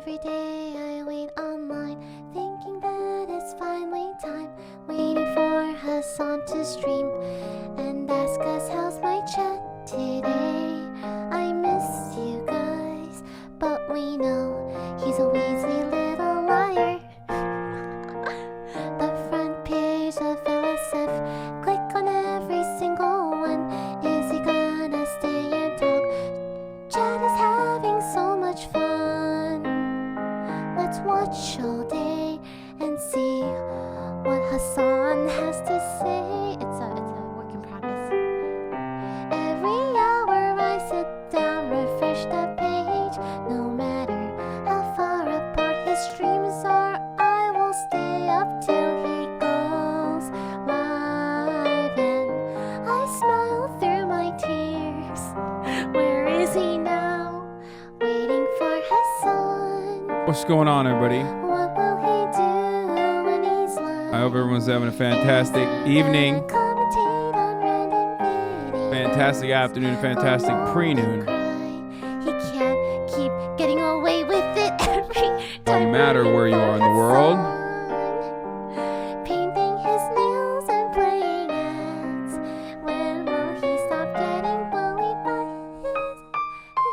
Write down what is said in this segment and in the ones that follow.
Every day I wait online, thinking that it's finally time, waiting for Hasan to stream and ask us how's my chat today. I miss you guys, but we know he's a wheezy little liar. The front page of LSF, click on every single one. Is he gonna stay and talk? Chat is having so much fun. Let's watch all day and see what Hasan has to say. It's a work in progress. Every hour I sit down, refresh the page. No matter how far apart his streams are, I will stay up till he goes live. And I smile through my tears. Where is he now? Waiting for Hasan. What's going on, everybody? What will he do when he's live? I hope everyone's having a fantastic evening, Commentate on random videos. fantastic afternoon, fantastic pre-noon. He can't keep getting away with it every time. No matter where you are in the world. Painting his nails and playing ads. When will he stop getting bullied by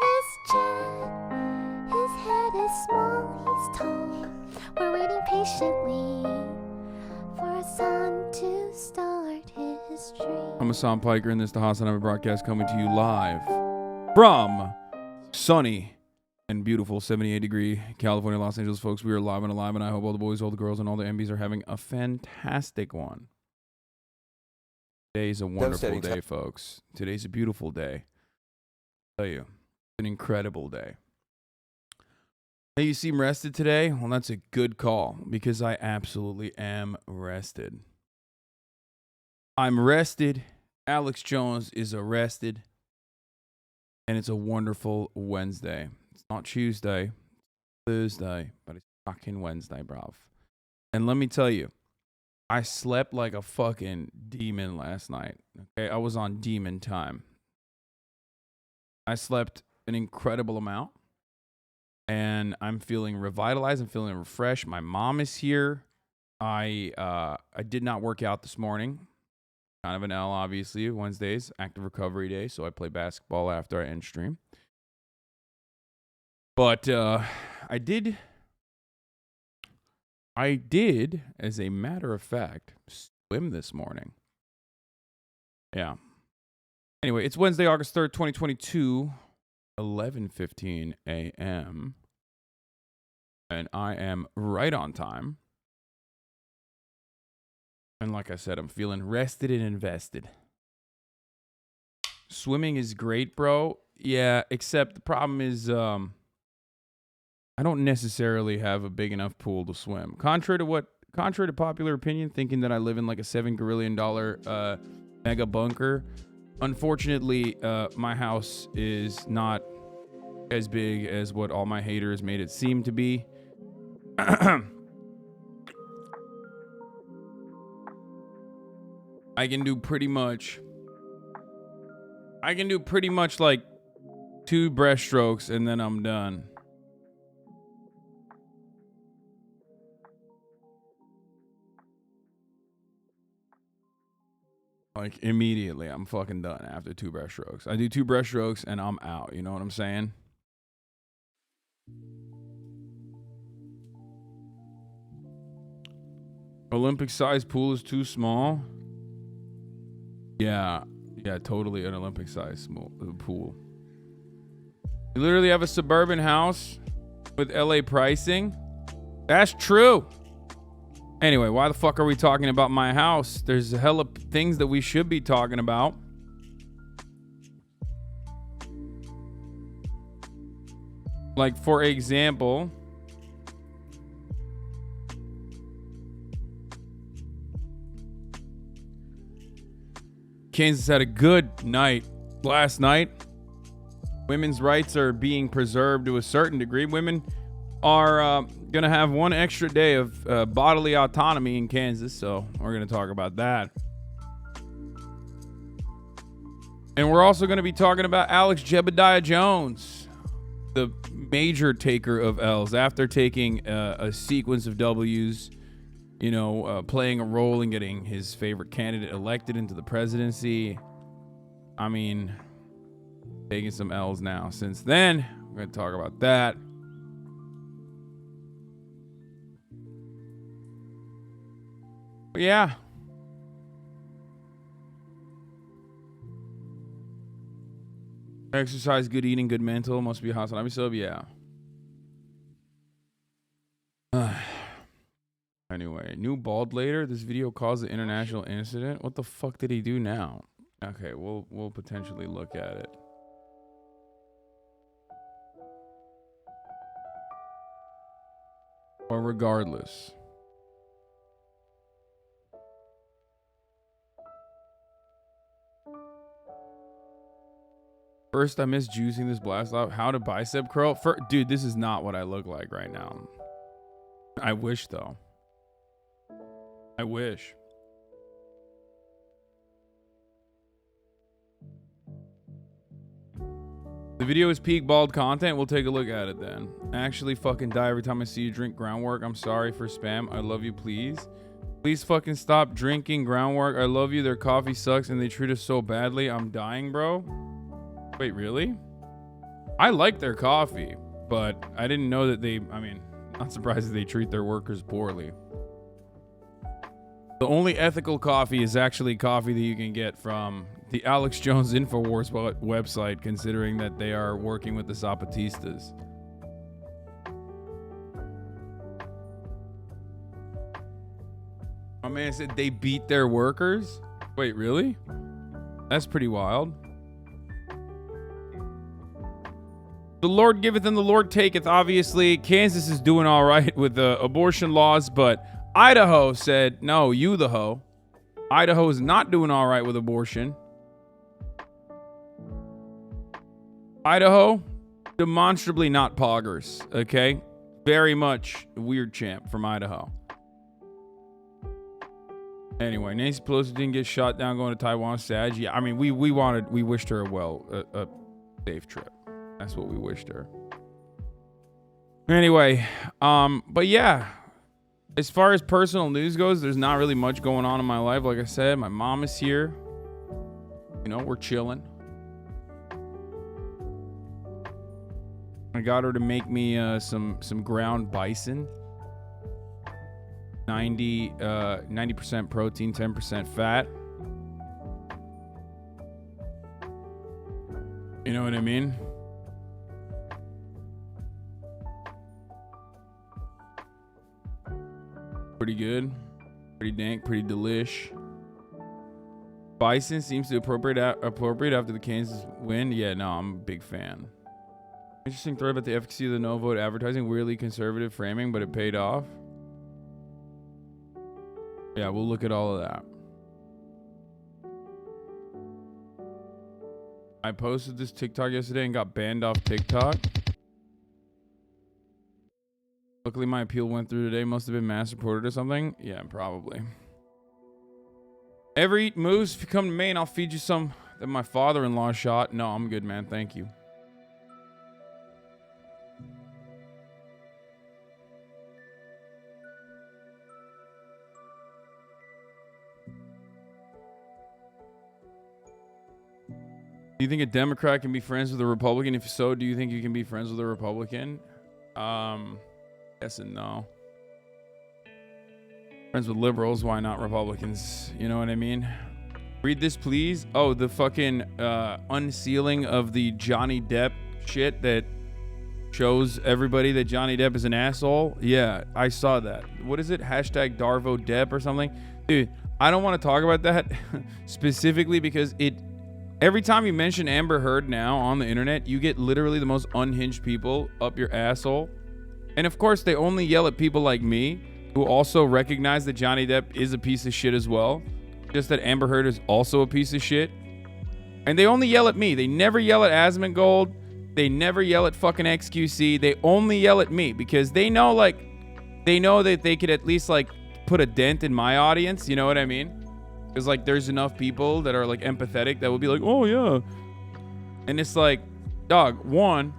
his chat? His head is small, he's tall. We're waiting patiently for Hasan to start his stream. I'm Hasan Piker, and this is the HassanAbi broadcast coming to you live from sunny and beautiful 78-degree California, Los Angeles, folks. We are live and alive, and I hope all the boys, all the girls, and all the MBs are having a fantastic one. Today's a wonderful day, folks. Today's a beautiful day. I'll tell you, it's an incredible day. Hey, you seem rested today? Well, that's a good call, because I absolutely am rested. I'm rested. Alex Jones is arrested. And it's a wonderful Wednesday. It's not Tuesday, it's Thursday, but it's fucking Wednesday, bruv. And let me tell you, I slept like a fucking demon last night. Okay, I was on demon time. I slept an incredible amount. And I'm feeling revitalized. I'm feeling refreshed. My mom is here. I did not work out this morning. Kind of an L, obviously. Wednesdays, active recovery day. So I play basketball after I end stream. But I did, as a matter of fact, swim this morning. Yeah. Anyway, it's Wednesday, August 3rd, 2022. 11:15 a.m. and I am right on time. And like I said, I'm feeling rested and invested. Swimming is great, bro. Yeah, except the problem is I don't necessarily have a big enough pool to swim. Contrary to popular opinion, thinking that I live in like a $7 gazillion mega bunker. Unfortunately, my house is not as big as what all my haters made it seem to be. I can do pretty much like 2 breaststrokes and then I'm done. Like immediately, I'm fucking done after 2 breaststrokes. I do 2 breaststrokes and I'm out. You know what I'm saying? Olympic size pool is too small. Yeah, totally an Olympic size pool. You literally have a suburban house with LA pricing. That's true. Anyway, why the fuck are we talking about my house? There's a hell of things that we should be talking about. Like, for example, Kansas had a good night last night. Women's rights are being preserved to a certain degree. Women are going to have one extra day of bodily autonomy in Kansas, so we're going to talk about that. And we're also going to be talking about Alex Jebediah Jones. the major taker of L's after taking a sequence of W's, you know, playing a role in getting his favorite candidate elected into the presidency. I mean, taking some L's now. Since then, we're going to talk about that. But yeah. Exercise, good eating, good mental. Must be a HasanAbi sub. Yeah. Anyway, new bald later. This video caused an international incident. What the fuck did he do now? Okay, we'll potentially look at it. Or regardless. First, I miss juicing this blast out. How to bicep curl? Dude, this is not what I look like right now. I wish, though. I wish. The video is peak bald content. We'll take a look at it then. I actually fucking die every time I see you drink groundwork. I'm sorry for spam. I love you, please. Please fucking stop drinking groundwork. I love you. Their coffee sucks and they treat us so badly. I'm dying, bro. Wait, really? I like their coffee, but I didn't know that they, I mean, not surprised that they treat their workers poorly. The only ethical coffee is actually coffee that you can get from the Alex Jones Infowars website, considering that they are working with the Zapatistas. My man said they beat their workers? Wait, really? That's pretty wild. The Lord giveth and the Lord taketh. Obviously, Kansas is doing all right with the abortion laws, but Idaho said, no, you the hoe. Idaho is not doing all right with abortion. Idaho, demonstrably not poggers, okay? Very much a weird champ from Idaho. Anyway, Nancy Pelosi didn't get shot down going to Taiwan. Sad. Yeah, I mean, we wished her a safe trip. That's what we wished her. Anyway, but yeah, as far as personal news goes, there's not really much going on in my life. Like I said, my mom is here. You know, we're chilling. I got her to make me some ground bison. 90% protein, 10% fat. You know what I mean? Pretty good, pretty dank, pretty delish. Bison seems to appropriate after the Kansas win. Yeah, no, I'm a big fan. Interesting story about the efficacy of the no vote advertising. Weirdly conservative framing, but it paid off. Yeah, we'll look at all of that. I posted this TikTok yesterday and got banned off TikTok. Luckily, my appeal went through today. Must have been mass reported or something. Yeah, probably. Ever eat moose? If you come to Maine, I'll feed you some that my father-in-law shot. No, I'm good, man. Thank you. Do you think a Democrat can be friends with a Republican? If so, do you think you can be friends with a Republican? Yes and no. Friends with liberals, why not Republicans? You know what I mean? Read this, please. Oh, the fucking unsealing of the Johnny Depp shit that shows everybody that Johnny Depp is an asshole. Yeah, I saw that. What is it? Hashtag Darvo Depp or something? Dude, I don't want to talk about that specifically because every time you mention Amber Heard now on the internet, you get literally the most unhinged people up your asshole. And of course, they only yell at people like me who also recognize that Johnny Depp is a piece of shit as well. Just that Amber Heard is also a piece of shit. And they only yell at me. They never yell at Asmongold. They never yell at fucking XQC. They only yell at me because they know that they could at least like put a dent in my audience. You know what I mean? Because like there's enough people that are like empathetic that will be like, oh yeah. And it's like, dog, one,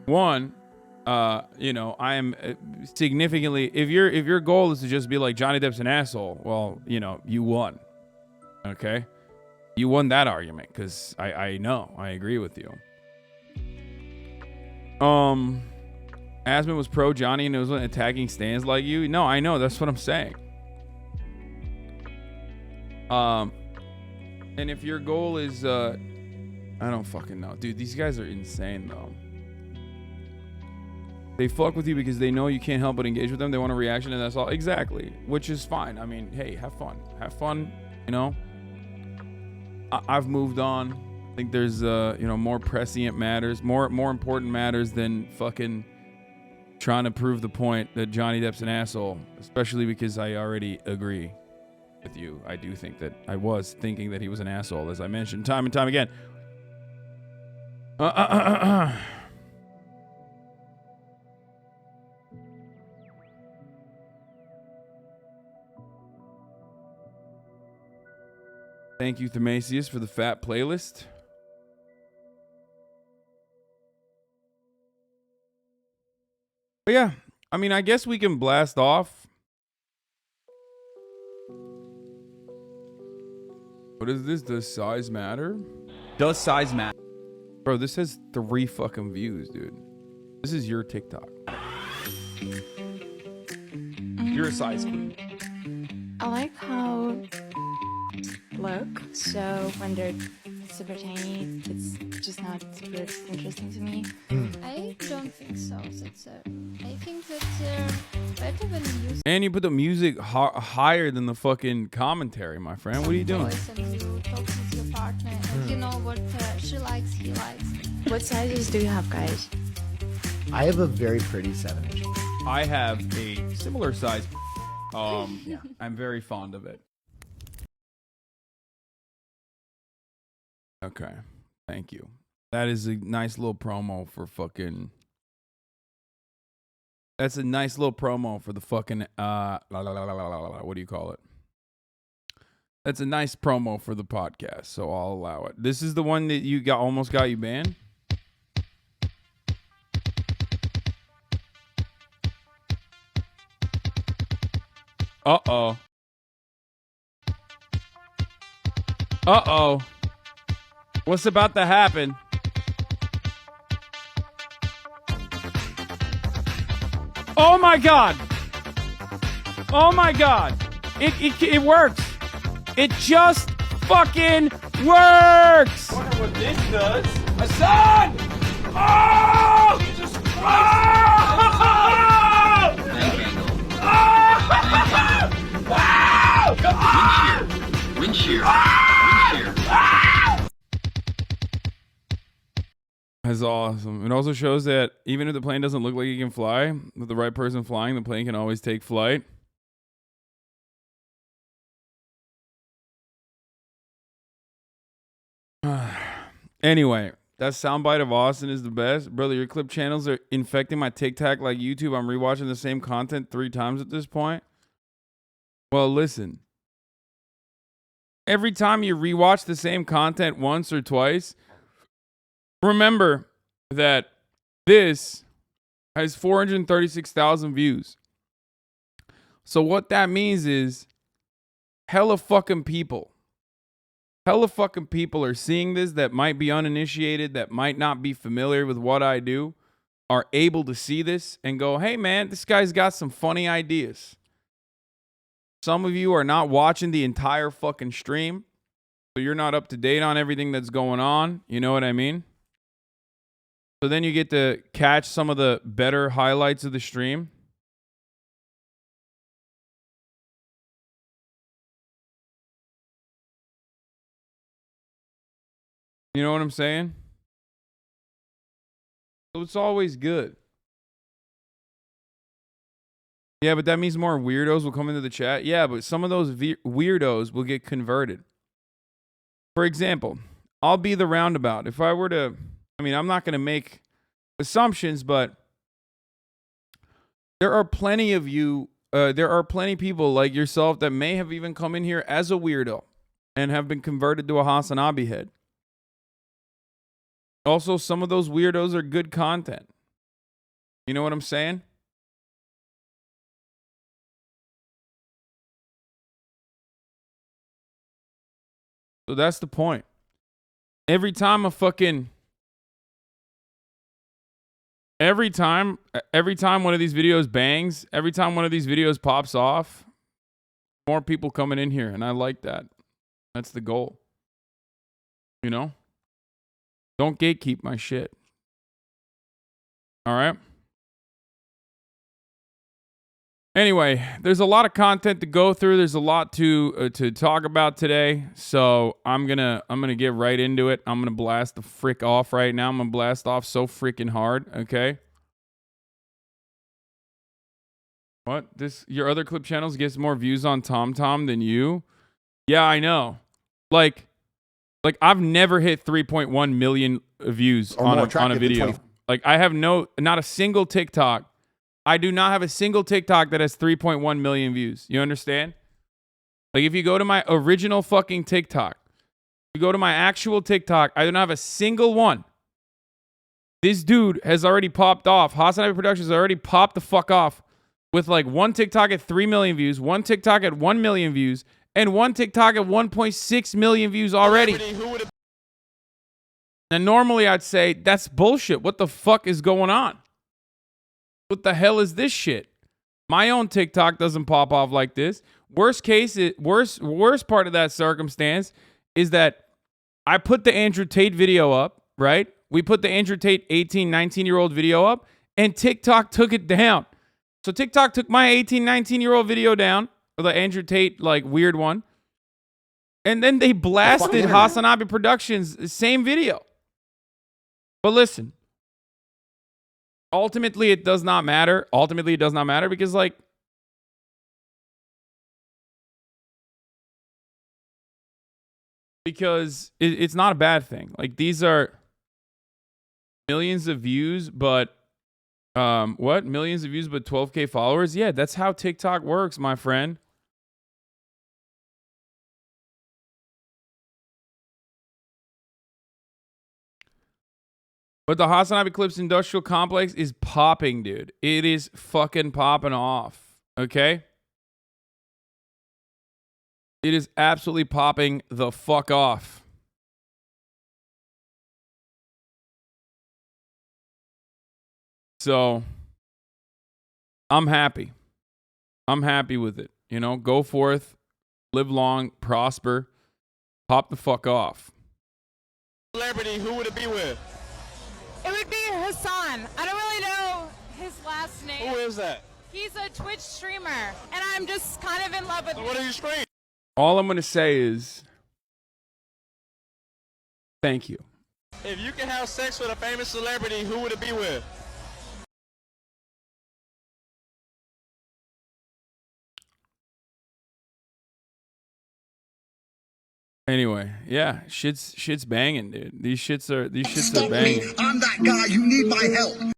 One, you know, I am significantly. If your goal is to just be like Johnny Depp's an asshole, well, you know, you won. Okay, you won that argument because I know I agree with you. Asman was pro Johnny and it was attacking stands like you. No, I know, that's what I'm saying. And if your goal is I don't fucking know, dude. These guys are insane though. They fuck with you because they know you can't help but engage with them. They want a reaction, and that's all. Exactly, which is fine. I mean, hey, have fun. You know, I've moved on. I think there's you know, more prescient matters, more important matters than fucking trying to prove the point that Johnny Depp's an asshole. Especially because I already agree with you. I do think that I was thinking that he was an asshole, as I mentioned time and time again. Thank you, Themasius, for the fat playlist. But yeah, I mean, I guess we can blast off. What is this? Does size matter? Does size matter? Bro, this has 3 fucking views, dude. This is your TikTok. You're a size queen. I like how look. So when they're super tiny, it's just not super interesting to me. I don't think so. I think that they're better when you use And you put the music higher than the fucking commentary, my friend. What are you doing? voice and you talk with your partner and you know what she likes, he likes. What sizes do you have, guys? I have a very pretty 7-inch. I have a similar size. Yeah, I'm very fond of it. Okay, thank you. That is a nice little promo for fucking. That's a nice little promo for the fucking what do you call it? That's a nice promo for the podcast, so I'll allow it. This is the one that you almost got you banned. Uh-oh. Uh-oh. What's about to happen? Oh my god. Oh my god. It works. It just fucking works. I wonder what this does. Hasan! Oh! Jesus Christ! Wind shear. That's awesome. It also shows that even if the plane doesn't look like it can fly, with the right person flying, the plane can always take flight. Anyway, that soundbite of Austin is the best. Brother, your clip channels are infecting my TikTok like YouTube. I'm rewatching the same content 3 times at this point. Well, listen. Every time you rewatch the same content once or twice, remember that this has 436,000 views. So what that means is hella fucking people are seeing this that might be uninitiated, that might not be familiar with what I do, are able to see this and go, hey man, this guy's got some funny ideas. Some of you are not watching the entire fucking stream, so you're not up to date on everything that's going on. You know what I mean? So then you get to catch some of the better highlights of the stream. You know what I'm saying? So it's always good. Yeah, but that means more weirdos will come into the chat. Yeah, but some of those weirdos will get converted. For example, I'll be the roundabout. If I were to, I mean, I'm not going to make assumptions, but there are plenty of you, there are plenty of people like yourself that may have even come in here as a weirdo and have been converted to a HassanAbi head. Also, some of those weirdos are good content. You know what I'm saying? So that's the point. Every time one of these videos bangs, every time one of these videos pops off, more people coming in here, and I like that. That's the goal. You know? Don't gatekeep my shit. All right? Anyway, there's a lot of content to go through. There's a lot to talk about today. So I'm gonna get right into it. I'm gonna blast the frick off right now. I'm gonna blast off so freaking hard. Okay. What? Your other clip channels gets more views on TomTom than you? Yeah, I know. Like I've never hit 3.1 million views on a video. Like I have not a single TikTok. I do not have a single TikTok that has 3.1 million views. You understand? Like if you go to my original fucking TikTok, you go to my actual TikTok, I do not have a single one. This dude has already popped off. HassanAbi Productions has already popped the fuck off with like one TikTok at 3 million views, one TikTok at 1 million views, and one TikTok at 1.6 million views already. And normally I'd say, that's bullshit. What the fuck is going on? What the hell is this shit? My own TikTok doesn't pop off like this. Worst part of that circumstance is that I put the Andrew Tate video up, right? We put the Andrew Tate 18, 19-year-old video up, and TikTok took it down. So TikTok took my 18, 19-year-old video down, or the Andrew Tate, like, weird one. And then they blasted HasanAbi Productions' same video. But listen. Ultimately, it does not matter. Ultimately, it does not matter because, like, it's not a bad thing. Like, these are millions of views, but what? Millions of views, but 12K followers? Yeah, that's how TikTok works, my friend. But the HassanAbi Clips Industrial Complex is popping, dude. It is fucking popping off. Okay? It is absolutely popping the fuck off. So, I'm happy. I'm happy with it. You know, go forth, live long, prosper, pop the fuck off. Celebrity, who would it be with? It would be Hasan. I don't really know his last name. Who is that? He's a Twitch streamer, and I'm just kind of in love with him. What are you streaming? All I'm going to say is thank you. If you could have sex with a famous celebrity, who would it be with? Anyway, yeah, shit's banging, dude. These shits are banging. I'm that guy. You need my help.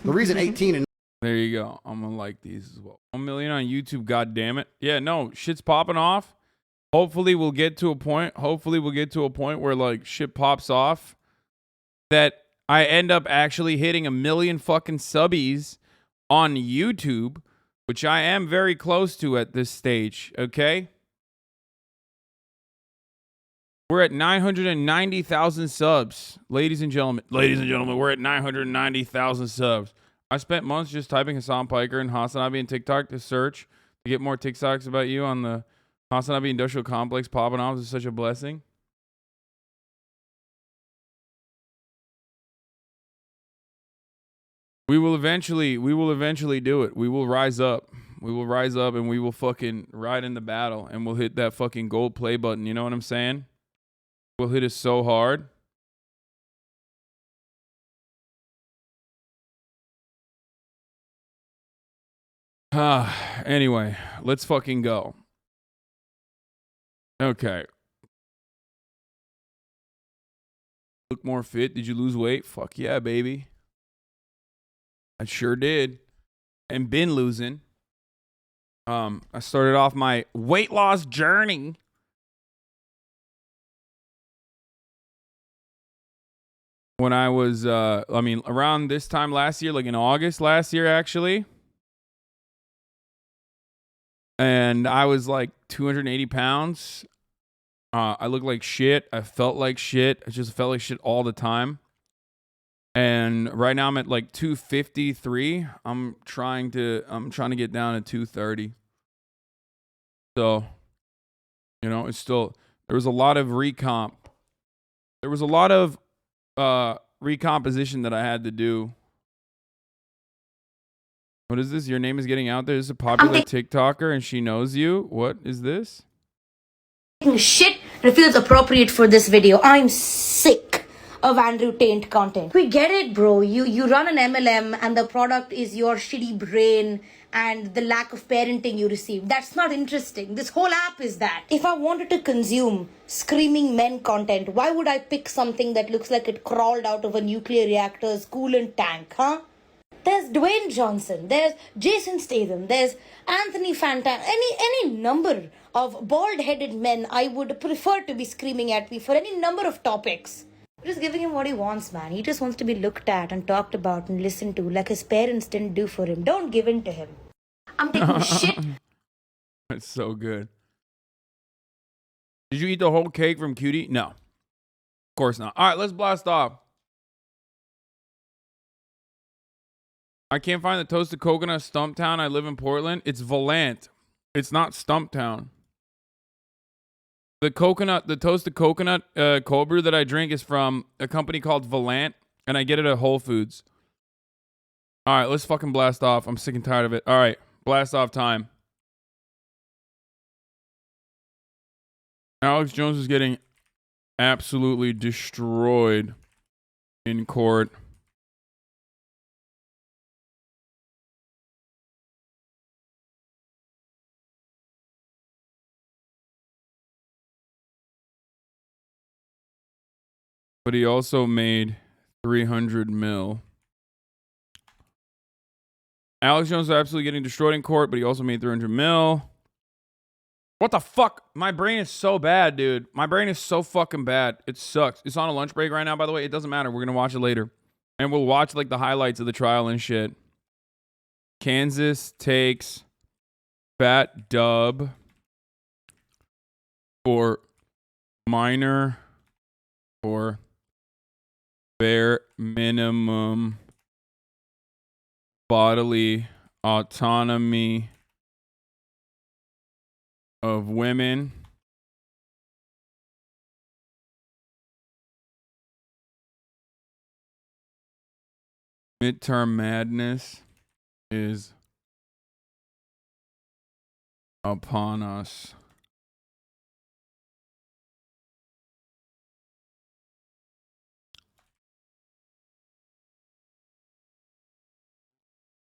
The reason 18 and There you go. I'm gonna like these as well. 1 million on YouTube, god damn it. Yeah, no, shit's popping off. Hopefully we'll get to a point. Where like shit pops off that I end up actually hitting 1 million fucking subbies on YouTube, which I am very close to at this stage, okay? We're at 990,000 subs, ladies and gentlemen. Ladies and gentlemen, we're at 990,000 subs. I spent months just typing Hassan Piker and HassanAbi and TikTok to search to get more TikToks about you on the HassanAbi Industrial Complex popping off. Is such a blessing. We will eventually do it. We will rise up. We will rise up and we will fucking ride in the battle and we'll hit that fucking gold play button. You know what I'm saying? We'll hit it so hard. Anyway, let's fucking go. Okay. Look more fit. Did you lose weight? Fuck yeah, baby. I sure did. And been losing. I started off my weight loss journey. when I was, around this time last year, like in August last year, actually. And I was like 280 pounds. I looked like shit. I felt like shit. I just felt like shit all the time. And right now I'm at like 253. I'm trying to get down to 230. So, it's still, there was a lot of recomp. There was a lot of recomposition that I had to do. What is this? Your name is getting out there. This is a popular TikToker and she knows you. What is this? Shit that feels appropriate for this video. I'm sick of Andrew Tate content. We get it, bro. You run an MLM and the product is your shitty brain and the lack of parenting you receive. That's not interesting. This whole app is that. If I wanted to consume screaming men content, why would I pick something that looks like it crawled out of a nuclear reactor's coolant tank, huh? There's Dwayne Johnson, there's Jason Statham, there's Anthony Fantano, any number of bald-headed men I would prefer to be screaming at me for any number of topics. I'm just giving him what he wants, man. He just wants to be looked at and talked about and listened to like his parents didn't do for him. Don't give in to him. I'm taking shit. It's so good. Did you eat the whole cake from Cutie? No. Of course not. All right, let's blast off. I can't find the toasted coconut Stumptown. I live in Portland. It's Volant. It's not Stumptown. The toasted coconut cold brew that I drink is from a company called Volant, and I get it at Whole Foods. All right, let's fucking blast off. I'm sick and tired of it. All right, blast off time. Alex Jones is getting absolutely destroyed in court. But he also made 300 mil. Alex Jones is absolutely getting destroyed in court, but he also made 300 mil. What the fuck? My brain is so bad, dude. My brain is so fucking bad. It sucks. It's on a lunch break right now, by the way. It doesn't matter. We're going to watch it later. And we'll watch like the highlights of the trial and shit. Kansas takes fat dub for minor or bare minimum bodily autonomy of women. Midterm madness is upon us.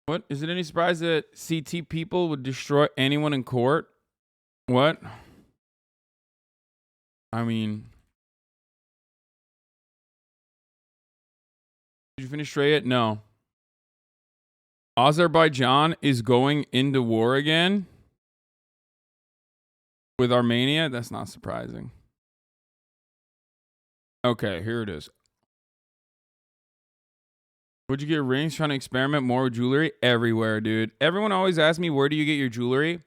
What? Is it any surprise that CT people would destroy anyone in court? What? I mean, did you finish straight yet? No. Azerbaijan is going into war again with Armenia? That's not surprising. Okay, here it is. Would you get rings? Trying to experiment more with jewelry? Everywhere, dude. Everyone always asks me, where do you get your jewelry?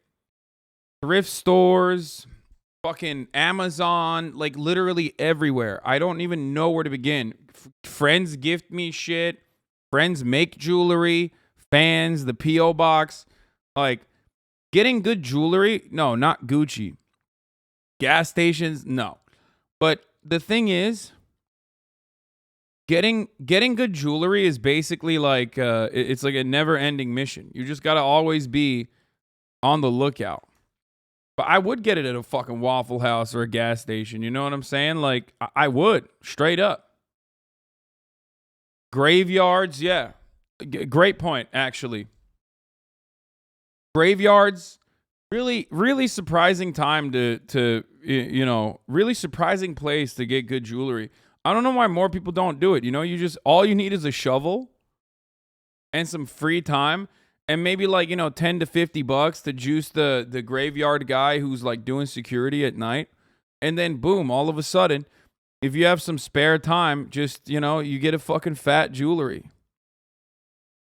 Thrift stores, fucking Amazon, like literally everywhere. I don't even know where to begin. Friends gift me shit. Friends make jewelry. Fans, the P.O. box. Like, getting good jewelry? No, not Gucci. Gas stations? No. But the thing is, getting good jewelry is basically like, it's like a never-ending mission. You just got to always be on the lookout. But I would get it at a fucking Waffle House or a gas station. You know what I'm saying? Like, I would. Straight up. Graveyards, yeah. Great point, actually. Graveyards, really, really surprising time to really surprising place to get good jewelry. I don't know why more people don't do it. You know, all you need is a shovel and some free time. And maybe like, $10 to $50 to juice the graveyard guy who's like doing security at night. And then boom, all of a sudden, If you have some spare time, just, you know, you get a fucking fat jewelry.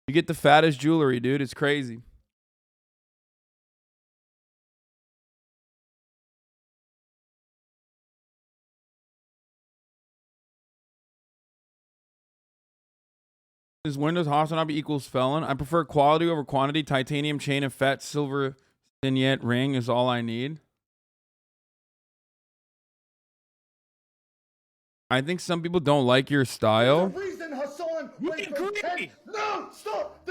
You get the fattest jewelry, dude. It's crazy. Is Windows HasTok equals felon? I prefer quality over quantity. Titanium chain and fat silver signet ring is all I need. I think some people don't like your style. Reason Hasan went from 10. No, stop.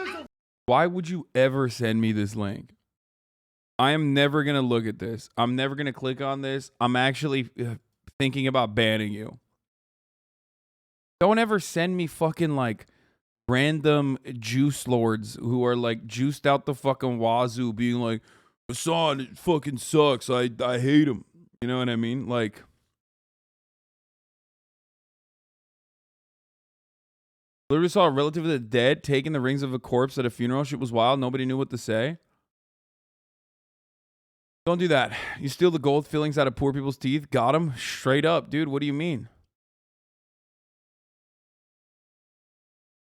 Why would you ever send me this link? I am never going to look at this. I'm never going to click on this. I'm actually thinking about banning you. Don't ever send me fucking like random juice lords who are like juiced out the fucking wazoo being like, Hasan, it fucking sucks. I hate him. You know what I mean? Like, literally saw a relative of the dead taking the rings of a corpse at a funeral. Shit was wild. Nobody knew what to say. Don't do that. You steal the gold fillings out of poor people's teeth. Got him. Straight up, dude. What do you mean?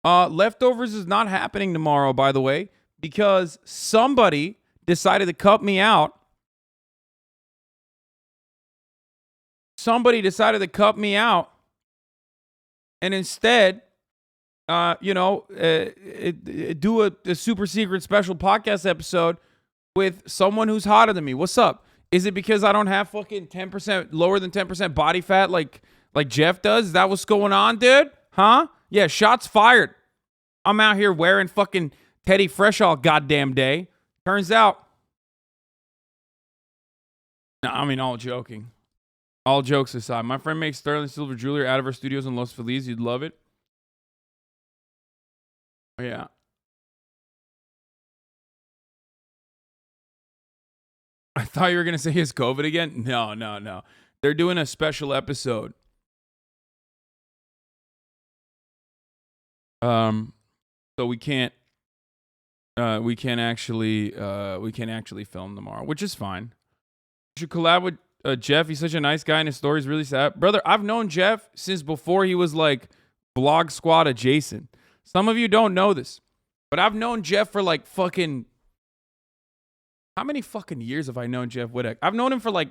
Leftovers is not happening tomorrow, by the way, because somebody decided to cut me out. Somebody decided to cut me out. And instead, do a super secret special podcast episode with someone who's hotter than me. What's up? Is it because I don't have fucking 10% lower than 10% body fat like Jeff does? Is that what's going on, dude? Huh? Yeah, shots fired. I'm out here wearing fucking Teddy Fresh all goddamn day. Turns out. No, I mean, all joking. All jokes aside. My friend makes sterling silver jewelry out of her studios in Los Feliz. You'd love it. Yeah. I thought you were going to say he has COVID again. No. They're doing a special episode. So we can't actually film tomorrow, which is fine. You should collab with Jeff. He's such a nice guy and his story's really sad. Brother, I've known Jeff since before he was like Vlog Squad adjacent. Some of you don't know this, but I've known Jeff for like fucking... How many fucking years have I known Jeff Whittick? I've known him for like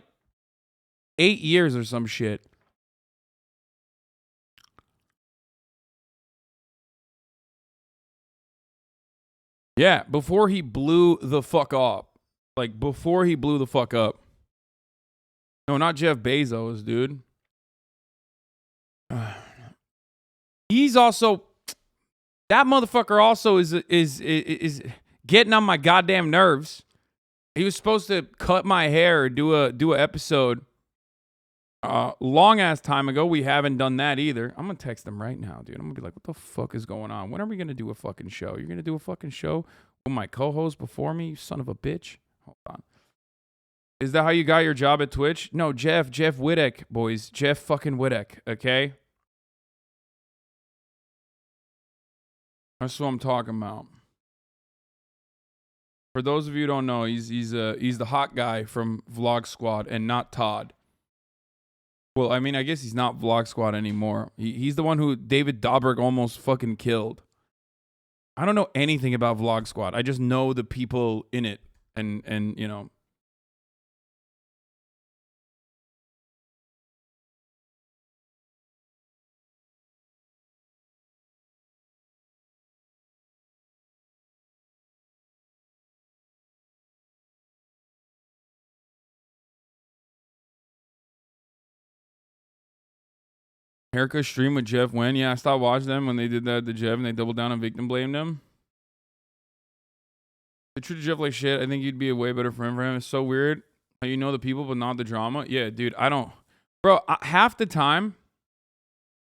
8 years or some shit. Yeah, before he blew the fuck up. Like, before he blew the fuck up. No, not Jeff Bezos, dude. He's also... That motherfucker also is getting on my goddamn nerves. He was supposed to cut my hair or do a episode long ass time ago. We haven't done that either. I'm gonna text him right now, dude. I'm gonna be like, what the fuck is going on? When are we gonna do a fucking show? You're gonna do a fucking show with my co-host before me, you son of a bitch? Hold on. Is that how you got your job at Twitch? No, Jeff Whittick, boys. Jeff fucking Whittick, okay? That's what I'm talking about. For those of you who don't know, he's the hot guy from Vlog Squad and not Todd. Well, I mean, I guess he's not Vlog Squad anymore. He's the one who David Dobrik almost fucking killed. I don't know anything about Vlog Squad. I just know the people in it, and you know. Haircut stream with Jeff when? Yeah, I stopped watching them when they did that to Jeff and they doubled down and victim blamed him. They treated Jeff like shit. I think you'd be a way better friend for him. It's so weird how you know the people but not the drama. Yeah, dude, I don't... Bro, half the time,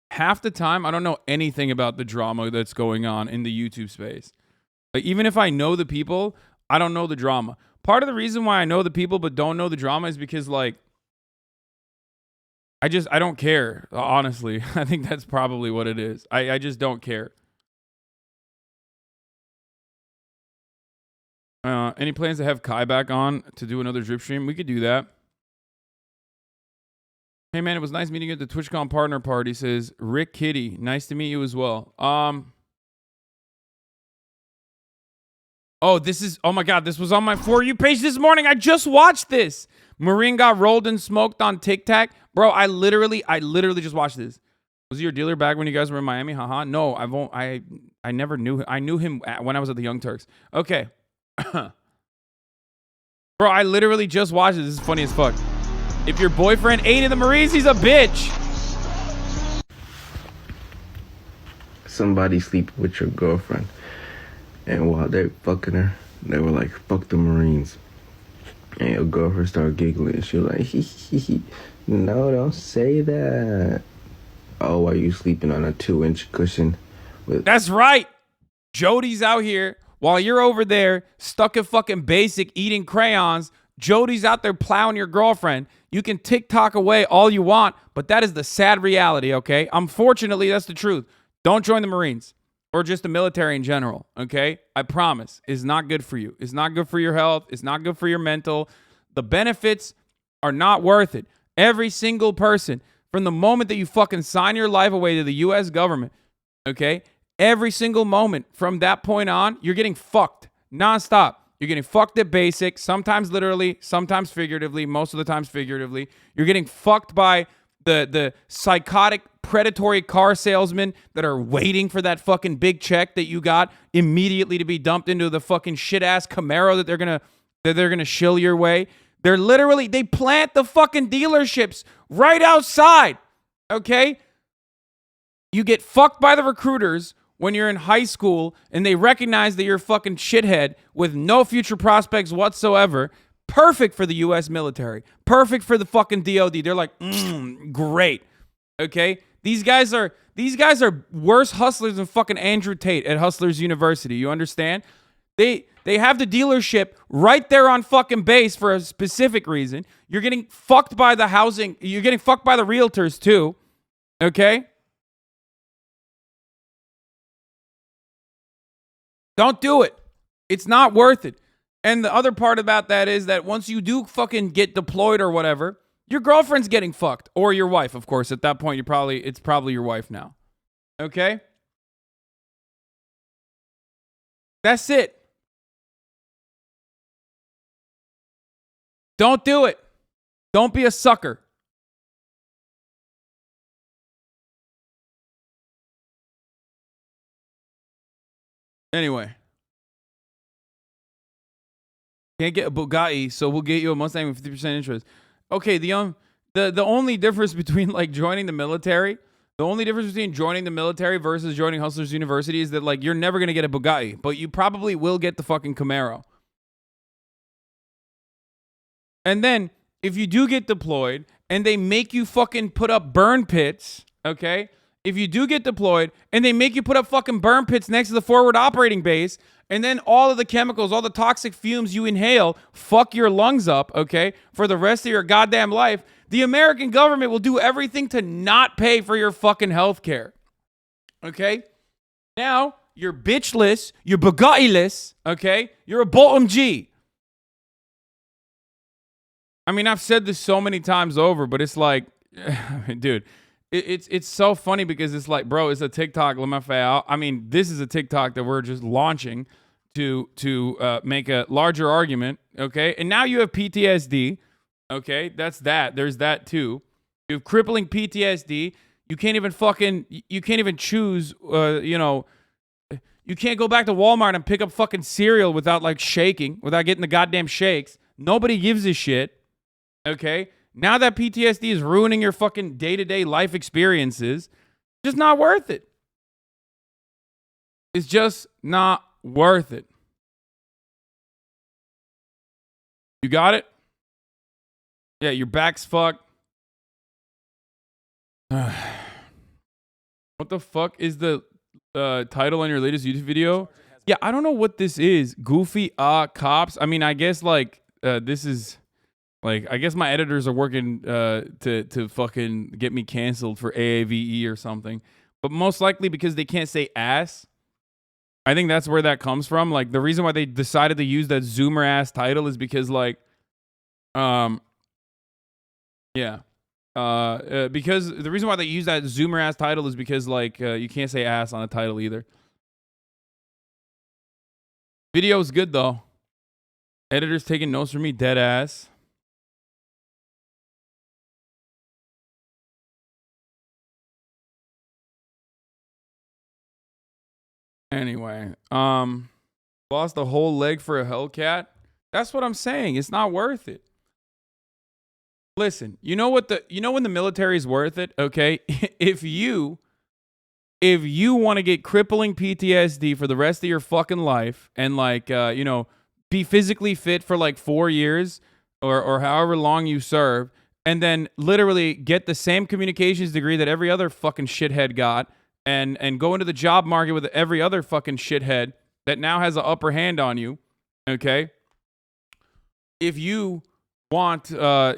I don't know anything about the drama that's going on in the YouTube space. Like, even if I know the people, I don't know the drama. Part of the reason why I know the people but don't know the drama is because, like, I don't care, honestly. I think that's probably what it is. I just don't care. Any plans to have Kai back on to do another drip stream? We could do that. Hey man, it was nice meeting you at the TwitchCon partner party. Says Rick Kitty. Nice to meet you as well. Oh, oh my God, this was on my For You page this morning. I just watched this. Marine got rolled and smoked on Tik Tok. Bro, I literally just watched this. Was he your dealer back when you guys were in Miami? Haha. No, I never knew him. I knew him when I was at the Young Turks. Okay. Bro, I literally just watched it. This is funny as fuck. If your boyfriend ate in the Marines, he's a bitch. Somebody sleeping with your girlfriend, and while they're fucking her, they were like, fuck the Marines. And your girlfriend started giggling. She was like, hee. No, don't say that. Oh, why are you sleeping on a 2-inch cushion? That's right. Jody's out here while you're over there stuck at fucking basic eating crayons. Jody's out there plowing your girlfriend. You can TikTok away all you want, but that is the sad reality, okay? Unfortunately, that's the truth. Don't join the Marines or just the military in general, okay? I promise. It's not good for you. It's not good for your health. It's not good for your mental. The benefits are not worth it. Every single person, from the moment that you fucking sign your life away to the U.S. government, okay? Every single moment from that point on, you're getting fucked nonstop. You're getting fucked at basic, sometimes literally, sometimes figuratively, most of the times figuratively. You're getting fucked by the psychotic, predatory car salesmen that are waiting for that fucking big check that you got immediately to be dumped into the fucking shit-ass Camaro that they're gonna shill your way. They plant the fucking dealerships right outside, okay? You get fucked by the recruiters when you're in high school and they recognize that you're a fucking shithead with no future prospects whatsoever. Perfect for the U.S. military. Perfect for the fucking DOD. They're like, great. Okay? These guys are worse hustlers than fucking Andrew Tate at Hustlers University. You understand? They have the dealership right there on fucking base for a specific reason. You're getting fucked by the housing. You're getting fucked by the realtors too. Okay? Don't do it. It's not worth it. And the other part about that is that once you do fucking get deployed or whatever, your girlfriend's getting fucked. Or your wife, of course. At that point, it's probably your wife now. Okay? That's it. Don't do it. Don't be a sucker. Anyway. Can't get a Bugatti, so we'll get you a Mustang with 50% interest. Okay, the only difference between like joining the military, versus joining Hustlers University is that like you're never gonna get a Bugatti, but you probably will get the fucking Camaro. And then if you do get deployed and they make you fucking put up burn pits, okay? If you do get deployed and they make you put up fucking burn pits next to the forward operating base, and then all of the chemicals, all the toxic fumes you inhale, fuck your lungs up, okay, for the rest of your goddamn life, the American government will do everything to not pay for your fucking health care. Okay? Now, you're bitchless, you're Bugatti-less, okay? You're a bottom G. I mean, I've said this so many times over, but it's like, dude, it's so funny because it's like, bro, it's a TikTok. I mean, this is a TikTok that we're just launching to make a larger argument, okay? And now you have PTSD, okay? That's that. There's that too. You have crippling PTSD. You can't even choose, you can't go back to Walmart and pick up fucking cereal without like shaking, without getting the goddamn shakes. Nobody gives a shit. Okay? Now that PTSD is ruining your fucking day-to-day life experiences, it's just not worth it. It's just not worth it. You got it? Yeah, your back's fucked. What the fuck is the title on your latest YouTube video? Yeah, I don't know what this is. Goofy cops. I mean, I guess like this is like, I guess my editors are working to fucking get me canceled for AAVE or something. But most likely because they can't say ass. I think that's where that comes from. Like the reason why they decided to use that Zoomer ass title is because like yeah. Because the reason why they use that zoomer ass title is because like you can't say ass on a title either. Video's good though. Editor's taking notes from me, dead ass. Anyway, lost a whole leg for a Hellcat. That's what I'm saying. It's not worth it. Listen, you know when the military is worth it, okay? If you want to get crippling PTSD for the rest of your fucking life and like be physically fit for like 4 years or however long you serve, and then literally get the same communications degree that every other fucking shithead got, and go into the job market with every other fucking shithead that now has an upper hand on you, okay? If you want, like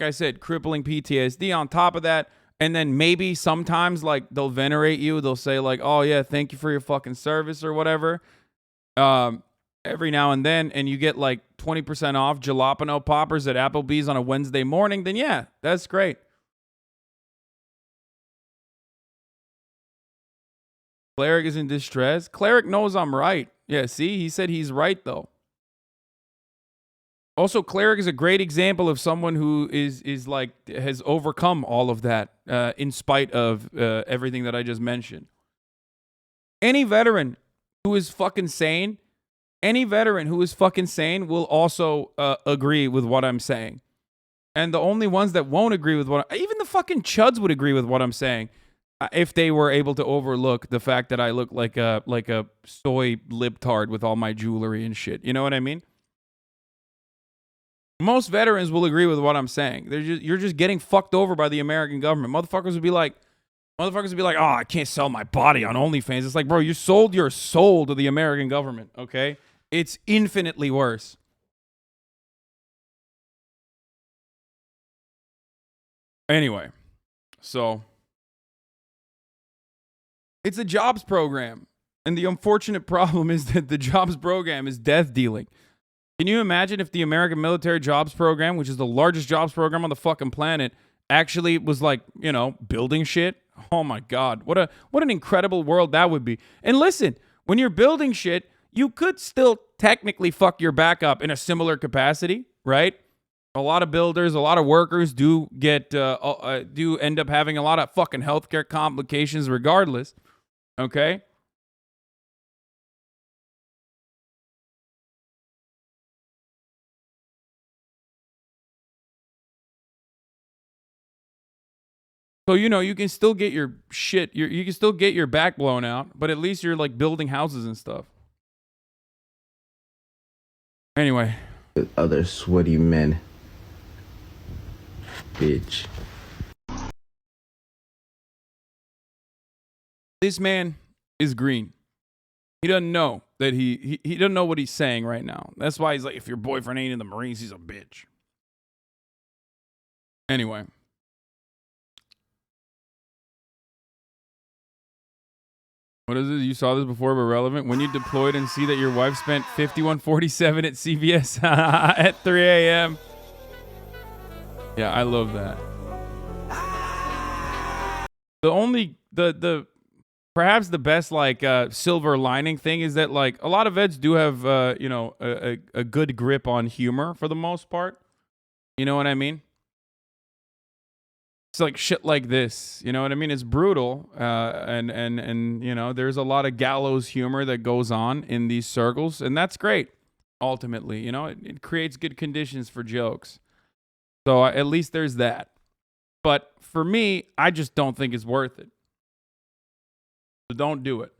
I said, crippling PTSD on top of that, and then maybe sometimes like they'll venerate you, they'll say like, oh yeah, thank you for your fucking service or whatever, every now and then, and you get like 20% off jalapeno poppers at Applebee's on a Wednesday morning, then yeah, that's great. Cleric is in distress. Cleric knows I'm right. Yeah, see, he said he's right though. Also, Cleric is a great example of someone who is like has overcome all of that in spite of everything that I just mentioned. Any veteran who is fucking sane, will also agree with what I'm saying. And the only ones that won't agree with even the fucking chuds would agree with what I'm saying. If they were able to overlook the fact that I look like a soy libtard with all my jewelry and shit. You know what I mean? Most veterans will agree with what I'm saying. You're just getting fucked over by the American government. Motherfuckers would be like, oh, I can't sell my body on OnlyFans. It's like, bro, you sold your soul to the American government, okay? It's infinitely worse. Anyway, so it's a jobs program. And the unfortunate problem is that the jobs program is death dealing. Can you imagine if the American military jobs program, which is the largest jobs program on the fucking planet, actually was like, building shit? Oh my God. What an incredible world that would be. And listen, when you're building shit, you could still technically fuck your back up in a similar capacity, right? A lot of builders, a lot of workers do end up having a lot of fucking healthcare complications regardless. Okay? So, you can still get your shit, you can still get your back blown out, but at least you're like building houses and stuff. Anyway. Other sweaty men. Bitch. This man is green. He doesn't know that he doesn't know what he's saying right now. That's why he's like, if your boyfriend ain't in the Marines, he's a bitch. Anyway. What is it? You saw this before, but relevant. When you deployed and see that your wife spent $51.47 at CVS at 3 a.m. Yeah, I love that. Perhaps the best silver lining thing is that like a lot of vets do have a good grip on humor for the most part. You know what I mean? It's like shit like this. You know what I mean? It's brutal, and there's a lot of gallows humor that goes on in these circles, and that's great. Ultimately, it creates good conditions for jokes. So at least there's that. But for me, I just don't think it's worth it. So don't do it.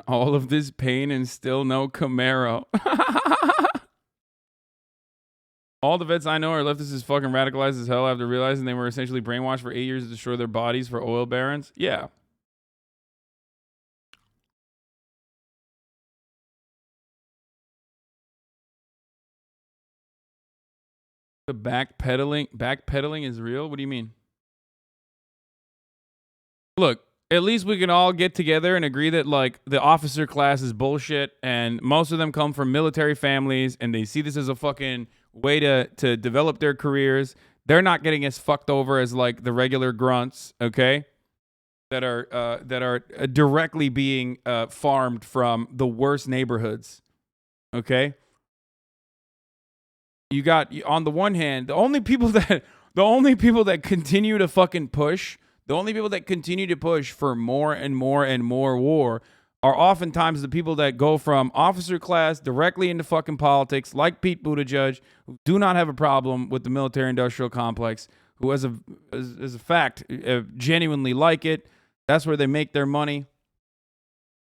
All of this pain and still no Camaro. All the vets I know are leftists as fucking radicalized as hell after realizing they were essentially brainwashed for 8 years to destroy their bodies for oil barons. Yeah. The backpedaling is real? What do you mean? Look, at least we can all get together and agree that, like, the officer class is bullshit, and most of them come from military families, and they see this as a fucking way to develop their careers. They're not getting as fucked over as, like, the regular grunts, okay? That are directly being farmed from the worst neighborhoods, okay? You got, on the one hand, the only people that continue to fucking push, the only people that continue to push for more and more and more war are oftentimes the people that go from officer class directly into fucking politics, like Pete Buttigieg, who do not have a problem with the military-industrial complex, who, as a fact, genuinely like it. That's where they make their money.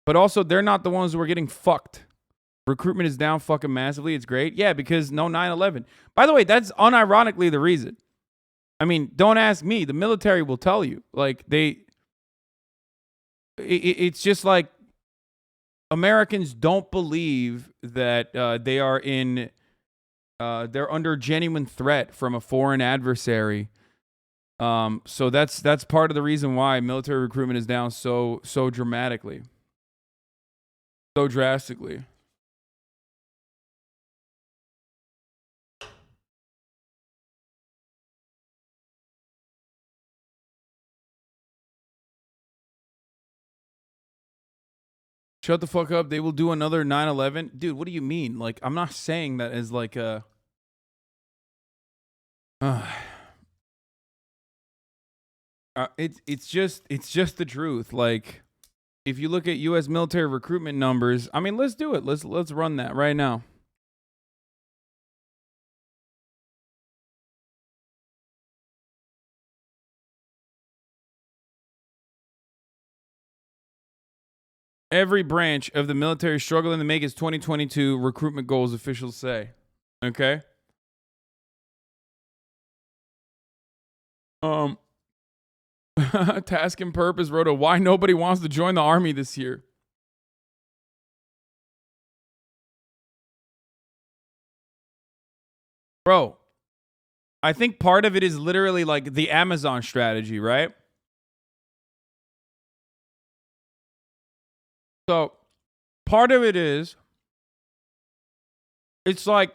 But also, they're not the ones who are getting fucked. Recruitment is down fucking massively. It's great. Yeah, because no 9/11. By the way, that's unironically the reason. I mean, don't ask me. The military will tell you. Like, it's just like Americans don't believe that they are they're under genuine threat from a foreign adversary. So that's part of the reason why military recruitment is down so dramatically. So drastically. Shut the fuck up. They will do another 9/11. Dude, what do you mean? Like, I'm not saying that as like a... it's just the truth. Like, if you look at U.S. military recruitment numbers, I mean, let's do it. Let's run that right now. Every branch of the military struggling to make its 2022 recruitment goals, officials say. Okay? Task and Purpose wrote a why nobody wants to join the army this year. Bro, I think part of it is literally like the Amazon strategy, right? So, part of it is, it's like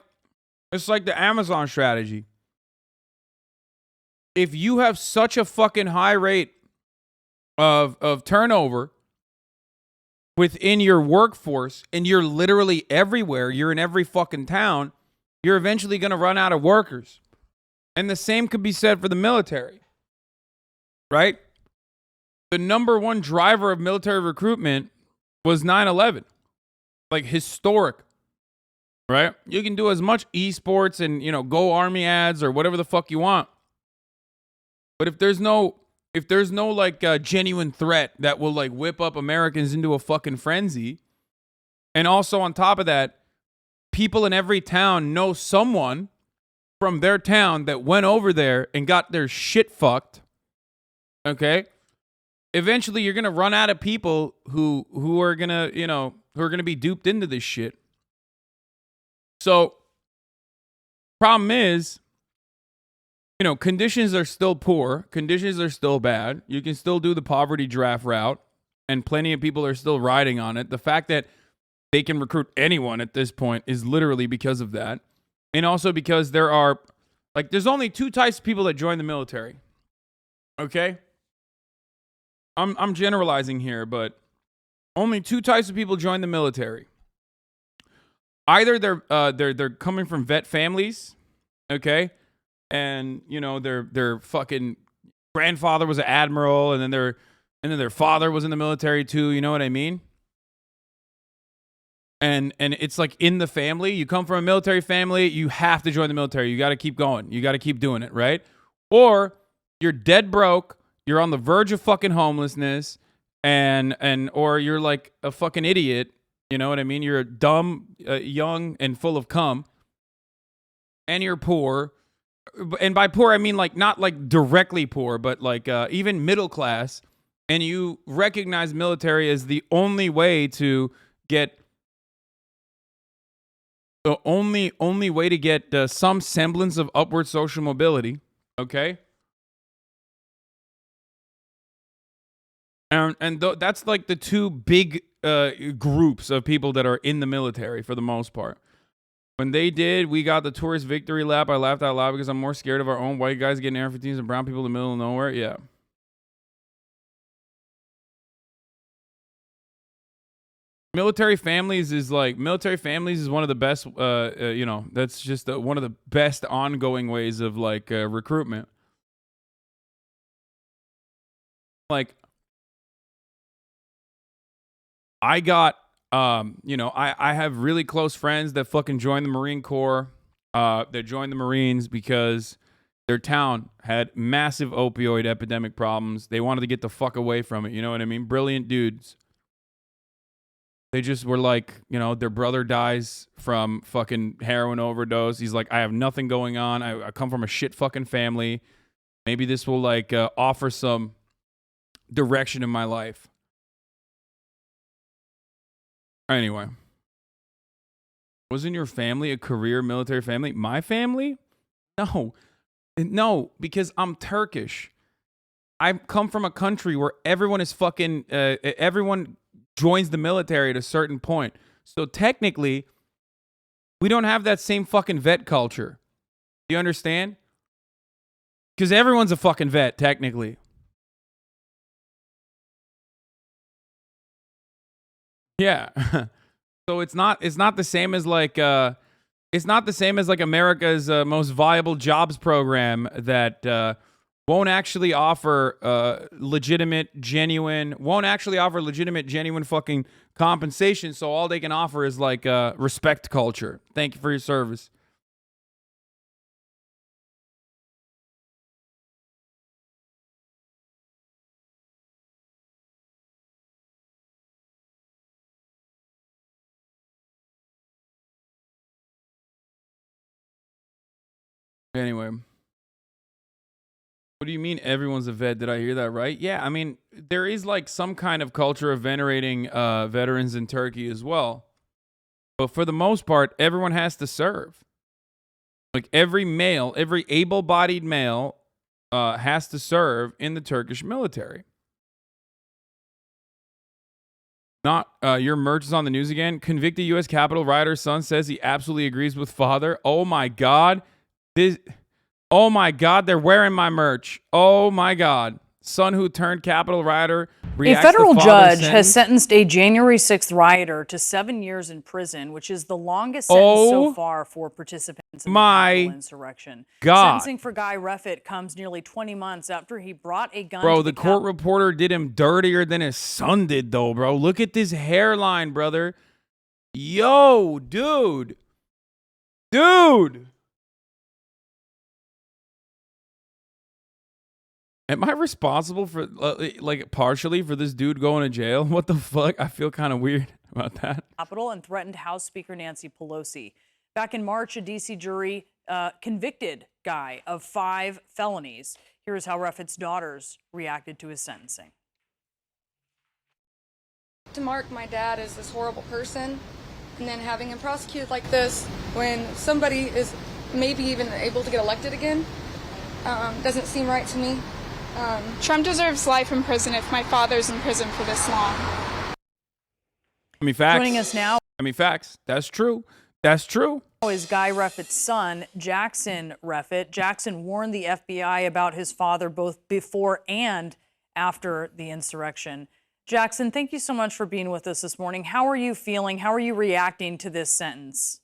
the Amazon strategy. If you have such a fucking high rate of turnover within your workforce, and you're literally everywhere, you're in every fucking town, you're eventually going to run out of workers. And the same could be said for the military, right? The number one driver of military recruitment was 9/11, like historic, right? You can do as much esports and, you know, go army ads or whatever the fuck you want. But if there's no like genuine threat that will like whip up Americans into a fucking frenzy, and also on top of that, people in every town know someone from their town that went over there and got their shit fucked, okay? Eventually, you're gonna run out of people who are gonna, you know, who are gonna be duped into this shit. So, problem is, you know, conditions are still poor. Conditions are still bad. You can still do the poverty draft route, and plenty of people are still riding on it. The fact that they can recruit anyone at this point is literally because of that, and also because there are, like, there's only two types of people that join the military. Okay. I'm generalizing here, but only two types of people join the military. Either they're coming from vet families, okay, and you know their fucking grandfather was an admiral, and then their father was in the military too. You know what I mean? And it's like in the family. You come from a military family, you have to join the military. You got to keep going. You got to keep doing it, right? Or you're dead broke. You're on the verge of fucking homelessness, or you're like a fucking idiot. You know what I mean? You're dumb, young, and full of cum, and you're poor. And by poor, I mean like not like directly poor, but like even middle class. And you recognize military as the only way to get The only way to get some semblance of upward social mobility, okay? And that's like the two big groups of people that are in the military for the most part. When they did, we got the tourist victory lap. I laughed out loud because I'm more scared of our own white guys getting Air-15s and brown people in the middle of nowhere. Yeah. Military families is one of the best, you know, that's just one of the best ongoing ways of like recruitment. Like, I got, you know, I have really close friends that fucking joined the Marine Corps, that joined the Marines because their town had massive opioid epidemic problems. They wanted to get the fuck away from it. You know what I mean? Brilliant dudes. They just were like, you know, their brother dies from fucking heroin overdose. He's like, I have nothing going on. I come from a shit fucking family. Maybe this will like offer some direction in my life. Anyway, wasn't your family a career military family? My family? No, because I'm Turkish. I come from a country where everyone is fucking, everyone joins the military at a certain point. So technically, we don't have that same fucking vet culture. You understand? Because everyone's a fucking vet, technically. Yeah. So it's not the same as like America's most viable jobs program that won't actually offer legitimate, genuine fucking compensation. So all they can offer is like respect culture. Thank you for your service. Anyway. What do you mean everyone's a vet? Did I hear that right? Yeah, I mean, there is like some kind of culture of venerating veterans in Turkey as well. But for the most part, everyone has to serve. Like every able-bodied male has to serve in the Turkish military. Not your merch is on the news again. Convicted U.S. Capitol rioter's son says he absolutely agrees with father. Oh my God. Oh my God, they're wearing my merch. Oh my God. Son who turned Capitol rioter. A federal judge has sentenced a January 6th rioter to 7 years in prison, which is the longest sentence so far for participants in the Capitol insurrection. God. Sentencing for Guy Reffitt comes nearly 20 months after he brought a gun Bro, to the court reporter did him dirtier than his son did, though, bro. Look at this hairline, brother. Yo, dude. Dude. Am I responsible for, like, partially for this dude going to jail? What the fuck? I feel kind of weird about that. Capitol and threatened House Speaker Nancy Pelosi. Back in March, a D.C. jury convicted Guy of 5 felonies. Here's how Reffitt's daughters reacted to his sentencing. To mark my dad as this horrible person, and then having him prosecuted like this when somebody is maybe even able to get elected again, doesn't seem right to me. Trump deserves life in prison if my father's in prison for this long. I mean, facts. Joining us now. I mean, facts. That's true. That's true. Is Guy Reffitt's son, Jackson Reffitt. Jackson warned the FBI about his father both before and after the insurrection. Jackson, thank you so much for being with us this morning. How are you feeling? How are you reacting to this sentence?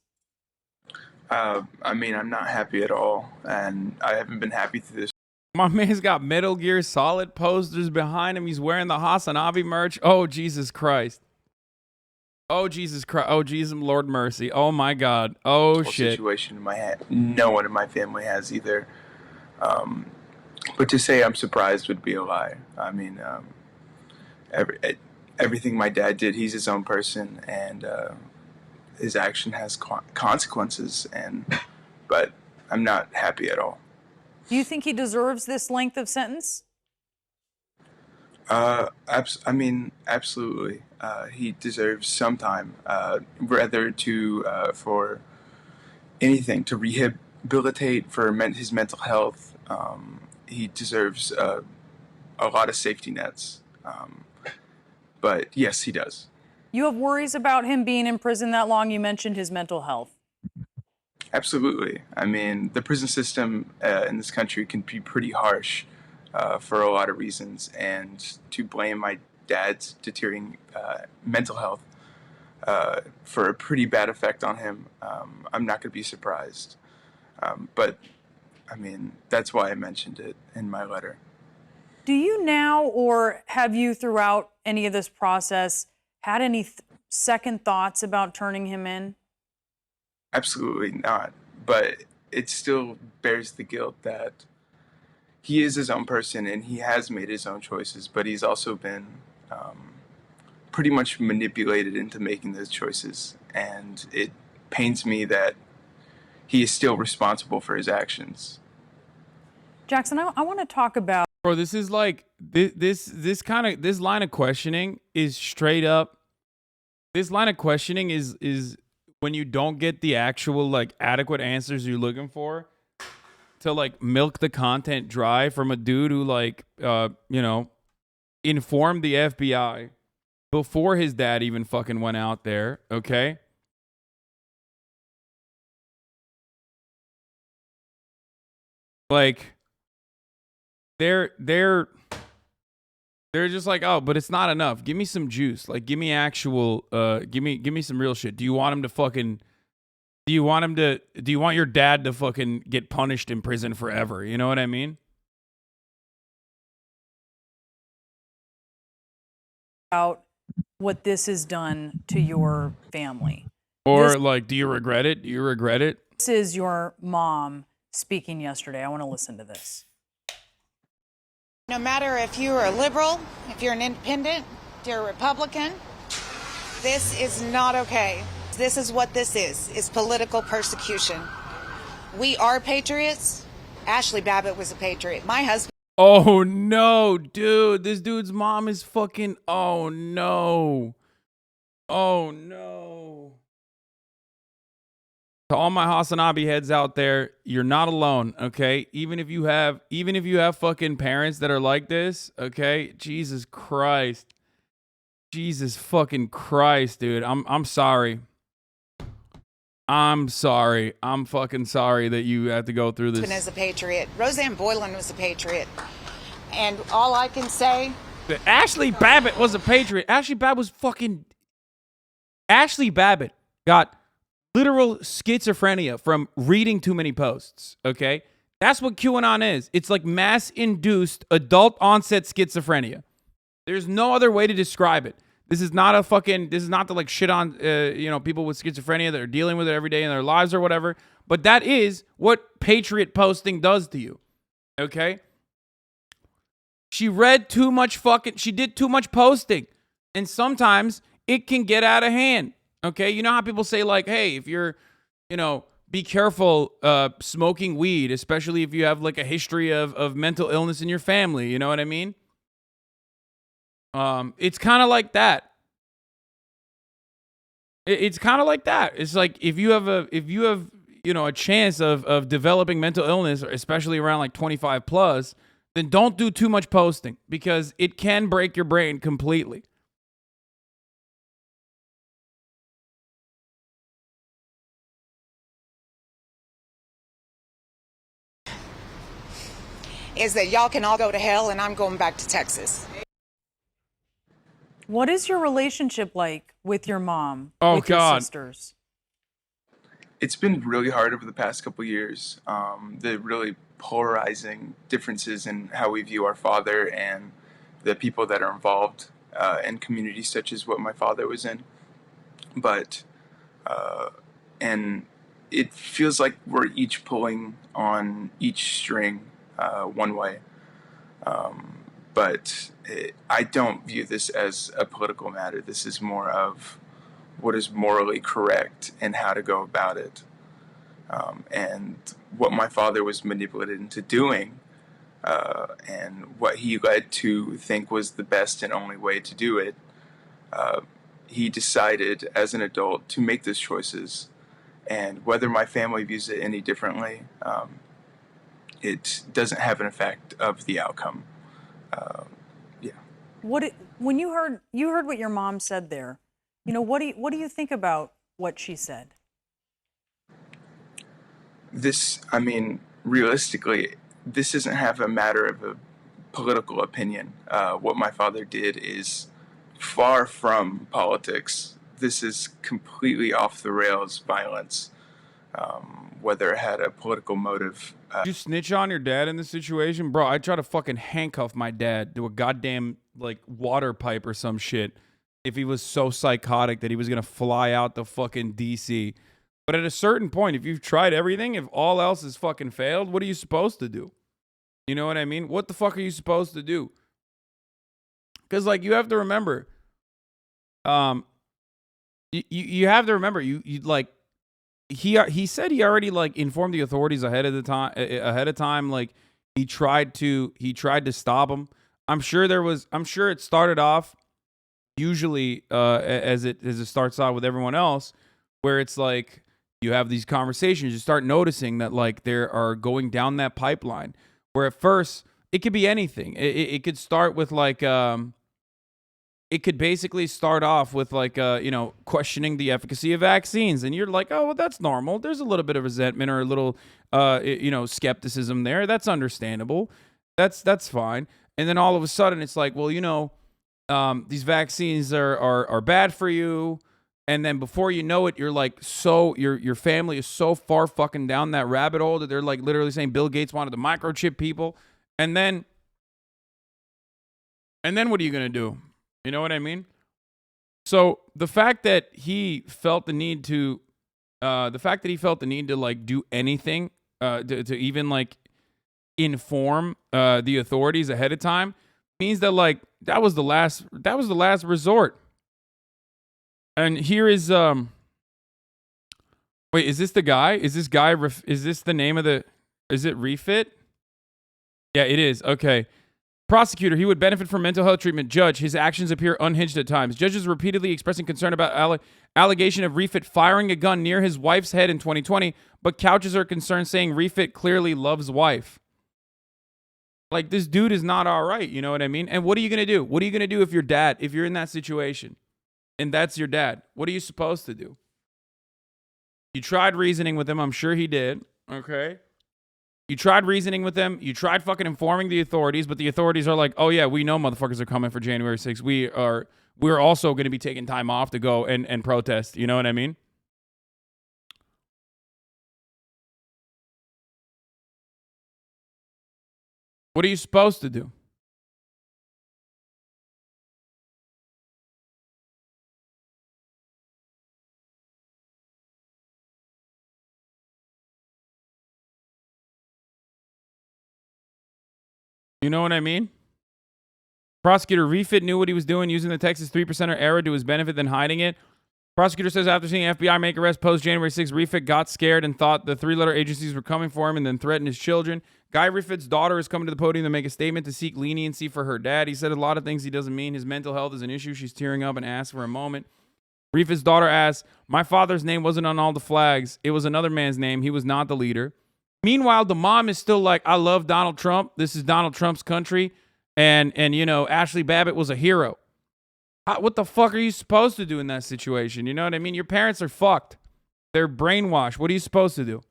I mean, I'm not happy at all, and I haven't been happy through this. My man's got Metal Gear Solid posters behind him. He's wearing the HasanAbi merch. Oh, Jesus Christ. Oh, Jesus Christ. Oh, Jesus, Lord mercy. Oh, my God. Oh, shit. Situation in my head. No one in my family has either. But to say I'm surprised would be a lie. I mean, everything my dad did, he's his own person, and his action has consequences. But I'm not happy at all. Do you think he deserves this length of sentence? I mean, absolutely. He deserves some time, rather for anything to rehabilitate for his mental health. He deserves a lot of safety nets. But yes, he does. You have worries about him being in prison that long. You mentioned his mental health. Absolutely. I mean, the prison system in this country can be pretty harsh for a lot of reasons, and to blame my dad's deteriorating mental health for a pretty bad effect on him, I'm not going to be surprised. But, I mean, that's why I mentioned it in my letter. Do you now, or have you throughout any of this process, had any second thoughts about turning him in? Absolutely not. But it still bears the guilt that he is his own person and he has made his own choices, but he's also been pretty much manipulated into making those choices. And it pains me that he is still responsible for his actions. Jackson, I want to talk about. Bro, this is like this line of questioning is straight up. This line of questioning is when you don't get the actual like adequate answers you're looking for, to like milk the content dry from a dude who like informed the FBI before his dad even fucking went out there, okay? Like they're just like, oh, but it's not enough. Give me some juice. Like, give me actual, give me some real shit. Do you want your dad to fucking get punished in prison forever? You know what I mean? About what this has done to your family. Or like, do you regret it? Do you regret it? This is your mom speaking yesterday. I want to listen to this. No matter if you're a liberal, if you're an independent, if you're a Republican, this is not okay. This is what this is political persecution. We are patriots. Ashley Babbitt was a patriot. My husband. Oh no, dude. This dude's mom is fucking, oh no. Oh no. To all my HassanAbi heads out there, you're not alone, okay? Even if you have fucking parents that are like this, okay? Jesus Christ. Jesus fucking Christ, dude. I'm sorry. I'm sorry. I'm fucking sorry that you have to go through this. As a patriot. Roseanne Boylan was a patriot. And all I can say, Ashley Babbitt was a patriot. Ashley Babbitt got literal schizophrenia from reading too many posts, okay? That's what QAnon is. It's like mass-induced adult onset schizophrenia. There's no other way to describe it. This is not to like shit on, people with schizophrenia that are dealing with it every day in their lives or whatever. But that is what patriot posting does to you, okay? She did too much posting. And sometimes it can get out of hand. Okay, you know how people say like, hey, if you're, be careful smoking weed, especially if you have like a history of mental illness in your family. You know what I mean? It's kind of like that. It's kind of like that. It's like if you have a chance of developing mental illness, especially around like 25 plus, then don't do too much posting because it can break your brain completely. is that y'all can all go to hell and I'm going back to Texas. What is your relationship like with your mom? Oh, with God. Your sisters? It's been really hard over the past couple years. The really polarizing differences in how we view our father and the people that are involved in communities such as what my father was in. But, and it feels like we're each pulling on each string one way. But I don't view this as a political matter. This is more of what is morally correct and how to go about it. And what my father was manipulated into doing, and what he led to think was the best and only way to do it. He decided as an adult to make those choices, And whether my family views it any differently, it doesn't have an effect of the outcome. Yeah. When you heard what your mom said there, you know, what do you think about what she said? This, I mean, realistically, this doesn't have a matter of a political opinion. What my father did is far from politics. This is completely off the rails violence, whether it had a political motive. Did you snitch on your dad in this situation? Bro, I try to fucking handcuff my dad to a goddamn, like, water pipe or some shit if he was so psychotic that he was gonna fly out to fucking DC. But at a certain point, if you've tried everything, if all else has fucking failed, what are you supposed to do? You know what I mean? What the fuck are you supposed to do? Because, like, you have to remember, you have to remember, you like, he said he already, like, informed the authorities ahead of time. Like, he tried to stop him. I'm sure it started off usually as it starts out with everyone else, where it's like you have these conversations, you start noticing that, like, there are going down that pipeline where at first it could be anything. It could start with, like, it could basically start off with, like, you know, questioning the efficacy of vaccines. And you're like, oh, well, that's normal. There's a little bit of resentment or a little, you know, skepticism there. That's understandable. That's fine. And then all of a sudden it's like, well, you know, these vaccines are bad for you. And then before you know it, you're like, so your family is so far fucking down that rabbit hole that they're, like, literally saying Bill Gates wanted to microchip people. And then what are you going to do? You know what I mean? So the fact that he felt the need to, like, do anything, to even, like, inform the authorities ahead of time means that, like, that was the last resort. And here is wait, is this the guy? Is this the name of is it Refit? Yeah, it is. Okay. Prosecutor, he would benefit from mental health treatment. Judge, his actions appear unhinged at times. Judges repeatedly expressing concern about allegation of Refit firing a gun near his wife's head in 2020, but couches are concerned, saying Refit clearly loves wife. Like, this dude is not all right, you know what I mean? And what are you going to do? What are you going to do if you're in that situation and that's your dad? What are you supposed to do? You tried reasoning with him. I'm sure he did. Okay. You tried reasoning with them. You tried fucking informing the authorities, but the authorities are like, oh yeah, we know motherfuckers are coming for January 6th. We're also going to be taking time off to go and protest. You know what I mean? What are you supposed to do? You know what I mean? Prosecutor, Refit knew what he was doing, using the Texas 3%er error to his benefit, then hiding it. Prosecutor says after seeing FBI make arrest post January 6th, Refit got scared and thought the three-letter agencies were coming for him and then threatened his children. Guy Refit's daughter is coming to the podium to make a statement to seek leniency for her dad. He said a lot of things he doesn't mean. His mental health is an issue. She's tearing up and asks for a moment. Refit's daughter asks, my father's name wasn't on all the flags. It was another man's name. He was not the leader. Meanwhile, the mom is still like, I love Donald Trump. This is Donald Trump's country. And you know, Ashley Babbitt was a hero. What the fuck are you supposed to do in that situation? You know what I mean? Your parents are fucked. They're brainwashed. What are you supposed to do?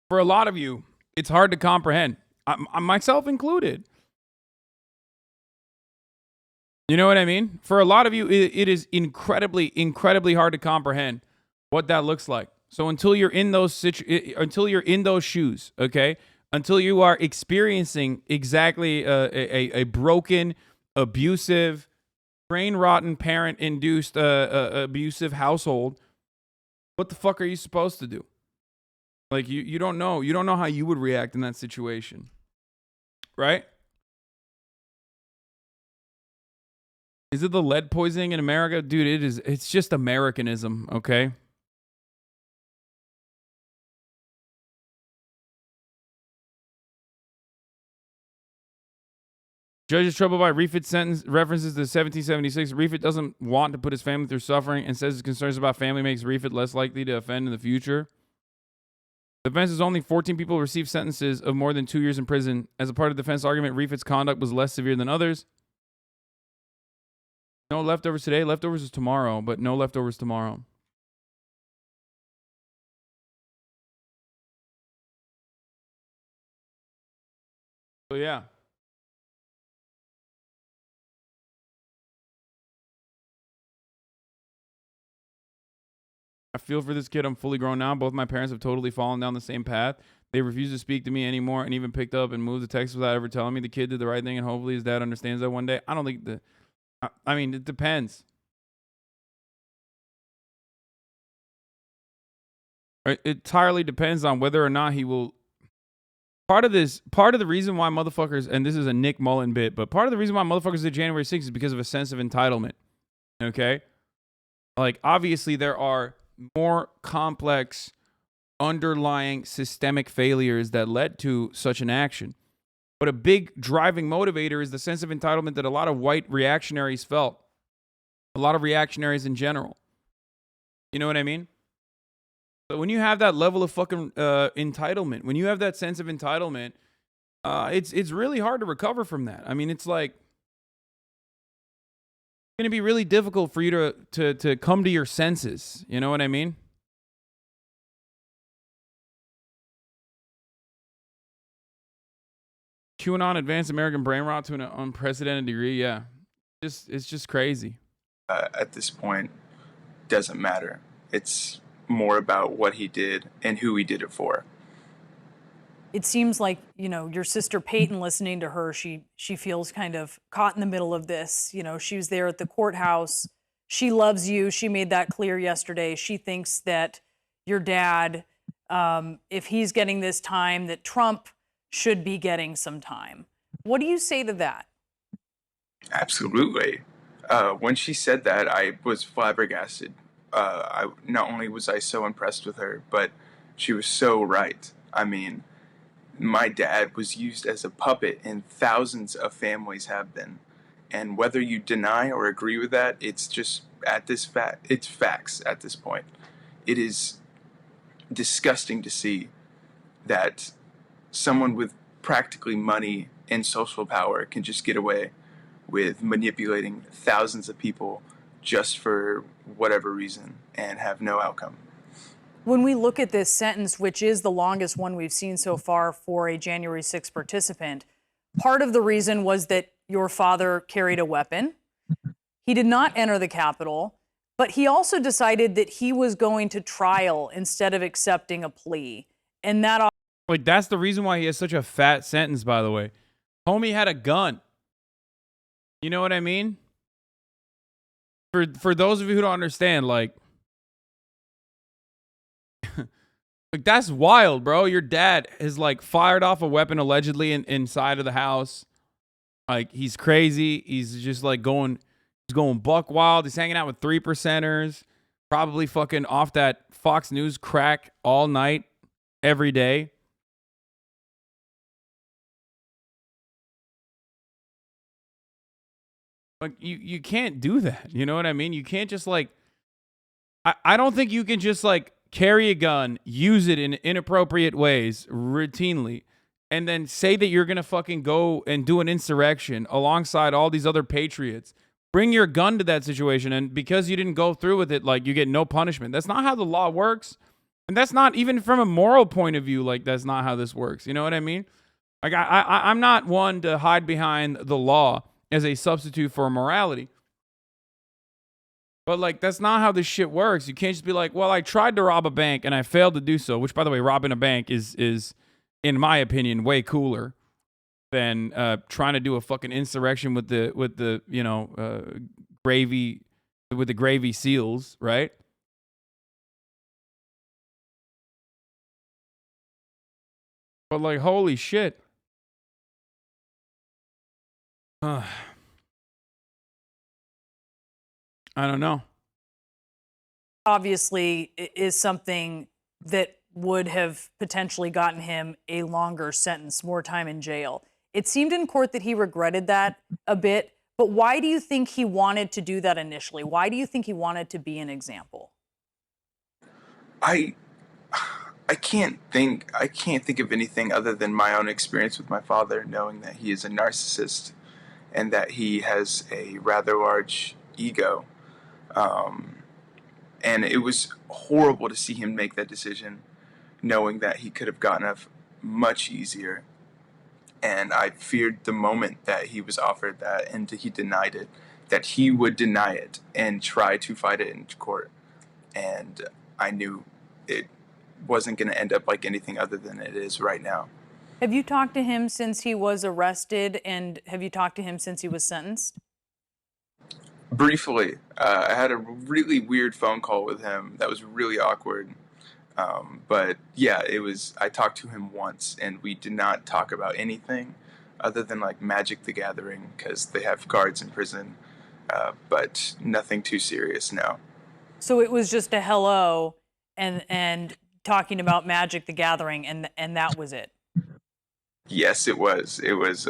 For a lot of you, it's hard to comprehend. Myself included. You know what I mean? For a lot of you, it is incredibly, incredibly hard to comprehend what that looks like. So until you're in those shoes, okay? Until you are experiencing exactly a broken, abusive, brain-rotten, parent-induced abusive household, what the fuck are you supposed to do? Like, you don't know. You don't know how you would react in that situation. Right? Is it the lead poisoning in America? Dude, it's just Americanism, okay? Judge is troubled by Refit's sentence references to 1776. Refit doesn't want to put his family through suffering and says his concerns about family makes Refit less likely to offend in the future. The defense is only 14 people received sentences of more than 2 years in prison. As a part of the defense argument, Refit's conduct was less severe than others. No leftovers today. Leftovers is tomorrow, but no leftovers tomorrow. So yeah. I feel for this kid. I'm fully grown now. Both my parents have totally fallen down the same path. They refuse to speak to me anymore and even picked up and moved to Texas without ever telling me. The kid did the right thing and hopefully his dad understands that one day. I don't think I mean, it depends. It entirely depends on whether or not he will. Part of the reason why motherfuckers, and this is a Nick Mullen bit, but part of the reason why motherfuckers did January 6th is because of a sense of entitlement. Okay? Like, obviously, there are more complex underlying systemic failures that led to such an action. But a big driving motivator is the sense of entitlement that a lot of white reactionaries felt. A lot of reactionaries in general. You know what I mean? But when you have that level of fucking entitlement, when you have that sense of entitlement, it's really hard to recover from that. I mean, it's like going to be really difficult for you to come to your senses. You know what I mean? QAnon advanced American brain rot to an unprecedented degree. Yeah, it's just crazy. At this point, doesn't matter. It's more about what he did and who he did it for. It seems like, you know, your sister Peyton, listening to her, she feels kind of caught in the middle of this. You know, she was there at the courthouse. She loves you. She made that clear yesterday. She thinks that your dad, if he's getting this time, that Trump should be getting some time. What do you say to that? Absolutely. When she said that, I was flabbergasted. Not only was I so impressed with her, but she was so right. I mean, my dad was used as a puppet, and thousands of families have been. And whether you deny or agree with that, it's just it's facts at this point. It is disgusting to see that someone with practically money and social power can just get away with manipulating thousands of people just for whatever reason and have no outcome. When we look at this sentence, which is the longest one we've seen so far for a January 6th participant, part of the reason was that your father carried a weapon. He did not enter the Capitol, but he also decided that he was going to trial instead of accepting a plea. And that... Like, that's the reason why he has such a fat sentence, by the way. Homie had a gun. You know what I mean? For those of you who don't understand, like that's wild, bro. Your dad has like fired off a weapon allegedly inside of the house. Like, he's crazy. He's just like going buck wild. He's hanging out with 3%ers, probably fucking off that Fox News crack all night, every day. Like, you can't do that. You know what I mean? You can't just like, I don't think you can just like carry a gun, use it in inappropriate ways routinely, and then say that you're going to fucking go and do an insurrection alongside all these other patriots. Bring your gun to that situation, and because you didn't go through with it, like, you get no punishment. That's not how the law works. And that's not even from a moral point of view, like, that's not how this works. You know what I mean? Like, I'm not one to hide behind the law as a substitute for morality. But, like, that's not how this shit works. You can't just be like, well, I tried to rob a bank and I failed to do so, which, by the way, robbing a bank is in my opinion, way cooler than trying to do a fucking insurrection with the you know, gravy, with the gravy seals, right? But, like, holy shit. I don't know. Obviously, is something that would have potentially gotten him a longer sentence, more time in jail. It seemed in court that he regretted that a bit. But why do you think he wanted to do that initially? Why do you think he wanted to be an example? I can't think of anything other than my own experience with my father, knowing that he is a narcissist and that he has a rather large ego. And it was horrible to see him make that decision, knowing that he could have gotten off much easier. And I feared the moment that he was offered that and he denied it, that he would deny it and try to fight it in court. And I knew it wasn't going to end up like anything other than it is right now. Have you talked to him since he was arrested, and have you talked to him since he was sentenced? Briefly. I had a really weird phone call with him that was really awkward. But yeah, I talked to him once, and we did not talk about anything other than like Magic the Gathering, because they have guards in prison, but nothing too serious, no. So it was just a hello and talking about Magic the Gathering, and that was it. Yes, it was. It was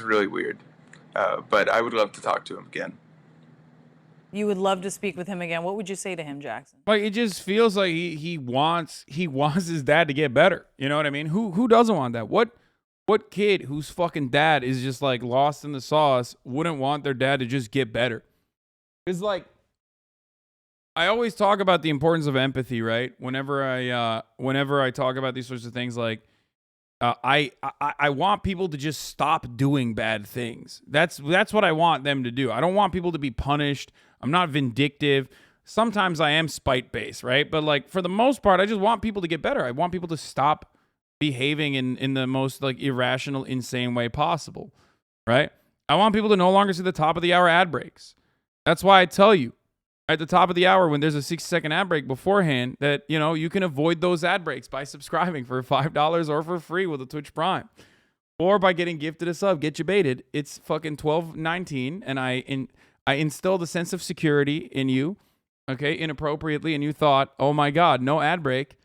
really weird. But I would love to talk to him again. You would love to speak with him again. What would you say to him, Jackson? Like, it just feels like he wants his dad to get better. You know what I mean? Who doesn't want that? What kid whose fucking dad is just like lost in the sauce wouldn't want their dad to just get better? It's like, I always talk about the importance of empathy, right? Whenever I talk about these sorts of things, like I want people to just stop doing bad things. That's what I want them to do. I don't want people to be punished. I'm not vindictive. Sometimes I am spite-based, right? But like, for the most part, I just want people to get better. I want people to stop behaving in the most like irrational, insane way possible, right? I want people to no longer see the top of the hour ad breaks. That's why I tell you at the top of the hour, when there's a 60-second ad break beforehand, that, you know, you can avoid those ad breaks by subscribing for $5 or for free with a Twitch Prime, or by getting gifted a sub. Get you baited. It's fucking $12.19, and I instilled a sense of security in you, okay, inappropriately, and you thought, oh my God, no ad break.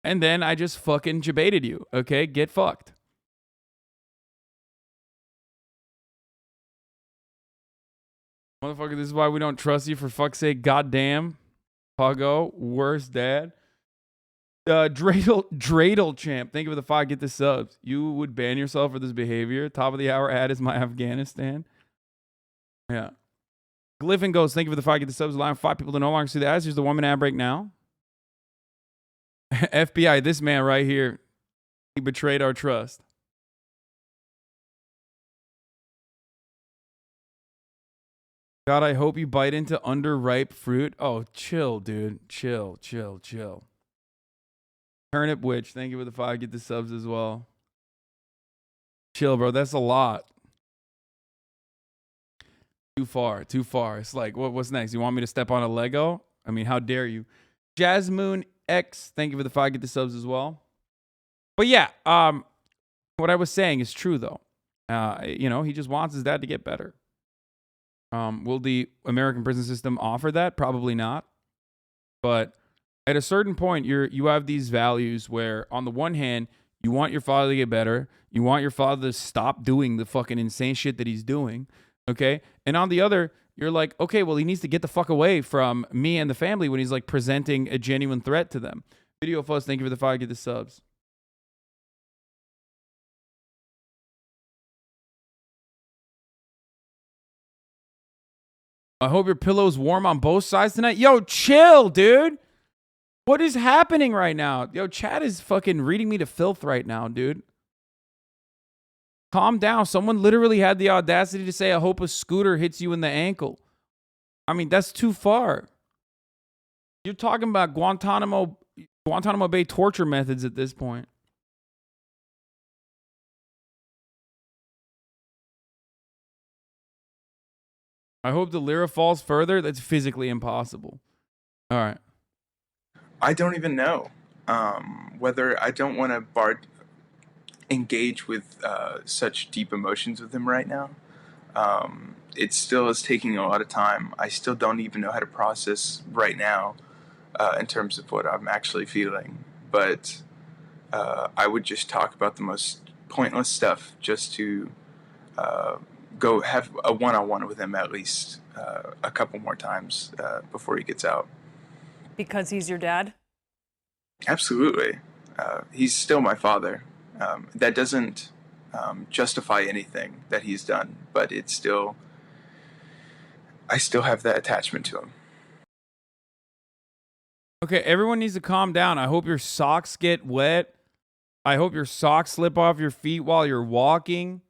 And then I just fucking jebaited you, okay? Get fucked. Motherfucker, this is why we don't trust you, for fuck's sake. Goddamn. Puggo, worst dad. Dreidel Champ, thank you for the 5. Get the subs. You would ban yourself for this behavior. Top of the hour ad is my Afghanistan. Yeah. Glyphin Goes, thank you for the 5. Get the subs. Allowing 5 people to no longer see the ads. Here's the 1 minute ad break now. FBI, this man right here, he betrayed our trust. God, I hope you bite into underripe fruit. Oh, chill, dude. Chill. Turnip Witch, thank you for the 5. Get the subs as well. Chill, bro. That's a lot. Too far. It's like, what's next? You want me to step on a Lego? I mean, how dare you? Jasmine X, thank you for the 5. Get the subs as well. But yeah, what I was saying is true, though. You know, he just wants his dad to get better. Will the American prison system offer that? Probably not. But at a certain point, you have these values where, on the one hand, you want your father to get better. You want your father to stop doing the fucking insane shit that he's doing. Okay? And on the other, you're like, okay, well, he needs to get the fuck away from me and the family when he's like presenting a genuine threat to them. Video Fuzz, thank you for the 5. Get the subs. I hope your pillow's warm on both sides tonight. Yo, chill, dude. What is happening right now? Yo, chat is fucking reading me to filth right now, dude. Calm down. Someone literally had the audacity to say, I hope a scooter hits you in the ankle. I mean, that's too far. You're talking about Guantanamo Bay torture methods at this point. I hope the Lyra falls further. That's physically impossible. All right. I don't even know whether I don't want to engage with such deep emotions with him right now. It still is taking a lot of time. I still don't even know how to process right now in terms of what I'm actually feeling. But I would just talk about the most pointless stuff just to go have a one-on-one with him at least a couple more times before he gets out. Because he's your dad? Absolutely. He's still my father. That doesn't justify anything that he's done, but it's still, I still have that attachment to him. Okay, everyone needs to calm down. I hope your socks get wet. I hope your socks slip off your feet while you're walking.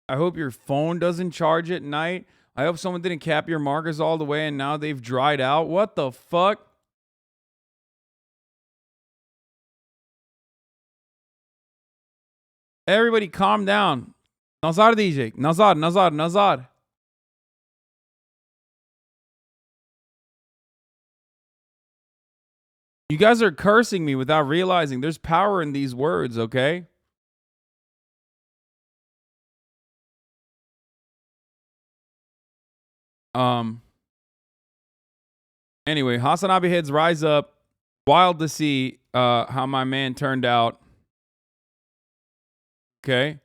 I hope your phone doesn't charge at night. I hope someone didn't cap your markers all the way and now they've dried out. What the fuck? Everybody calm down. Nazar diyecek. Nazar. You guys are cursing me without realizing there's power in these words, okay? Anyway, HassanAbi heads rise up. Wild to see how my man turned out. Okay.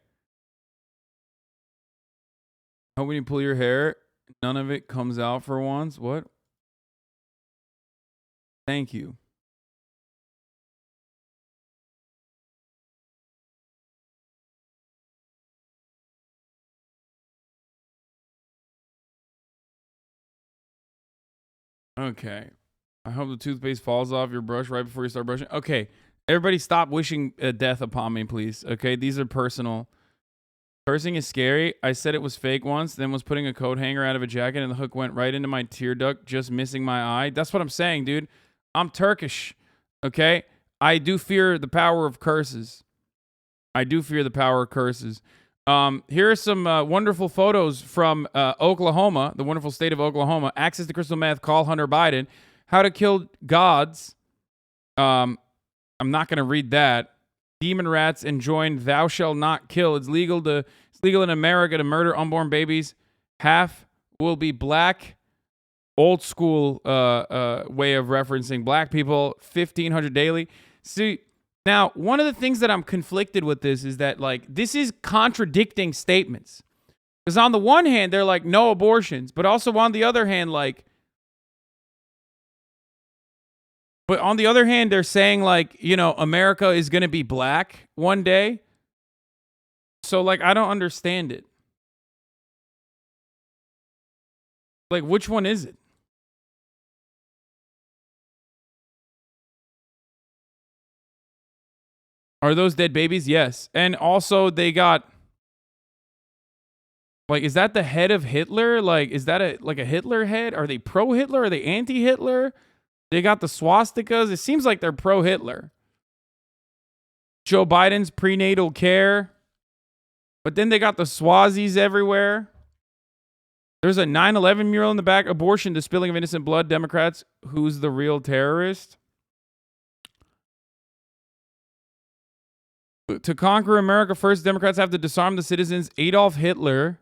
Hope when you pull your hair, none of it comes out for once. What? Thank you. Okay. I hope the toothpaste falls off your brush right before you start brushing. Okay. Everybody stop wishing death upon me, please. Okay. These are personal. Cursing is scary. I said it was fake once, then was putting a coat hanger out of a jacket and the hook went right into my tear duct, just missing my eye. That's what I'm saying, dude. I'm Turkish. Okay. I do fear the power of curses. Here are some wonderful photos from Oklahoma, the wonderful state of Oklahoma. Access to crystal meth, call Hunter Biden. How to kill gods. I'm not going to read that. Demon rats and join Thou Shall Not Kill. It's legal in America to murder unborn babies. Half will be black. Old school way of referencing black people. 1,500 daily. See, now, one of the things that I'm conflicted with this is that, like, this is contradicting statements. Because on the one hand, they're like, no abortions. But also on the other hand, like, they're saying, like, you know, America is going to be black one day. So, like, I don't understand it. Like, which one is it? Are those dead babies? Yes. And also they got, like, is that the head of Hitler? Like, is that a Hitler head? Are they pro-Hitler? Are they anti-Hitler? They got the swastikas. It seems like they're pro-Hitler. Joe Biden's prenatal care. But then they got the Swazis everywhere. There's a 9/11 mural in the back. Abortion, the spilling of innocent blood. Democrats, who's the real terrorist? To conquer America first, Democrats have to disarm the citizens. Adolf Hitler.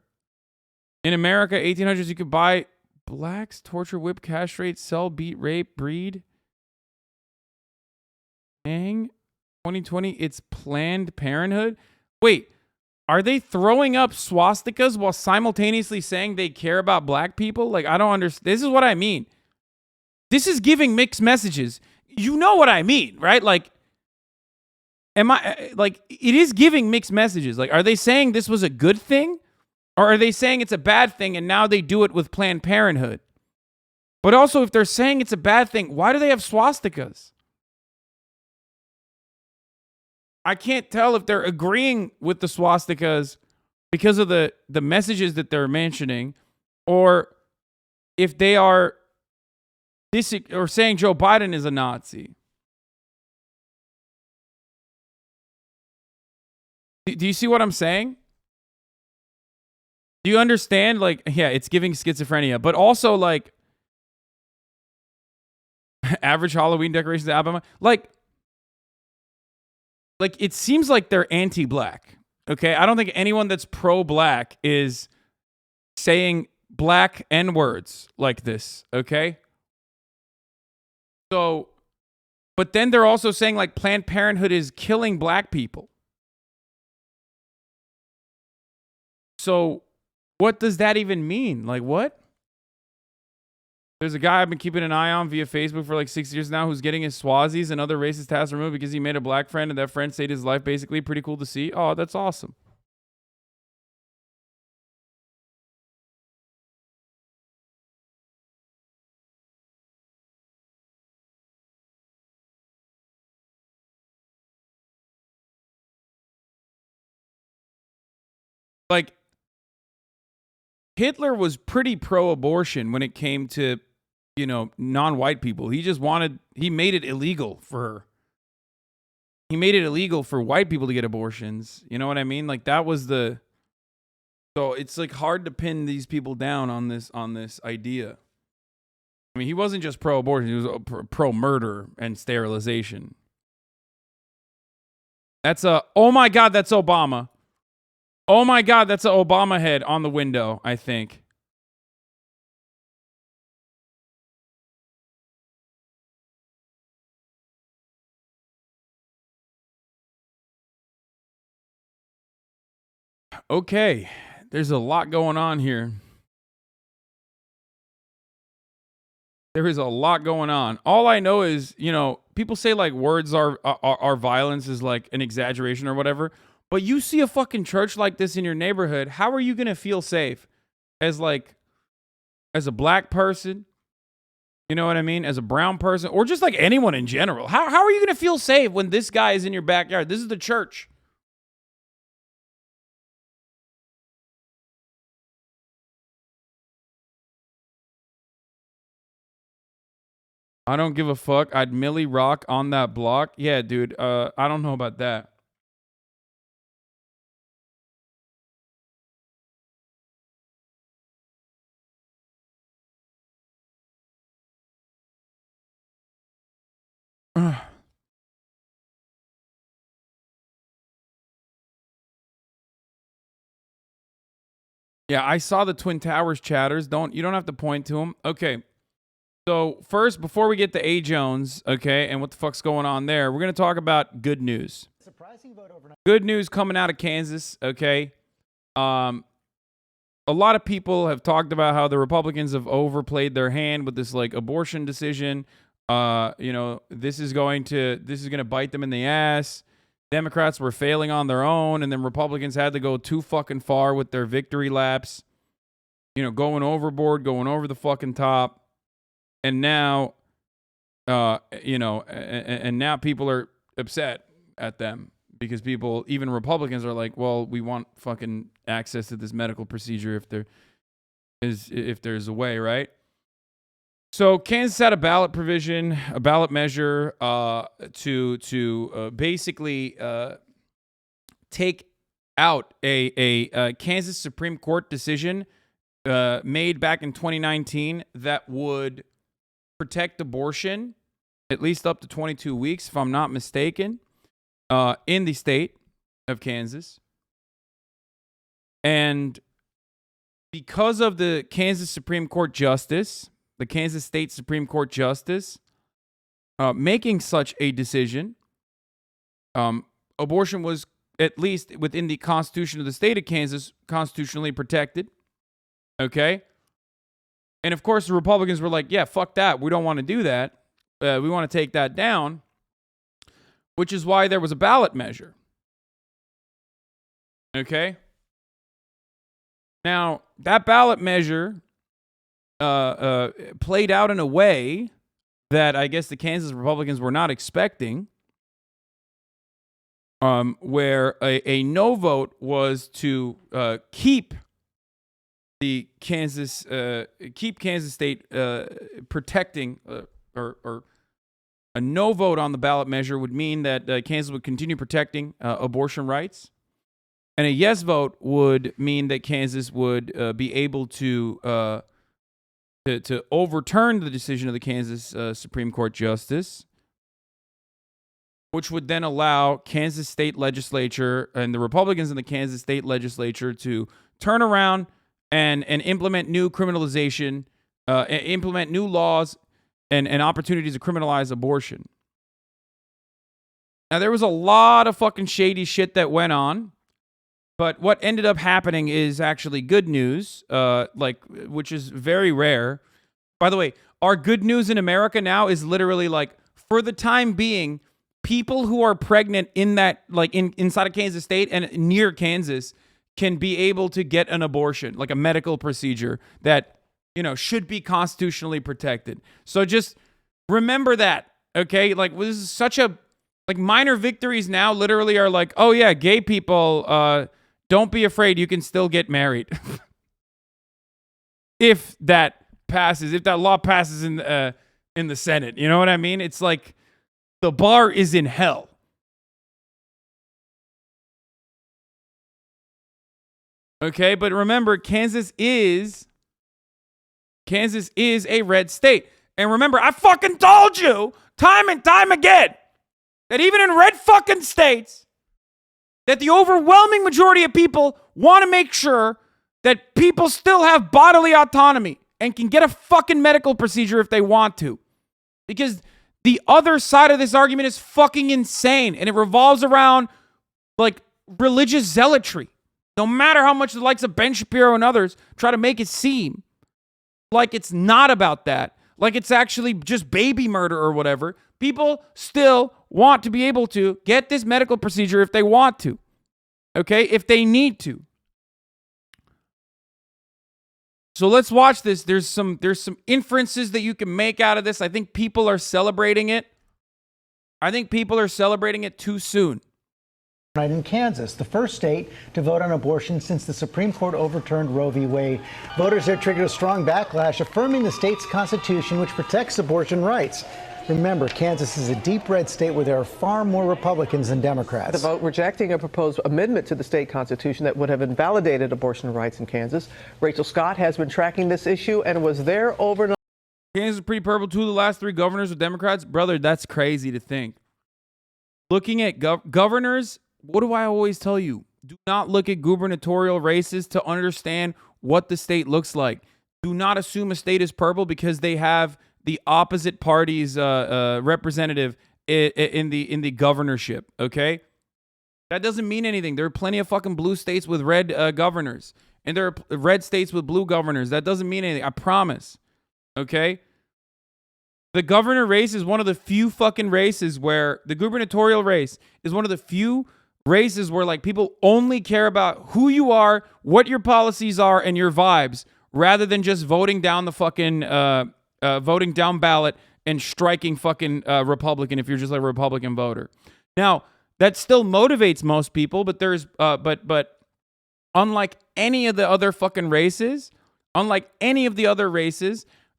In America, 1800s, you could buy blacks, torture, whip, castrate, sell, beat, rape, breed. Hang. 2020, it's Planned Parenthood. Wait, are they throwing up swastikas while simultaneously saying they care about black people? Like, I don't understand. This is what I mean. This is giving mixed messages. You know what I mean, right? Like, it is giving mixed messages. Like, are they saying this was a good thing? Or are they saying it's a bad thing and now they do it with Planned Parenthood? But also, if they're saying it's a bad thing, why do they have swastikas? I can't tell if they're agreeing with the swastikas because of the messages that they're mentioning, or if they are or saying Joe Biden is a Nazi. Do you see what I'm saying? Do you understand? Like, yeah, it's giving schizophrenia, but also, like, average Halloween decorations in Alabama. Like, it seems like they're anti-black. Okay? I don't think anyone that's pro-black is saying black N-words like this. Okay? So, but then they're also saying, like, Planned Parenthood is killing black people. So what does that even mean? Like, what? There's a guy I've been keeping an eye on via Facebook for like 6 years now who's getting his Swazis and other racist tats removed because he made a black friend and that friend saved his life, basically. Pretty cool to see. Oh, that's awesome. Like, Hitler was pretty pro-abortion when it came to, you know, non-white people. He made it illegal for white people to get abortions. You know what I mean? Like, that was so it's like hard to pin these people down on this idea. I mean, he wasn't just pro-abortion, he was pro-murder and sterilization. Oh my God, that's Obama. Oh my God, that's an Obama head on the window, I think. Okay, there's a lot going on here. There is a lot going on. All I know is, you know, people say like words are violence is like an exaggeration or whatever. But you see a fucking church like this in your neighborhood, how are you going to feel safe as a black person? You know what I mean? As a brown person or just like anyone in general. How are you going to feel safe when this guy is in your backyard? This is the church. I don't give a fuck. I'd Millie rock on that block. Yeah, dude. I don't know about that. Yeah, I saw the Twin Towers chatters. You don't have to point to them. Okay. So first, before we get to A. Jones, okay, and what the fuck's going on there, we're going to talk about good news. Surprising vote overnight. Good news coming out of Kansas, okay? A lot of people have talked about how the Republicans have overplayed their hand with this like abortion decision. You know, this is going to bite them in the ass. Democrats were failing on their own, and then Republicans had to go too fucking far with their victory laps. You know, going overboard, going over the fucking top. And now, you know, and now people are upset at them because even Republicans are like, well, we want fucking access to this medical procedure if there's a way, right? So Kansas had a ballot measure to basically take out a Kansas Supreme Court decision made back in 2019 that would protect abortion at least up to 22 weeks, if I'm not mistaken, in the state of Kansas. And because of the Kansas Supreme Court justice, the Kansas State Supreme Court justice, making such a decision, abortion was, at least within the Constitution of the state of Kansas, constitutionally protected. Okay? And of course, the Republicans were like, yeah, fuck that. We don't want to do that. We want to take that down, which is why there was a ballot measure. Okay? Now, that ballot measure played out in a way that I guess the Kansas Republicans were not expecting, where a no vote was to keep Kansas State protecting, or a no vote on the ballot measure would mean that Kansas would continue protecting abortion rights, and a yes vote would mean that Kansas would be able to overturn the decision of the Kansas Supreme Court justice, which would then allow Kansas State Legislature and the Republicans in the Kansas State Legislature to turn around and implement new criminalization, implement new laws and opportunities to criminalize abortion. Now, there was a lot of fucking shady shit that went on But what ended up happening is actually good news, which is very rare. By the way, our good news in America now is literally like, for the time being, people who are pregnant in that, like inside of Kansas State and near Kansas can be able to get an abortion, like a medical procedure that, should be constitutionally protected. So just remember that, okay? Like, this is such a, like, minor victories now literally are like, oh yeah, gay people, don't be afraid, you can still get married. If that law passes in the Senate, you know what I mean? It's like the bar is in hell. Okay, but remember, Kansas is a red state. And remember, I fucking told you time and time again that even in red fucking states, that the overwhelming majority of people want to make sure that people still have bodily autonomy and can get a fucking medical procedure if they want to. Because the other side of this argument is fucking insane, and it revolves around, like, religious zealotry. No matter how much the likes of Ben Shapiro and others try to make it seem like it's not about that, like it's actually just baby murder or whatever, people still want to be able to get this medical procedure if they want to. Okay? If they need to. So let's watch this. There's some inferences that you can make out of this. I think people are celebrating it. I think people are celebrating it too soon. In Kansas, the first state to vote on abortion since the Supreme Court overturned Roe v. Wade. Voters there triggered a strong backlash, affirming the state's constitution, which protects abortion rights. Remember, Kansas is a deep red state where there are far more Republicans than Democrats. The vote rejecting a proposed amendment to the state constitution that would have invalidated abortion rights in Kansas. Rachel Scott has been tracking this issue and was there overnight. Kansas is pretty purple. 2 of the last 3 governors were Democrats. Brother, that's crazy to think. Looking at governors, what do I always tell you? Do not look at gubernatorial races to understand what the state looks like. Do not assume a state is purple because they have the opposite party's representative in the governorship, okay? That doesn't mean anything. There are plenty of fucking blue states with red governors. And there are red states with blue governors. That doesn't mean anything. I promise. Okay? The governor race is one of the few fucking races where the gubernatorial race is one of the few races where, like, people only care about who you are, what your policies are, and your vibes, rather than just voting down the fucking voting down ballot and striking fucking Republican if you're just like a Republican voter. Now, that still motivates most people, but there's but unlike any of the other fucking races,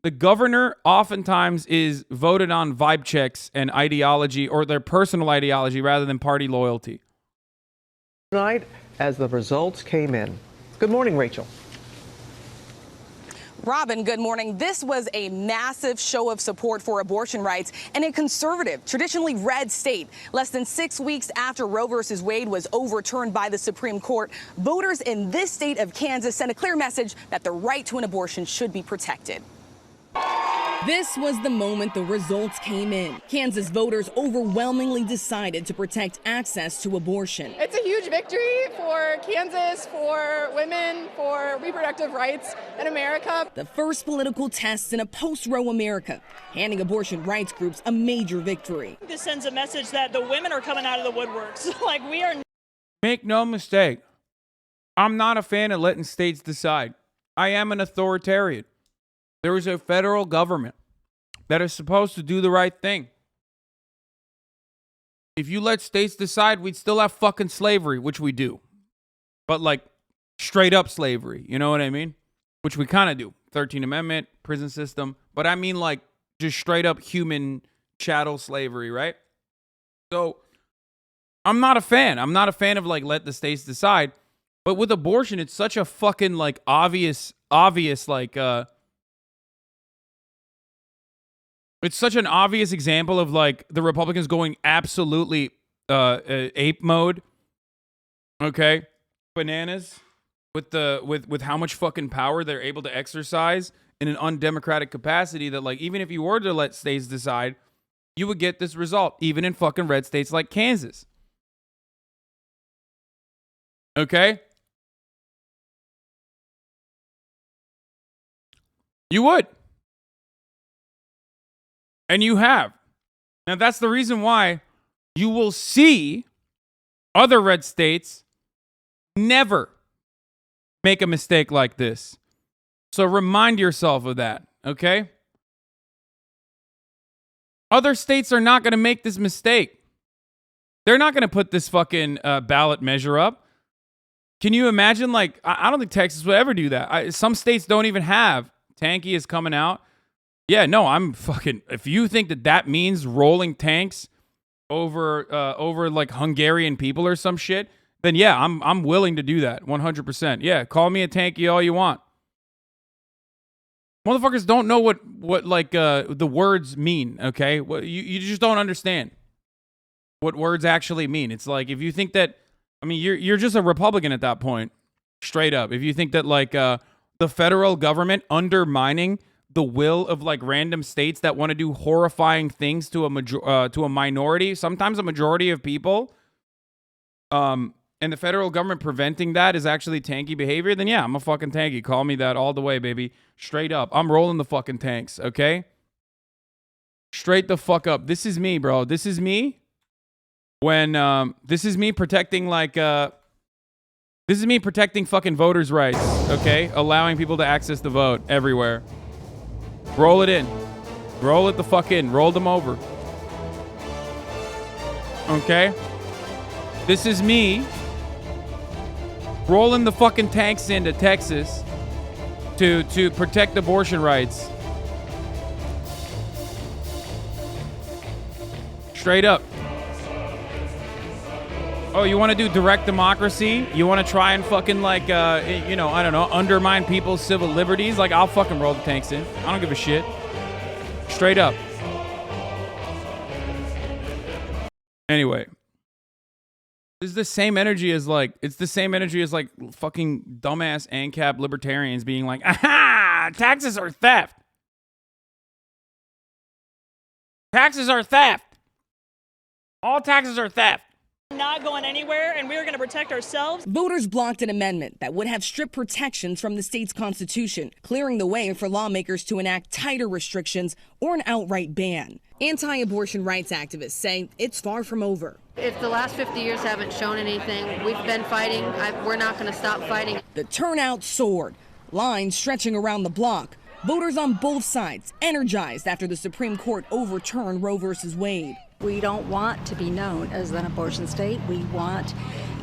the governor oftentimes is voted on vibe checks and ideology, or their personal ideology, rather than party loyalty. Tonight, as the results came in. Good morning, Rachel. Robin, good morning. This was a massive show of support for abortion rights in a conservative, traditionally red state. Less than 6 weeks after Roe versus Wade was overturned by the Supreme Court, voters in this state of Kansas sent a clear message that the right to an abortion should be protected. This was the moment the results came in. Kansas voters overwhelmingly decided to protect access to abortion. It's a huge victory for Kansas, for women, for reproductive rights in America. The first political test in a post-Roe America, handing abortion rights groups a major victory. This sends a message that the women are coming out of the woodworks. Like, we are. Make no mistake, I'm not a fan of letting states decide. I am an authoritarian. There is a federal government that is supposed to do the right thing. If you let states decide, we'd still have fucking slavery, which we do. But like straight up slavery, you know what I mean? Which we kind of do. 13th Amendment, prison system. But I mean like just straight up human chattel slavery, right? So I'm not a fan. I'm not a fan of like let the states decide. But with abortion, it's such a fucking like obvious like it's such an obvious example of like the Republicans going absolutely ape mode. Okay, bananas with how much fucking power they're able to exercise in an undemocratic capacity that like even if you were to let states decide, you would get this result even in fucking red states like Kansas. Okay? You would. And you have. Now, that's the reason why you will see other red states never make a mistake like this. So remind yourself of that, okay? Other states are not going to make this mistake. They're not going to put this fucking ballot measure up. Can you imagine? Like, I don't think Texas would ever do that. Some states don't even have. Tanky is coming out. Yeah, no, I'm fucking. If you think that that means rolling tanks over like Hungarian people or some shit, then yeah, I'm willing to do that 100%. Yeah, call me a tanky all you want. Motherfuckers don't know what like the words mean. Okay, you just don't understand what words actually mean. It's like if you think that, I mean, you're just a Republican at that point, straight up. If you think that like the federal government undermining the will of like random states that want to do horrifying things to a minority, sometimes a majority of people, and the federal government preventing that is actually tanky behavior, then yeah, I'm a fucking tanky. Call me that all the way, baby. Straight up. I'm rolling the fucking tanks, okay? Straight the fuck up. This is me, bro. This is me when, this is me protecting like, this is me protecting fucking voters' rights, okay? Allowing people to access the vote everywhere. Roll it in. Roll it the fuck in. Roll them over. Okay? This is me rolling the fucking tanks into Texas to protect abortion rights. Straight up. Oh, you want to do direct democracy? You want to try and fucking like, you know, I don't know, undermine people's civil liberties? Like, I'll fucking roll the tanks in. I don't give a shit. Straight up. Anyway. This is the same energy as like, it's the same energy as like fucking dumbass ANCAP libertarians being like, aha, taxes are theft. Taxes are theft. All taxes are theft. Not going anywhere, and we are going to protect ourselves. Voters blocked an amendment that would have strict protections from the state's constitution, clearing the way for lawmakers to enact tighter restrictions or an outright ban. Anti-abortion rights activists say it's far from over. If the last 50 years haven't shown anything, we've been fighting. We're not going to stop fighting. The turnout soared, lines stretching around the block. Voters on both sides energized after the Supreme Court overturned Roe versus Wade. We don't want to be known as an abortion state. We want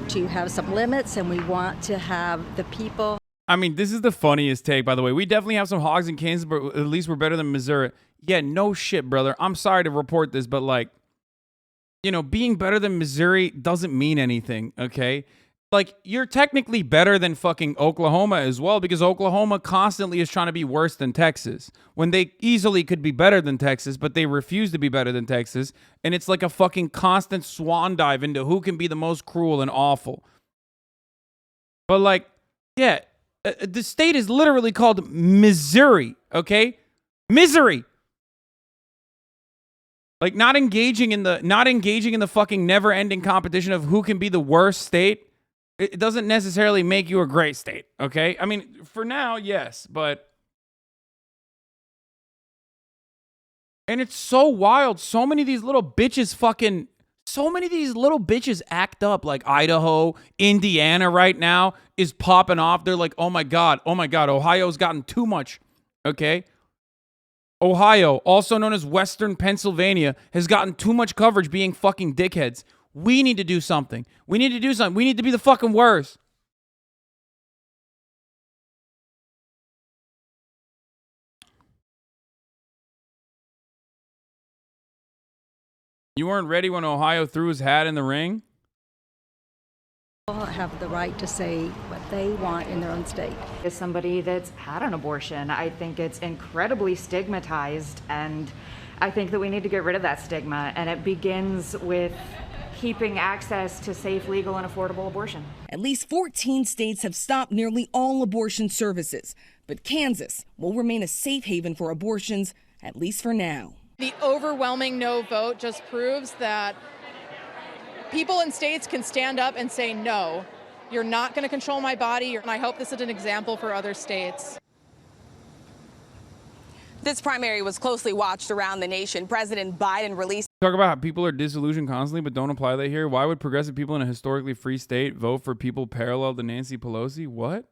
to have some limits, and we want to have the people. I mean, this is the funniest take, by the way. We definitely have some hogs in Kansas, but at least we're better than Missouri. Yeah, no shit, brother. I'm sorry to report this, but like, you know, being better than Missouri doesn't mean anything, okay? Like, you're technically better than fucking Oklahoma as well, because Oklahoma constantly is trying to be worse than Texas when they easily could be better than Texas, but they refuse to be better than Texas. And it's like a fucking constant swan dive into who can be the most cruel and awful. But like, yeah, the state is literally called Missouri, okay? Misery. Like, not engaging in the fucking never-ending competition of who can be the worst state. It doesn't necessarily make you a great state, okay? I mean, for now, yes, but... And it's so wild. So many of these little bitches act up. Like Idaho, Indiana right now is popping off. They're like, oh my God, Ohio's gotten too much, okay? Ohio, also known as Western Pennsylvania, has gotten too much coverage being fucking dickheads. We need to do something. We need to be the fucking worst. You weren't ready when Ohio threw his hat in the ring? People have the right to say what they want in their own state. As somebody that's had an abortion, I think it's incredibly stigmatized, and I think that we need to get rid of that stigma, and it begins with keeping access to safe, legal, and affordable abortion. At least 14 states have stopped nearly all abortion services, but Kansas will remain a safe haven for abortions, at least for now. The overwhelming no vote just proves that people in states can stand up and say no, You're not going to control my body. And I hope this is an example for other states. This primary was closely watched around the nation. President Biden released. Talk about how people are disillusioned constantly, but don't apply that here. Why would progressive people in a historically free state vote for people parallel to Nancy Pelosi? What?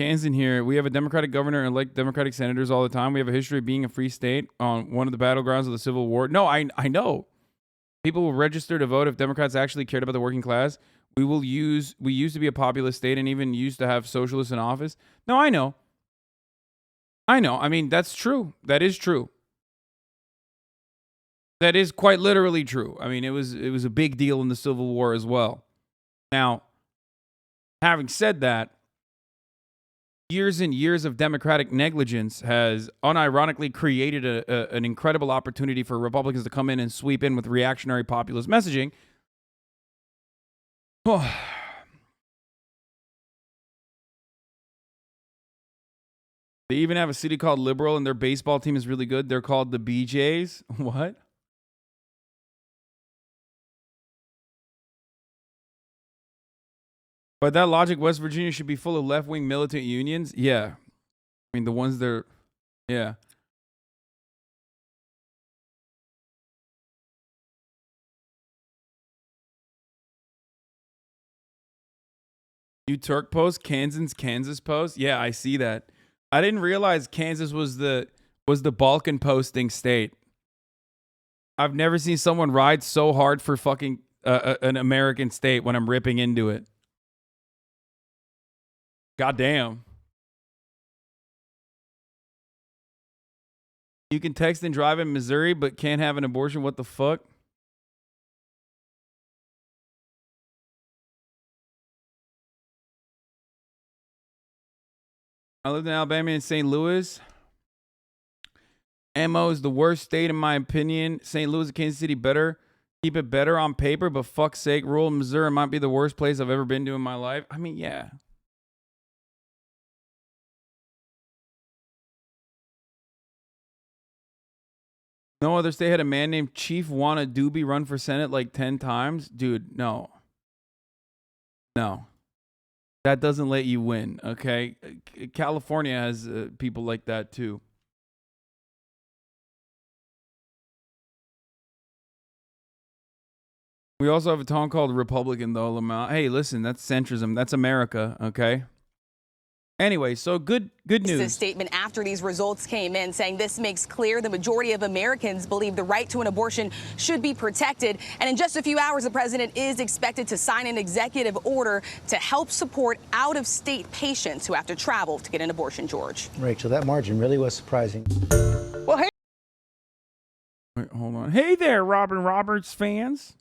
Kansas here. We have a Democratic governor and elect Democratic senators all the time. We have a history of being a free state on one of the battlegrounds of the Civil War. No, I know. People will register to vote if Democrats actually cared about the working class. We used to be a populist state and even used to have socialists in office. No, I know. I mean, that's true. That is true. That is quite literally true. I mean, it was a big deal in the Civil War as well. Now, having said that, years and years of Democratic negligence has unironically created an incredible opportunity for Republicans to come in and sweep in with reactionary populist messaging. They even have a city called Liberal, and their baseball team is really good. They're called the BJs. What? By that logic, West Virginia should be full of left-wing militant unions. Yeah. I mean, the ones that are... Yeah. You Turk post, Kansas post. Yeah, I see that. I didn't realize Kansas was the Balkan posting state. I've never seen someone ride so hard for fucking an American state when I'm ripping into it. Goddamn. You can text and drive in Missouri, but can't have an abortion. What the fuck? I lived in Alabama and St. Louis. MO is the worst state in my opinion. St. Louis and Kansas City better. Keep it better on paper, but fuck's sake, rural Missouri might be the worst place I've ever been to in my life. I mean, yeah. No other state had a man named Chief Wanna Doobie run for Senate like 10 times? Dude, no. No. That doesn't let you win, okay? California has people like that too. We also have a town called Republican, though, Lamont. Hey, listen, that's centrism. That's America, okay? Anyway, so good news. This statement after these results came in saying this makes clear the majority of Americans believe the right to an abortion should be protected. And in just a few hours, the president is expected to sign an executive order to help support out-of-state patients who have to travel to get an abortion, George. Rachel, that margin really was surprising. Well, hey. Wait, hold on. Hey there, Robin Roberts fans.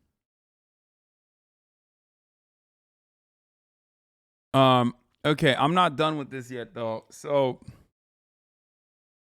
Okay, I'm not done with this yet, though. So,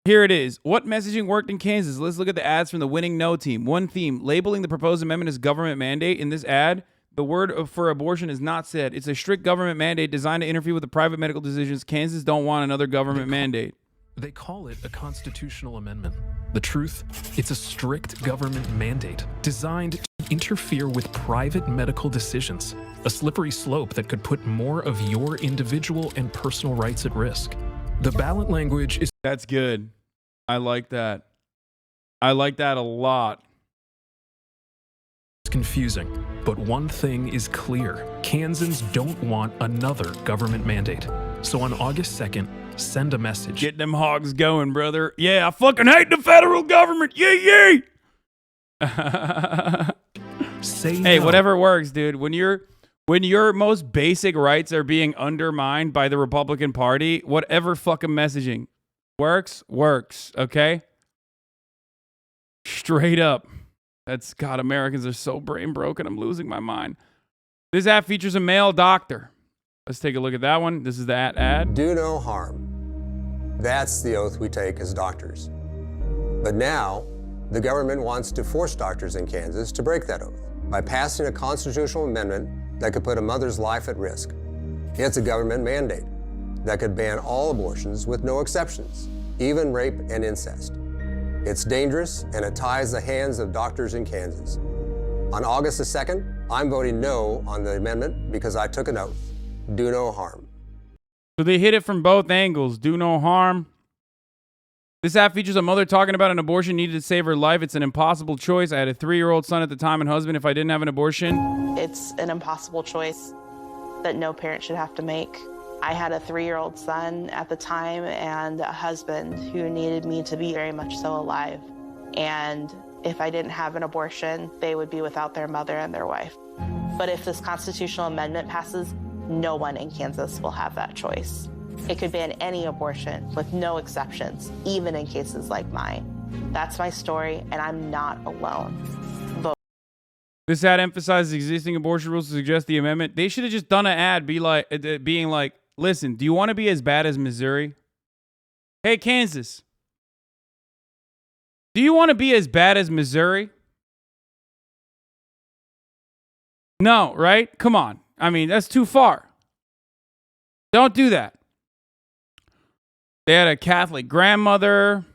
here it is. What messaging worked in Kansas? Let's look at the ads from the winning no team. One theme, labeling the proposed amendment as government mandate. In this ad, the word for abortion is not said. It's a strict government mandate designed to interfere with the private medical decisions. Kansas don't want another government mandate. They call it a constitutional amendment. The truth, it's a strict government mandate designed to interfere with private medical decisions, a slippery slope that could put more of your individual and personal rights at risk. The ballot language is... That's good. I like that. I like that a lot. It's confusing, but one thing is clear. Kansans don't want another government mandate. So on August 2nd, send a message. Get them hogs going, brother. Yeah, I fucking hate the federal government. Yay, yay. Say hey, no. Whatever works, dude. When your most basic rights are being undermined by the Republican Party, whatever fucking messaging works, okay? Straight up. That's, God, Americans are so brain broken. I'm losing my mind. This app features a male doctor. Let's take a look at that one. This is the ad. Do no harm. That's the oath we take as doctors. But now, the government wants to force doctors in Kansas to break that oath by passing a constitutional amendment that could put a mother's life at risk. It's a government mandate that could ban all abortions with no exceptions, even rape and incest. It's dangerous, and it ties the hands of doctors in Kansas. On August the 2nd, I'm voting no on the amendment because I took an oath. Do no harm. So they hit it from both angles. Do no harm. This app features a mother talking about an abortion needed to save her life. It's an impossible choice. I had a 3-year-old son at the time and husband. If I didn't have an abortion. It's an impossible choice that no parent should have to make. I had a 3-year-old son at the time and a husband who needed me to be very much so alive. And if I didn't have an abortion, they would be without their mother and their wife. But if this constitutional amendment passes, no one in Kansas will have that choice. It could ban any abortion with no exceptions, even in cases like mine. That's my story, and I'm not alone. Vote. This ad emphasizes existing abortion rules to suggest the amendment. They should have just done an ad being like, listen, do you want to be as bad as Missouri? Hey, Kansas. Do you want to be as bad as Missouri? No, right? Come on. I mean, that's too far. Don't do that. They had a Catholic grandmother.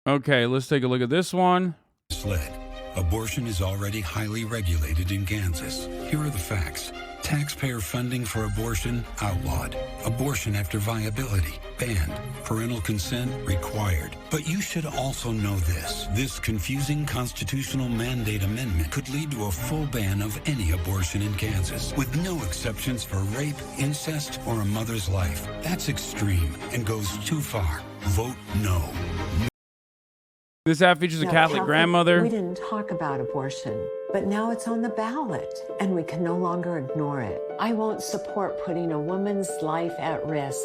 Okay, let's take a look at this one. Sled. Abortion is already highly regulated in Kansas. Here are the facts. Taxpayer funding for abortion outlawed. Abortion after viability banned. Parental consent required. But you should also know this. This confusing constitutional mandate amendment could lead to a full ban of any abortion in Kansas, with no exceptions for rape, incest, or a mother's life. That's extreme and goes too far. Vote no. This app features a Catholic grandmother. We didn't talk about abortion, but now it's on the ballot, and we can no longer ignore it. I won't support putting a woman's life at risk,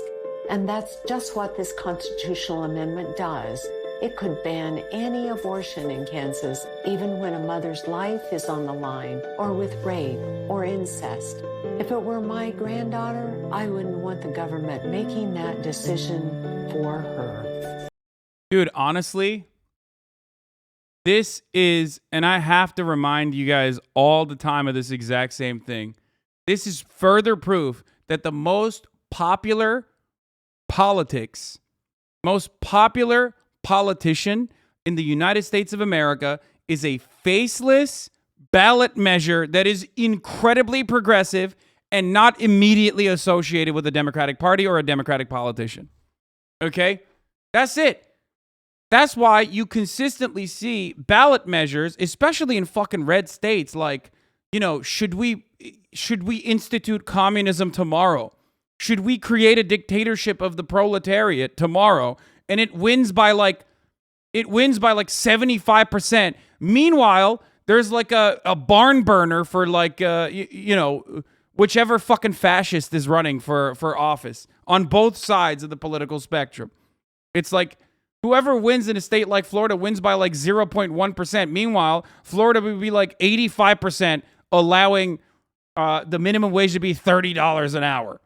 and that's just what this constitutional amendment does. It could ban any abortion in Kansas, even when a mother's life is on the line, or with rape or incest. If it were my granddaughter, I wouldn't want the government making that decision for her. Dude, honestly, this is, and I have to remind you guys all the time of this exact same thing. This is further proof that the most popular politician in the United States of America is a faceless ballot measure that is incredibly progressive and not immediately associated with the Democratic Party or a Democratic politician. Okay? That's it. That's why you consistently see ballot measures, especially in fucking red states, like, you know, should we institute communism tomorrow? Should we create a dictatorship of the proletariat tomorrow? And it wins by like 75%. Meanwhile, there's like a barn burner for like you know, whichever fucking fascist is running for office on both sides of the political spectrum. It's like whoever wins in a state like Florida wins by like 0.1%. Meanwhile, Florida would be like 85% allowing the minimum wage to be $30 an hour.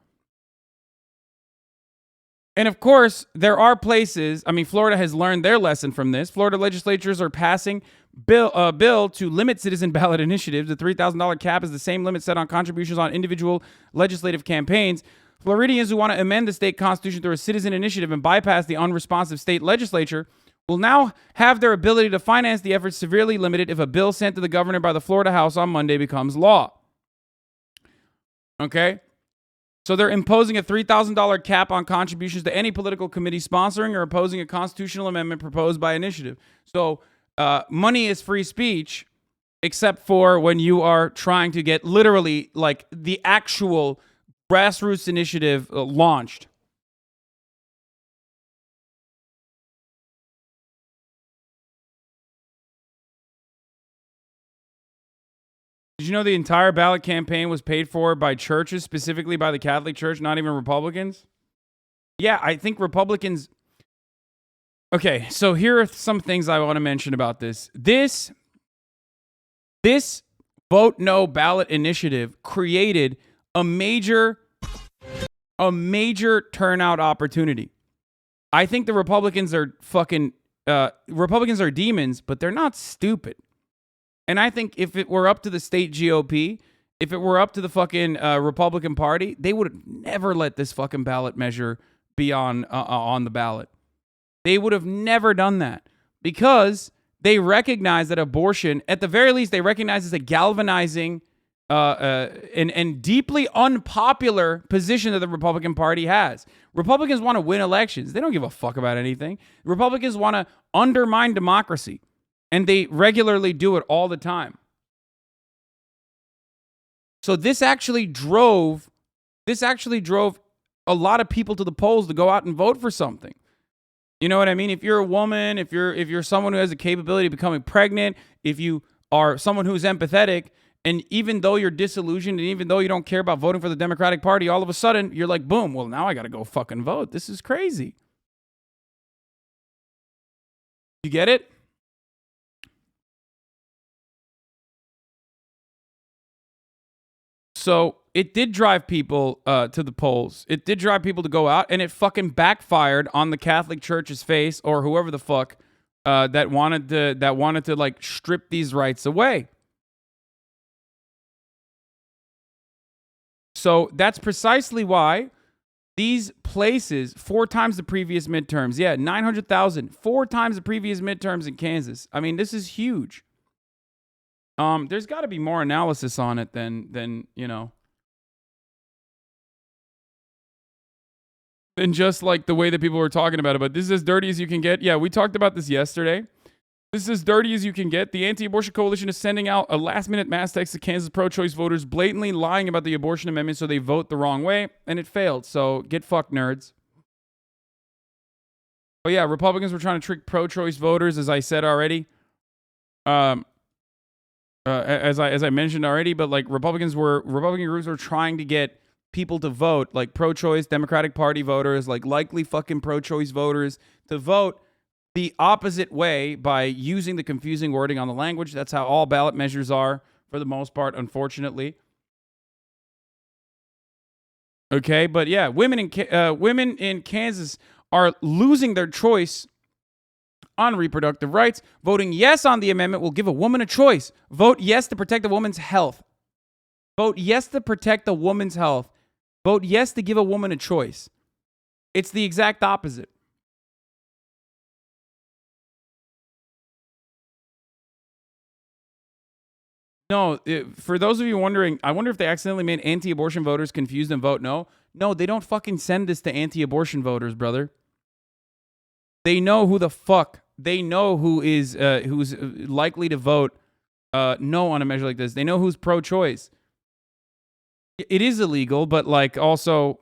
And of course, there are places, I mean, Florida has learned their lesson from this. Florida legislatures are passing bill to limit citizen ballot initiatives. The $3,000 cap is the same limit set on contributions on individual legislative campaigns. Floridians who want to amend the state constitution through a citizen initiative and bypass the unresponsive state legislature will now have their ability to finance the effort severely limited if a bill sent to the governor by the Florida House on Monday becomes law. Okay? So they're imposing a $3,000 cap on contributions to any political committee sponsoring or opposing a constitutional amendment proposed by initiative. So money is free speech, except for when you are trying to get literally like the actual grassroots initiative launched. Did you know the entire ballot campaign was paid for by churches, specifically by the Catholic Church, not even Republicans? Yeah, I think Republicans... Okay, so here are some things I want to mention about this. This Vote No ballot initiative created a major turnout opportunity. I think the Republicans are Republicans are demons, but they're not stupid. And I think if it were up to the state GOP, if it were up to the fucking Republican Party, they would have never let this fucking ballot measure be on the ballot. They would have never done that because they recognize that abortion, at the very least, they recognize as a galvanizing and deeply unpopular position that the Republican Party has. Republicans want to win elections. They don't give a fuck about anything. Republicans want to undermine democracy, and they regularly do it all the time. So this actually drove a lot of people to the polls to go out and vote for something. You know what I mean? If you're a woman, if you're someone who has the capability of becoming pregnant, if you are someone who's empathetic, and even though you're disillusioned and even though you don't care about voting for the Democratic Party, all of a sudden you're like, boom, well, now I got to go fucking vote. This is crazy. You get it? So it did drive people to the polls. It did drive people to go out, and it fucking backfired on the Catholic Church's face, or whoever the fuck that wanted to like strip these rights away. So that's precisely why these places, 4 times the previous midterms, 900,000, 4 times the previous midterms in Kansas. I mean, this is huge. There's got to be more analysis on it than than just like the way that people were talking about it. But this is as dirty as you can get. Yeah, we talked about this yesterday. This is as dirty as you can get. The anti-abortion coalition is sending out a last-minute mass text to Kansas pro-choice voters, blatantly lying about the abortion amendment so they vote the wrong way, and it failed. So get fucked, nerds. But yeah, Republicans were trying to trick pro-choice voters, as I said already. As I mentioned already, but like Republican groups were trying to get people to vote, like pro-choice Democratic Party voters, like likely fucking pro-choice voters, to vote the opposite way by using the confusing wording on the language. That's how all ballot measures are for the most part, unfortunately. Okay, but yeah, women in Kansas are losing their choice on reproductive rights. Voting yes on the amendment will give a woman a choice. Vote yes to protect a woman's health. Vote yes to protect a woman's health. Vote yes to give a woman a choice. It's the exact opposite. No, for those of you wondering, I wonder if they accidentally made anti-abortion voters confused and vote no. No, they don't fucking send this to anti-abortion voters, brother. They know who the fuck. They know who is who's likely to vote no on a measure like this. They know who's pro-choice. It is illegal, but like also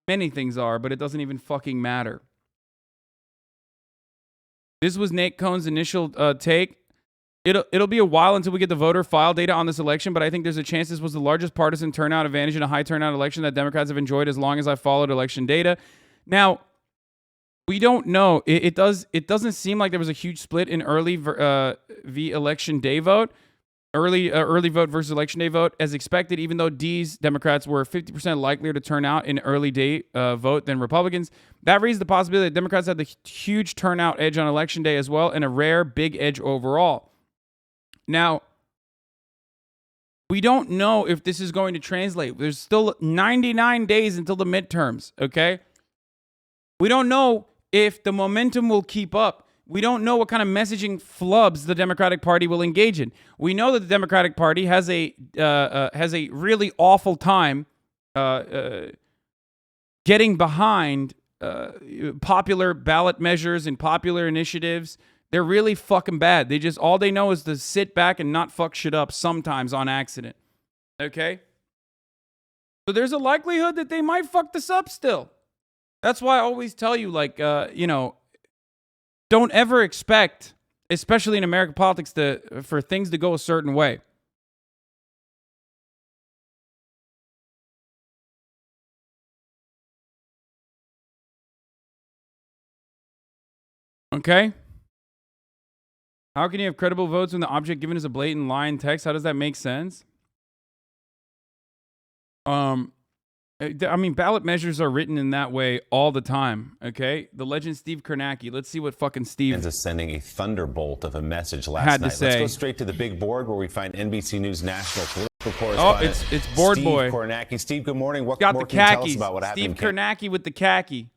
many things are, but it doesn't even fucking matter. This was Nate Cohn's initial take. It'll be a while until we get the voter file data on this election, but I think there's a chance this was the largest partisan turnout advantage in a high turnout election that Democrats have enjoyed as long as I followed election data. Now, we don't know. It doesn't seem like there was a huge split in early election day vote, early vote versus election day vote, as expected. Even though D's Democrats were 50% likelier to turn out in early day vote than Republicans, that raised the possibility that Democrats had the huge turnout edge on election day as well, and a rare big edge overall. Now, we don't know if this is going to translate. There's still 99 days until the midterms, okay? We don't know if the momentum will keep up. We don't know what kind of messaging flubs the Democratic Party will engage in. We know that the Democratic Party has a really awful time getting behind popular ballot measures and popular initiatives. They're really fucking bad. All they know is to sit back and not fuck shit up sometimes on accident. Okay? So there's a likelihood that they might fuck this up still. That's why I always tell you, like, don't ever expect, especially in American politics, for things to go a certain way. Okay? How can you have credible votes when the object given is a blatant lie in text? How does that make sense? I mean, ballot measures are written in that way all the time, okay? The legend Steve Kornacki. Let's see what fucking Steve is sending a thunderbolt of a message last night. Let's go straight to the big board where we find NBC News national political correspondent. Oh, it's board Steve boy. Kornacki. Steve, good morning. What got more the can you tell us khakis. about what happened? Steve Kornacki with the khaki.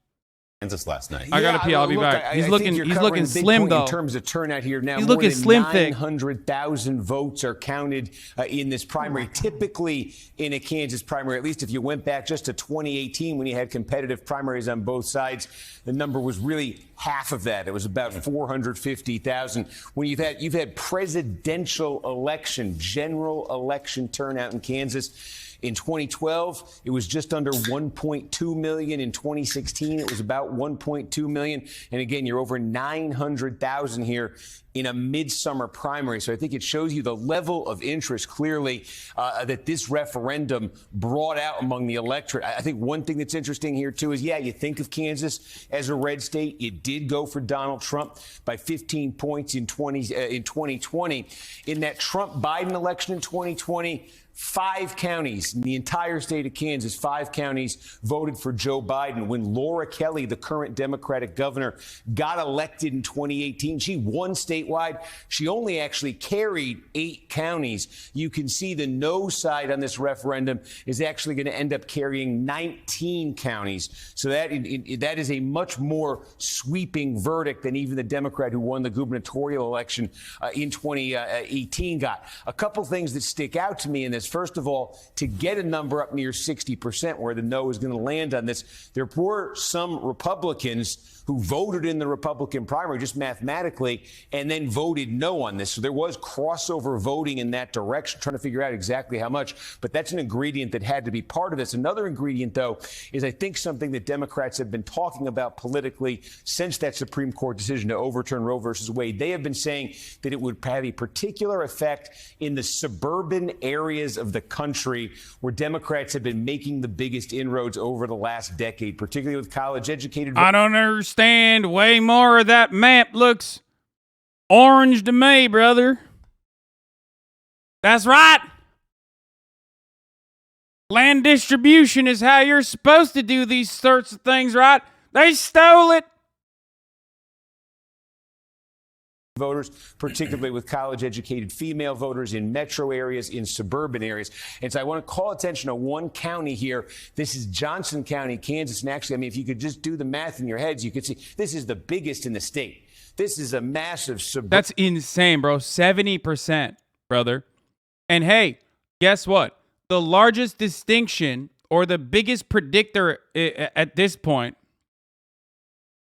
Kansas last night. I gotta pee. I'll be back. He's looking slim though. In terms of turnout here now, he's more looking than slim thick. 900,000 votes are counted in this primary. Typically, in a Kansas primary, at least if you went back just to 2018 when you had competitive primaries on both sides, the number was really half of that. It was about 450,000. When you've had presidential election, general election turnout in Kansas. In 2012, it was just under 1.2 million. In 2016, it was about 1.2 million. And again, you're over 900,000 here in a midsummer primary. So I think it shows you the level of interest clearly that this referendum brought out among the electorate. I think one thing that's interesting here, too, is, you think of Kansas as a red state. It did go for Donald Trump by 15 points in 2020. In that Trump-Biden election in 2020, 5 counties in the entire state of Kansas, 5 counties voted for Joe Biden. When Laura Kelly, the current Democratic governor, got elected in 2018, she won statewide. She only actually carried 8 counties. You can see the no side on this referendum is actually going to end up carrying 19 counties. So that is a much more sweeping verdict than even the Democrat who won the gubernatorial election in 2018 got. A couple things that stick out to me in this. First of all, to get a number up near 60%, where the no is going to land on this, there were some Republicans who voted in the Republican primary just mathematically and then voted no on this. So there was crossover voting in that direction, trying to figure out exactly how much. But that's an ingredient that had to be part of this. Another ingredient, though, is I think something that Democrats have been talking about politically since that Supreme Court decision to overturn Roe versus Wade. They have been saying that it would have a particular effect in the suburban areas of the country where Democrats have been making the biggest inroads over the last decade, particularly with college-educated. I don't understand. Way more of that map looks orange to me, brother. That's right. Land distribution is how you're supposed to do these sorts of things, right? They stole it. Voters, particularly with college-educated female voters in metro areas, in suburban areas. And so I want to call attention to one county here. This is Johnson County, Kansas. And actually, I mean, if you could just do the math in your heads, you could see this is the biggest in the state. This is a massive suburban. That's insane, bro. 70%, brother. And hey, guess what? The largest distinction or the biggest predictor at this point,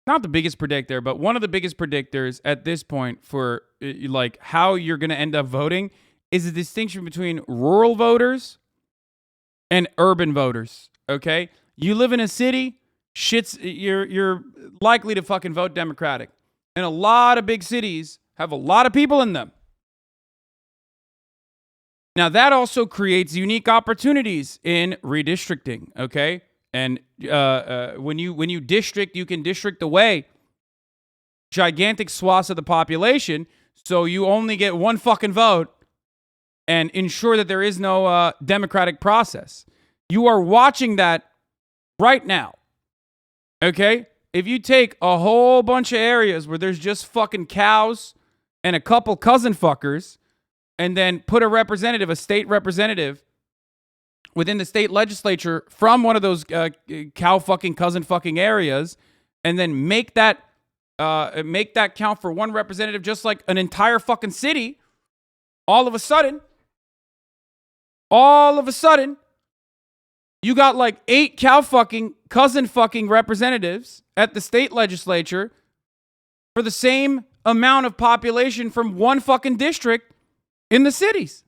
not the biggest predictor, but one of the biggest predictors at this point for like how you're going to end up voting is the distinction between rural voters and urban voters. Okay, you live in a city, you're likely to fucking vote Democratic, and a lot of big cities have a lot of people in them. Now that also creates unique opportunities in redistricting. Okay. And when you district, you can district away gigantic swaths of the population, so you only get one fucking vote and ensure that there is no democratic process. You are watching that right now, okay? If you take a whole bunch of areas where there's just fucking cows and a couple cousin fuckers and then put a representative, a state representative, within the state legislature from one of those cow fucking cousin fucking areas, and then make that count for one representative, just like an entire fucking city. All of a sudden, you got like 8 cow fucking cousin fucking representatives at the state legislature for the same amount of population from one fucking district in the cities.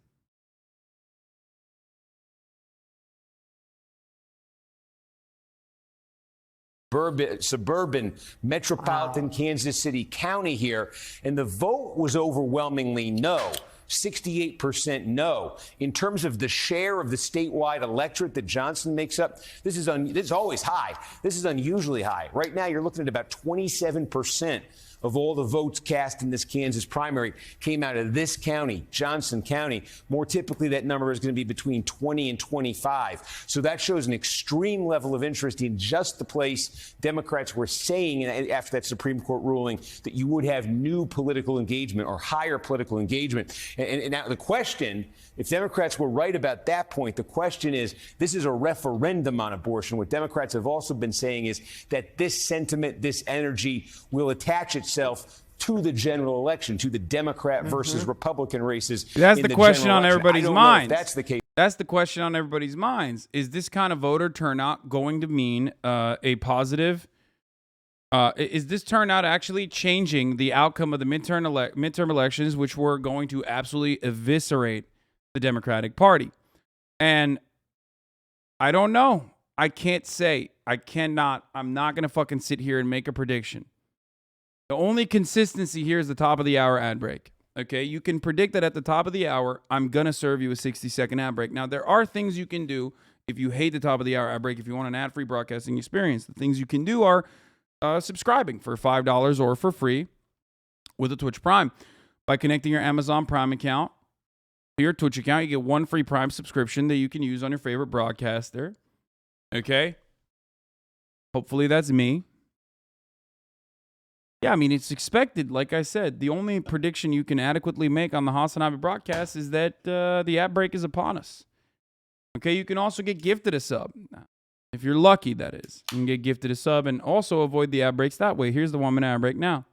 Suburban metropolitan Kansas City County here, and the vote was overwhelmingly no. 68% no. In terms of the share of the statewide electorate that Johnson makes up, this is always high. This is unusually high. Right now, you're looking at about 27% of all the votes cast in this Kansas primary came out of this county, Johnson County. More typically, that number is going to be between 20 and 25. So that shows an extreme level of interest in just the place Democrats were saying after that Supreme Court ruling that you would have new political engagement or higher political engagement. And now the question, if Democrats were right about that point, the question is, this is a referendum on abortion. What Democrats have also been saying is that this sentiment, this energy will attach itself to the general election, to the Democrat versus Republican races. That's the question on everybody's minds. That's the case. That's the question on everybody's minds. Is this kind of voter turnout going to mean a positive? Is this turnout actually changing the outcome of the midterm elections, which were going to absolutely eviscerate the Democratic Party? And I don't know. I can't say. I'm not going to fucking sit here and make a prediction. The only consistency here is the top of the hour ad break. Okay, you can predict that at the top of the hour, I'm going to serve you a 60-second ad break. Now, there are things you can do if you hate the top of the hour ad break, if you want an ad-free broadcasting experience. The things you can do are subscribing for $5 or for free with a Twitch Prime. By connecting your Amazon Prime account to your Twitch account, you get one free Prime subscription that you can use on your favorite broadcaster. Okay? Hopefully that's me. Yeah, I mean, it's expected. Like I said, the only prediction you can adequately make on the HasanAbi broadcast is that the ad break is upon us. Okay, you can also get gifted a sub. If you're lucky, that is. You can get gifted a sub and also avoid the ad breaks that way. Here's the 1 minute ad break now.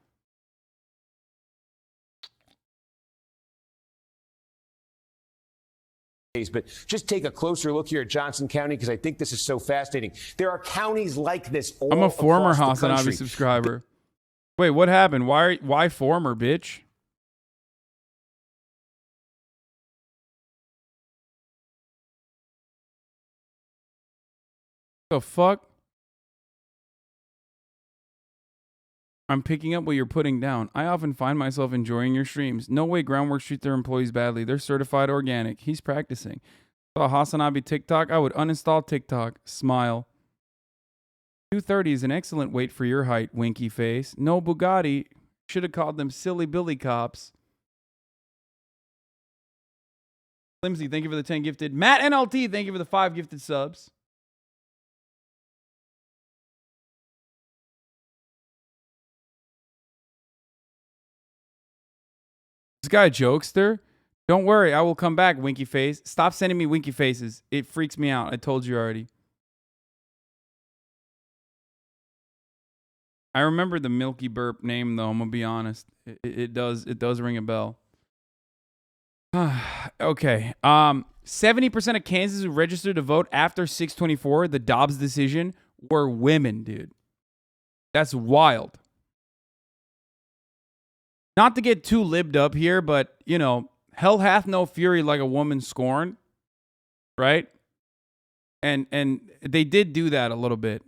But just take a closer look here at Johnson County, because I think this is so fascinating. There are counties like this all I'm a former across the HasanAbi country. subscriber. Wait, what happened? Why former, bitch? The fuck? I'm picking up what you're putting down. I often find myself enjoying your streams. No way Groundworks treat their employees badly. They're certified organic. He's practicing. Saw HasanAbi TikTok. I would uninstall TikTok. Smile. 230 is an excellent weight for your height, winky face. No Bugatti. Should have called them silly Billy cops. Flimsy, thank you for the 10 gifted. Matt NLT, thank you for the 5 gifted subs. This guy a jokester? Don't worry, I will come back, winky face. Stop sending me winky faces. It freaks me out. I told you already. I remember the Milky Burp name, though. I'm gonna be honest. It does ring a bell. Okay. 70% of Kansas who registered to vote after 6/24, the Dobbs decision, were women, dude. That's wild. Not to get too libbed up here, but, you know, hell hath no fury like a woman scorned, right? And they did do that a little bit.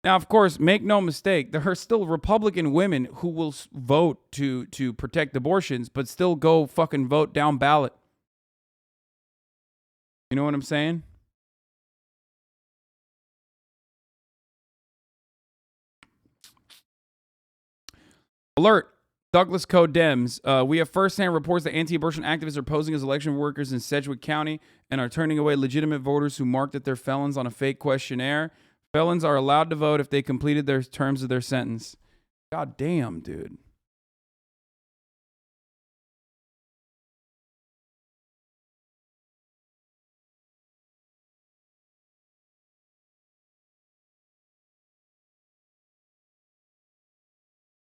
Now, of course, make no mistake, there are still Republican women who will vote to protect abortions, but still go fucking vote down ballot. You know what I'm saying? Alert. Douglas Code Dems. We have firsthand reports that anti-abortion activists are posing as election workers in Sedgwick County and are turning away legitimate voters who marked that they're felons on a fake questionnaire. Felons are allowed to vote if they completed their terms of their sentence. God damn, dude.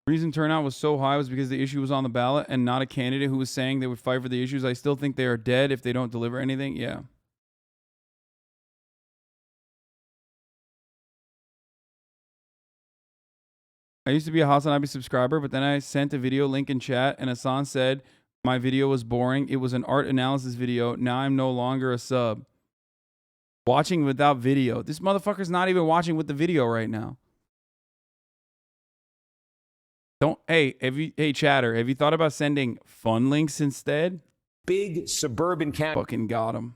The reason turnout was so high was because the issue was on the ballot and not a candidate who was saying they would fight for the issues. I still think they are dead if they don't deliver anything. Yeah. I used to be a HasanAbi subscriber, but then I sent a video link in chat and Hasan said my video was boring. It was an art analysis video. Now I'm no longer a sub. Watching without video. This motherfucker's not even watching with the video right now. Hey, chatter, have you thought about sending fun links instead? Big suburban county. Fucking got him.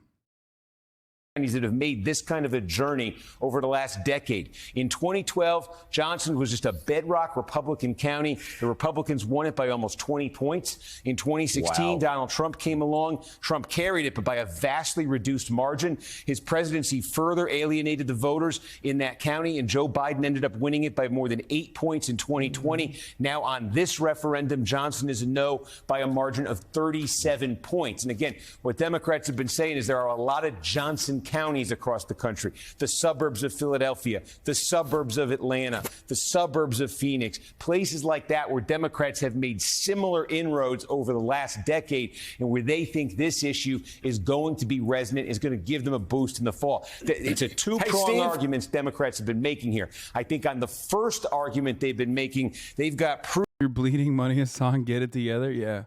that have made this kind of a journey over the last decade. In 2012, Johnson was just a bedrock Republican county. The Republicans won it by almost 20 points. In 2016, Donald Trump came along. Trump carried it, but by a vastly reduced margin. His presidency further alienated the voters in that county, and Joe Biden ended up winning it by more than 8 points in 2020. Now on this referendum, Johnson is a no by a margin of 37 points. And again, what Democrats have been saying is there are a lot of Johnson counties across the country, the suburbs of Philadelphia, the suburbs of Atlanta, the suburbs of Phoenix, places like that where Democrats have made similar inroads over the last decade and where they think this issue is going to be resonant, is going to give them a boost in the fall. It's a two-pronged argument Democrats have been making here. I think on the first argument they've been making, they've got proof. You're bleeding money, Hasan. Get it together. Yeah.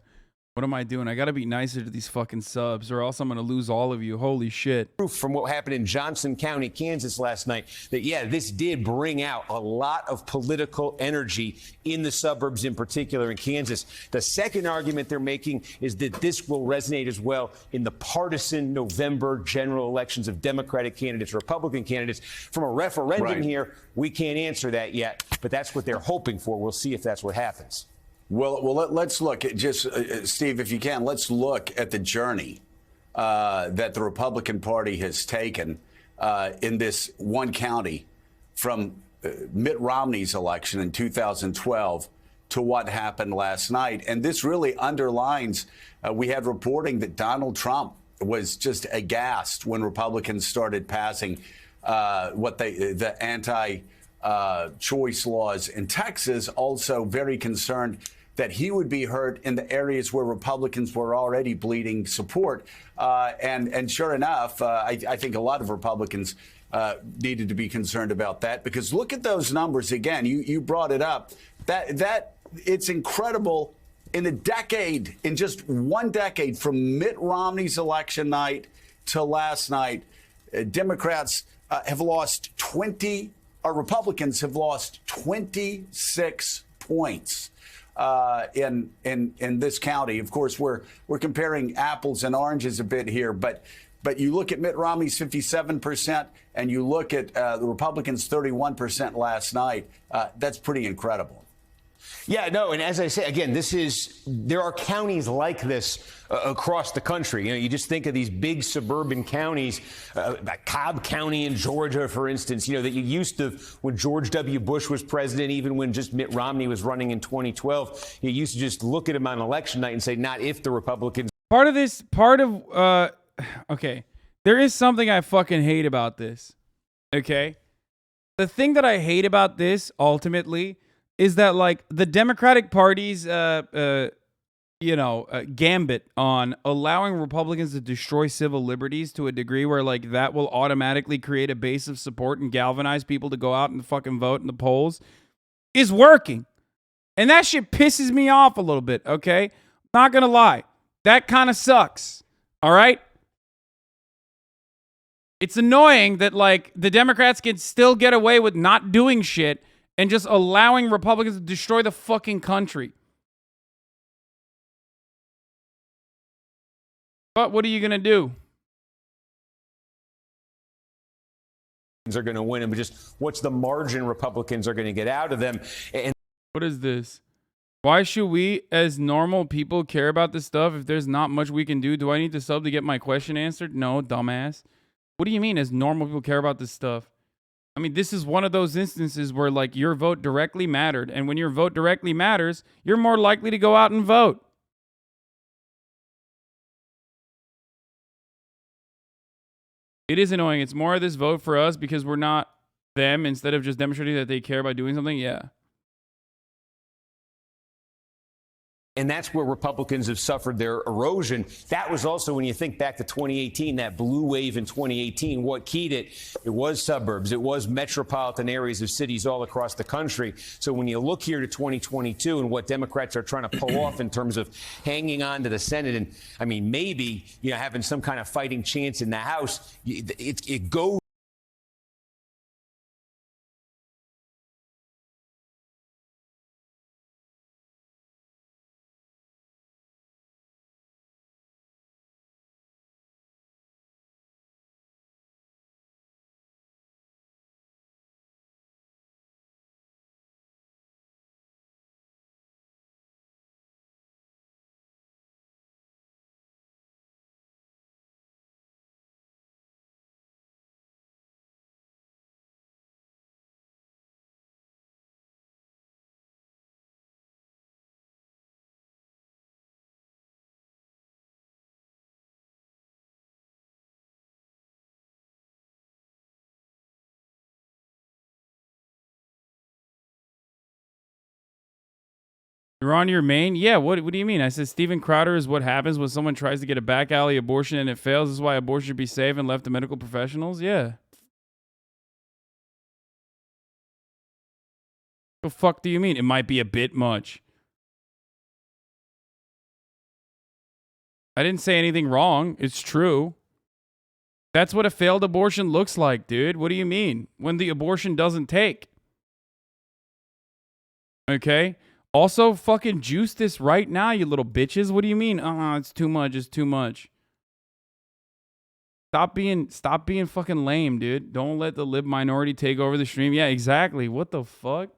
What am I doing? I got to be nicer to these fucking subs or else I'm going to lose all of you. Holy shit. Proof from what happened in Johnson County, Kansas last night that, yeah, this did bring out a lot of political energy in the suburbs, in particular in Kansas. The second argument they're making is that this will resonate as well in the partisan November general elections of Democratic candidates, Republican candidates. From a referendum here, we can't answer that yet, but that's what they're hoping for. We'll see if that's what happens. Well, let's look at just, Steve, if you can, let's look at the journey that the Republican Party has taken in this one county from Mitt Romney's election in 2012 to what happened last night. And this really underlines, we had reporting that Donald Trump was just aghast when Republicans started passing the anti-choice laws in Texas, also very concerned that he would be hurt in the areas where Republicans were already bleeding support. And sure enough, I think a lot of Republicans needed to be concerned about that, because look at those numbers again. You brought it up. That it's incredible. In a decade, in just one decade, from Mitt Romney's election night to last night, Democrats have lost 20, or Republicans have lost 26 points. In this county. Of course, we're comparing apples and oranges a bit here, but you look at Mitt Romney's 57% and you look at the Republicans' 31% last night. That's pretty incredible. Yeah, no, and as I say, again, there are counties like this across the country. You know, you just think of these big suburban counties, like Cobb County in Georgia, for instance, you know, that you used to, when George W. Bush was president, even when just Mitt Romney was running in 2012, you used to just look at him on election night and say, not if the Republicans. Okay, there is something I fucking hate about this, okay? The thing that I hate about this, ultimately, is that, like, the Democratic Party's, gambit on allowing Republicans to destroy civil liberties to a degree where, like, that will automatically create a base of support and galvanize people to go out and fucking vote in the polls is working. And that shit pisses me off a little bit, okay? Not gonna lie. That kind of sucks, all right? It's annoying that, like, the Democrats can still get away with not doing shit and just allowing Republicans to destroy the fucking country. But what are you going to do? Are going to win, and just what's the margin Republicans are going to get out of them? And what is this? Why should we, as normal people, care about this stuff if there's not much we can do? Do I need to sub to get my question answered? No, dumbass. What do you mean, as normal people care about this stuff? I mean, this is one of those instances where, like, your vote directly mattered. And when your vote directly matters, you're more likely to go out and vote. It is annoying. It's more of this vote for us because we're not them, instead of just demonstrating that they care by doing something. Yeah. And that's where Republicans have suffered their erosion. That was also, when you think back to 2018, that blue wave in 2018, what keyed it? It was suburbs. It was metropolitan areas of cities all across the country. So when you look here to 2022 and what Democrats are trying to pull off in terms of hanging on to the Senate, and I mean, maybe, you know, having some kind of fighting chance in the House, it goes You're on your main? Yeah, what do you mean? I said Steven Crowder is what happens when someone tries to get a back alley abortion and it fails. This is why abortion should be safe and left to medical professionals? Yeah. The fuck do you mean? It might be a bit much. I didn't say anything wrong. It's true. That's what a failed abortion looks like, dude. What do you mean? When the abortion doesn't take. Okay? Also, fucking juice this right now, you little bitches. What do you mean? It's too much. It's too much. Stop being fucking lame, dude. Don't let the lib minority take over the stream. Yeah, exactly. What the fuck?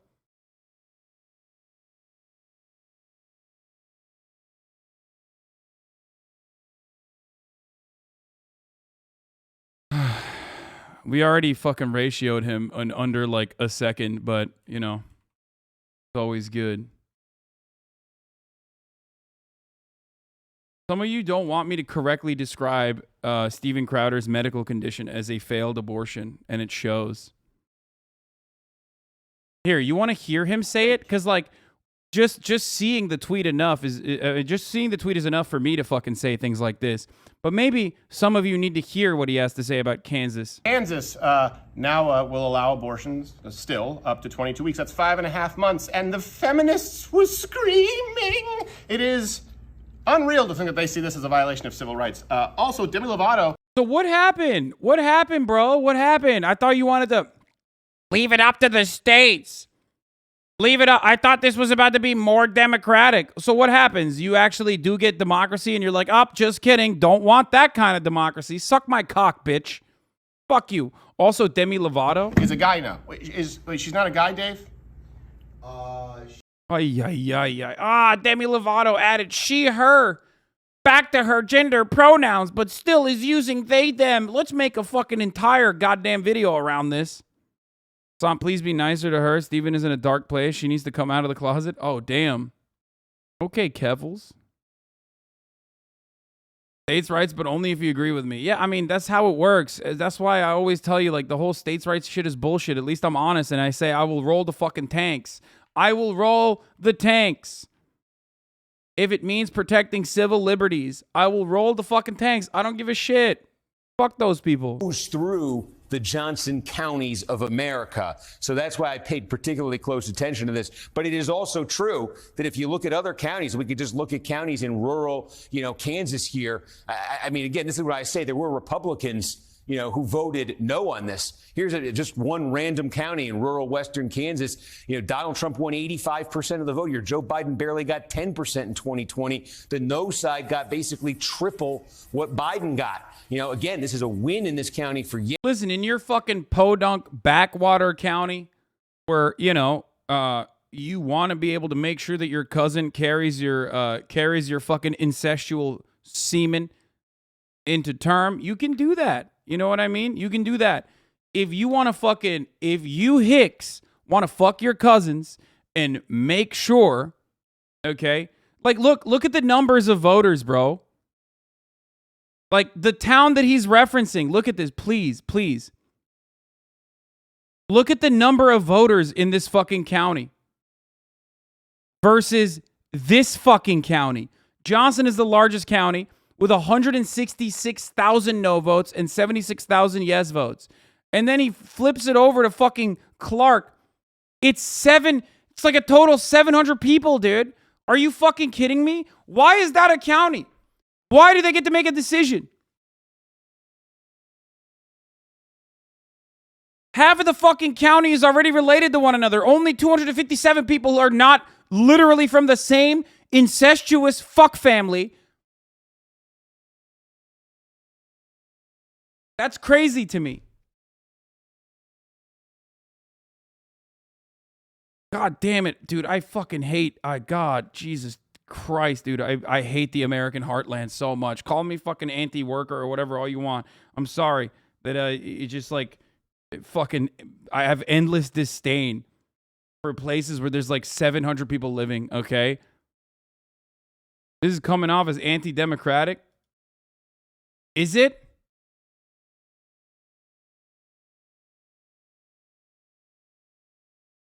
We already fucking ratioed him in under like a second, but, you know, it's always good. Some of you don't want me to correctly describe Steven Crowder's medical condition as a failed abortion, and it shows. Here, you want to hear him say it? Because, like, just seeing the tweet enough is just seeing the tweet is enough for me to fucking say things like this. But maybe some of you need to hear what he has to say about Kansas. Kansas now will allow abortions still up to 22 weeks. That's 5.5 months. And the feminists were screaming. It is unreal to think that they see this as a violation of civil rights. Also, Demi Lovato. So what happened? What happened, bro? What happened? I thought you wanted to leave it up to the states. Leave it up. I thought this was about to be more democratic. So what happens? You actually do get democracy and you're like, oh, just kidding. Don't want that kind of democracy. Suck my cock, bitch. Fuck you. Also, Demi Lovato is a guy now. She's not a guy, Dave? Demi Lovato added she, her, back to her gender pronouns, but still is using they, them. Let's make a fucking entire goddamn video around this. Son, please be nicer to her. Steven is in a dark place. She needs to come out of the closet. Oh, damn. Okay, Kevels. States' rights, but only if you agree with me. Yeah, I mean, that's how it works. That's why I always tell you, like, the whole states' rights shit is bullshit. At least I'm honest, and I say I will roll the fucking tanks. I will roll the tanks. If it means protecting civil liberties, I will roll the fucking tanks. I don't give a shit. Fuck those people. Goes through the Johnson counties of America. So that's why I paid particularly close attention to this. But it is also true that if you look at other counties, we could just look at counties in rural, Kansas here. I mean, again, this is what I say. There were Republicans, who voted no on this. Here's just one random county in rural western Kansas. Donald Trump won 85% of the vote here. Joe Biden barely got 10% in 2020. The no side got basically triple what Biden got. Again, this is a win in this county for you. Listen, in your fucking podunk backwater county where, you want to be able to make sure that your cousin carries your fucking incestual semen into term, you can do that. You know what I mean? You can do that. If you Hicks want to fuck your cousins and make sure, okay? Like, look at the numbers of voters, bro. Like, the town that he's referencing, look at this, please. Look at the number of voters in this fucking county versus this fucking county. Johnson is the largest county with 166,000 no votes and 76,000 yes votes. And then he flips it over to fucking Clark. It's like a total 700 people, dude. Are you fucking kidding me? Why is that a county? Why do they get to make a decision? Half of the fucking county is already related to one another. Only 257 people are not literally from the same incestuous fuck family. That's crazy to me. God damn it, dude. I fucking hate, God, Jesus Christ, dude. I hate the American heartland so much. Call me fucking anti-worker or whatever all you want. I'm sorry that it just like fucking, I have endless disdain for places where there's like 700 people living, okay? This is coming off as anti-democratic. Is it?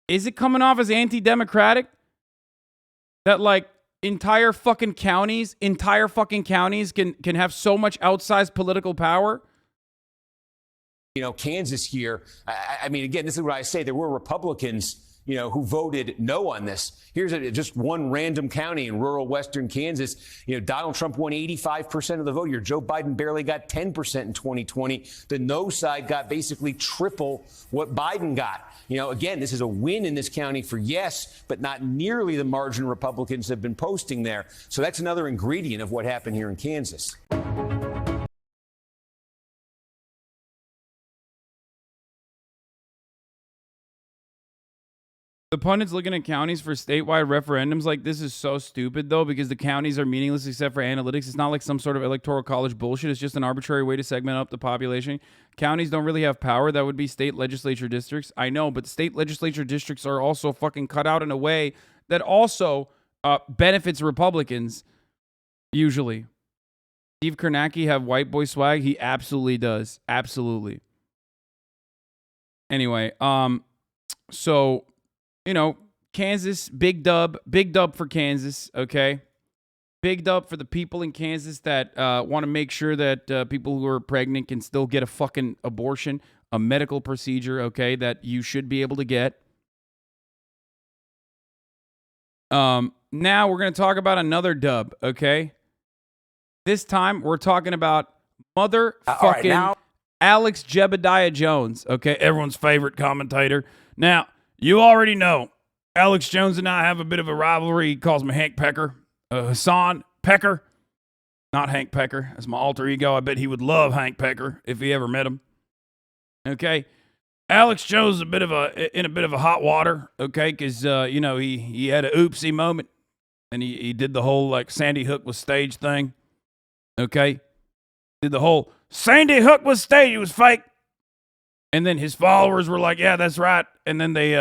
Is it coming off as anti-democratic? that like entire fucking counties can have so much outsized political power? You know, Kansas here, I mean, again, this is what I say. There were Republicans, you know, who voted no on this. Here's just one random county in rural western Kansas. You know, Donald Trump won 85% of the vote here. Joe Biden barely got 10% in 2020. The no side got basically triple what Biden got. You know, again, this is a win in this county for yes, but not nearly the margin Republicans have been posting there. So that's another ingredient of what happened here in Kansas. The pundits looking at counties for statewide referendums like this is so stupid, though, because the counties are meaningless except for analytics. It's not like some sort of electoral college bullshit. It's just an arbitrary way to segment up the population. Counties don't really have power. That would be state legislature districts. I know, but state legislature districts are also fucking cut out in a way that also benefits Republicans, usually. Steve Kornacki have white boy swag? He absolutely does. Absolutely. Anyway, so... you know, Kansas, big dub for Kansas, okay? Big dub for the people in Kansas that want to make sure that people who are pregnant can still get a fucking abortion, a medical procedure, okay, that you should be able to get. Now we're going to talk about another dub, okay? This time we're talking about motherfucking Alex Jebediah Jones, okay? Everyone's favorite commentator. Now, you already know Alex Jones and I have a bit of a rivalry. He calls me Hank Pecker. Hasan Pecker. Not Hank Pecker. That's my alter ego. I bet he would love Hank Pecker if he ever met him. Okay. Alex Jones is in a bit of a hot water, okay, because, you know, he had a oopsie moment, and he did the whole, like, Sandy Hook was staged thing, okay? Did the whole Sandy Hook was staged. It was fake. And then his followers were like, yeah, that's right. And then they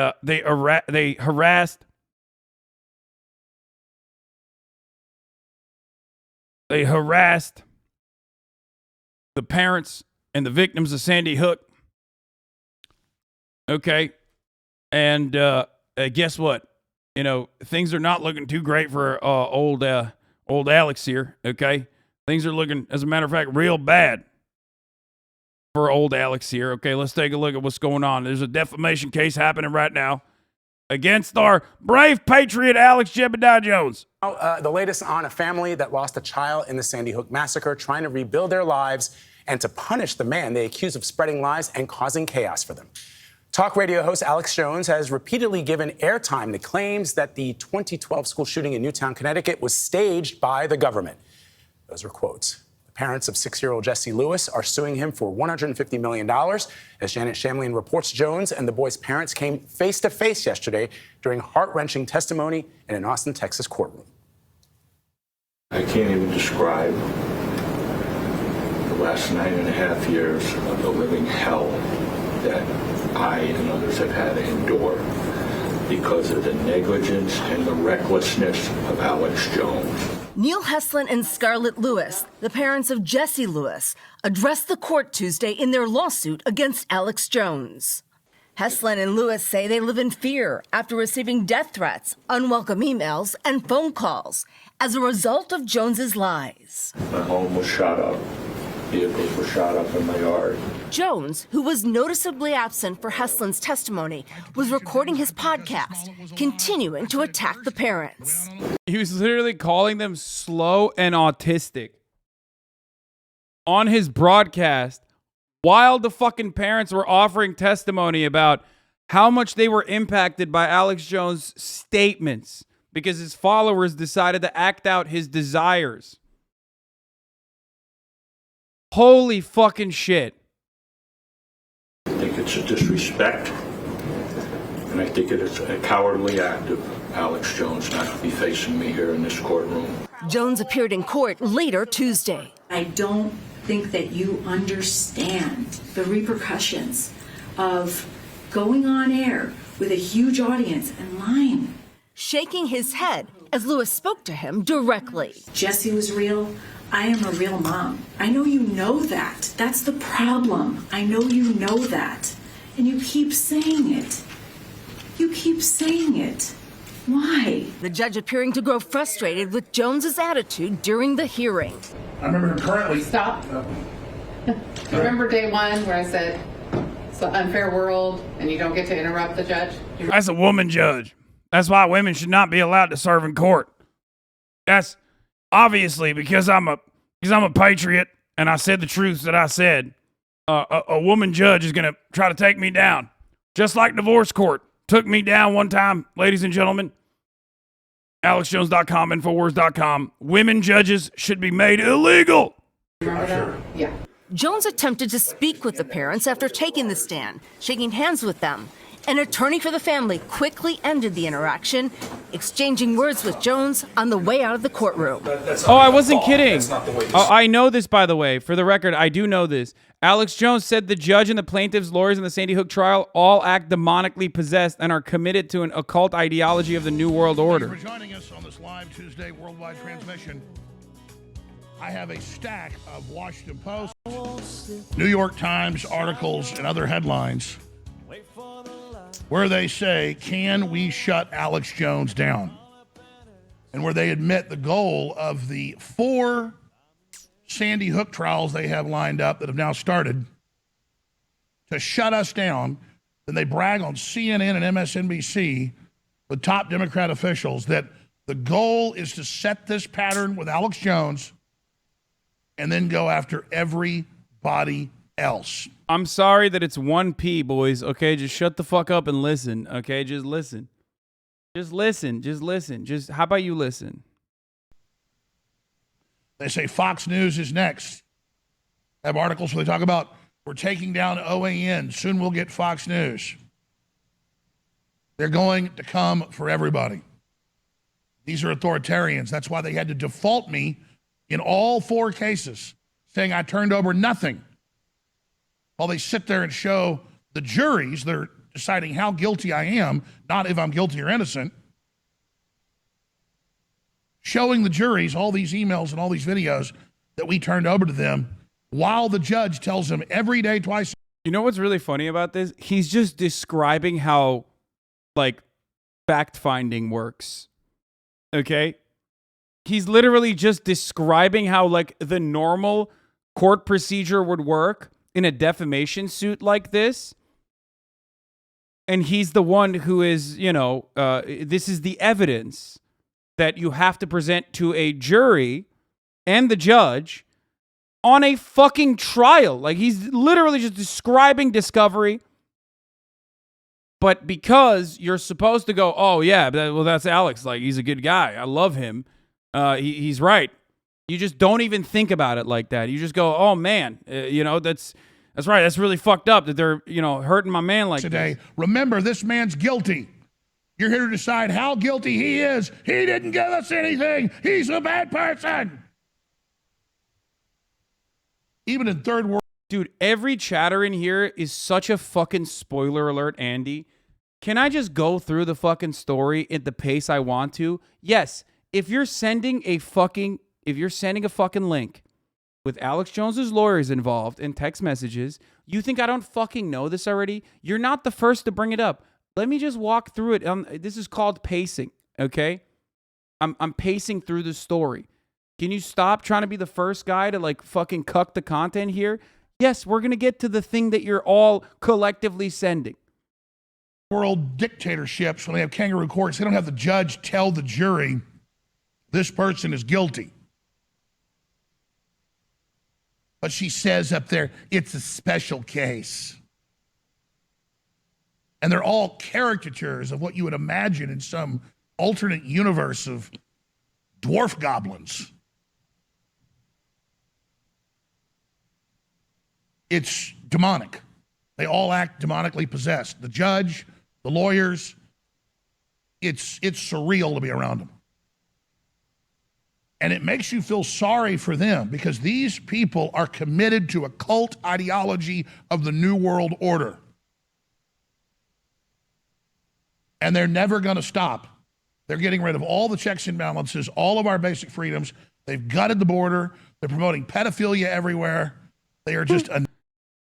harassed the parents and the victims of Sandy Hook. Okay. And guess what? You know, things are not looking too great for old Alex here. Okay. Things are looking, as a matter of fact, real bad for old Alex here. Okay, let's take a look at what's going on. There's a defamation case happening right now against our brave patriot Alex Jebediah Jones. The latest on a family that lost a child in the Sandy Hook massacre, trying to rebuild their lives and to punish the man they accuse of spreading lies and causing chaos for them. Talk radio host Alex Jones has repeatedly given airtime to claims that the 2012 school shooting in Newtown, Connecticut was staged by the government. Those are quotes. Parents of 6-year-old Jesse Lewis are suing him for $150 million. As Janet Shamlian reports, Jones and the boy's parents came face-to-face yesterday during heart-wrenching testimony in an Austin, Texas courtroom. I can't even describe the last 9.5 years of the living hell that I and others have had to endure because of the negligence and the recklessness of Alex Jones. Neil Heslin and Scarlett Lewis, the parents of Jesse Lewis, addressed the court Tuesday in their lawsuit against Alex Jones. Heslin and Lewis say they live in fear after receiving death threats, unwelcome emails, and phone calls as a result of Jones's lies. My home was shot up. Vehicles were shot up in my yard. Jones, who was noticeably absent for Heslin's testimony, was recording his podcast, continuing to attack the parents. He was literally calling them slow and autistic on his broadcast while the fucking parents were offering testimony about how much they were impacted by Alex Jones' statements because his followers decided to act out his desires. Holy fucking shit. I think it's a disrespect, and I think it is a cowardly act of Alex Jones not to be facing me here in this courtroom. Jones appeared in court later Tuesday. I don't think that you understand the repercussions of going on air with a huge audience and lying. Shaking his head as Lewis spoke to him directly. Jesse was real. I am a real mom. I know you know that. That's the problem. I know you know that. And you keep saying it. You keep saying it. Why? The judge appearing to grow frustrated with Jones's attitude during the hearing. I remember currently. Stop. Remember day one where I said it's an unfair world and you don't get to interrupt the judge? That's a woman judge. That's why women should not be allowed to serve in court. That's obviously because I'm a patriot and I said the truths that I said. A woman judge is going to try to take me down, just like divorce court took me down one time, ladies and gentlemen. AlexJones.com, Infowars.com. Women judges should be made illegal. Remember that? Yeah. Jones attempted to speak with the parents after taking the stand, shaking hands with them. An attorney for the family quickly ended the interaction, exchanging words with Jones on the way out of the courtroom. Oh, I wasn't kidding. Oh, I know this, by the way. For the record, I do know this. Alex Jones said the judge and the plaintiff's lawyers in the Sandy Hook trial all act demonically possessed and are committed to an occult ideology of the New World Order. Thank you for joining us on this live Tuesday worldwide transmission. I have a stack of Washington Post, New York Times articles, and other headlines where they say, can we shut Alex Jones down? And where they admit the goal of the 4 Sandy Hook trials they have lined up that have now started to shut us down. Then they brag on CNN and MSNBC with top Democrat officials that the goal is to set this pattern with Alex Jones and then go after everybody else. I'm sorry that it's 1P, boys. Okay, just shut the fuck up and listen. Okay, just listen. Just listen. Just listen. Just how about you listen? They say Fox News is next. They have articles where they talk about we're taking down OAN. Soon we'll get Fox News. They're going to come for everybody. These are authoritarians. That's why they had to default me in all 4 cases, saying I turned over nothing. While they sit there and show the juries, they're deciding how guilty I am, not if I'm guilty or innocent. Showing the juries all these emails and all these videos that we turned over to them while the judge tells them every day, twice. You know what's really funny about this? He's just describing how, like, fact-finding works. Okay? He's literally just describing how, like, the normal court procedure would work in a defamation suit like this. And he's the one who is, you know, this is the evidence that you have to present to a jury and the judge on a fucking trial. Like, he's literally just describing discovery. But because you're supposed to go, oh, yeah, well, that's Alex. Like, he's a good guy. I love him. He's right. You just don't even think about it like that. You just go, oh, man, you know, that's right. That's really fucked up that they're, you know, hurting my man like today. This. Remember, this man's guilty. You're here to decide how guilty he is. He didn't give us anything. He's a bad person. Even in third world. Dude, every chatter in here is such a fucking spoiler alert, Andy. Can I just go through the fucking story at the pace I want to? Yes. If you're sending a fucking link with Alex Jones's lawyers involved in text messages, you think I don't fucking know this already? You're not the first to bring it up. Let me just walk through it. This is called pacing, okay? I'm pacing through the story. Can you stop trying to be the first guy to, like, fucking cuck the content here? Yes, we're going to get to the thing that you're all collectively sending. World dictatorships, when they have kangaroo courts, they don't have the judge tell the jury this person is guilty. But she says up there, it's a special case. And they're all caricatures of what you would imagine in some alternate universe of dwarf goblins. It's demonic. They all act demonically possessed. The judge, the lawyers, it's surreal to be around them. And it makes you feel sorry for them because these people are committed to a cult ideology of the New World Order. And they're never going to stop. They're getting rid of all the checks and balances, all of our basic freedoms. They've gutted the border. They're promoting pedophilia everywhere. They are just...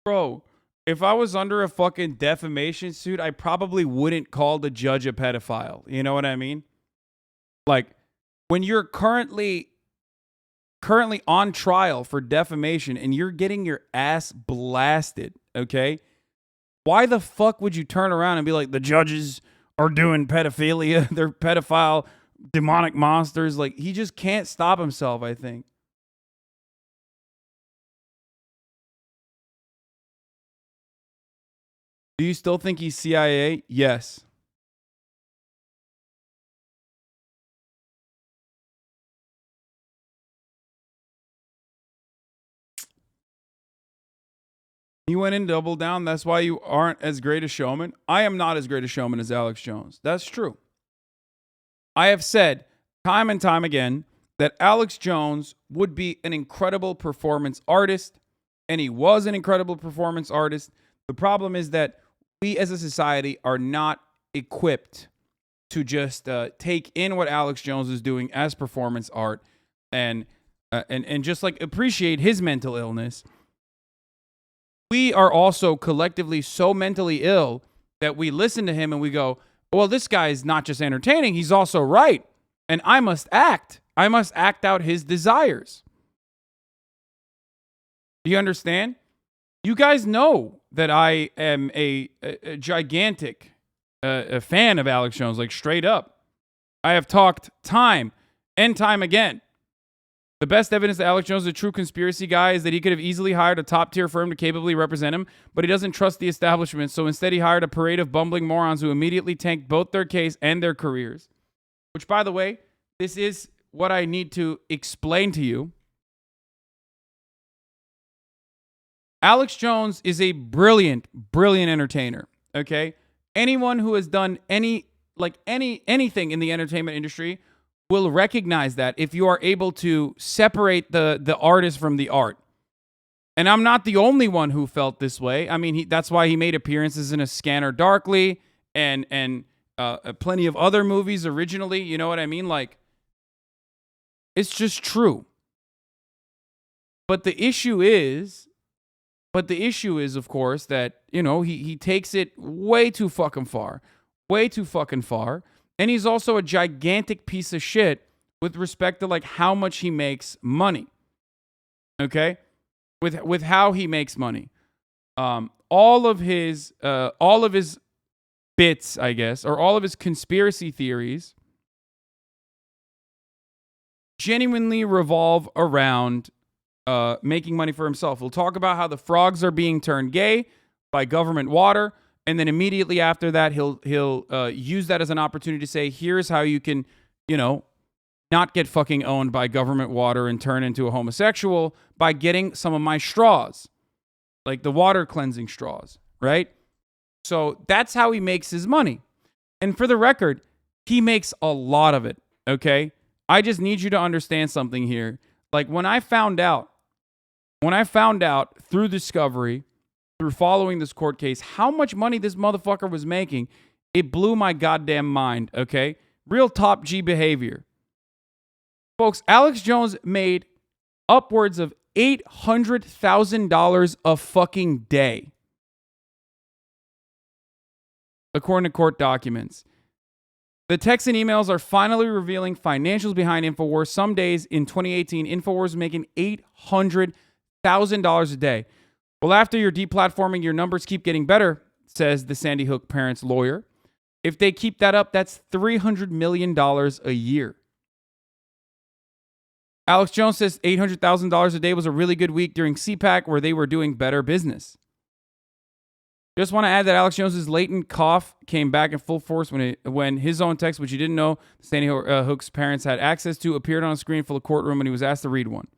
Bro, if I was under a fucking defamation suit, I probably wouldn't call the judge a pedophile. You know what I mean? Like, when you're currently on trial for defamation and you're getting your ass blasted, okay? Why the fuck would you turn around and be like, the judges are doing pedophilia, they're pedophile, demonic monsters? Like, he just can't stop himself, I think. Do you still think he's CIA? Yes. You went in, double down. That's why you aren't as great a showman. I am not as great a showman as Alex Jones. That's true. I have said time and time again that Alex Jones would be an incredible performance artist, and he was an incredible performance artist. The problem is that we as a society are not equipped to just take in what Alex Jones is doing as performance art and just like appreciate his mental illness. We are also collectively so mentally ill that we listen to him and we go, well, this guy is not just entertaining, he's also right. And I must act. I must act out his desires. Do you understand? You guys know that I am a gigantic a fan of Alex Jones, like straight up. I have talked time and time again. The best evidence that Alex Jones is a true conspiracy guy is that he could have easily hired a top-tier firm to capably represent him, but he doesn't trust the establishment, so instead he hired a parade of bumbling morons who immediately tanked both their case and their careers. Which, by the way, this is what I need to explain to you. Alex Jones is a brilliant, brilliant entertainer, okay? Anyone who has done anything in the entertainment industry will recognize that if you are able to separate the artist from the art. And I'm not the only one who felt this way. I mean, that's why he made appearances in A Scanner Darkly and plenty of other movies originally. You know what I mean? Like, it's just true. But the issue is, of course, that, you know, he takes it way too fucking far. Way too fucking far. And he's also a gigantic piece of shit with respect to like how much he makes money. Okay? With how he makes money. All of his bits, I guess, or all of his conspiracy theories genuinely revolve around making money for himself. We'll talk about how the frogs are being turned gay by government water. And then immediately after that, he'll use that as an opportunity to say, here's how you can, you know, not get fucking owned by government water and turn into a homosexual by getting some of my straws, like the water cleansing straws, right? So that's how he makes his money. And for the record, he makes a lot of it, okay? I just need you to understand something here. Like when I found out through discovery, through following this court case, how much money this motherfucker was making, it blew my goddamn mind, okay? Real top G behavior. Folks, Alex Jones made upwards of $800,000 a fucking day, according to court documents. The texts and emails are finally revealing financials behind Infowars. Some days in 2018, Infowars was making $800,000 a day. Well, after your deplatforming, your numbers keep getting better, says the Sandy Hook parents' lawyer. If they keep that up, that's $300 million a year. Alex Jones says $800,000 a day was a really good week during CPAC where they were doing better business. Just want to add that Alex Jones's latent cough came back in full force when his own text, which he didn't know Sandy Hook's parents had access to, appeared on a screen for the courtroom and he was asked to read one.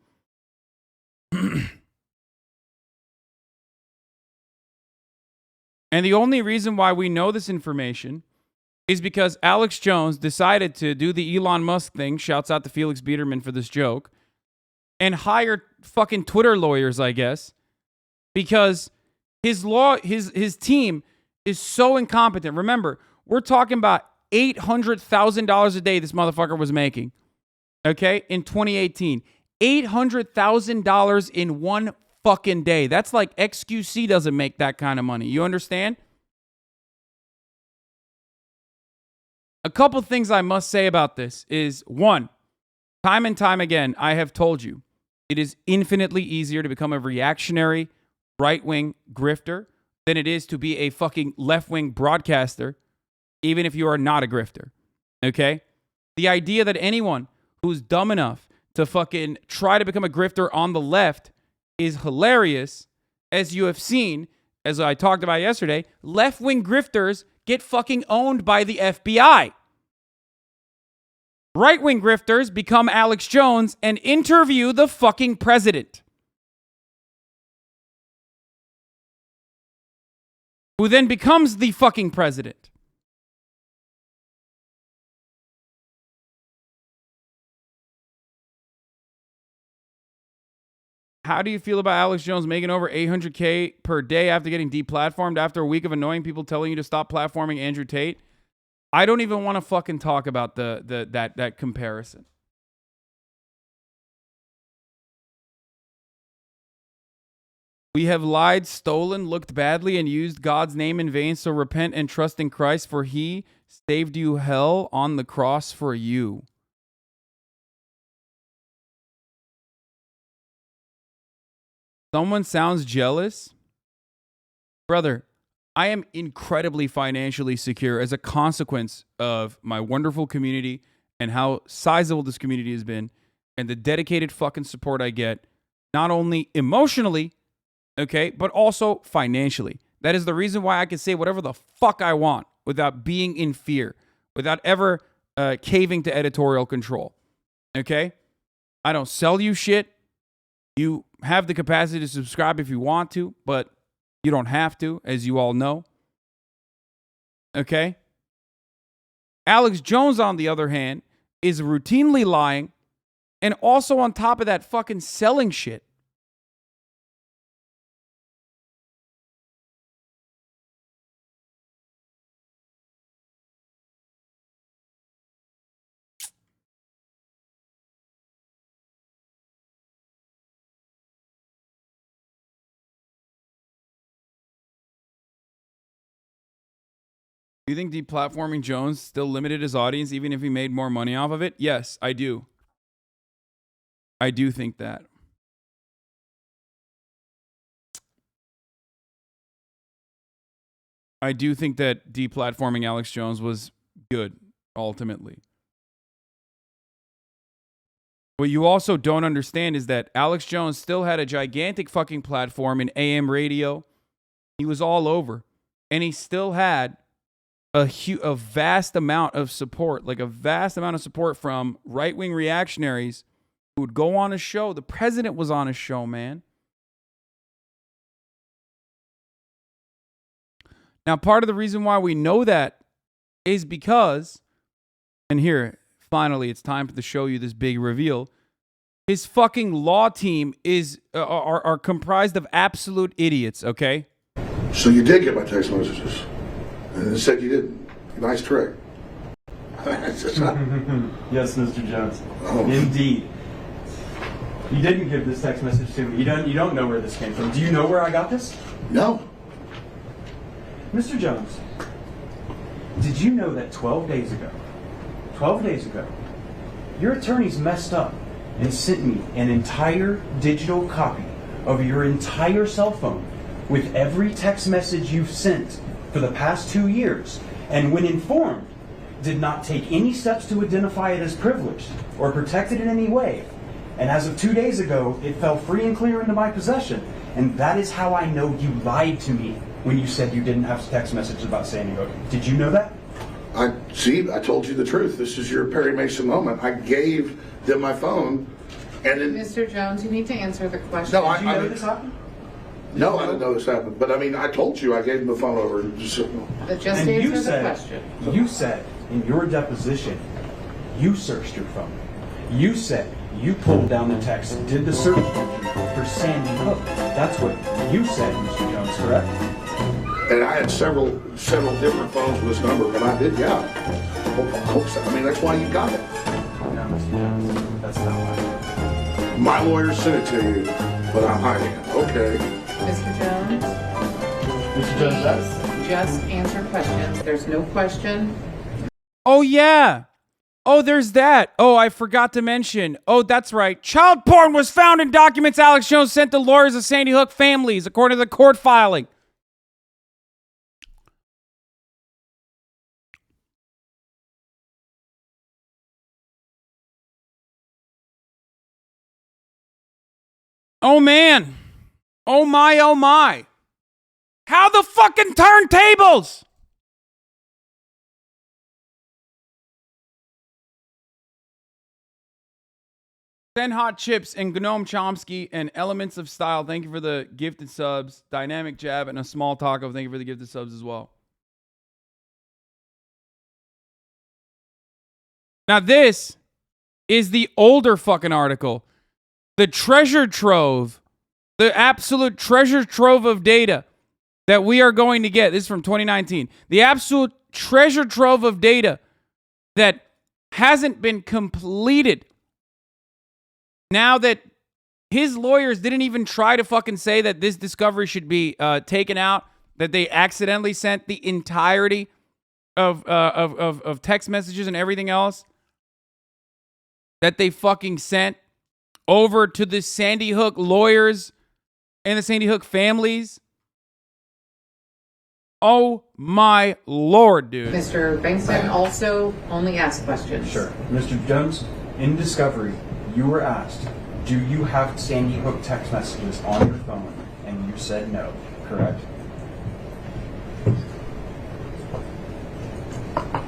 And the only reason why we know this information is because Alex Jones decided to do the Elon Musk thing, shouts out to Felix Biederman for this joke, and hire fucking Twitter lawyers, I guess, because his team is so incompetent. Remember, we're talking about $800,000 a day this motherfucker was making, okay, in 2018. $800,000 in one fucking day. That's like XQC doesn't make that kind of money. You understand? A couple things I must say about this is, one, time and time again, I have told you, it is infinitely easier to become a reactionary right-wing grifter than it is to be a fucking left-wing broadcaster, even if you are not a grifter. Okay? The idea that anyone who's dumb enough to fucking try to become a grifter on the left is hilarious. As you have seen, as I talked about yesterday, left-wing grifters get fucking owned by the FBI. Right-wing grifters become Alex Jones and interview the fucking president, who then becomes the fucking president. How do you feel about Alex Jones making over $800K per day after getting deplatformed after a week of annoying people telling you to stop platforming Andrew Tate? I don't even want to fucking talk about that comparison. We have lied, stolen, looked badly, and used God's name in vain, so repent and trust in Christ, for he saved you hell on the cross for you. Someone sounds jealous? Brother, I am incredibly financially secure as a consequence of my wonderful community and how sizable this community has been and the dedicated fucking support I get, not only emotionally, okay, but also financially. That is the reason why I can say whatever the fuck I want without being in fear, without ever caving to editorial control, okay? I don't sell you shit. You have the capacity to subscribe if you want to, but you don't have to, as you all know. Okay? Alex Jones, on the other hand, is routinely lying and also on top of that fucking selling shit. Do you think deplatforming Jones still limited his audience even if he made more money off of it? Yes, I do. I do think that. I do think that deplatforming Alex Jones was good, ultimately. What you also don't understand is that Alex Jones still had a gigantic fucking platform in AM radio. He was all over. And he still had a vast amount of support, like a vast amount of support from right-wing reactionaries who would go on a show. The president was on a show, man. Now, part of the reason why we know that is because, and here, finally, it's time to show you this big reveal. His fucking law team are comprised of absolute idiots, okay? So you did get my text messages. And it said you didn't. Nice trick. Yes, Mr. Jones. Oh. Indeed. You didn't give this text message to me. You don't know where this came from. Do you know where I got this? No. Mr. Jones, did you know that 12 days ago, your attorneys messed up and sent me an entire digital copy of your entire cell phone with every text message you've sent for the past 2 years, and when informed, did not take any steps to identify it as privileged or protect it in any way. And as of 2 days ago, it fell free and clear into my possession. And that is how I know you lied to me when you said you didn't have text messages about Sandy Hook. Did you know that? I told you the truth. This is your Perry Mason moment. I gave them my phone, and then... Mr. Jones, you need to answer the question. No, Did you know this happened? No, I didn't know this happened. But I mean, I told you I gave them the phone over. Just and answer the question. You said in your deposition, you searched your phone. You said you pulled down the text and did the search engine for Sandy Hook. That's what you said, Mr. Jones, correct? And I had several different phones with this number, but I did, yeah. Well, of course, I mean, that's why you got it. No, Mr. Jones, that's not why. My lawyer sent it to you. but I am. Okay. Mr. Jones? Mr. Jones, Please just answer questions. There's no question. Oh, yeah. Oh, there's that. Oh, I forgot to mention. Oh, that's right. Child porn was found in documents Alex Jones sent to lawyers of Sandy Hook families, according to the court filing. Oh, man. Oh, my, oh, my. How the fucking turntables? Send hot chips and Gnome Chomsky and Elements of Style. Thank you for the gifted subs. Dynamic Jab and a small taco. Thank you for the gifted subs as well. Now this is the older fucking article. The treasure trove. The absolute treasure trove of data that we are going to get. This is from 2019. The absolute treasure trove of data that hasn't been completed. Now that his lawyers didn't even try to fucking say that this discovery should be taken out, that they accidentally sent the entirety of text messages and everything else that they fucking sent over to the Sandy Hook lawyers and the Sandy Hook families. Oh my Lord, dude. Mr. Bankston also only asked questions. Sure. Mr. Jones, in discovery, you were asked, do you have Sandy Hook text messages on your phone? And you said no, correct?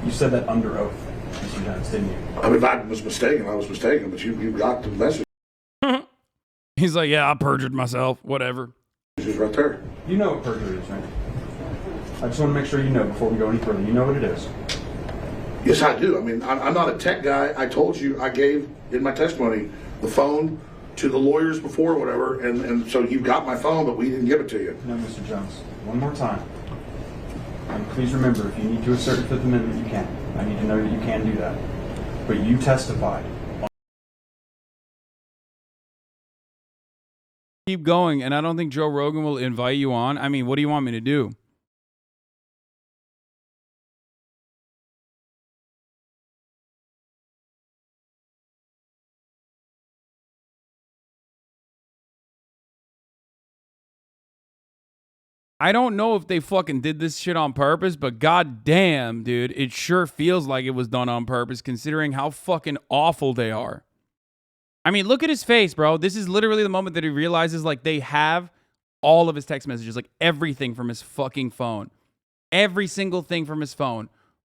You said that under oath, Mr. Jones, didn't you? I mean, if I was mistaken, I was mistaken, but you got the message. He's like, yeah, I perjured myself, whatever. It's right there. You know what perjury is, right? I just want to make sure you know before we go any further. You know what it is. Yes, I do. I mean, I'm not a tech guy. I told you, I gave in my testimony the phone to the lawyers before, whatever, and so you got my phone, but we didn't give it to you. No, Mr. Jones. One more time. And please remember, if you need to assert the Fifth Amendment, you can. I need to know that you can do that. But you testified. Keep going, and I don't think Joe Rogan will invite you on. I mean, what do you want me to do? I don't know if they fucking did this shit on purpose, but goddamn, dude, it sure feels like it was done on purpose considering how fucking awful they are. I mean, look at his face, bro. This is literally the moment that he realizes, like, they have all of his text messages, like everything from his fucking phone. Every single thing from his phone.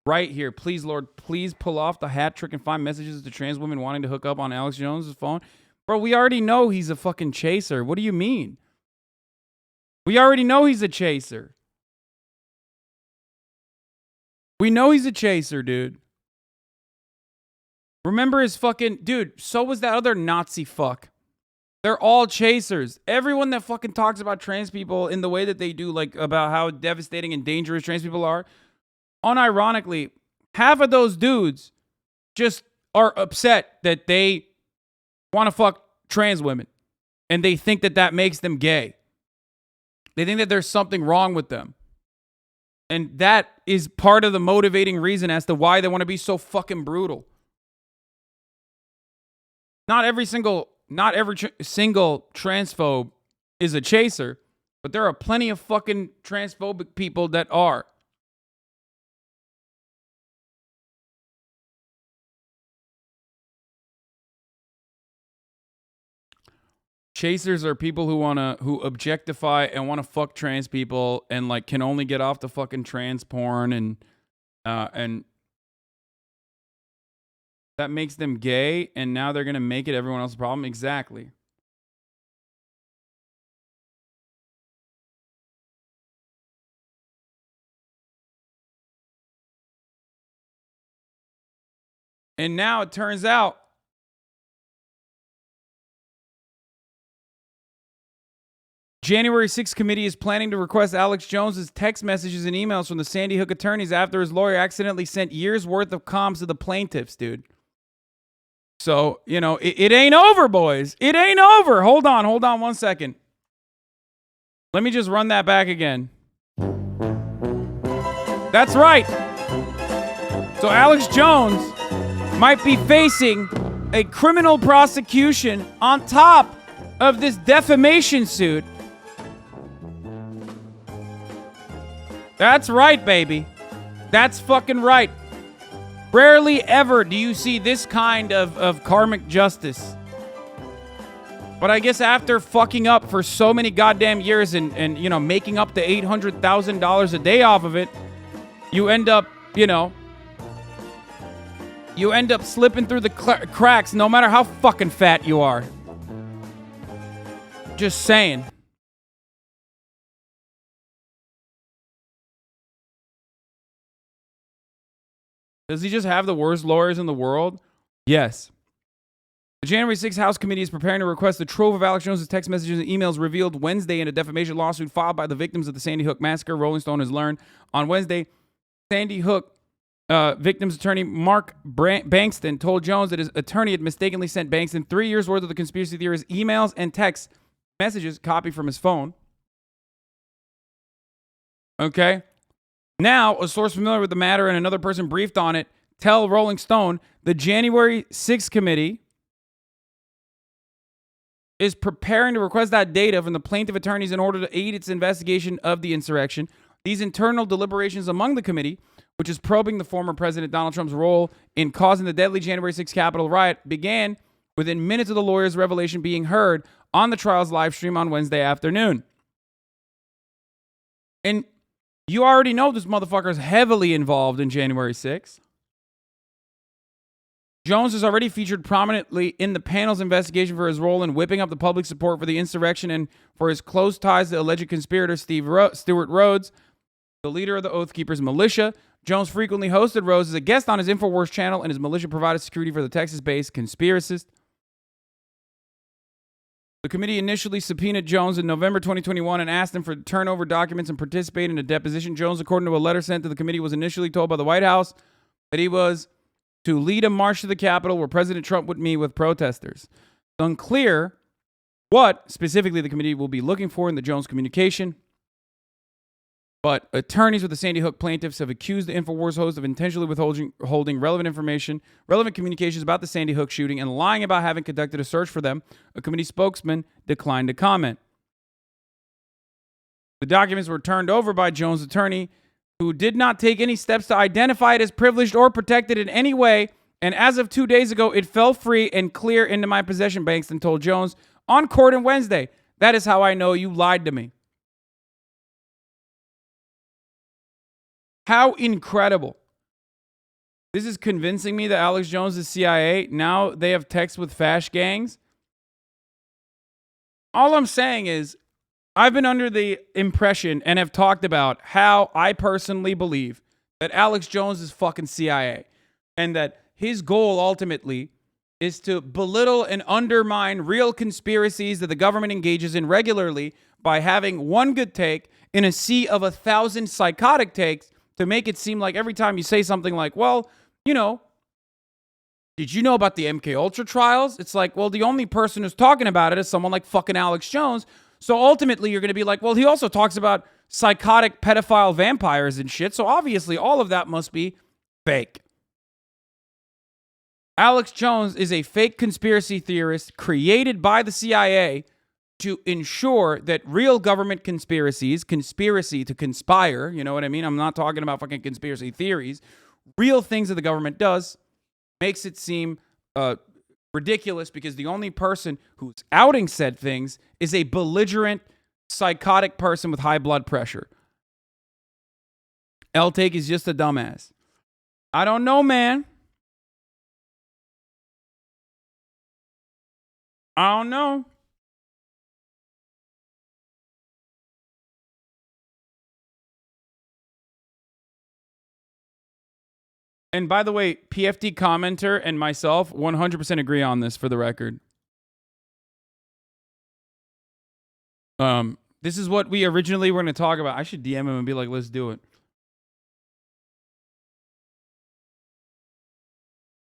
Right here. Please, Lord, please pull off the hat trick and find messages to trans women wanting to hook up on Alex Jones' phone. Bro, we already know he's a fucking chaser. What do you mean? We already know he's a chaser. We know he's a chaser, dude. Remember his fucking... Dude, so was that other Nazi fuck. They're all chasers. Everyone that fucking talks about trans people in the way that they do, like, about how devastating and dangerous trans people are, unironically, half of those dudes just are upset that they want to fuck trans women. And they think that that makes them gay. They think that there's something wrong with them. And that is part of the motivating reason as to why they want to be so fucking brutal. Not every single transphobe is a chaser, but there are plenty of fucking transphobic people that are. Chasers are people who objectify and want to fuck trans people and like can only get off the fucking trans porn and that makes them gay, and now they're gonna make it everyone else's problem. Exactly. And now it turns out January 6th committee is planning to request Alex Jones's text messages and emails from the Sandy Hook attorneys after his lawyer accidentally sent years worth of comms to the plaintiffs, dude. So, you know, it ain't over, boys. It ain't over. Hold on 1 second. Let me just run that back again. That's right. So Alex Jones might be facing a criminal prosecution on top of this defamation suit. That's right, baby. That's fucking right. Rarely ever do you see this kind of karmic justice. But I guess after fucking up for so many goddamn years and you know, making up the $800,000 a day off of it, you end up, you know, slipping through the cracks no matter how fucking fat you are. Just saying. Does he just have the worst lawyers in the world? Yes. The January 6th House Committee is preparing to request a trove of Alex Jones' text messages and emails revealed Wednesday in a defamation lawsuit filed by the victims of the Sandy Hook massacre. Rolling Stone has learned on Wednesday, Sandy Hook victim's attorney Mark Bankston told Jones that his attorney had mistakenly sent Bankston 3 years' worth of the conspiracy theorist emails and text messages copied from his phone. Okay. Now, a source familiar with the matter and another person briefed on it tell Rolling Stone the January 6th committee is preparing to request that data from the plaintiff attorneys in order to aid its investigation of the insurrection. These internal deliberations among the committee, which is probing the former President Donald Trump's role in causing the deadly January 6th Capitol riot, began within minutes of the lawyer's revelation being heard on the trial's live stream on Wednesday afternoon. And you already know this motherfucker is heavily involved in January 6th. Jones has already featured prominently in the panel's investigation for his role in whipping up the public support for the insurrection and for his close ties to alleged conspirator Stewart Rhodes, the leader of the Oath Keepers militia. Jones frequently hosted Rhodes as a guest on his Infowars channel, and his militia provided security for the Texas-based conspiracist. The committee initially subpoenaed Jones in November 2021 and asked him for turnover documents and participate in a deposition. Jones, according to a letter sent to the committee, was initially told by the White House that he was to lead a march to the Capitol where President Trump would meet with protesters. It's unclear what specifically the committee will be looking for in the Jones communication, but attorneys with the Sandy Hook plaintiffs have accused the Infowars host of intentionally withholding relevant communications about the Sandy Hook shooting and lying about having conducted a search for them. A committee spokesman declined to comment. The documents were turned over by Jones' attorney, who did not take any steps to identify it as privileged or protected in any way, and as of 2 days ago, it fell free and clear into my possession, Bankston told Jones on court on Wednesday. That is how I know you lied to me. How incredible. This is convincing me that Alex Jones is CIA. Now they have texts with fash gangs. All I'm saying is, I've been under the impression and have talked about how I personally believe that Alex Jones is fucking CIA and that his goal ultimately is to belittle and undermine real conspiracies that the government engages in regularly by having one good take in a sea of 1,000 psychotic takes to make it seem like every time you say something like, well, you know, did you know about the MK Ultra trials? It's like, well, the only person who's talking about it is someone like fucking Alex Jones. So ultimately, you're going to be like, well, he also talks about psychotic pedophile vampires and shit. So obviously, all of that must be fake. Alex Jones is a fake conspiracy theorist created by the CIA to ensure that real government conspiracies, conspiracy to conspire, you know what I mean? I'm not talking about fucking conspiracy theories. Real things that the government does makes it seem ridiculous because the only person who's outing said things is a belligerent, psychotic person with high blood pressure. Take is just a dumbass. I don't know, man. I don't know. And by the way, PFD commenter and myself 100% agree on this for the record. This is what we originally were going to talk about. I should DM him and be like, let's do it.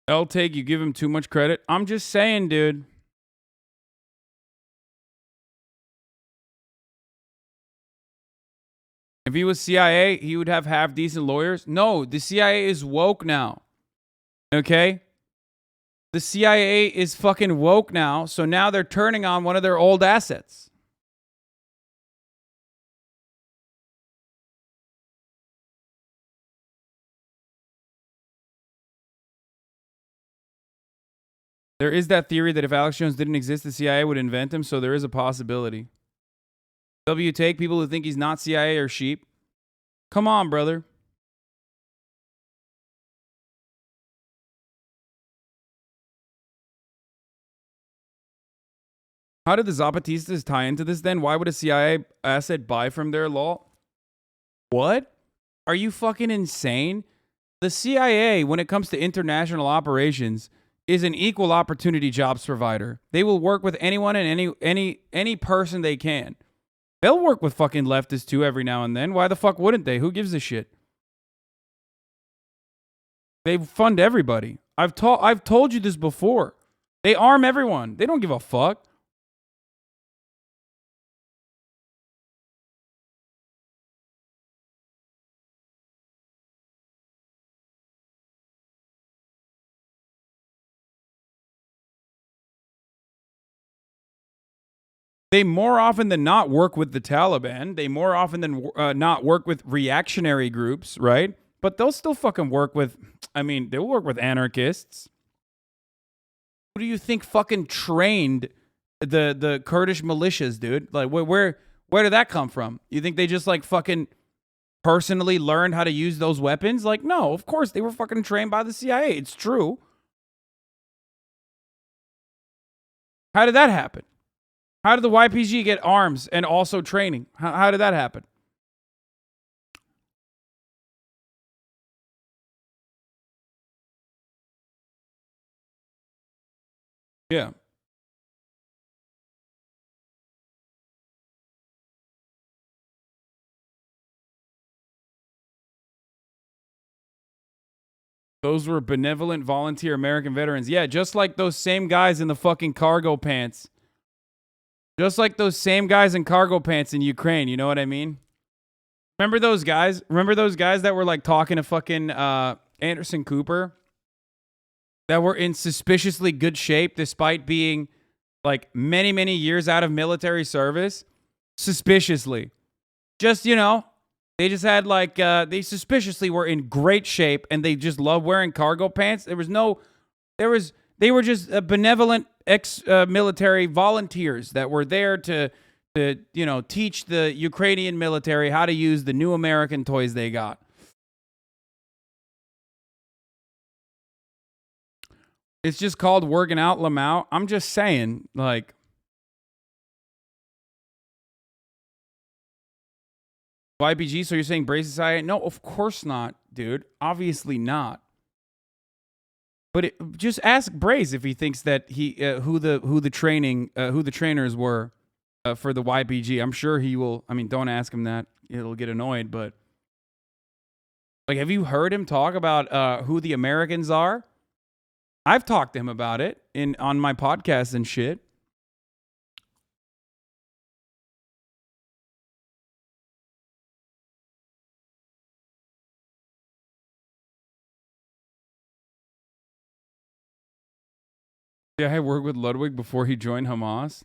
Take, you give him too much credit. I'm just saying, dude. If he was CIA, he would have half-decent lawyers. No, the CIA is woke now. Okay? The CIA is fucking woke now, so now they're turning on one of their old assets. There is that theory that if Alex Jones didn't exist, the CIA would invent him, so there is a possibility. Take people who think he's not CIA are sheep. Come on, brother. How did the Zapatistas tie into this then? Why would a CIA asset buy from their law? What? Are you fucking insane? The CIA, when it comes to international operations, is an equal opportunity jobs provider. They will work with anyone and any person they can. They'll work with fucking leftists too every now and then. Why the fuck wouldn't they? Who gives a shit? They fund everybody. I've told you this before. They arm everyone. They don't give a fuck. They more often than not work with the Taliban. They more often than not work with reactionary groups, right? But they'll still fucking work with, they'll work with anarchists. Who do you think fucking trained the Kurdish militias, dude? Like, where did that come from? You think they just, like, fucking personally learned how to use those weapons? Like, no, of course, they were fucking trained by the CIA. It's true. How did that happen? How did the YPG get arms and also training? How did that happen? Yeah. Those were benevolent volunteer American veterans. Yeah, just like those same guys in the fucking cargo pants. Just like those same guys in cargo pants in Ukraine, you know what I mean? Remember those guys? Remember those guys that were like talking to fucking Anderson Cooper? That were in suspiciously good shape despite being like many, many years out of military service? Suspiciously. Just, they just had like, they suspiciously were in great shape and they just love wearing cargo pants. They were just benevolent ex-military volunteers that were there to teach the Ukrainian military how to use the new American toys they got. It's just called working out, Lamau. I'm just saying, like, YPG, so you're saying Brace Society? No, of course not, dude. Obviously not. But just ask Brace if he thinks that who the trainers were for the YPG. I'm sure he will. Don't ask him that; he'll get annoyed. But like, have you heard him talk about who the Americans are? I've talked to him about it on my podcast and shit. Yeah, I worked with Ludwig before he joined Hamas.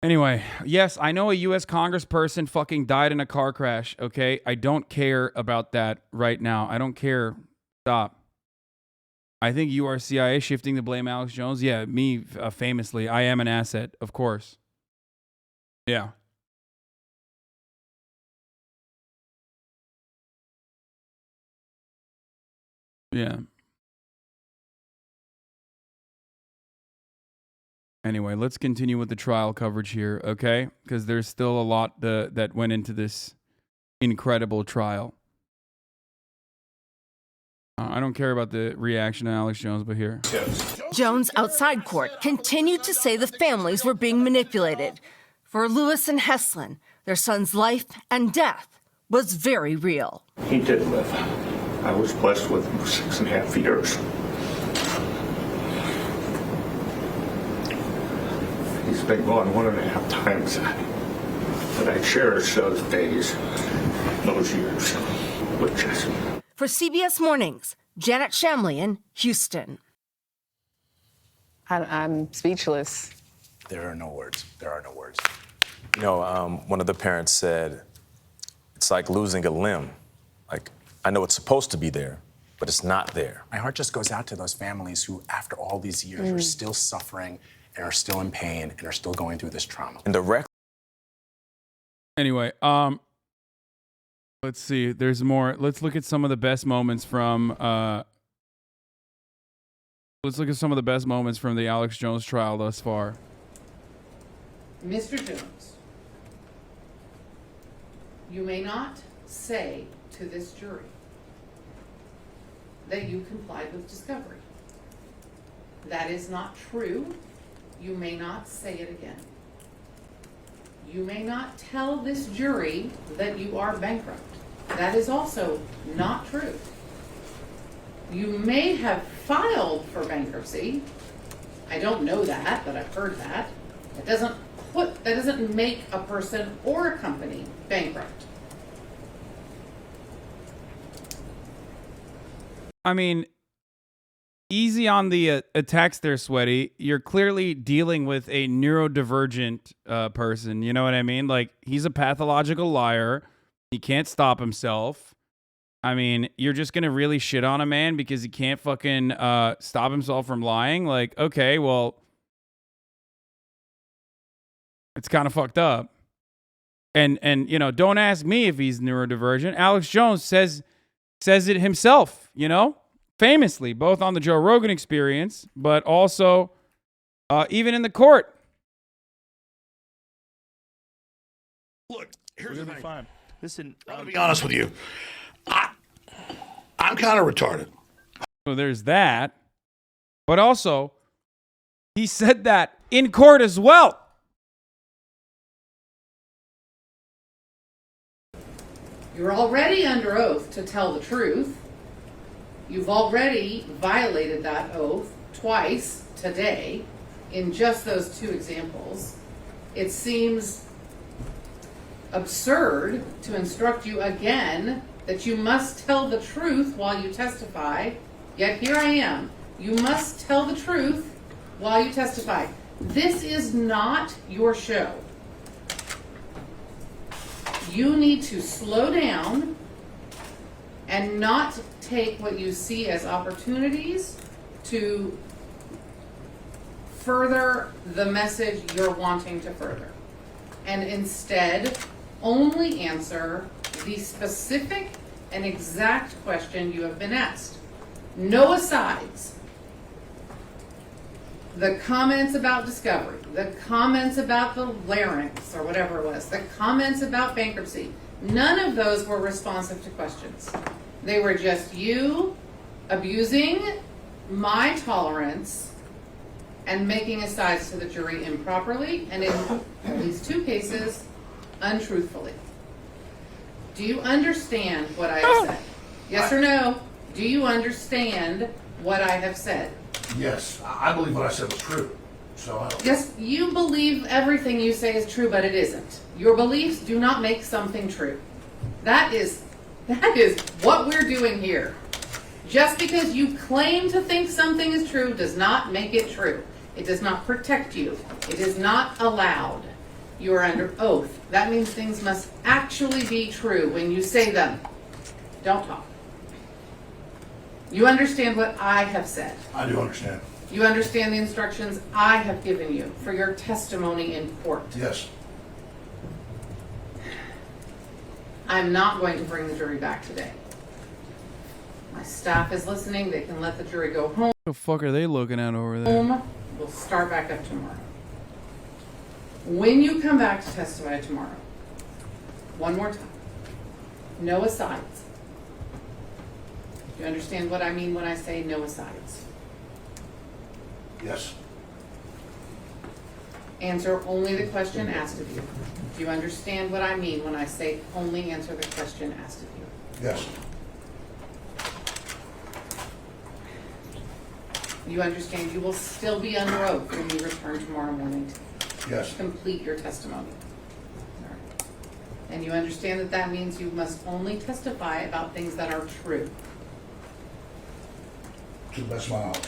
Anyway, yes, I know a U.S. congressperson fucking died in a car crash, okay? I don't care about that right now. I don't care. Stop. I think you are CIA shifting the blame Alex Jones. Yeah, me, famously. I am an asset, of course. Yeah. Yeah. Anyway, let's continue with the trial coverage here, okay? Because there's still a lot that went into this incredible trial. I don't care about the reaction to Alex Jones, but here. Jones, outside court, continued to say the families were being manipulated. For Lewis and Heslin, their son's life and death was very real. He did live. I was blessed with 6.5 years. He's been gone 1.5 times, but I cherish those days, those years with Jesse. For CBS Mornings, Janet Shamley in Houston. I'm speechless. There are no words. There are no words. You know, one of the parents said, it's like losing a limb. Like, I know it's supposed to be there, but it's not there. My heart just goes out to those families who, after all these years, are still suffering and are still in pain and are still going through this trauma. And the Anyway, let's see. There's more. Let's look at some of the best moments from. Let's look at some of the best moments from the Alex Jones trial thus far. Mr. Jones, you may not say to this jury that you complied with discovery. That is not true. You may not say it again. You may not tell this jury that you are bankrupt. That is also not true. You may have filed for bankruptcy. I don't know that, but I've heard that. That doesn't make a person or a company bankrupt. I mean, easy on the attacks there, Sweaty. You're clearly dealing with a neurodivergent person. You know what I mean? Like, he's a pathological liar. He can't stop himself. I mean, you're just going to really shit on a man because he can't fucking stop himself from lying? Like, okay, well, it's kind of fucked up. And you know, don't ask me if he's neurodivergent. Alex Jones says it himself, you know, famously, both on the Joe Rogan Experience, but also even in the court. Look, here's the thing. Fine. Listen, I'll be honest with you. I'm kind of retarded. So there's that. But also, he said that in court as well. You're already under oath to tell the truth. You've already violated that oath twice today in just those two examples. It seems absurd to instruct you again that you must tell the truth while you testify. Yet here I am. You must tell the truth while you testify. This is not your show. You need to slow down and not take what you see as opportunities to further the message you're wanting to further. And instead, only answer the specific and exact question you have been asked. No asides. The comments about discovery, the comments about the larynx or whatever it was, the comments about bankruptcy, none of those were responsive to questions. They were just you abusing my tolerance and making asides to the jury improperly and in at least two cases, untruthfully. Do you understand what I have said? Yes or no? Do you understand what I have said? Yes, I believe what I said was true. So I don't. Yes, you believe everything you say is true, but it isn't. Your beliefs do not make something true. That is what we're doing here. Just because you claim to think something is true does not make it true. It does not protect you. It is not allowed. You are under oath. That means things must actually be true when you say them. Don't talk. You understand what I have said. I do understand. You understand the instructions I have given you for your testimony in court. Yes. I'm not going to bring the jury back today. My staff is listening. They can let the jury go home. What the fuck are they looking at over there? We'll start back up tomorrow. When you come back to testify tomorrow, one more time, no asides. You understand what I mean when I say no asides? Yes. Answer only the question asked of you. Do you understand what I mean when I say only answer the question asked of you? Yes. You understand you will still be under oath when you return tomorrow morning Yes. to complete your testimony. All right. And you understand that that means you must only testify about things that are true. To the best of my knowledge.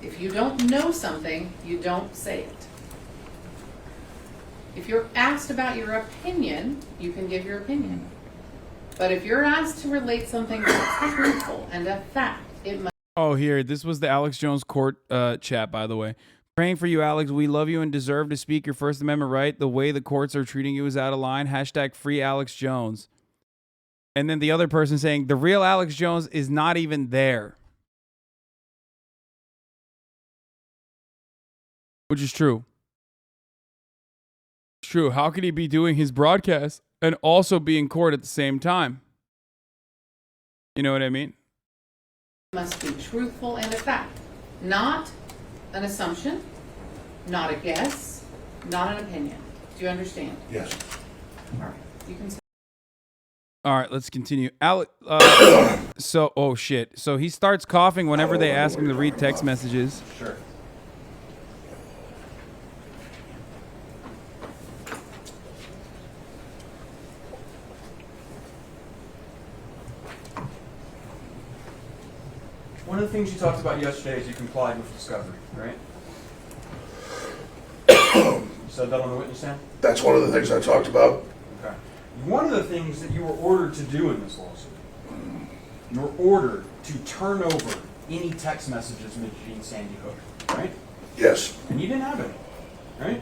If you don't know something, you don't say it. If you're asked about your opinion, you can give your opinion. But if you're asked to relate something that's truthful and a fact, it must. Oh, here. This was the Alex Jones court chat, by the way. Praying for you, Alex. We love you and deserve to speak your First Amendment right. The way the courts are treating you is out of line. # free Alex Jones. And then the other person saying, the real Alex Jones is not even there. Which is true. It's true. How could he be doing his broadcast and also be in court at the same time? You know what I mean? Must be truthful and a fact, not an assumption, not a guess, not an opinion. Do you understand? Yes. All right. You can. All right, let's continue. Alex. So, oh shit. So he starts coughing whenever they ask him to read text messages. Sure. One of the things you talked about yesterday is you complied with discovery, right? You said that on the witness stand? That's one of the things I talked about. Okay. One of the things that you were ordered to do in this lawsuit, you were ordered to turn over any text messages mentioning Sandy Hook, right? Yes. And you didn't have any, right?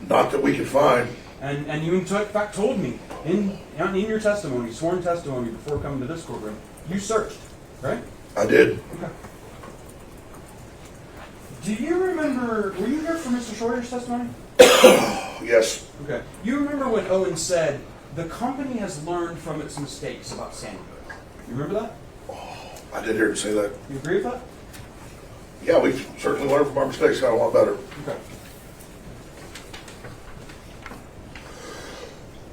Not that we could find. And you in fact told me in your testimony, sworn testimony before coming to this courtroom, you searched, right? I did. Okay. Do you remember, were you here for Mr. Schroeder's testimony? Yes. Okay. You remember when Owen said, the company has learned from its mistakes about Sandy Hook? You remember that? I did hear him say that. You agree with that? Yeah, we've certainly learned from our mistakes, got a lot better. Okay.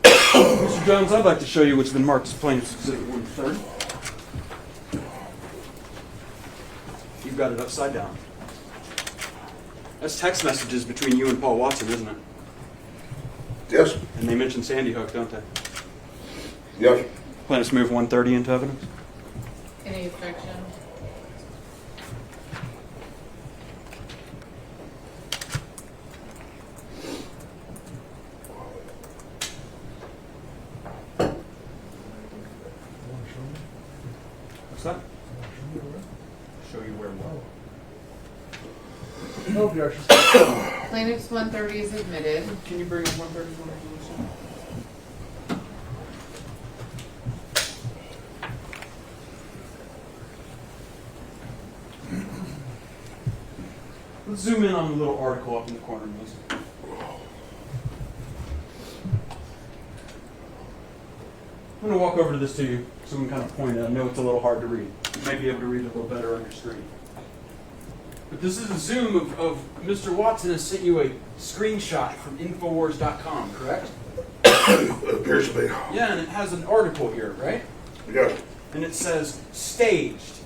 Mr. Jones, I'd like to show you what's been marked as plaintiff's exhibit 1/3. You've got it upside down. That's text messages between you and Paul Watson, isn't it? Yes. And they mention Sandy Hook, don't they? Yes. Plaintiffs move 130 into evidence? Any objection? What's that? Show you where what? Plaintiff's 130 is admitted. Can you bring up 130? Let's zoom in on the little article up in the corner, please. I'm going to walk over to this to you so we can kind of point it. I know it's a little hard to read. You might be able to read it a little better on your screen. But this is a zoom of Mr. Watson has sent you a screenshot from Infowars.com, correct? It appears to be. Yeah, and it has an article here, right? Yeah. And it says, staged.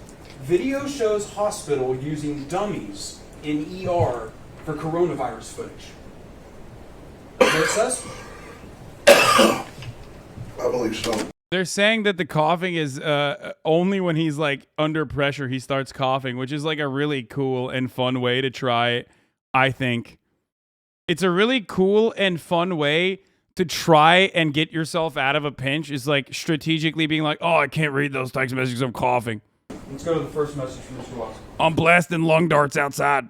Video shows hospital using dummies in ER for coronavirus footage. Is that what it says? I believe so. They're saying that the coughing is only when he's like under pressure he starts coughing, which is like a really cool and fun way to try it, I think. It's a really cool and fun way to try and get yourself out of a pinch, is like strategically being like, oh, I can't read those text messages, I'm coughing. Let's go to the first message from Mr. Watson. I'm blasting lung darts outside.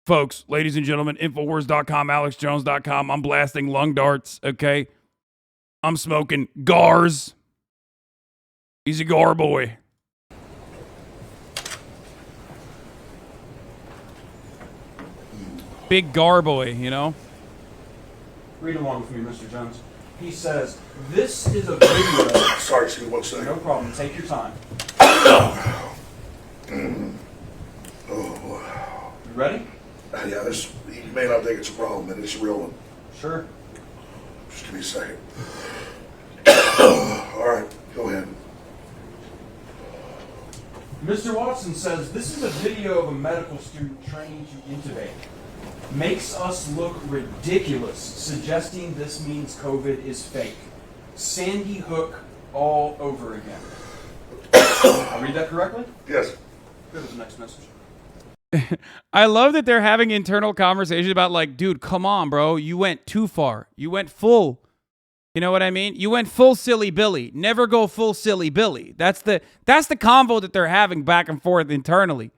Folks, ladies and gentlemen, Infowars.com, AlexJones.com, I'm blasting lung darts, okay? I'm smoking gars. He's a gar boy. Big gar boy, you know? Read along with me, Mr. Jones. He says, this is a video. Sorry, excuse me 1 second. No problem. Take your time. Oh, boy. You ready? Yeah, this, you may not think it's a problem, but it's a real one. Sure. Just give me a second. All right, go ahead. Mr. Watson says, this is a video of a medical student training to intubate. Makes us look ridiculous, suggesting this means COVID is fake. Sandy Hook all over again. I read that correctly? Yes. Go to the next message. I love that they're having internal conversations about like, dude, come on, bro. You went too far. You went full. You know what I mean? You went full silly Billy. Never go full silly Billy. That's the convo that they're having back and forth internally.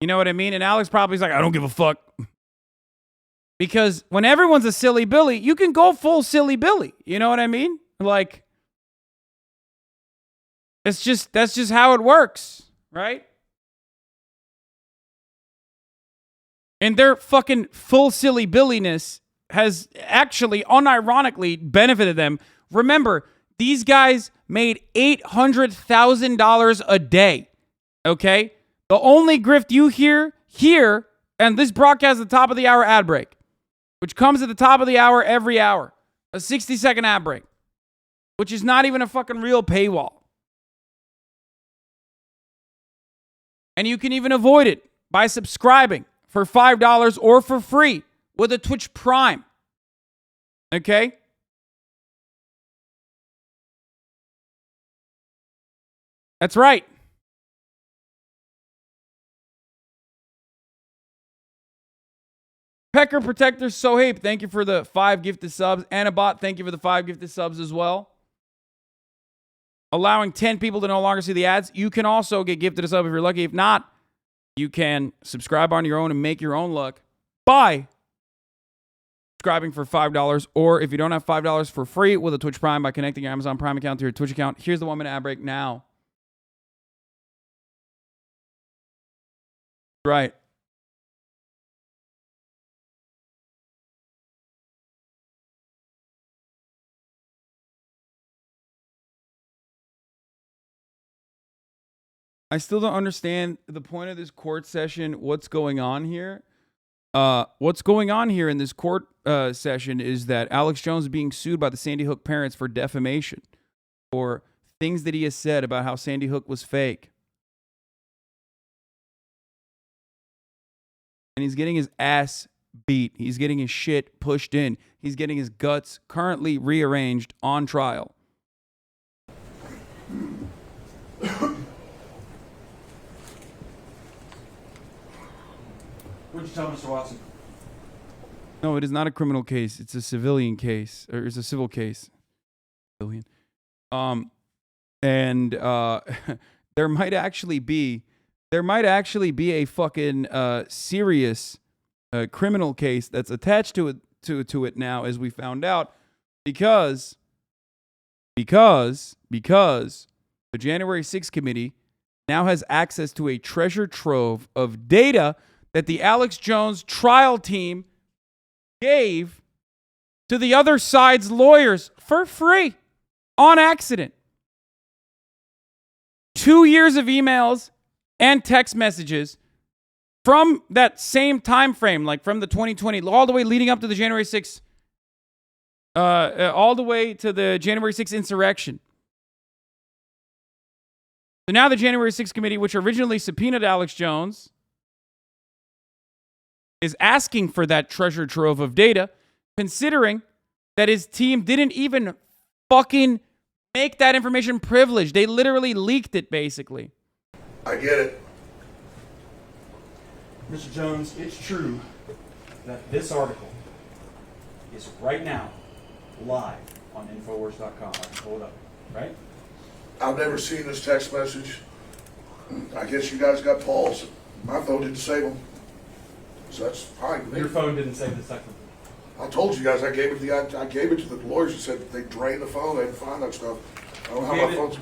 You know what I mean? And Alex probably is like, I don't give a fuck. Because when everyone's a silly Billy, you can go full silly Billy. You know what I mean? Like, that's just how it works, right? And their fucking full silly Billiness has actually unironically benefited them. Remember, these guys made $800,000 a day. Okay? The only grift you hear here, and this broadcast at the top of the hour ad break, which comes at the top of the hour every hour, a 60-second ad break, which is not even a fucking real paywall. And you can even avoid it by subscribing for $5 or for free with a Twitch Prime. Okay? That's right. Pecker Protector Sohaib, thank you for the 5 gifted subs. Anabot, thank you for the 5 gifted subs as well. Allowing 10 people to no longer see the ads. You can also get gifted a sub if you're lucky. If not, you can subscribe on your own and make your own luck by subscribing for $5, or if you don't have $5, for free with a Twitch Prime by connecting your Amazon Prime account to your Twitch account. Here's the 1-minute ad break now. Right. I still don't understand the point of this court session. What's going on here? What's going on here in this court session is that Alex Jones is being sued by the Sandy Hook parents for defamation, for things that he has said about how Sandy Hook was fake. And he's getting his ass beat. He's getting his shit pushed in. He's getting his guts currently rearranged on trial. What'd you tell Mr. Watson? No, it is not a criminal case. It's a civilian case, or it's a civil case. Civilian. There might actually be a fucking serious criminal case that's attached to it now, as we found out, because the January 6th committee now has access to a treasure trove of data that the Alex Jones trial team gave to the other side's lawyers for free, on accident. 2 years of emails and text messages from that same time frame, like from the 2020, all the way leading up to the January 6th, all the way to the January 6th insurrection. So now the January 6th committee, which originally subpoenaed Alex Jones, is asking for that treasure trove of data, considering that his team didn't even fucking make that information privileged. They literally leaked it, basically. I get it. Mr. Jones, it's true that this article is right now live on Infowars.com. I can pull it up, right? I've never seen this text message. I guess you guys got Paul's. My phone didn't save them. So that's fine. Your phone didn't save the second. I told you guys I gave it to the lawyers who said that they drained the phone, they didn't find that stuff. I don't know how my phone's. You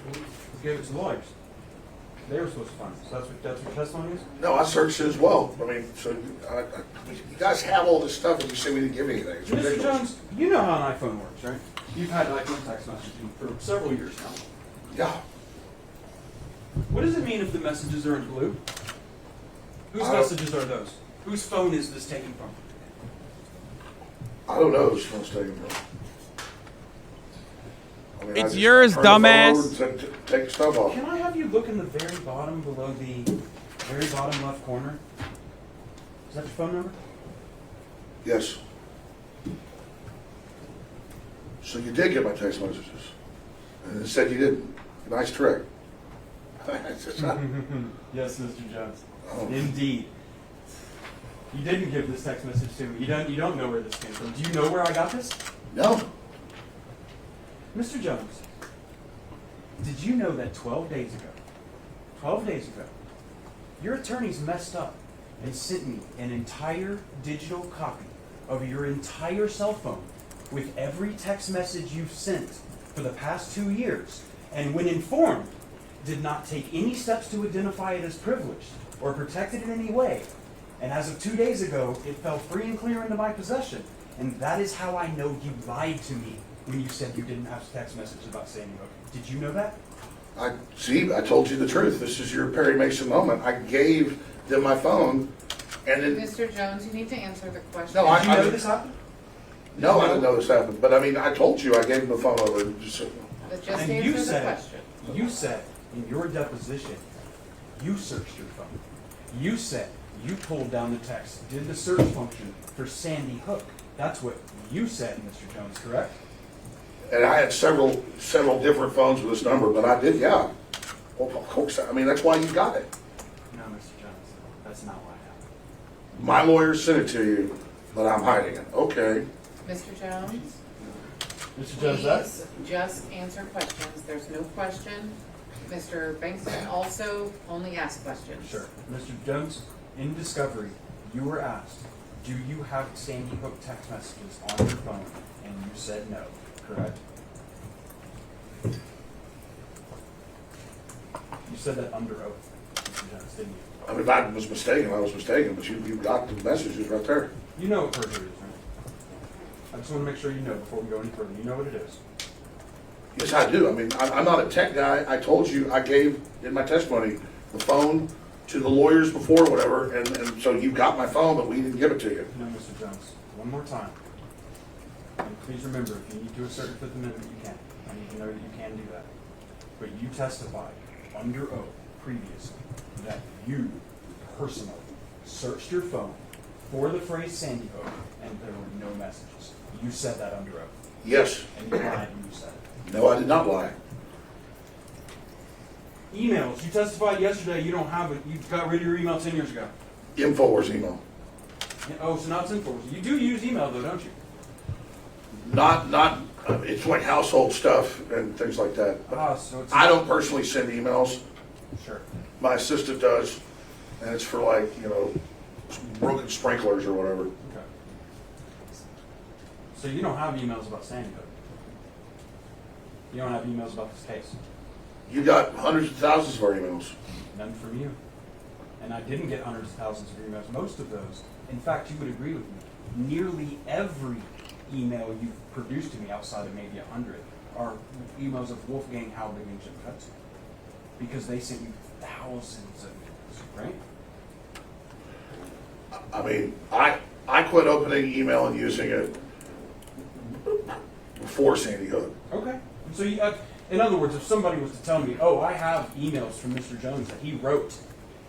gave it to the lawyers. They were supposed to find it. So that's what testimony is? No, I searched it as well. I mean, so you guys have all this stuff and you say we didn't give anything. It's Mr. ridiculous. Jones, you know how an iPhone works, right? You've had iPhone text messaging for several years now. Yeah. What does it mean if the messages are in blue? Whose messages are those? Whose phone is this taken from? I don't know whose phone's taken from. I mean, It's I just yours, turned the phone dumbass. over to take stuff off. Can I have you look in the very bottom below the very bottom left corner? Is that your phone number? Yes. So you did get my text messages, and it said you didn't. Nice trick. Yes, Mr. Jones. Oh. Indeed. You didn't give this text message to me. You don't know where this came from. Do you know where I got this? No. Mr. Jones, did you know that 12 days ago, your attorneys messed up and sent me an entire digital copy of your entire cell phone with every text message you've sent for the past 2 years, and when informed, did not take any steps to identify it as privileged or protect it in any way. And as of 2 days ago, it fell free and clear into my possession. And that is how I know you lied to me when you said you didn't have text messages about Sandy Hook. Did you know that? I told you the truth. This is your Perry Mason moment. I gave them my phone, and then Mr. Jones, you need to answer the question. No, Did you know this happened? No, I didn't know this happened. But I mean, I told you I gave them the phone over. But just And answer you the said, question. you said in your deposition, you searched your phone. You said you pulled down the text, did the search function for Sandy Hook. That's what you said, Mr. Jones, correct? And I had several different phones with this number, but I did, yeah. Well, of course. I mean, that's why you got it. No, Mr. Jones, that's not what happened. My lawyer sent it to you, but I'm hiding it. Okay. Mr. Jones? Mr. Jones, that? Please just answer questions. There's no question. Mr. Bankston also only asks questions. Sure. Mr. Jones, in discovery, you were asked, do you have Sandy Hook text messages on your phone? And you said no, correct? You said that under oath, Mr. Jones, didn't you? I mean, if I was mistaken, but you got the messages right there. You know what perjury is, right? I just want to make sure you know before we go any further. You know what it is. Yes, I do. I mean, I'm not a tech guy. I told you I gave in my testimony the phone to the lawyers before, whatever, and so you got my phone, but we didn't give it to you. No, Mr. Jones. One more time. And please remember, if you need to assert your Fifth Amendment, you can. I need to know that you can do that. But you testified under oath previously that you personally searched your phone for the phrase Sandy Hook, and there were no messages. You said that under oath. Yes. And you lied when you said it. No, I did not lie. Emails. You testified yesterday you don't have it. You got rid of your email 10 years ago. Infowars email. Oh, so now it's Infowars. You do use email though, don't you? Not. It's like household stuff and things like that. So it's I don't personally send emails. Sure. My assistant does, and it's for like broken sprinklers or whatever. Okay. So you don't have emails about Sandy Hook. You don't have emails about this case. You got hundreds of thousands of our emails. None from you. And I didn't get hundreds of thousands of emails. Most of those, in fact, you would agree with me, nearly every email you've produced to me outside of maybe 100 are emails of Wolfgang Halbig and Jim Hudson. Because they sent you thousands of emails, right? I mean, I quit opening email and using it before Sandy Hook. Okay. So, in other words, if somebody was to tell me, oh, I have emails from Mr. Jones that he wrote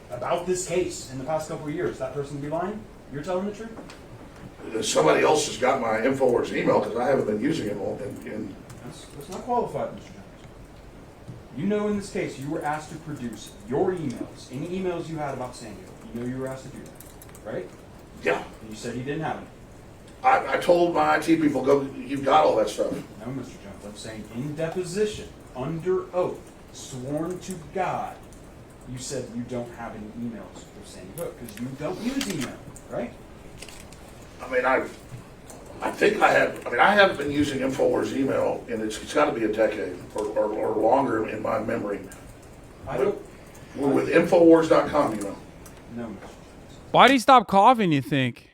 about this case in the past couple of years, that person would be lying? You're telling the truth? Somebody else has got my Infowars email because I haven't been using it all. That's not qualified, Mr. Jones. You know in this case you were asked to produce your emails, any emails you had about Sandy Hook. You know you were asked to do that, right? Yeah. And you said you didn't have any. I told my IT people, go, you've got all that stuff. No, Mr. Jones. I'm saying in deposition, under oath, sworn to God, you said you don't have any emails with Sandy Hook because you don't use email, right? I mean, I think I have. I mean, I haven't been using Infowars email, and it's got to be a decade or longer in my memory. We're with Infowars.com, No, Mr. Jones. Why did he stop coughing, you think?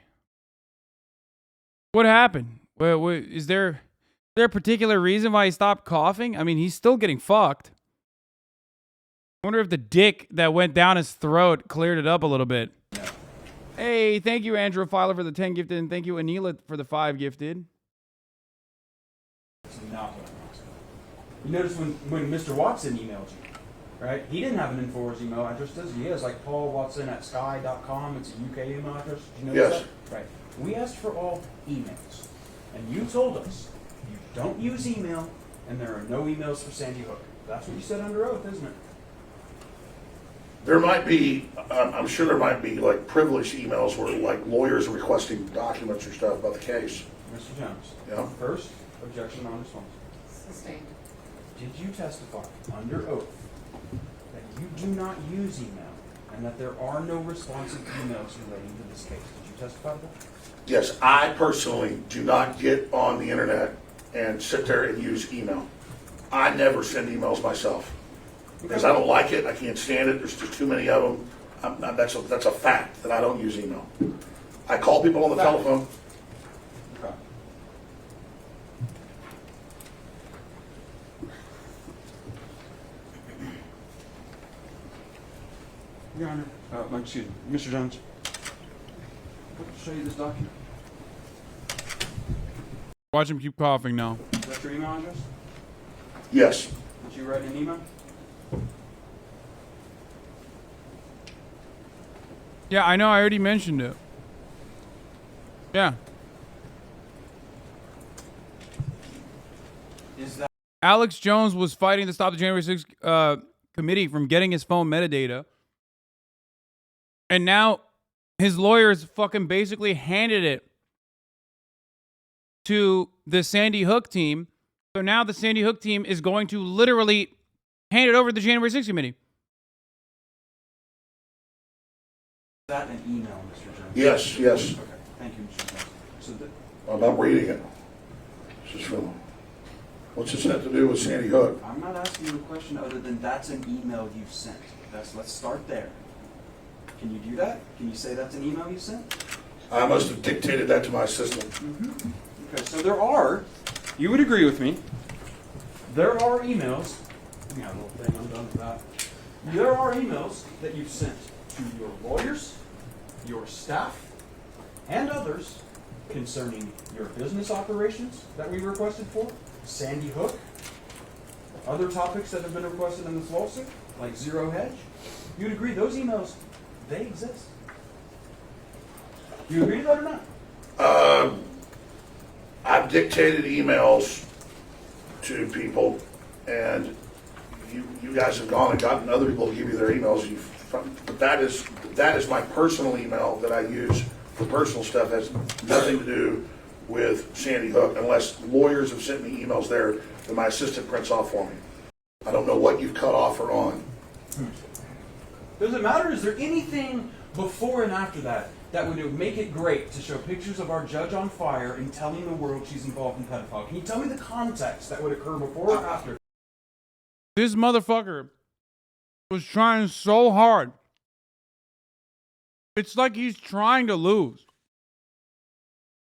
What happened? Is there a particular reason why he stopped coughing? I mean, he's still getting fucked. I wonder if the dick that went down his throat cleared it up a little bit. No. Hey, thank you, Andrew Filer, for the 10 gifted, and thank you, Anila, for the 5 gifted. That's not what I'm asking. You notice when Mr. Watson emailed you, right? He didn't have an Infowars email address, does he? He has like paulwatson@sky.com. It's a UK email address. Did you notice that? Right. We asked for all emails, and you told us you don't use email, and there are no emails for Sandy Hook. That's what you said under oath, isn't it? There might be, I'm sure there might be like privileged emails where like lawyers are requesting documents or stuff about the case. Mr. Jones. Yeah. First, objection non-responsive. Sustained. Did you testify under oath that you do not use email and that there are no responsive emails relating to this case? Did you testify to that? Yes, I personally do not get on the internet and sit there and use email. I never send emails myself because I don't like it. I can't stand it. There's just too many of them. That's a fact that I don't use email. I call people on the telephone. Okay. Your Honor, excuse me, Mr. Jones. I'll show you this document. Watch him keep coughing now. Is that your email address? Yes. Did you write an email? Yeah, I know. I already mentioned it. Yeah. Is that Alex Jones was fighting to stop the January 6th committee from getting his phone metadata. And now his lawyers fucking basically handed it to the Sandy Hook team. So now the Sandy Hook team is going to literally hand it over to the January 6th committee. Is that an email, Mr. Jones? Yes, yes. Okay, thank you, Mr. Jones. So I'm not reading it. This is from, what's this have to do with Sandy Hook? I'm not asking you a question other than that's an email you sent. Let's start there. Can you do that? Can you say that's an email you sent? I must have dictated that to my assistant. Mm-hmm. Okay, so there are, you would agree with me, there are emails, hang on a little thing, I'm done with that. There are emails that you've sent to your lawyers, your staff, and others concerning your business operations that we requested for, Sandy Hook, other topics that have been requested in this lawsuit, like Zero Hedge. You'd agree those emails, they exist. You agree to that or not? I've dictated emails to people, and you guys have gone and gotten other people to give you their emails. But that is my personal email that I use for personal stuff. Has nothing to do with Sandy Hook, unless lawyers have sent me emails there that my assistant prints off for me. I don't know what you've cut off or on. Does it matter? Is there anything before and after that would make it great to show pictures of our judge on fire and telling the world she's involved in pedophile? Can you tell me the context that would occur before or after? This motherfucker was trying so hard. It's like he's trying to lose.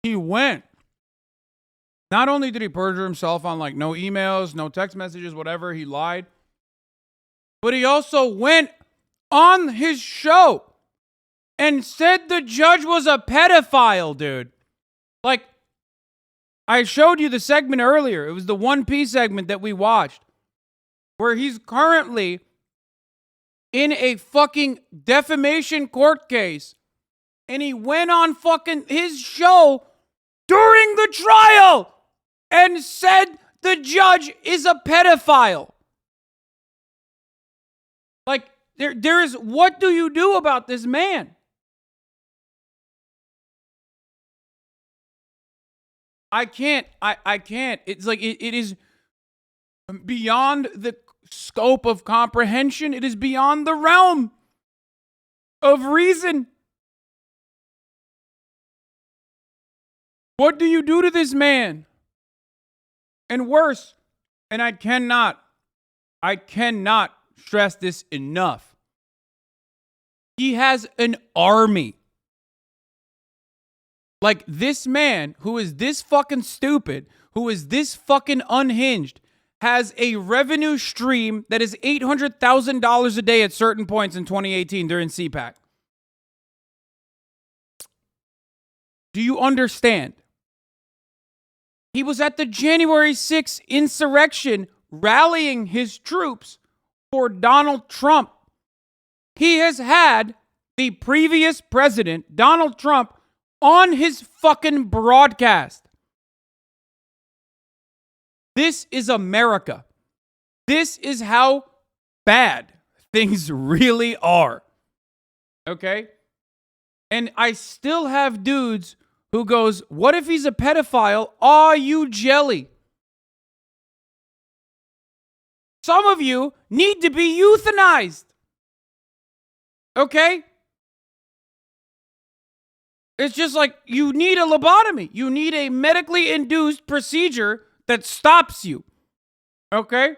He went. Not only did he perjure himself on like no emails, no text messages, whatever, he lied. But he also went on his show and said the judge was a pedophile, dude. Like, I showed you the segment earlier. It was the 1P segment that we watched, where he's currently in a fucking defamation court case, and he went on fucking his show during the trial and said the judge is a pedophile. Like, there is, what do you do about this man? I can't. It's like, it is beyond the scope of comprehension. It is beyond the realm of reason. What do you do to this man? And worse, and I cannot stress this enough. He has an army. Like, this man who is this fucking stupid, who is this fucking unhinged, has a revenue stream that is $800,000 a day at certain points in 2018 during CPAC. Do you understand? He was at the January 6th insurrection rallying his troops for Donald Trump. He has had the previous president, Donald Trump, on his fucking broadcast. This is America. This is how bad things really are. Okay? And I still have dudes who goes, what if he's a pedophile? Aw, you jelly. Some of you need to be euthanized. Okay? It's just like you need a lobotomy. You need a medically induced procedure that stops you. Okay?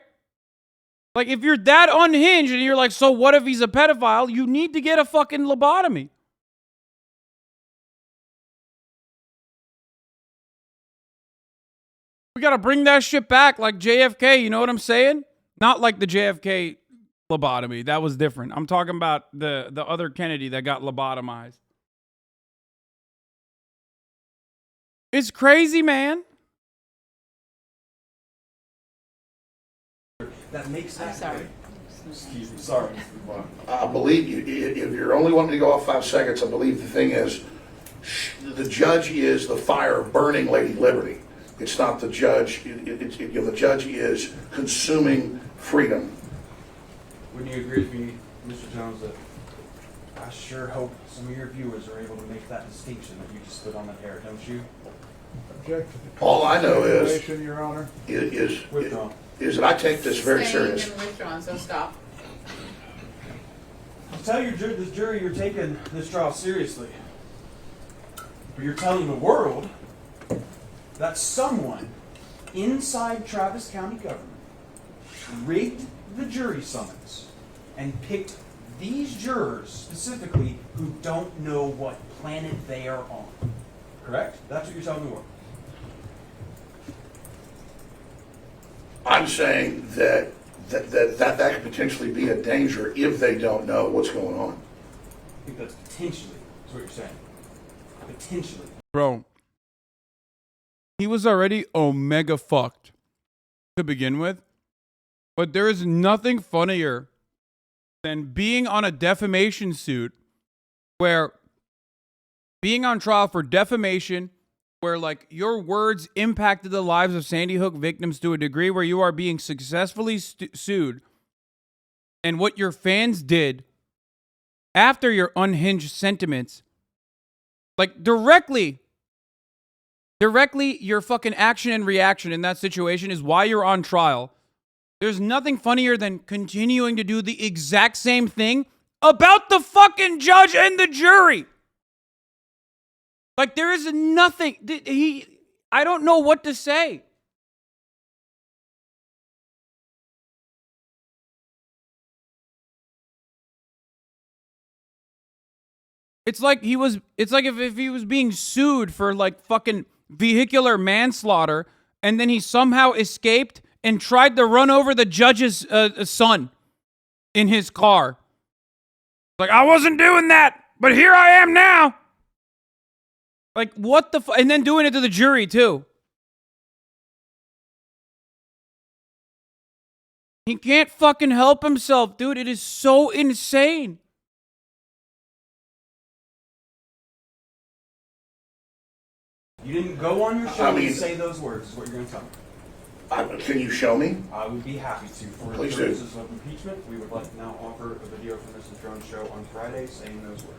Like if you're that unhinged and you're like, so what if he's a pedophile? You need to get a fucking lobotomy. We got to bring that shit back like JFK, you know what I'm saying? Not like the JFK lobotomy. That was different. I'm talking about the other Kennedy that got lobotomized. It's crazy, man. That makes sense. Sorry. Excuse me. Sorry. I believe you. If you're only wanting to go off 5 seconds, I believe the thing is, the judge is the fire burning Lady Liberty. It's not the judge. The judge is consuming freedom. Wouldn't you agree with me, Mr. Jones, that I sure hope some of your viewers are able to make that distinction that you just stood on that air, don't you? All I know is, Your Honor. is that I take this very serious. Saying and withdrawn, so stop. Tell this jury you're taking this trial seriously. But you're telling the world that someone inside Travis County government rigged the jury summons and picked these jurors specifically who don't know what planet they are on. Correct? That's what you're telling the world. I'm saying that could potentially be a danger if they don't know what's going on. I think that's potentially what you're saying. Potentially. Bro, he was already omega fucked to begin with. But there is nothing funnier than being on a defamation suit where being on trial for defamation, where like your words impacted the lives of Sandy Hook victims to a degree where you are being successfully sued, and what your fans did after your unhinged sentiments, like directly your fucking action and reaction in that situation is why you're on trial. There's nothing funnier than continuing to do the exact same thing about the fucking judge and the jury. Like, there is nothing. I don't know what to say. It's like if he was being sued for like fucking vehicular manslaughter and then he somehow escaped and tried to run over the judge's son in his car. Like, I wasn't doing that, but here I am now. Like, what the fuck? And then doing it to the jury, too. He can't fucking help himself, dude. It is so insane. You didn't go on your show and say those words, is what you're going to tell me. Can you show me? I would be happy to. For the purposes of impeachment, we would like to now offer a video from Mr. Jones' show on Friday saying those words.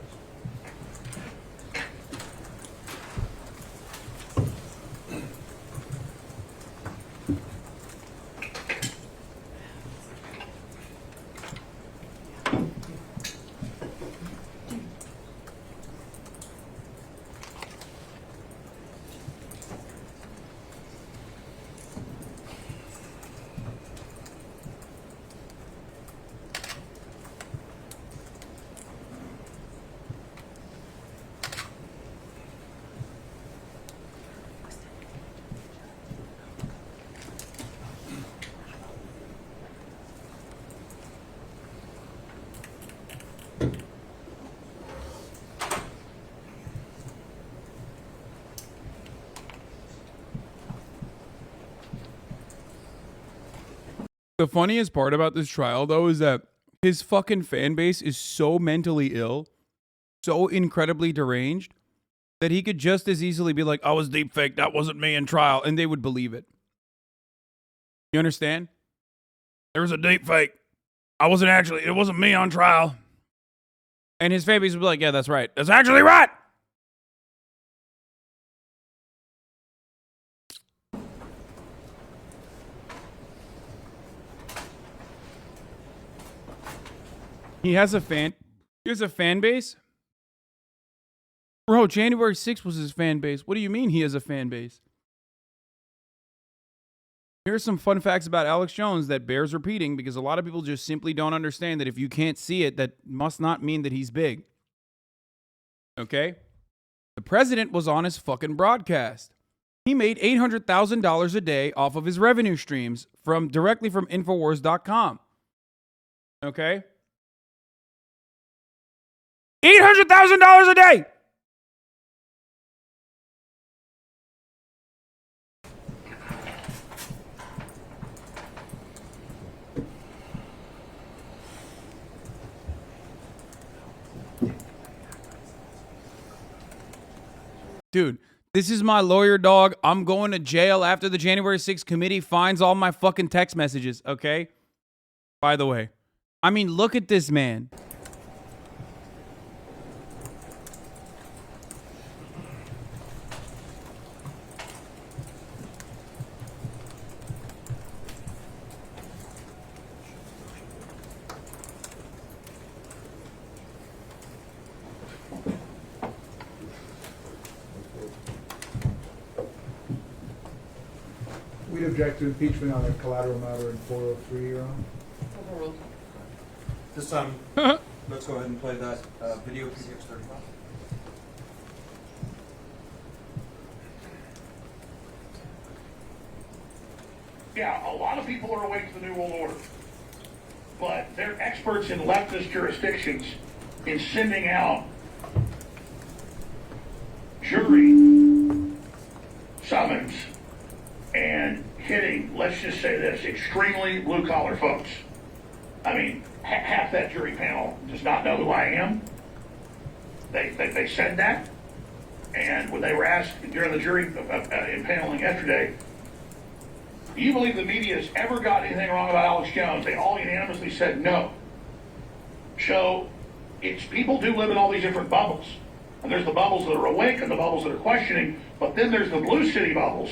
The funniest part about this trial, though, is that his fucking fan base is so mentally ill, so incredibly deranged, that he could just as easily be like, I was deep fake, that wasn't me in trial, and they would believe it. You understand? There was a deep fake. It wasn't me on trial. And his fan base would be like, yeah, that's right. That's actually right. He has a fan base? Bro, January 6th was his fan base. What do you mean he has a fan base? Here are some fun facts about Alex Jones that bears repeating because a lot of people just simply don't understand that if you can't see it, that must not mean that he's big. Okay? The president was on his fucking broadcast. He made $800,000 a day off of his revenue streams directly from Infowars.com. Okay? $800,000 a day! Dude, this is my lawyer, dog. I'm going to jail after the January 6th committee finds all my fucking text messages, okay? By the way. I mean, look at this man. We'd object to impeachment on a collateral matter in 403, Your Honor. Overruled. This time, let's go ahead and play that video PDX 35. Yeah, a lot of people are awake to the New World Order, but they're experts in leftist jurisdictions in sending out jury summons and hitting, let's just say this, extremely blue-collar folks. I mean, half that jury panel does not know who I am. They said that, and when they were asked during the jury impaneling yesterday, do you believe the media has ever got anything wrong about Alex Jones? They all unanimously said no. So, people do live in all these different bubbles. And there's the bubbles that are awake and the bubbles that are questioning, but then there's the blue city bubbles,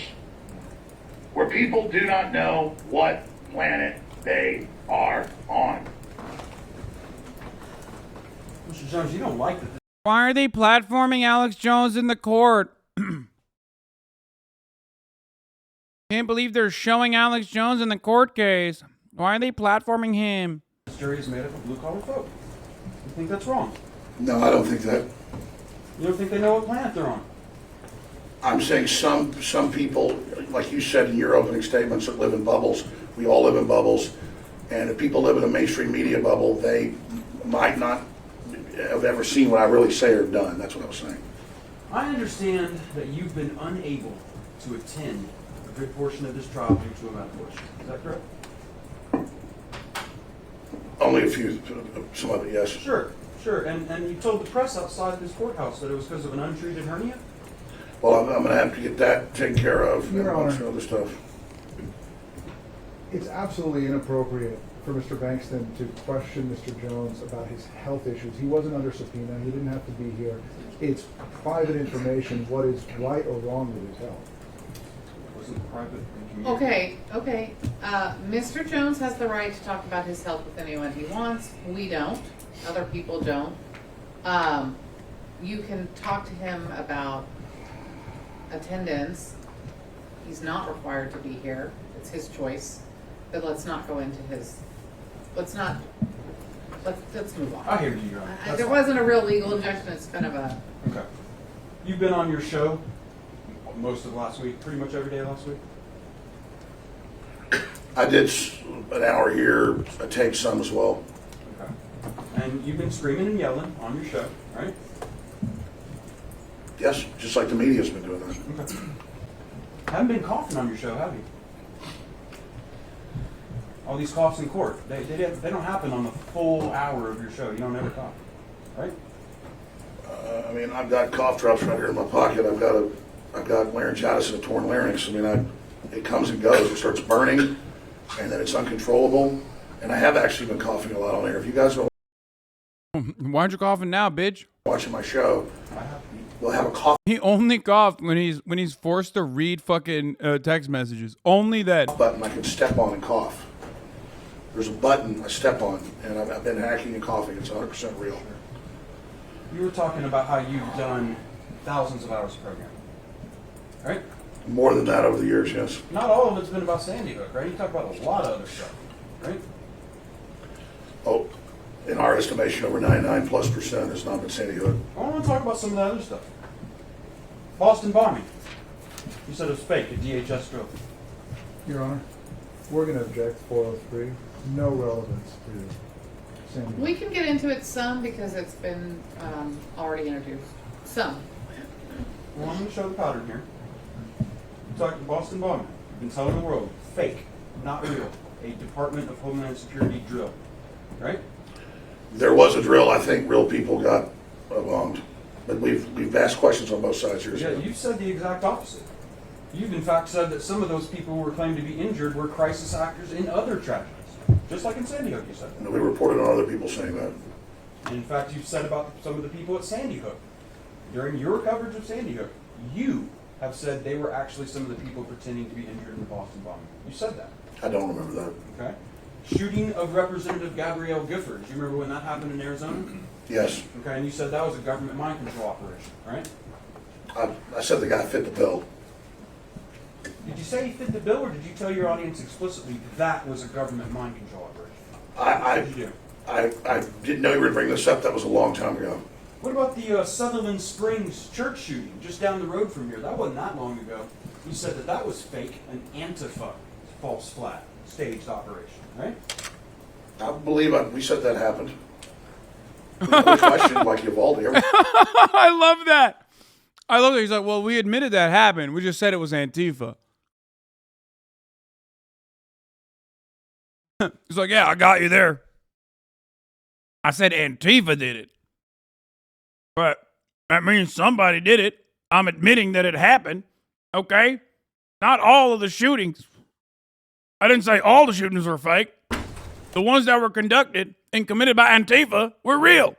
where people do not know what planet they are on. Mr. Jones, you don't like that. Why are they platforming Alex Jones in the court? Can't believe they're showing Alex Jones in the court case. Why are they platforming him? This jury is made up of blue-collar folk. You think that's wrong? No, I don't think that. You don't think they know what planet they're on? I'm saying some people, like you said in your opening statements, that live in bubbles. We all live in bubbles. And if people live in a mainstream media bubble, they might not have ever seen what I really say or done. That's what I was saying. I understand that you've been unable to attend a good portion of this trial due to a malformation. Is that correct? Only a few, some of it, yes. Sure. And you told the press outside this courthouse that it was because of an untreated hernia? Well, I'm going to have to get that taken care of and a bunch of other stuff. It's absolutely inappropriate for Mr. Bankston to question Mr. Jones about his health issues. He wasn't under subpoena. He didn't have to be here. It's private information. What is right or wrong with his health? Okay. Mr. Jones has the right to talk about his health with anyone he wants. We don't. Other people don't. You can talk to him about attendance. He's not required to be here. It's his choice. But let's not go into his. Let's move on. I hear you, Your Honor. There wasn't a real legal objection. It's kind of a. Okay. You've been on your show most of last week, pretty much every day last week? I did an hour here. I taped some as well. Okay. And you've been screaming and yelling on your show, right? Yes, just like the media's been doing that. Okay. Haven't been coughing on your show, have you? All these coughs in court, they don't happen on the full hour of your show. You don't ever cough, right? I mean, I've got cough drops right here in my pocket. I've got laryngitis and a torn larynx. I mean, it comes and goes. It starts burning, and then it's uncontrollable. And I have actually been coughing a lot on air. If you guys are Why aren't you coughing now, bitch? watching my show, we'll have a cough He only coughed when he's forced to read fucking text messages. Only then. button I can step on and cough. There's a button I step on, and I've been hacking and coughing. It's 100% real. You were talking about how you've done thousands of hours of programming, right? More than that over the years, yes. Not all of it's been about Sandy Hook, right? You talk about a lot of other stuff, right? Oh, in our estimation, over 99+% has not been Sandy Hook. I want to talk about some of the other stuff. Boston bombing. You said it was fake, a DHS drill. Your Honor, we're going to object 403. No relevance to Sandy. We can get into it some because it's been already introduced. Some. Well, I'm going to show the pattern here. You talked to Boston bombing. You've been telling the world, fake, not real. A Department of Homeland Security drill, right? There was a drill. I think real people got bombed. But we've asked questions on both sides here. Yeah, you said the exact opposite. You've in fact said that some of those people who were claimed to be injured were crisis actors in other tragedies. Just like in Sandy Hook, you said. And we reported on other people saying that. And in fact, you've said about some of the people at Sandy Hook. During your coverage of Sandy Hook, you have said they were actually some of the people pretending to be injured in the Boston bombing. You said that. I don't remember that. Okay. Shooting of Representative Gabrielle Giffords. You remember when that happened in Arizona? Yes. Okay, and you said that was a government mind control operation, right? I said the guy fit the bill. Did you say he fit the bill, or did you tell your audience explicitly that was a government mind control operation? What did you do? I didn't know you were going to bring this up. That was a long time ago. What about the Sutherland Springs church shooting just down the road from here? That wasn't that long ago. You said that that was fake, an Antifa false flag staged operation, right? I believe we said that happened. Another question like Uvalde. I love that. I love that. He's like, well, we admitted that happened. We just said it was Antifa. He's like, yeah, I got you there. I said Antifa did it. But that means somebody did it. I'm admitting that it happened. Okay? Not all of the shootings. I didn't say all the shootings were fake. The ones that were conducted and committed by Antifa were real.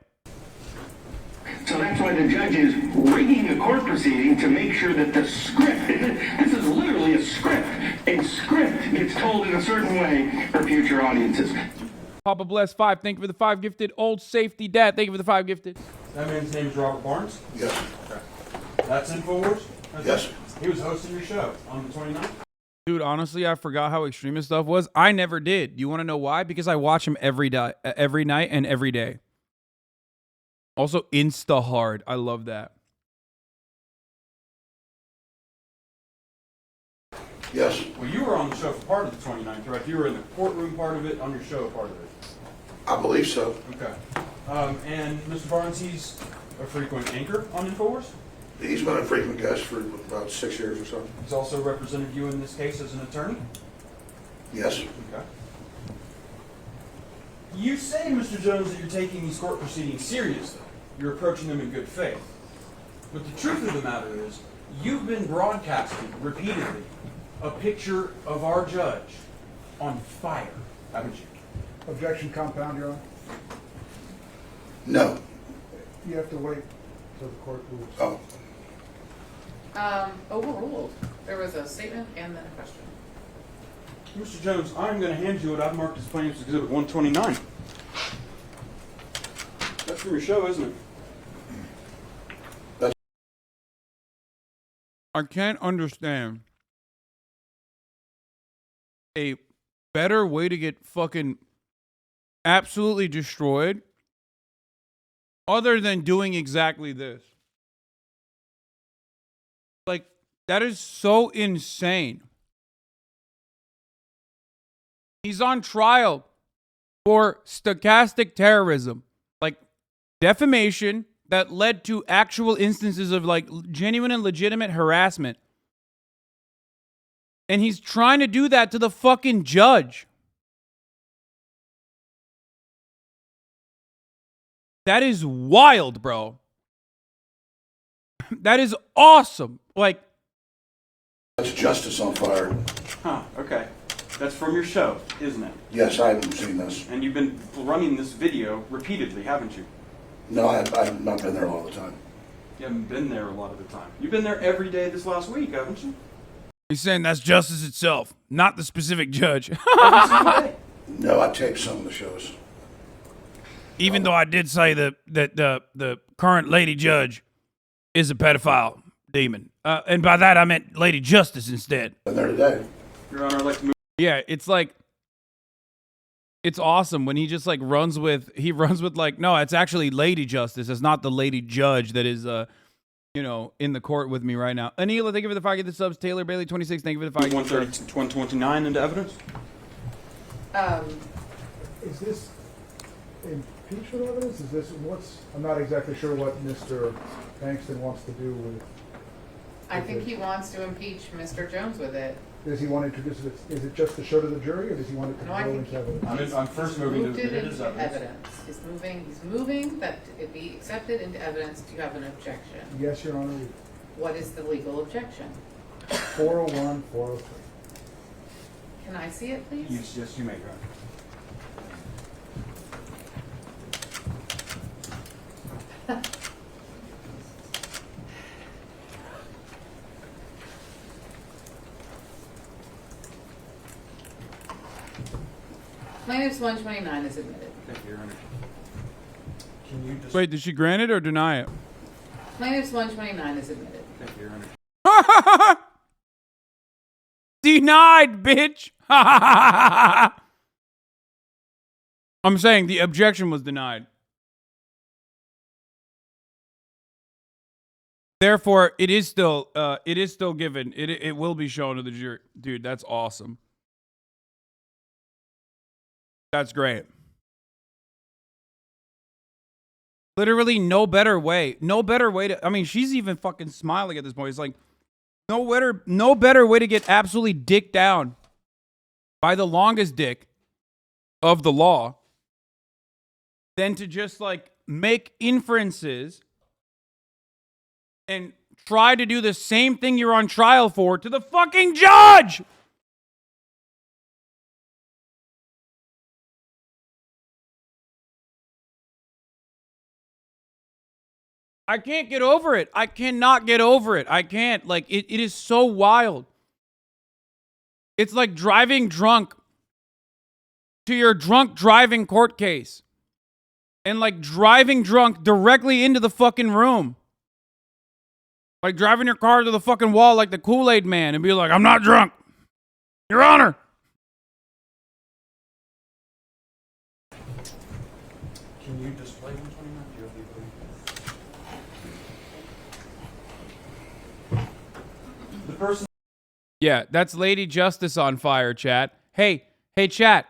So that's why the judge is rigging the court proceeding to make sure that the script, this is literally a script gets told in a certain way for future audiences. Papa Bless 5, thank you for the 5 gifted. Old Safety Dad, thank you for the 5 gifted. That man's name is Robert Barnes? Yes. Okay. That's Infowars? Yes. He was hosting your show on the 29th? Dude, honestly, I forgot how extreme his stuff was. I never did. You want to know why? Because I watch him every night and every day. Also, Insta hard. I love that. Yes. Well, you were on the show for part of the 29th, right? You were in the courtroom part of it, on your show part of it. I believe so. Okay. And Mr. Barnes, he's a frequent anchor on Infowars? He's been a frequent guest for about 6 years or so. He's also represented you in this case as an attorney? Yes. Okay. You say, Mr. Jones, that you're taking these court proceedings seriously. You're approaching them in good faith. But the truth of the matter is, you've been broadcasting repeatedly a picture of our judge on fire, haven't you? Objection compound, Your Honor. No. You have to wait till the court rules. Oh. Overruled. There was a statement and then a question. Mr. Jones, I'm going to hand you what I've marked as Plaintiff's Exhibit 129. That's from your show, isn't it? I can't understand a better way to get fucking absolutely destroyed other than doing exactly this. Like, that is so insane. He's on trial for stochastic terrorism, like defamation that led to actual instances of like genuine and legitimate harassment. And he's trying to do that to the fucking judge. That is wild, bro. That is awesome. Like, That's Justice on Fire. Huh, okay. That's from your show, isn't it? Yes, I haven't seen this. And you've been running this video repeatedly, haven't you? No, I've not been there all the time. You haven't been there a lot of the time. You've been there every day this last week, haven't you? he's saying that's justice itself, not the specific judge. No, I taped some of the shows. Even though I did say that the current lady judge is a pedophile demon. And by that I meant Lady Justice instead. Been there today. Your Honor, I'd like to move. Yeah, it's like, it's awesome when he just like runs with like, no, it's actually Lady Justice. It's not the lady judge that is, in the court with me right now. Anila, thank you for the 5 get the subs. Taylor Bailey 26, thank you for the 5 get the subs. 129 into evidence. Is this impeachment evidence? Is this I'm not exactly sure what Mr. Bankston wants to do with. I think he wants to impeach Mr. Jones with it. Does he want to introduce it? Is it just to show to the jury, or does he want it to No, I go think into evidence? I'm first moving moved to it it into as evidence. He's moving that it be accepted into evidence. Do you have an objection? Yes, Your Honor. What is the legal objection? 401, 403. Can I see it, please? Yes, you may, Your Honor. Plaintiff's 129 is admitted. Thank you, Your Honor. Wait, did she grant it or deny it? Plaintiff's 129 is admitted. Thank you, Your Honor. Denied, bitch. I'm saying the objection was denied. Therefore, it is still given. It will be shown to the jury. Dude, that's awesome. That's great. Literally no better way. No better way to, I mean, she's even fucking smiling at this point. It's like, no better way to get absolutely dicked down by the longest dick of the law than to just like make inferences and try to do the same thing you're on trial for to the fucking judge. I can't get over it. I cannot get over it. I can't. Like, it is so wild. It's like driving drunk to your drunk driving court case. And like driving drunk directly into the fucking room. Like driving your car to the fucking wall like the Kool-Aid man and be like, I'm not drunk. Your Honor. Can you display 129? The person. Yeah, that's Lady Justice on fire, chat. Hey, chat.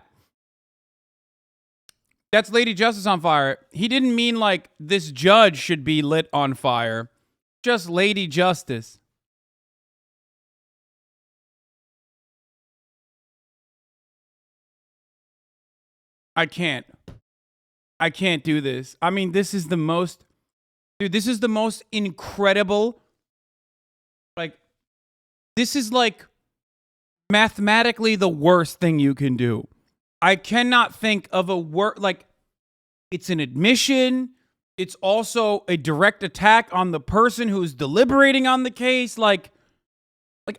That's Lady Justice on fire. He didn't mean like this judge should be lit on fire. Just Lady Justice. I can't do this. I mean, this is the most incredible. Like, this is like mathematically the worst thing you can do. I cannot think of a word, like, it's an admission. It's also a direct attack on the person who's deliberating on the case. Like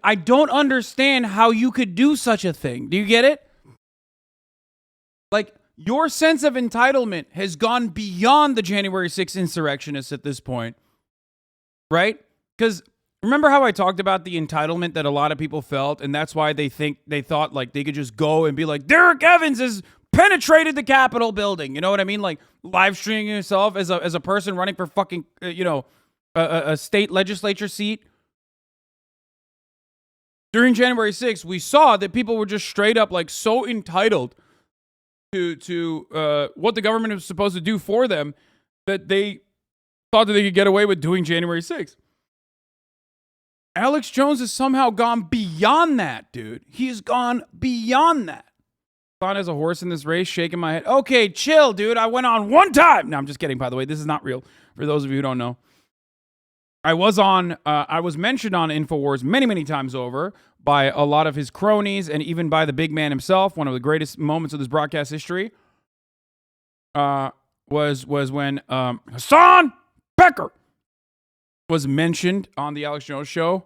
I don't understand how you could do such a thing. Do you get it? Like, your sense of entitlement has gone beyond the January 6th insurrectionists at this point. Right? Because remember how I talked about the entitlement that a lot of people felt, and that's why they thought like they could just go and be like, Derek Evans has penetrated the Capitol building. You know what I mean? Like live streaming yourself as a person running for fucking, a state legislature seat. During January 6th, we saw that people were just straight up like so entitled to what the government was supposed to do for them that they thought that they could get away with doing January 6th. Alex Jones has somehow gone beyond that, dude. He has gone beyond that. Hasan as a horse in this race, shaking my head. Okay, chill, dude. I went on one time. No, I'm just kidding, by the way. This is not real. For those of you who don't know. I was mentioned on Infowars many, many times over by a lot of his cronies and even by the big man himself. One of the greatest moments of this broadcast history was when Hasan Becker was mentioned on the Alex Jones show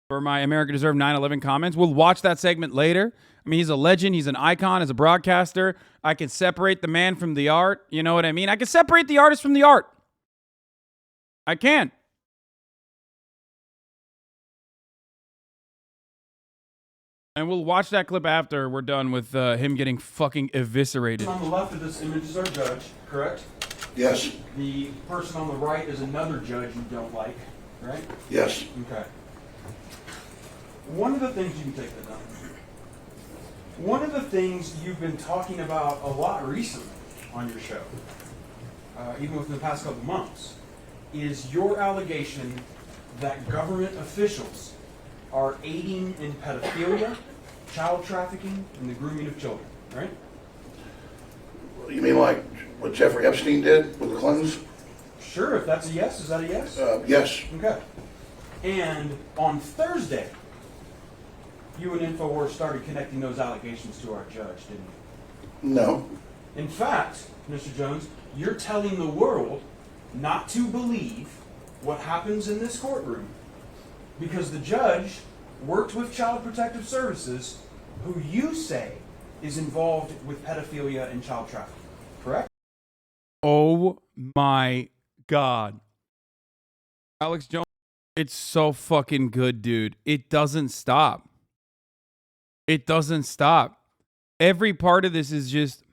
for my America Deserved 9/11 comments. We'll watch that segment later. I mean, he's a legend. He's an icon as a broadcaster. I can separate the man from the art. You know what I mean? I can separate the artist from the art. I can. And we'll watch that clip after we're done with him getting fucking eviscerated. On the left of this image is our judge, correct? Yes. The person on the right is another judge you don't like, right? Yes. Okay. One of the things, you can take that down. One of the things you've been talking about a lot recently on your show, even within the past couple months, is your allegation that government officials are aiding in pedophilia, child trafficking, and the grooming of children, right? You mean like what Jeffrey Epstein did with the Clintons? Sure, if that's a yes. Is that a yes? Yes. Okay. And on Thursday, you and Infowars started connecting those allegations to our judge, didn't you? No. In fact, Mr. Jones, you're telling the world not to believe what happens in this courtroom because the judge worked with Child Protective Services, who you say is involved with pedophilia and child trafficking, correct? Oh my God. Alex Jones, it's so fucking good, dude. It doesn't stop. It doesn't stop. Every part of this is just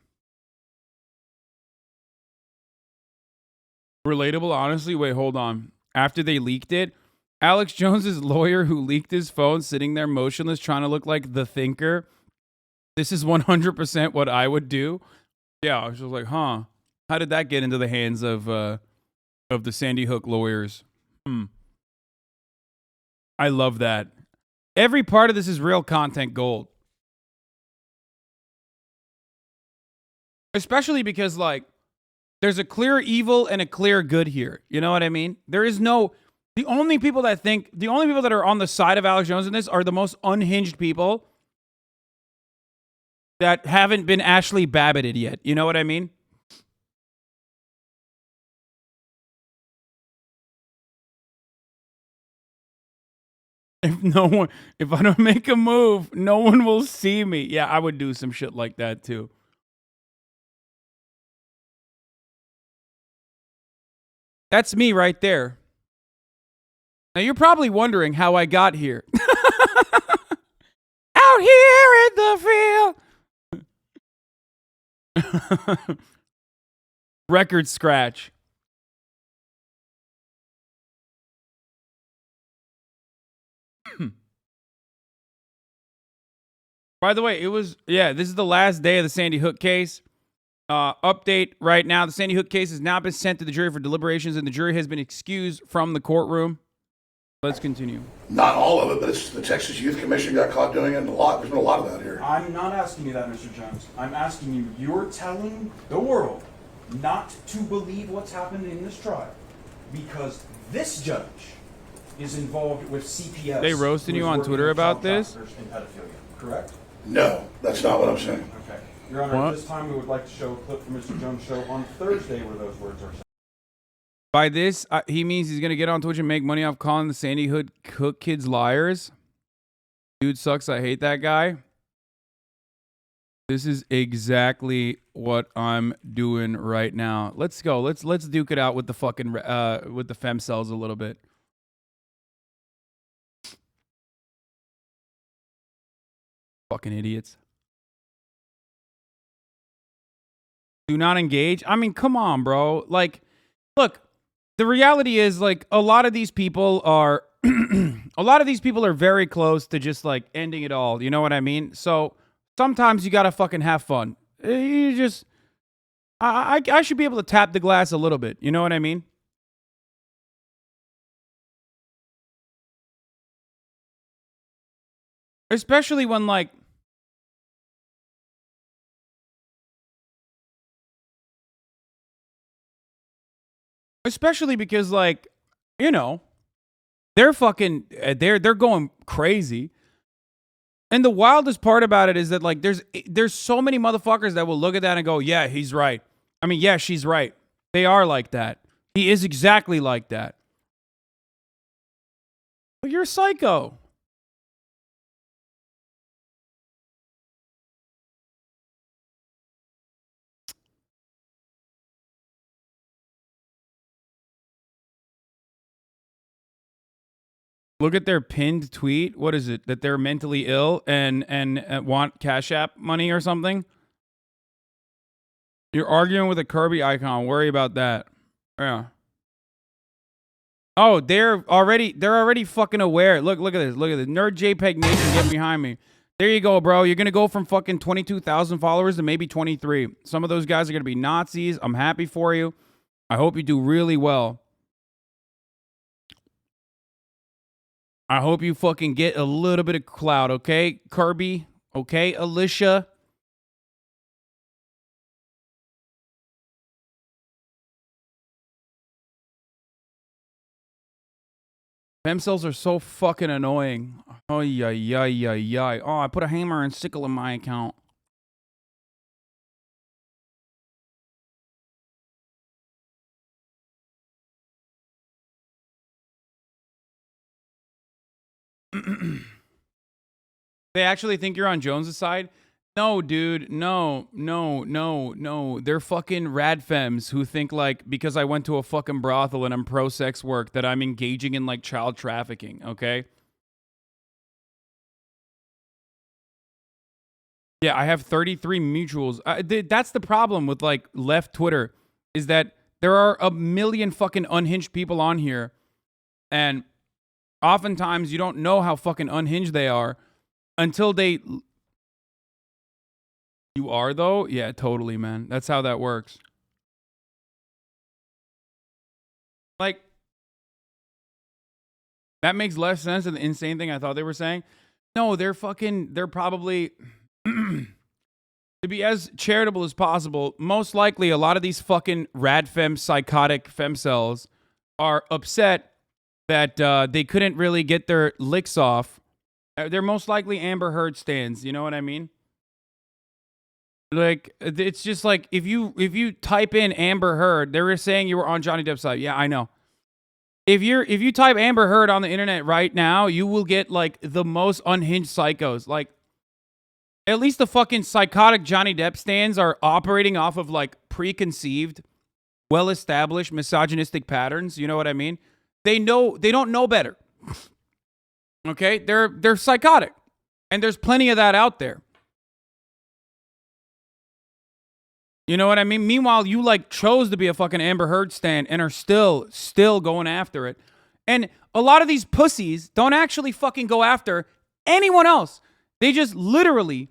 relatable, honestly. Wait, hold on. After they leaked it, Alex Jones's lawyer who leaked his phone sitting there motionless trying to look like the thinker. This is 100% what I would do. Yeah, I was just like, huh. How did that get into the hands of the Sandy Hook lawyers? I love that. Every part of this is real content gold. Especially because, like, there's a clear evil and a clear good here. You know what I mean? There is no... The only people that are on the side of Alex Jones in this are the most unhinged people that haven't been Ashley Babbitt'd yet. You know what I mean? If I don't make a move, no one will see me. Yeah, I would do some shit like that too. That's me right there. Now you're probably wondering how I got here. Out here in the field. Record scratch. By the way, this is the last day of the Sandy Hook case. Update right now. The Sandy Hook case has now been sent to the jury for deliberations, and the jury has been excused from the courtroom. Let's continue. Not all of it, but it's the Texas Youth Commission got caught doing it a lot. There's been a lot of that here. I'm not asking you that, Mr. Jones. I'm asking you, you're telling the world not to believe what's happened in this trial because this judge is involved with CPS. They roasting you on Twitter about this? In pedophilia, correct? No, that's not what I'm saying. Okay. Your Honor, at this time we would like to show a clip from Mr. Jones' show on Thursday where those words are said. By this, he means he's going to get on Twitch and make money off calling the Sandy Hook kids liars. Dude sucks. I hate that guy. This is exactly what I'm doing right now. Let's go. Let's duke it out with the fucking with the femcells a little bit. Fucking idiots. Do not engage. I mean, come on, bro. Like, look. The reality is, like, a lot of these people are very close to just, like, ending it all. You know what I mean? So sometimes you gotta fucking have fun. You just, I should be able to tap the glass a little bit. You know what I mean? Especially when, like, Especially because, like, you know, they're fucking, they're going crazy. And the wildest part about it is that, like, there's so many motherfuckers that will look at that and go, yeah, he's right. I mean, yeah, she's right. They are like that. He is exactly like that. But you're a psycho. Look at their pinned tweet. What is it? That they're mentally ill and want Cash App money or something? You're arguing with a Kirby icon. Worry about that. Yeah. Oh, they're already fucking aware. Look at this. Look at this. Nerd JPEG Nation, get behind me. There you go, bro. You're going to go from fucking 22,000 followers to maybe 23. Some of those guys are going to be Nazis. I'm happy for you. I hope you do really well. I hope you fucking get a little bit of clout, okay? Kirby, okay? Alicia. Fem cells are so fucking annoying. Oh, yeah. Oh, I put a hammer and sickle in my account. They actually think you're on Jones's side? No, dude. No. They're fucking rad femmes who think, like, because I went to a fucking brothel and I'm pro-sex work, that I'm engaging in, like, child trafficking, okay? Yeah, I have 33 mutuals. That's the problem with, like, left Twitter, is that there are a million fucking unhinged people on here, and oftentimes you don't know how fucking unhinged they are until they... You are, though? Yeah, totally, man. That's how that works. Like, that makes less sense than the insane thing I thought they were saying. No, they're probably, to be as charitable as possible, most likely a lot of these fucking rad femme, psychotic femcells are upset that they couldn't really get their licks off. They're most likely Amber Heard stans, you know what I mean? Like, it's just like, if you type in Amber Heard, they were saying you were on Johnny Depp's side. Yeah, I know. If you type Amber Heard on the internet right now, you will get, like, the most unhinged psychos. Like, at least the fucking psychotic Johnny Depp stans are operating off of, like, preconceived, well-established misogynistic patterns. You know what I mean? They don't know better. Okay? They're psychotic. And there's plenty of that out there. You know what I mean? Meanwhile, you, like, chose to be a fucking Amber Heard stan and are still going after it. And a lot of these pussies don't actually fucking go after anyone else. They just literally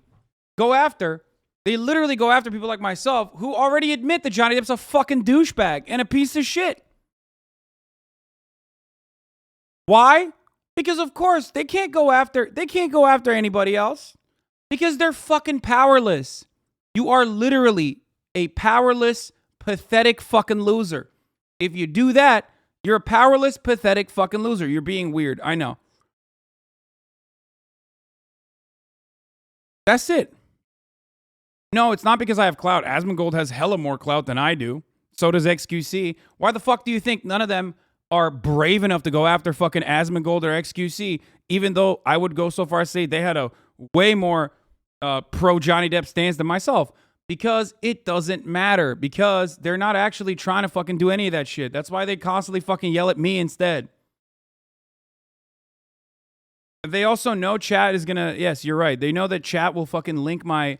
go after people like myself who already admit that Johnny Depp's a fucking douchebag and a piece of shit. Why? Because, of course, they can't go after anybody else because they're fucking powerless. You are literally a powerless, pathetic fucking loser. If you do that, you're a powerless, pathetic fucking loser. You're being weird. I know. That's it. No, it's not because I have clout. Asmongold has hella more clout than I do. So does XQC. Why the fuck do you think none of them are brave enough to go after fucking Asmongold or XQC, even though I would go so far as to say they had a way more pro Johnny Depp stance than myself? Because it doesn't matter. Because they're not actually trying to fucking do any of that shit. That's why they constantly fucking yell at me instead. They also know chat is gonna... Yes, you're right. They know that chat will fucking link their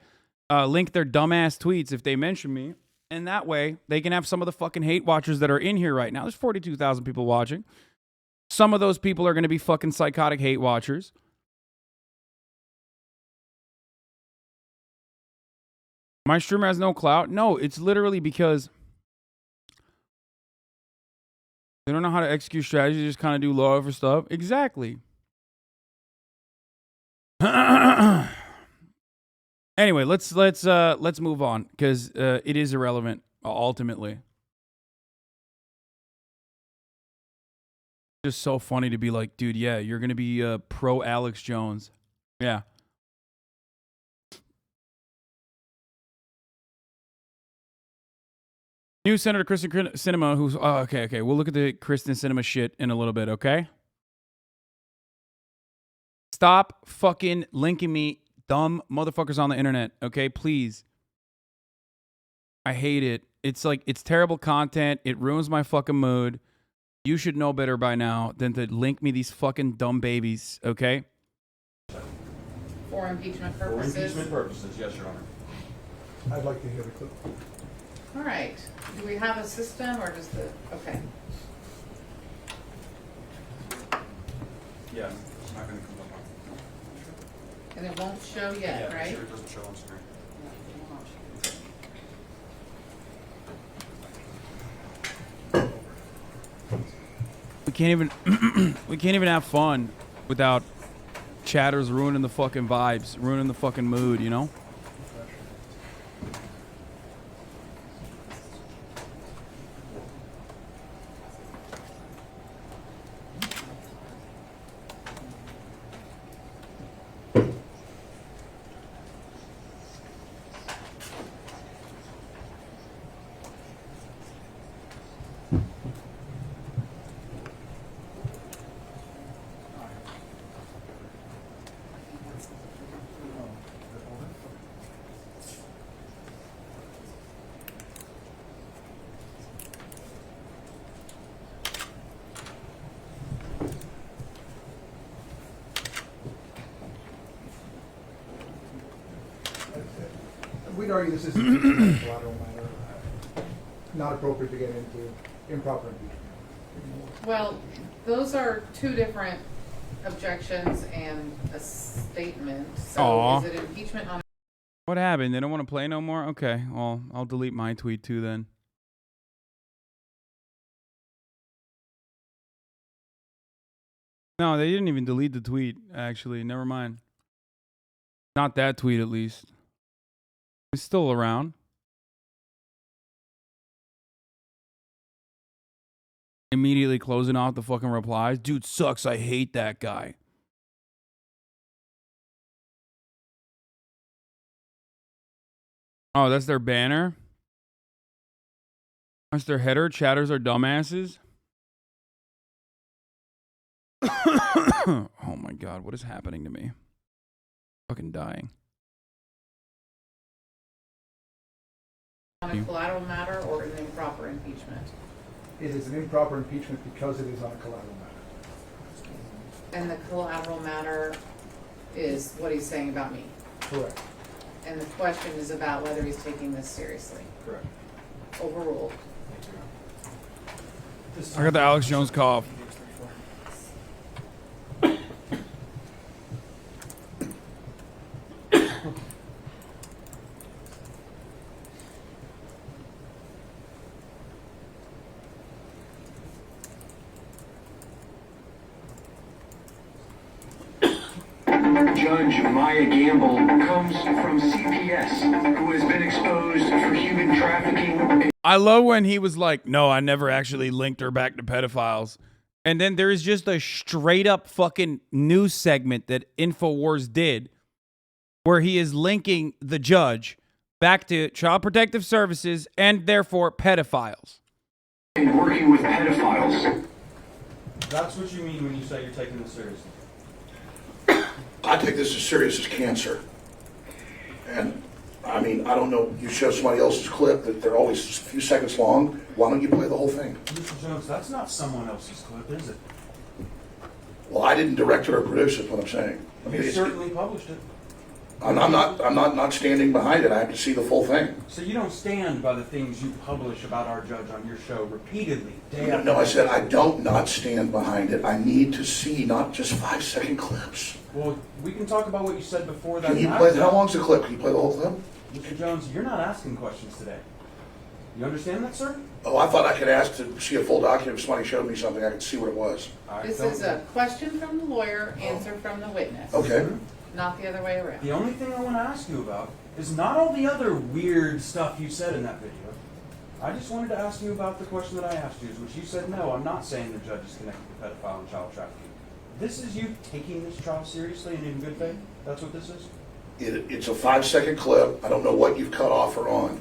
dumbass tweets if they mention me. And that way, they can have some of the fucking hate watchers that are in here right now. There's 42,000 people watching. Some of those people are going to be fucking psychotic hate watchers. My streamer has no clout? No, it's literally because they don't know how to execute strategy. They just kind of do low over stuff. Exactly. Anyway, let's move on because it is irrelevant ultimately. Just so funny to be like, dude, yeah, you're going to be pro Alex Jones. Yeah. New Senator Kristen Sinema, who's... Oh, okay. We'll look at the Kristen Sinema shit in a little bit, okay? Stop fucking linking me, dumb motherfuckers on the internet, okay? Please. I hate it. It's like, it's terrible content. It ruins my fucking mood. You should know better by now than to link me these fucking dumb babies, okay? For impeachment purposes. For impeachment purposes, yes, Your Honor. I'd like to hear the clip. All right. Do we have a system or just the... Okay. Yeah, it's not going to come up on. And it won't show yet, Yeah, right? Sure, it doesn't show on screen. We can't even have fun without chatters ruining the fucking vibes, ruining the fucking mood, you know? We'd argue this isn't a collateral matter, not appropriate to get into improper impeachment. Well, those are two different objections and a statement. So Aw. is it impeachment on... What happened? They don't want to play no more? Okay, well, I'll delete my tweet too then. No, they didn't even delete the tweet, actually. Never mind. Not that tweet, at least. It's still around. Immediately closing out the fucking replies. Dude sucks. I hate that guy. Oh, that's their banner? That's their header? Chatters are dumbasses? Oh my god, what is happening to me? Fucking dying. On a collateral matter or an improper impeachment? It is an improper impeachment because it is on a collateral matter. And the collateral matter is what he's saying about me? Correct. And the question is about whether he's taking this seriously? Correct. Overruled. I got the Alex Jones cough. Judge Maya Gamble comes from CPS, who has been exposed for human trafficking. I love when he was like, no, I never actually linked her back to pedophiles. And then there is just a straight up fucking news segment that Infowars did where he is linking the judge back to Child Protective Services and therefore pedophiles. And working with pedophiles. That's what you mean when you say you're taking this seriously. I take this as serious as cancer. And, I mean, I don't know, you show somebody else's clip that they're always a few seconds long. Why don't you play the whole thing? Mr. Jones, that's not someone else's clip, is it? Well, I didn't direct it or produce it, what I'm saying. I mean, You certainly published it. I'm not standing behind it. I have to see the full thing. So you don't stand by the things you publish about our judge on your show repeatedly, day after No, I day. said I don't not stand behind it. I need to see not just 5-second clips. Well, we can talk about what you said before that. Can you play, how long's the clip? Can you play the whole clip? Mr. Jones, you're not asking questions today. You understand that, sir? Oh, I thought I could ask to see a full document. If somebody showed me something, I could see what it was. This is a question from the lawyer, answer from the witness. Okay. Not the other way around. The only thing I want to ask you about is not all the other weird stuff you said in that video. I just wanted to ask you about the question that I asked you, which you said no. I'm not saying the judge is connected to pedophile and child trafficking. This is you taking this trial seriously and in good faith? That's what this is? It's a 5-second clip. I don't know what you've cut off or on.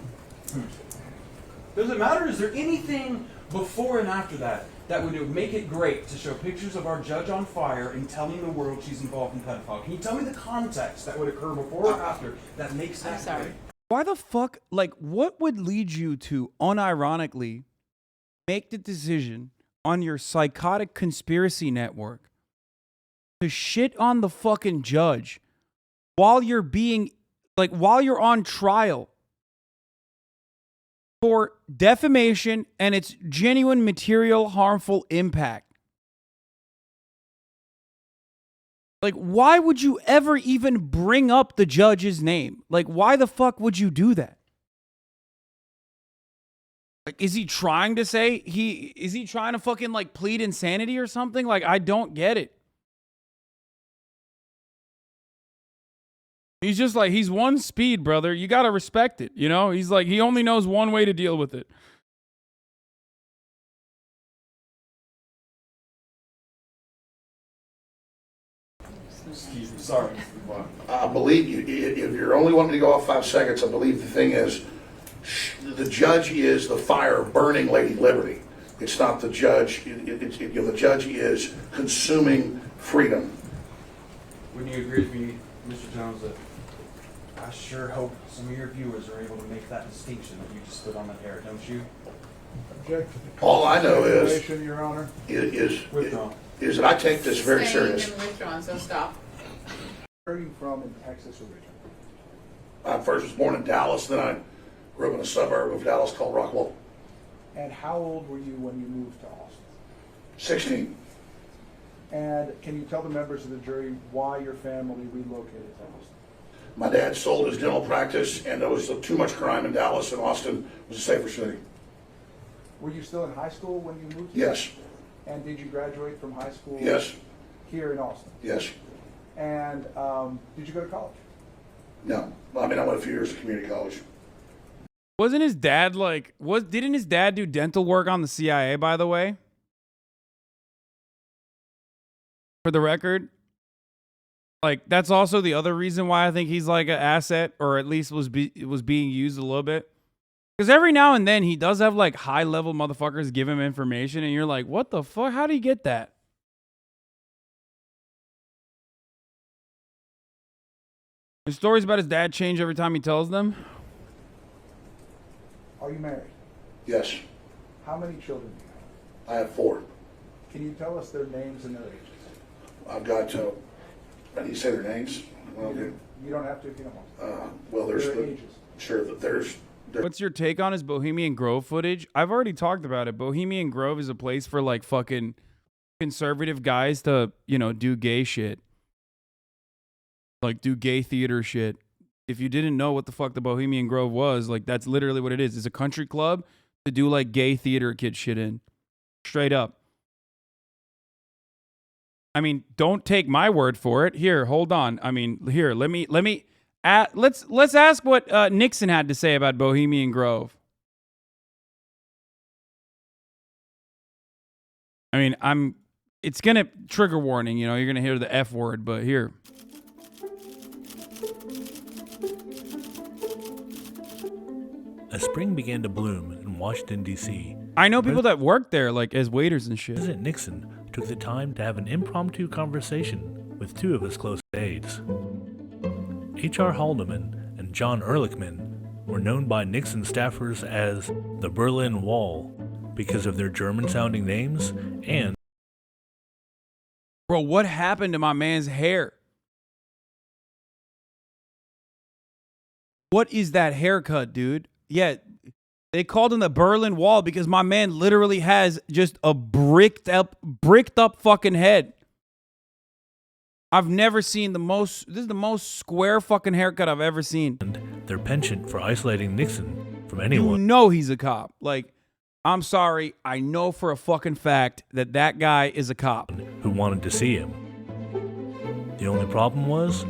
Does it matter? Is there anything before and after that that would make it great to show pictures of our judge on fire and telling the world she's involved in pedophile? Can you tell me the context that would occur before or after that makes that great? Why the fuck, like, what would lead you to unironically make the decision on your psychotic conspiracy network to shit on the fucking judge while you're being, like, while you're on trial for defamation and its genuine material harmful impact? Like, why would you ever even bring up the judge's name? Like, why the fuck would you do that? Like, is he trying to say is he trying to fucking like plead insanity or something? Like, I don't get it. He's just like, he's one speed, brother. You got to respect it. You know, he's like, he only knows one way to deal with it. Sorry. I believe you. If you're only wanting to go off 5 seconds, I believe the thing is, the judge is the fire burning Lady Liberty. It's not the judge. The judge is consuming freedom. Wouldn't you agree with me, Mr. Jones, that I sure hope some of your viewers are able to make that distinction that you just stood on that air, don't you? Object. All I know is Your Honor. is that I take this very serious. Saying and withdrawn, so stop. Where are you from in Texas originally? I first was born in Dallas, then I grew up in a suburb of Dallas called Rockwell. And how old were you when you moved to Austin? 16. And can you tell the members of the jury why your family relocated to Austin? My dad sold his dental practice, and there was too much crime in Dallas, and Austin was a safer city. Were you still in high school when you moved? Yes. And did you graduate from high school? Yes. Here in Austin? Yes. And did you go to college? No. I mean, I went a few years of community college. Wasn't his dad like, didn't his dad do dental work on the CIA, by the way? For the record? Like, that's also the other reason why I think he's like an asset, or at least was being used a little bit. Because every now and then he does have like high level motherfuckers give him information, and you're like, what the fuck? How do you get that? The stories about his dad change every time he tells them. Are you married? Yes. How many children do you have? I have 4. Can you tell us their names and their ages? I've got, I need to say their names. Well, You don't have to if you don't want to. well, there's Their the, ages. sure, there's. What's your take on his Bohemian Grove footage? I've already talked about it. Bohemian Grove is a place for like fucking conservative guys to, you know, do gay shit. Like do gay theater shit. If you didn't know what the fuck the Bohemian Grove was, like that's literally what it is. It's a country club to do like gay theater kid shit in. Straight up. I mean, don't take my word for it. Here, hold on. I mean, here, let's ask what Nixon had to say about Bohemian Grove. I mean, it's gonna trigger warning, you know, you're gonna hear the F word, but here. As spring began to bloom in Washington, D.C., I know people that work there, like as waiters and shit. President Nixon took the time to have an impromptu conversation with 2 of his close aides. H.R. Haldeman and John Ehrlichman were known by Nixon staffers as the Berlin Wall because of their German-sounding names and... Bro, what happened to my man's hair? What is that haircut, dude? Yeah, they called him the Berlin Wall because my man literally has just a bricked up fucking head. I've never seen this is the most square fucking haircut I've ever seen. And their penchant for isolating Nixon from anyone. You know he's a cop. Like, I'm sorry, I know for a fucking fact that guy is a cop. Who wanted to see him. The only problem was,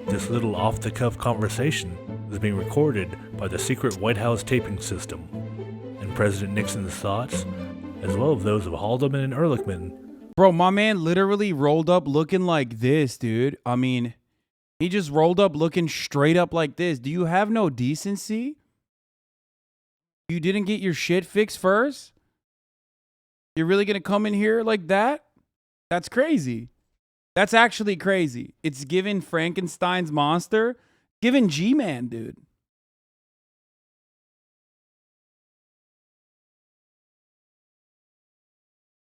this little off-the-cuff conversation was being recorded by the secret White House taping system and President Nixon's thoughts, as well as those of Haldeman and Ehrlichman. Bro, my man literally rolled up looking like this, dude. I mean, he just rolled up looking straight up like this. Do you have no decency? You didn't get your shit fixed first? You're really going to come in here like that? That's crazy. That's actually crazy. It's given Frankenstein's monster, given G-Man, dude.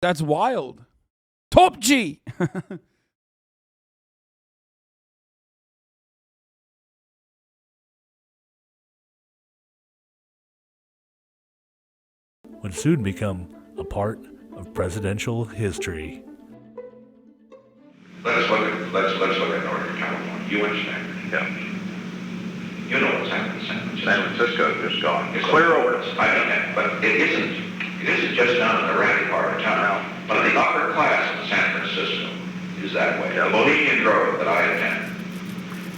That's wild. Top G. Would soon become a part of presidential history. Let's look at Northern California. You understand? Yeah. You know what's happened in San Francisco. San Francisco is just gone. It's clear over. I know that, but it isn't just down in the ratty part of town. But the upper class in San Francisco is that way. The Bohemian Grove that I attend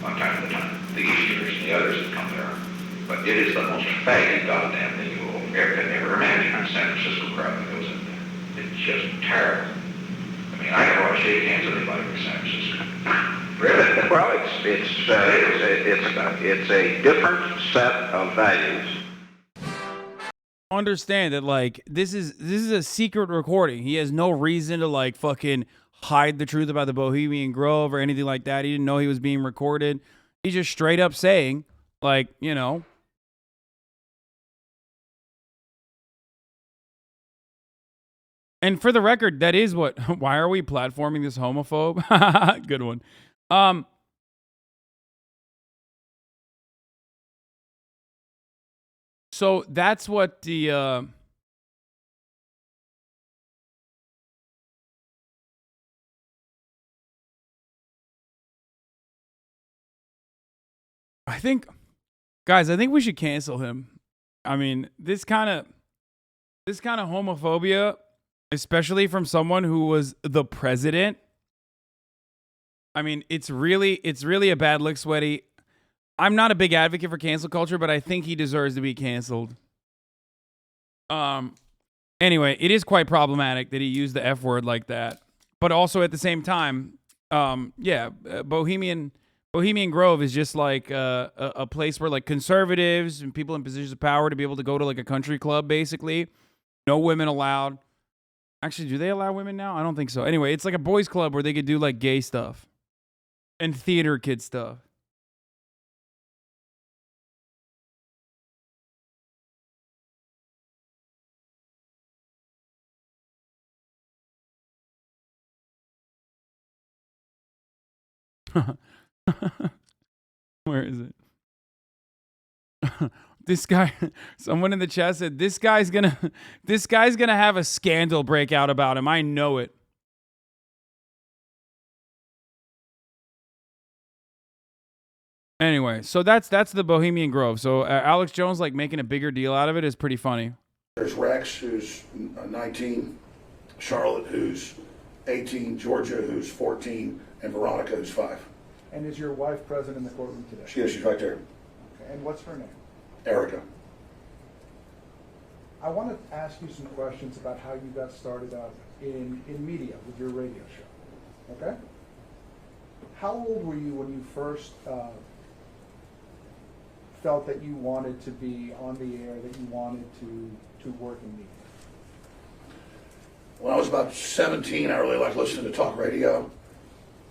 on time to time. The Easterners and the others that come there. But it is the most faggy goddamn thing you will ever imagine. The San Francisco crowd that goes in there. It's just terrible. I mean, I never want to shake hands with anybody in San Francisco. Really? Well, it's a different set of values. Understand that, like, this is a secret recording. He has no reason to, like, fucking hide the truth about the Bohemian Grove or anything like that. He didn't know he was being recorded. He's just straight up saying, like, you know. And for the record, that is what. Why are we platforming this homophobe? Good one. So that's what the I think, guys, I think we should cancel him. I mean, this kind of homophobia, especially from someone who was the president. I mean, it's really a bad look, Sweaty. I'm not a big advocate for cancel culture, but I think he deserves to be canceled. Anyway, it is quite problematic that he used the F word like that. But also at the same time, Bohemian Grove is just like a place where, like, conservatives and people in positions of power to be able to go to, like, a country club, basically. No women allowed. Actually, do they allow women now? I don't think so. Anyway, it's like a boys club where they could do, like, gay stuff and theater kid stuff. Where is it? This guy, someone in the chat said, this guy's gonna have a scandal break out about him. I know it. Anyway, so that's the Bohemian Grove. So Alex Jones, like, making a bigger deal out of it is pretty funny. There's Rex, who's 19, Charlotte, who's 18, Georgia, who's 14, and Veronica, who's 5. And is your wife present in the courtroom today? She's right there. Okay. And what's her name? Erica. I want to ask you some questions about how you got started out in media with your radio show. Okay? How old were you when you first felt that you wanted to be on the air, that you wanted to work in media? When I was about 17, I really liked listening to talk radio.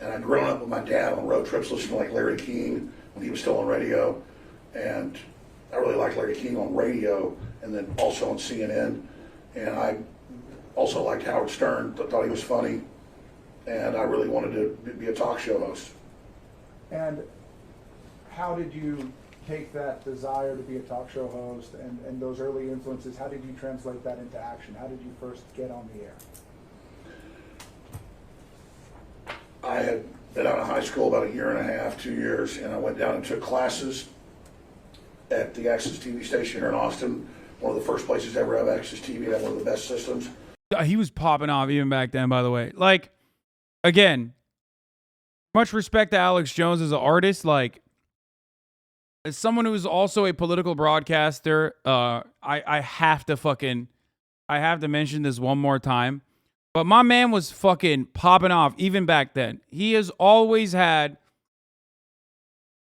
And I'd grown up with my dad on road trips listening to, like, Larry King when he was still on radio. And I really liked Larry King on radio and then also on CNN. And I also liked Howard Stern, thought he was funny. And I really wanted to be a talk show host. And how did you take that desire to be a talk show host and those early influences, how did you translate that into action? How did you first get on the air? I had been out of high school about a year and a half, 2 years, and I went down and took classes at the Access TV station here in Austin. One of the first places to ever have Access TV, had one of the best systems. He was popping off even back then, by the way. Like, again, much respect to Alex Jones as an artist. Like, as someone who is also a political broadcaster, I have to mention this one more time. But my man was fucking popping off even back then. He has always had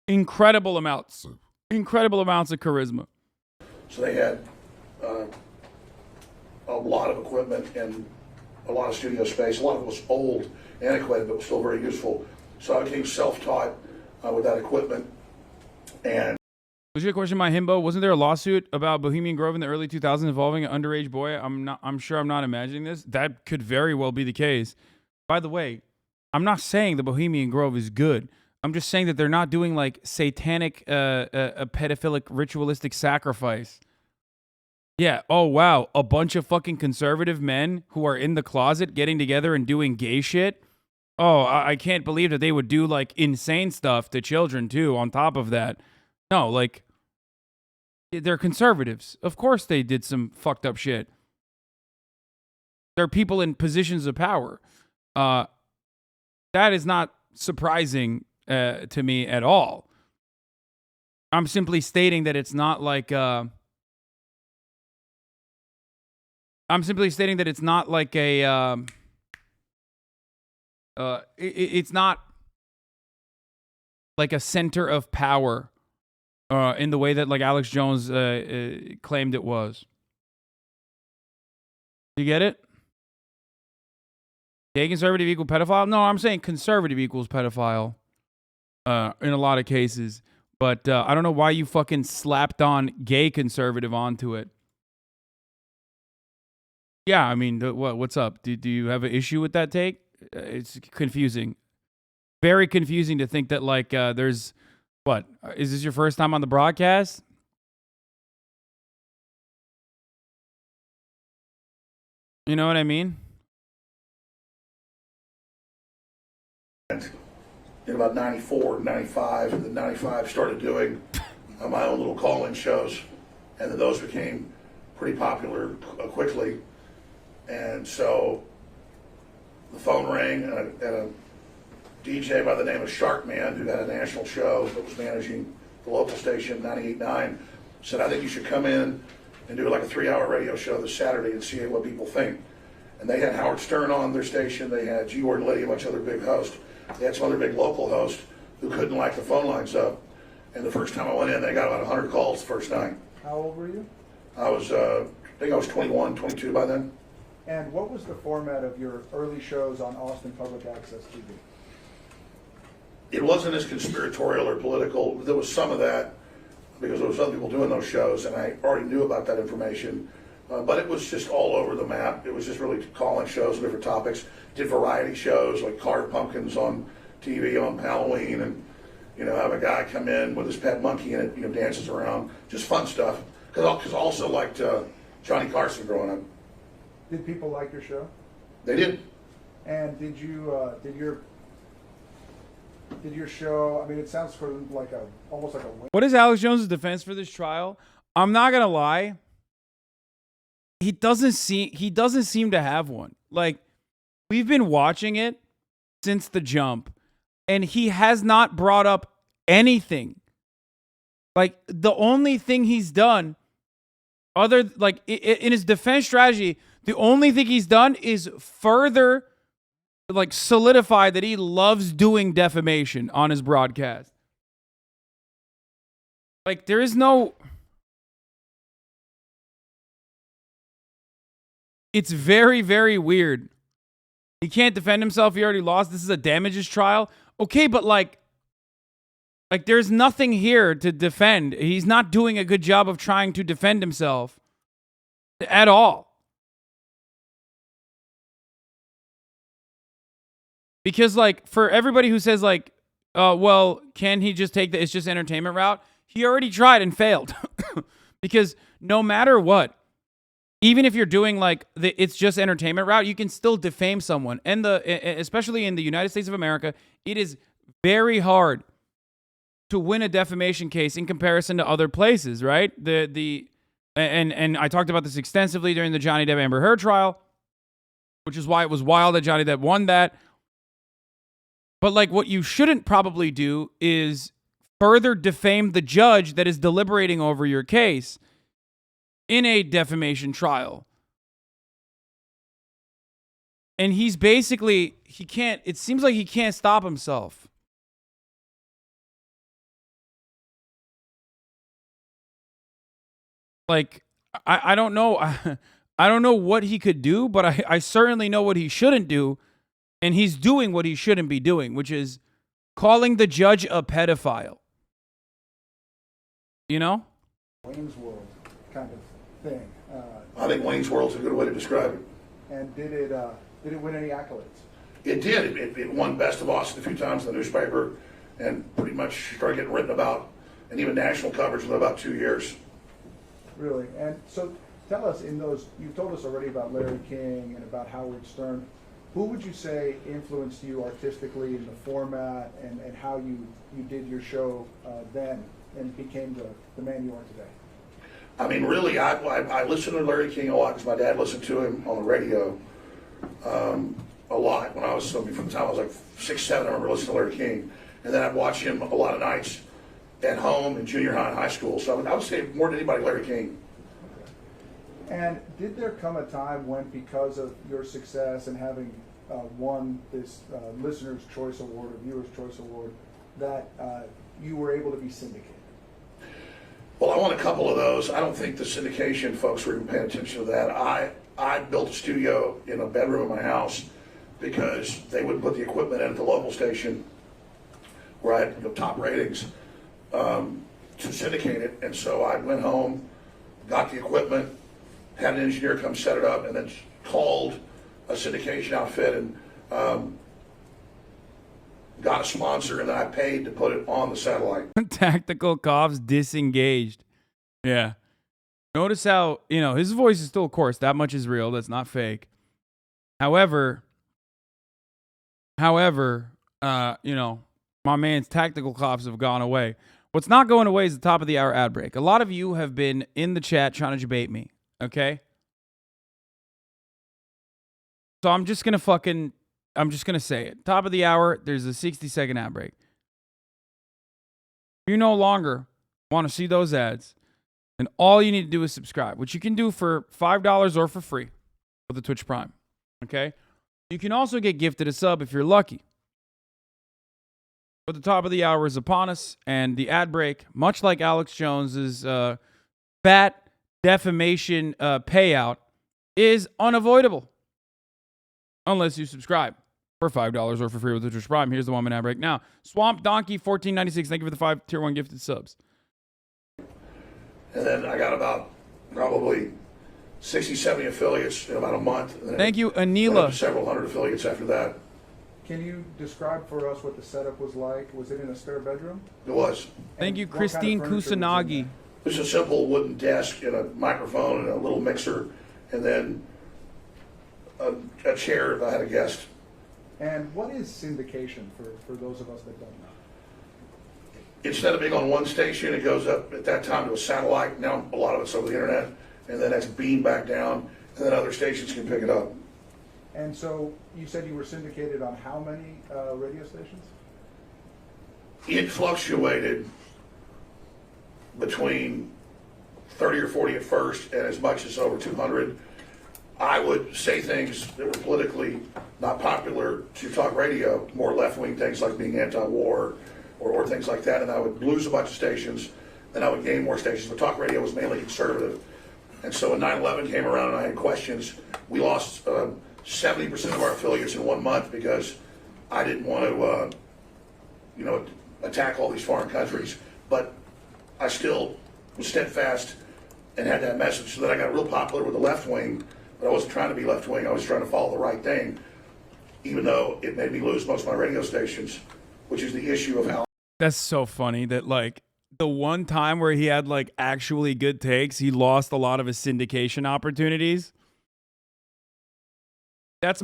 incredible amounts of charisma. So they had a lot of equipment and a lot of studio space. A lot of it was old, antiquated, but was still very useful. So I became self-taught with that equipment. And was your question, my himbo? Wasn't there a lawsuit about Bohemian Grove in the early 2000s involving an underage boy? I'm sure I'm not imagining this. That could very well be the case. By the way, I'm not saying the Bohemian Grove is good. I'm just saying that they're not doing like satanic, a pedophilic, ritualistic sacrifice. Yeah. Oh, wow. A bunch of fucking conservative men who are in the closet getting together and doing gay shit. Oh, I can't believe that they would do like insane stuff to children too on top of that. No, like, they're conservatives. Of course they did some fucked up shit. They're people in positions of power. That is not surprising to me at all. I'm simply stating that it's not like it's not like a center of power in the way that like Alex Jones claimed it was. You get it? Gay conservative equal pedophile? No, I'm saying conservative equals pedophile in a lot of cases. But I don't know why you fucking slapped on gay conservative onto it. Yeah, I mean, what's up? Do you have an issue with that take? It's confusing. Very confusing to think that like there's... What? Is this your first time on the broadcast? You know what I mean? in about 94, 95, and then 95 started doing my own little call-in shows. And then those became pretty popular quickly. And so the phone rang and a DJ by the name of Sharkman, who had a national show that was managing the local station, 98.9, said, I think you should come in and do like a 3-hour radio show this Saturday and see what people think. And they had Howard Stern on their station. They had G. Ward Liddy, a bunch of other big hosts. They had some other big local hosts who couldn't light the phone lines up. And the first time I went in, they got about 100 calls the first night. How old were you? I think I was 21, 22 by then. And what was the format of your early shows on Austin Public Access TV? It wasn't as conspiratorial or political. There was some of that because there was other people doing those shows, and I already knew about that information. But it was just all over the map. It was just really calling shows on different topics. Did variety shows like carved pumpkins on TV on Halloween, and have a guy come in with his pet monkey and it dances around. Just fun stuff. Because I also liked Johnny Carson growing up. Did people like your show? They did. And did your show? I mean, it sounds sort of like almost like a. What is Alex Jones' defense for this trial? I'm not gonna lie. He doesn't seem to have one. Like, we've been watching it since the jump, and he has not brought up anything. Like, the only thing he's done, in his defense strategy, the only thing he's done is further, solidify that he loves doing defamation on his broadcast. Like, there is no... It's very, very weird. He can't defend himself. He already lost. This is a damages trial. Okay, but there's nothing here to defend. He's not doing a good job of trying to defend himself at all. Because, for everybody who says, well, can he just take the it's just entertainment route? He already tried and failed. Because no matter what, even if you're doing the it's just entertainment route, you can still defame someone. And especially in the United States of America, it is very hard to win a defamation case in comparison to other places, right? And I talked about this extensively during the Johnny Depp Amber Heard trial, which is why it was wild that Johnny Depp won that. But what you shouldn't probably do is further defame the judge that is deliberating over your case in a defamation trial. And he's basically, it seems like he can't stop himself. Like, I don't know. I don't know what he could do, but I certainly know what he shouldn't do. And he's doing what he shouldn't be doing, which is calling the judge a pedophile. You know? Wayne's World kind of thing. I think Wayne's World's a good way to describe it. And did it win any accolades? It did. It won Best of Austin a few times in the newspaper and pretty much started getting written about, and even national coverage within about 2 years. Really? And so tell us, you've told us already about Larry King and about Howard Stern. Who would you say influenced you artistically in the format and how you did your show then and became the man you are today? I mean, really, I listened to Larry King a lot because my dad listened to him on the radio a lot when I was, from the time I was like 6, 7, I remember listening to Larry King. And then I'd watch him a lot of nights at home in junior high and high school. So I would say more than anybody, Larry King. Okay. And did there come a time when, because of your success and having won this Listener's Choice Award or Viewer's Choice Award, that you were able to be syndicated? Well, I won a couple of those. I don't think the syndication folks were even paying attention to that. I built a studio in a bedroom in my house because they wouldn't put the equipment in at the local station where I had top ratings to syndicate it. And so I went home, got the equipment, had an engineer come set it up, and then called a syndication outfit and got a sponsor, and then I paid to put it on the satellite. Tactical coughs disengaged. Yeah. Notice how, his voice is still, of course, that much is real. That's not fake. However, my man's tactical coughs have gone away. What's not going away is the top of the hour ad break. A lot of you have been in the chat trying to debate me. Okay? So I'm just going to say it. Top of the hour, there's a 60-second ad break. If you no longer want to see those ads, then all you need to do is subscribe, which you can do for $5 or for free with the Twitch Prime. Okay? You can also get gifted a sub if you're lucky. But the top of the hour is upon us, and the ad break, much like Alex Jones's fat defamation payout, is unavoidable. Unless you subscribe for $5 or for free with the Twitch Prime. Here's the 1 minute ad break now. Swamp Donkey 1496. Thank you for the 5 tier 1 gifted subs. And then I got about probably 60, 70 affiliates in about a month. Thank you, Anila. Several hundred affiliates after that. Can you describe for us what the setup was like? Was it in a spare bedroom? It was. Thank you, Christine Kusanagi. It was a simple wooden desk and a microphone and a little mixer, and then a chair if I had a guest. And what is syndication for those of us that don't know? Instead of being on one station, it goes up at that time to a satellite. Now a lot of it's over the internet, and then that's beamed back down, and then other stations can pick it up. And so you said you were syndicated on how many radio stations? It fluctuated between 30 or 40 at first, and as much as over 200. I would say things that were politically not popular to talk radio, more left-wing things like being anti-war or things like that, and I would lose a bunch of stations, then I would gain more stations. But talk radio was mainly conservative. And so when 9/11 came around and I had questions, we lost 70% of our affiliates in 1 month because I didn't want to, attack all these foreign countries. But I still was steadfast and had that message. So then I got real popular with the left wing. But I wasn't trying to be left-wing. I was trying to follow the right thing, even though it made me lose most of my radio stations, which is the issue of how... That's so funny that, the one time where he had, actually good takes, he lost a lot of his syndication opportunities. That's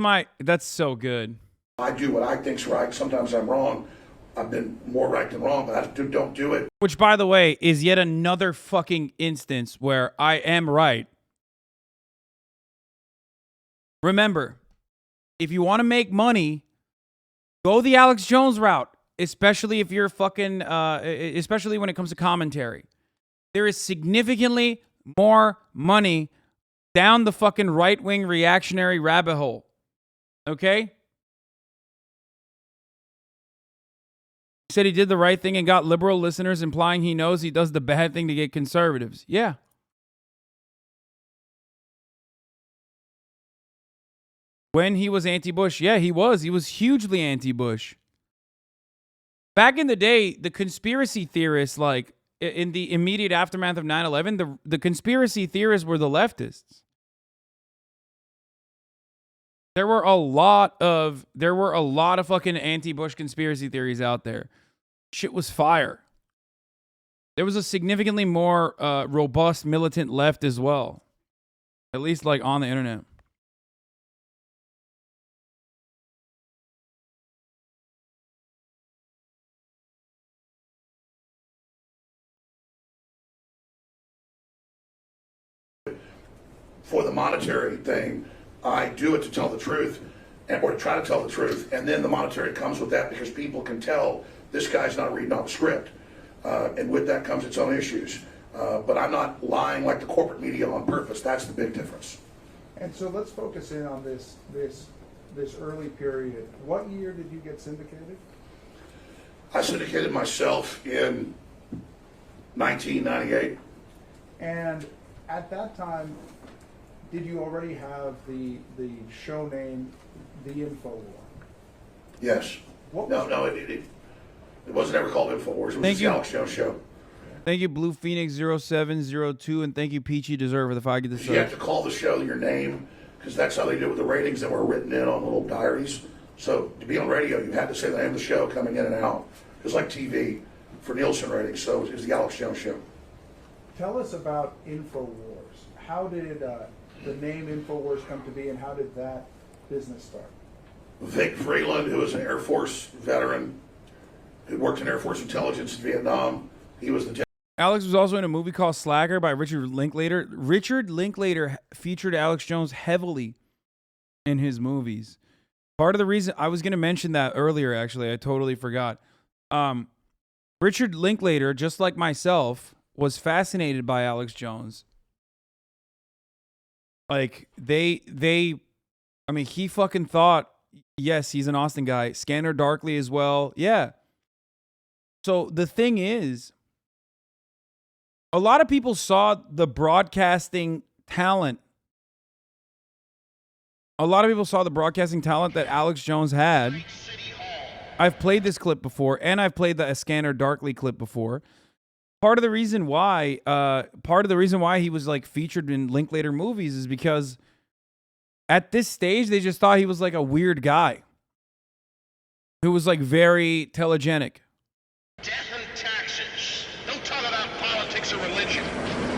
so good. I do what I think's right. Sometimes I'm wrong. I've been more right than wrong, but I don't do it. Which, by the way, is yet another fucking instance where I am right. Remember, if you want to make money, go the Alex Jones route. especially if you're fucking, especially when it comes to commentary. There is significantly more money down the fucking right-wing reactionary rabbit hole. Okay? He said he did the right thing and got liberal listeners, implying he knows he does the bad thing to get conservatives. Yeah. When he was anti-Bush, yeah, he was. He was hugely anti-Bush. Back in the day, the conspiracy theorists, like, in the immediate aftermath of 9/11, the conspiracy theorists were the leftists. There were a lot of fucking anti-Bush conspiracy theories out there. Shit was fire. There was a significantly more robust militant left as well. At least like on the internet. For the monetary thing, I do it to tell the truth, or to try to tell the truth, and then the monetary comes with that because people can tell this guy's not reading off a script, and with that comes its own issues. But I'm not lying like the corporate media on purpose. That's the big difference. And so let's focus in on this early period. What year did you get syndicated? I syndicated myself in 1998. And at that time, did you already have the show name, The Infowar? Yes. It wasn't ever called Infowars. It was the Alex Jones Show. Thank you, Blue Phoenix 0702, and thank you, Peachy Deserver, if I get this. You have to call the show your name, because that's how they do it with the ratings that were written in on little diaries. So to be on radio, you had to say the name of the show coming in and out. It was like TV for Nielsen ratings, so it was the Alex Jones Show. Tell us about Infowars. How did the name Infowars come to be, and how did that business start? Vic Freeland, who was an Air Force veteran, who worked in Air Force intelligence in Vietnam, he was the... Alex was also in a movie called Slacker by Richard Linklater. Richard Linklater featured Alex Jones heavily in his movies. Part of the reason, I was going to mention that earlier, actually, I totally forgot. Richard Linklater, just like myself, was fascinated by Alex Jones. Like, I mean, he fucking thought, yes, he's an Austin guy. Scanner Darkly as well. Yeah. So the thing is, a lot of people saw the broadcasting talent. A lot of people saw the broadcasting talent that Alex Jones had. I've played this clip before, and I've played the Scanner Darkly clip before. Part of the reason why he was like featured in Linklater movies is because at this stage they just thought he was like a weird guy who was like very telegenic. Death and taxes. Don't talk about politics or religion.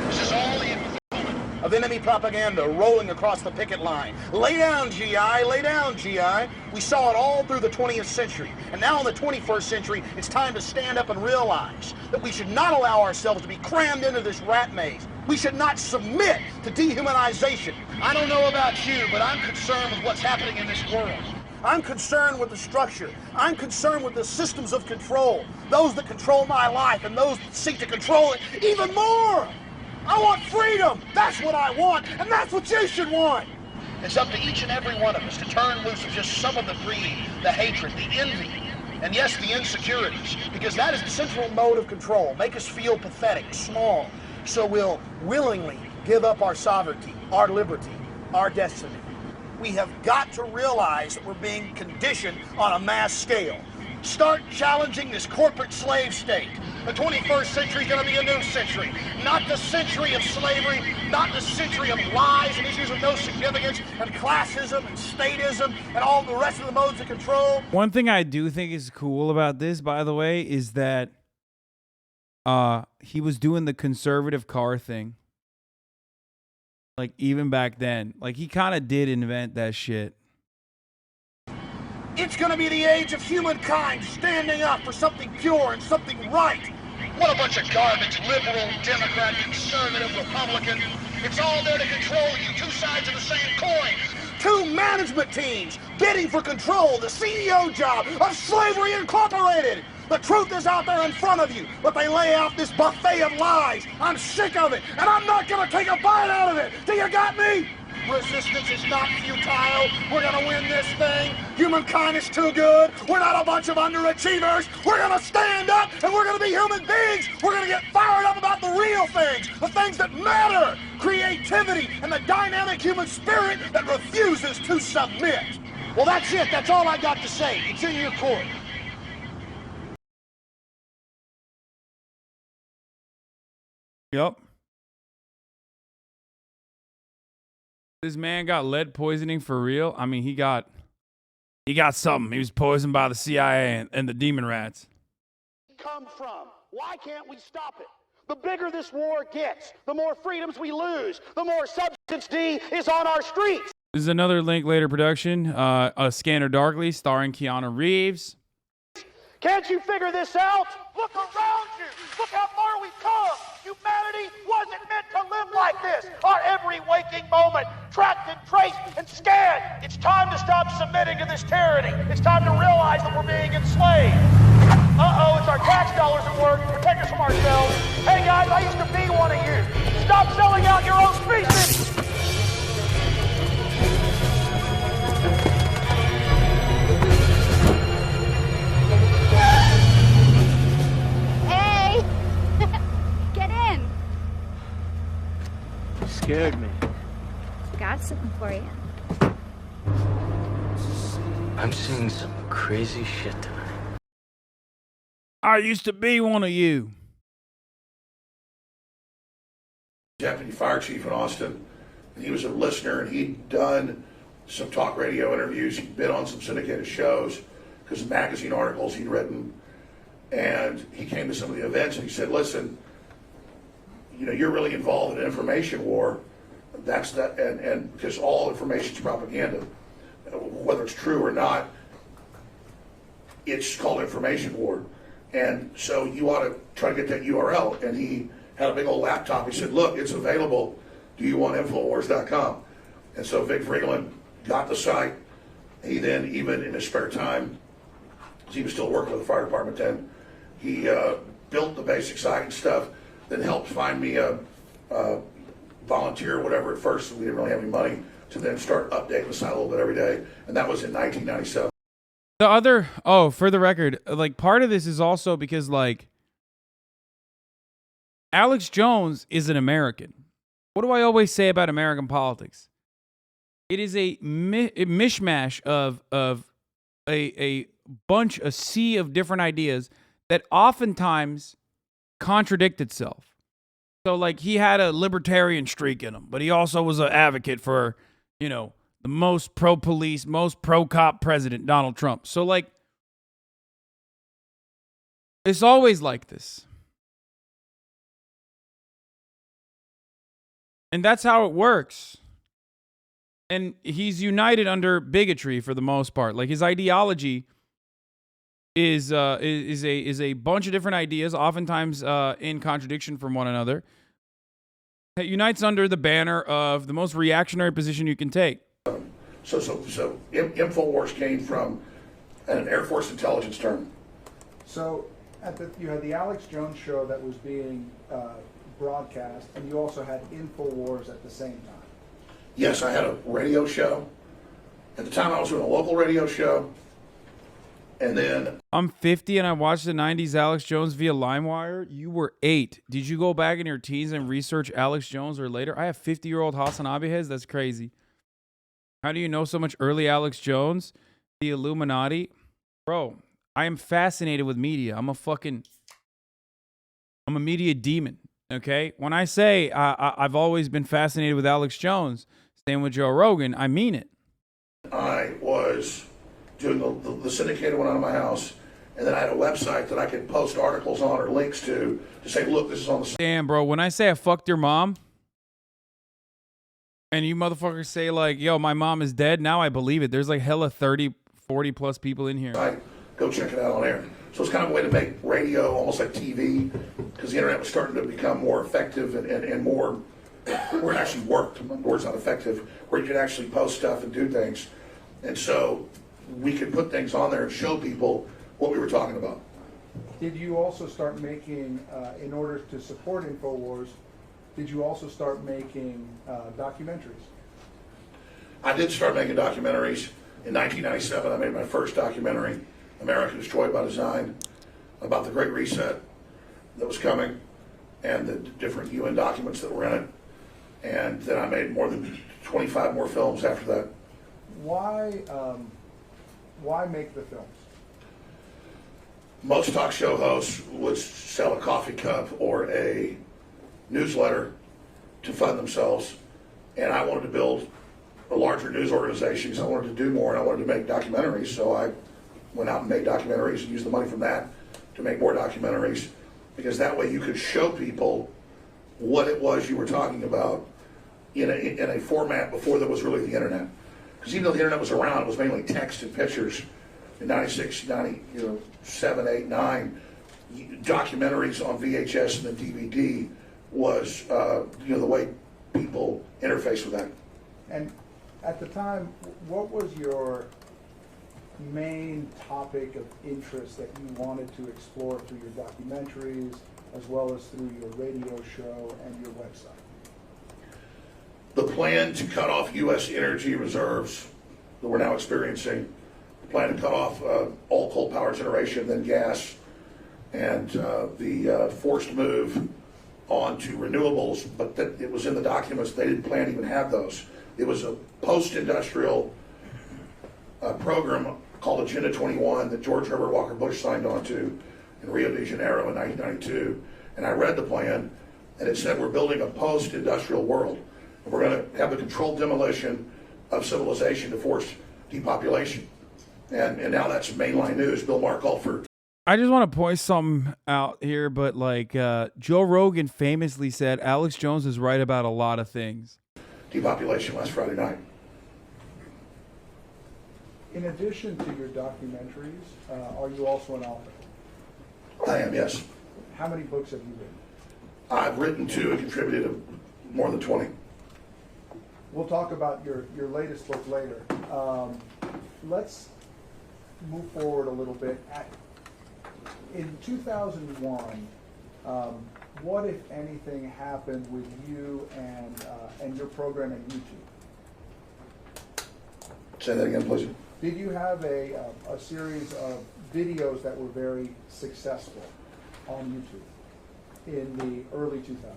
This is all the equivalent of enemy propaganda rolling across the picket line. Lay down, GI. Lay down, GI. We saw it all through the 20th century. And now in the 21st century, it's time to stand up and realize that we should not allow ourselves to be crammed into this rat maze. We should not submit to dehumanization. I don't know about you, but I'm concerned with what's happening in this world. I'm concerned with the structure. I'm concerned with the systems of control. Those that control my life and those that seek to control it even more. I want freedom. That's what I want, and that's what you should want. It's up to each and every one of us to turn loose of just some of the greed, the hatred, the envy, and yes, the insecurities, because that is the central mode of control. Make us feel pathetic, small, so we'll willingly give up our sovereignty, our liberty, our destiny. We have got to realize that we're being conditioned on a mass scale. Start challenging this corporate slave state. The 21st century is going to be a new century. Not the century of slavery, not the century of lies and issues of no significance and classism and statism and all the rest of the modes of control. One thing I do think is cool about this, by the way, is that he was doing the conservative car thing. Like, even back then. Like, he kind of did invent that shit. It's going to be the age of humankind standing up for something pure and something right. What a bunch of garbage, liberal, Democrat, conservative, Republican. It's all there to control you. Two sides of the same coin. 2 management teams bidding for control, the CEO job of Slavery Incorporated. The truth is out there in front of you, but they lay out this buffet of lies. I'm sick of it, and I'm not going to take a bite out of it. Do you got me? Resistance is not futile. We're going to win this thing. Humankind is too good. We're not a bunch of underachievers. We're going to stand up, and we're going to be human beings. We're going to get fired up about the real things, the things that matter, creativity, and the dynamic human spirit that refuses to submit. Well, that's it. That's all I got to say. It's in your court. Yep. This man got lead poisoning for real. I mean, he got something. He was poisoned by the CIA and the demon rats. Come from? Why can't we stop it? The bigger this war gets, the more freedoms we lose, the more Substance D is on our streets. This is another Linklater production, A Scanner Darkly, starring Keanu Reeves. Can't you figure this out? Look around you. Look how far we've come. Humanity wasn't meant to live like this. Our every waking moment, tracked and traced and scanned. It's time to stop submitting to this tyranny. It's time to realize that we're being enslaved. Uh-oh, it's our tax dollars at work to protect us from ourselves. Hey guys, I used to be one of you. Stop selling out your own species. Scared me. Got something for you. I'm seeing some crazy shit tonight. I used to be one of you. Deputy fire chief in Austin, and he was a listener, and he'd done some talk radio interviews. He'd been on some syndicated shows because of magazine articles he'd written, and he came to some of the events and he said, listen, you know, you're really involved in an information war. That's that, and because all information is propaganda, whether it's true or not, it's called information war. And so you ought to try to get that URL. And he had a big old laptop. He said, look, it's available. Do you want Infowars.com? And so Vic Friedland got the site. He then, even in his spare time, he was still working with the fire department then, he built the basic site and stuff, then helped find me a volunteer or whatever at first. We didn't really have any money to then start updating the site a little bit every day. And that was in 1997. The other, for the record, like part of this is also because like Alex Jones is an American. What do I always say about American politics? It is a mishmash of a bunch, a sea of different ideas that oftentimes contradict itself. So like he had a libertarian streak in him, but he also was an advocate for, you know, the most pro-police, most pro-cop president, Donald Trump. So like, it's always like this. And that's how it works. And he's united under bigotry for the most part. Like his ideology is a bunch of different ideas, oftentimes in contradiction from one another. It unites under the banner of the most reactionary position you can take. So Infowars came from an Air Force intelligence term. So you had the Alex Jones show that was being broadcast, and you also had Infowars at the same time. Yes, I had a radio show. At the time, I was doing a local radio show. And then I'm 50 and I watched the 90s Alex Jones via LimeWire. You were 8. Did you go back in your teens and research Alex Jones or later? I have 50-year-old HassanAbi heads. That's crazy. How do you know so much early Alex Jones? The Illuminati? Bro, I am fascinated with media. I'm a media demon, okay? When I say I've always been fascinated with Alex Jones, staying with Joe Rogan, I mean it. I was doing the syndicated one out of my house, and then I had a website that I could post articles on or links to say, look, this is on the... Damn, bro, when I say I fucked your mom, and you motherfuckers say like, yo, my mom is dead, now I believe it. There's like hella 30, 40 plus people in here. Go check it out on air. So it's kind of a way to make radio almost like TV, because the internet was starting to become more effective and more where it actually worked, where it's not effective, where you could actually post stuff and do things. And so we could put things on there and show people what we were talking about. Did you also start making, in order to support Infowars, did you also start making documentaries? I did start making documentaries. In 1997, I made my first documentary, America Destroyed by Design, about the Great Reset that was coming and the different UN documents that were in it. And then I made more than 25 more films after that. Why make the films? Most talk show hosts would sell a coffee cup or a newsletter to fund themselves, and I wanted to build a larger news organization because I wanted to do more and I wanted to make documentaries. So I went out and made documentaries and used the money from that to make more documentaries, because that way you could show people what it was you were talking about in a format before there was really the internet. Because even though the internet was around, it was mainly text and pictures. In 96, 97, 8, 9, documentaries on VHS and then DVD was the way people interface with that. And at the time, what was your main topic of interest that you wanted to explore through your documentaries, as well as through your radio show and your website? The plan to cut off U.S. energy reserves that we're now experiencing, the plan to cut off all coal power generation, then gas, and the forced move onto renewables, but that it was in the documents. They didn't plan to even have those. It was a post-industrial program called Agenda 21 that George Herbert Walker Bush signed on to in Rio de Janeiro in 1992. And I read the plan, and it said we're building a post-industrial world. And we're going to have the controlled demolition of civilization to force depopulation. And now that's mainline news. Bill Maher called for. I just want to point something out here, but like Joe Rogan famously said, Alex Jones is right about a lot of things. Depopulation last Friday night. In addition to your documentaries, are you also an author? I am, yes. How many books have you written? I've written 2 and contributed more than 20. We'll talk about your latest book later. Let's move forward a little bit. In 2001, what, if anything, happened with you and your program at YouTube? Say that again, please. Did you have a series of videos that were very successful on YouTube in the early 2000s?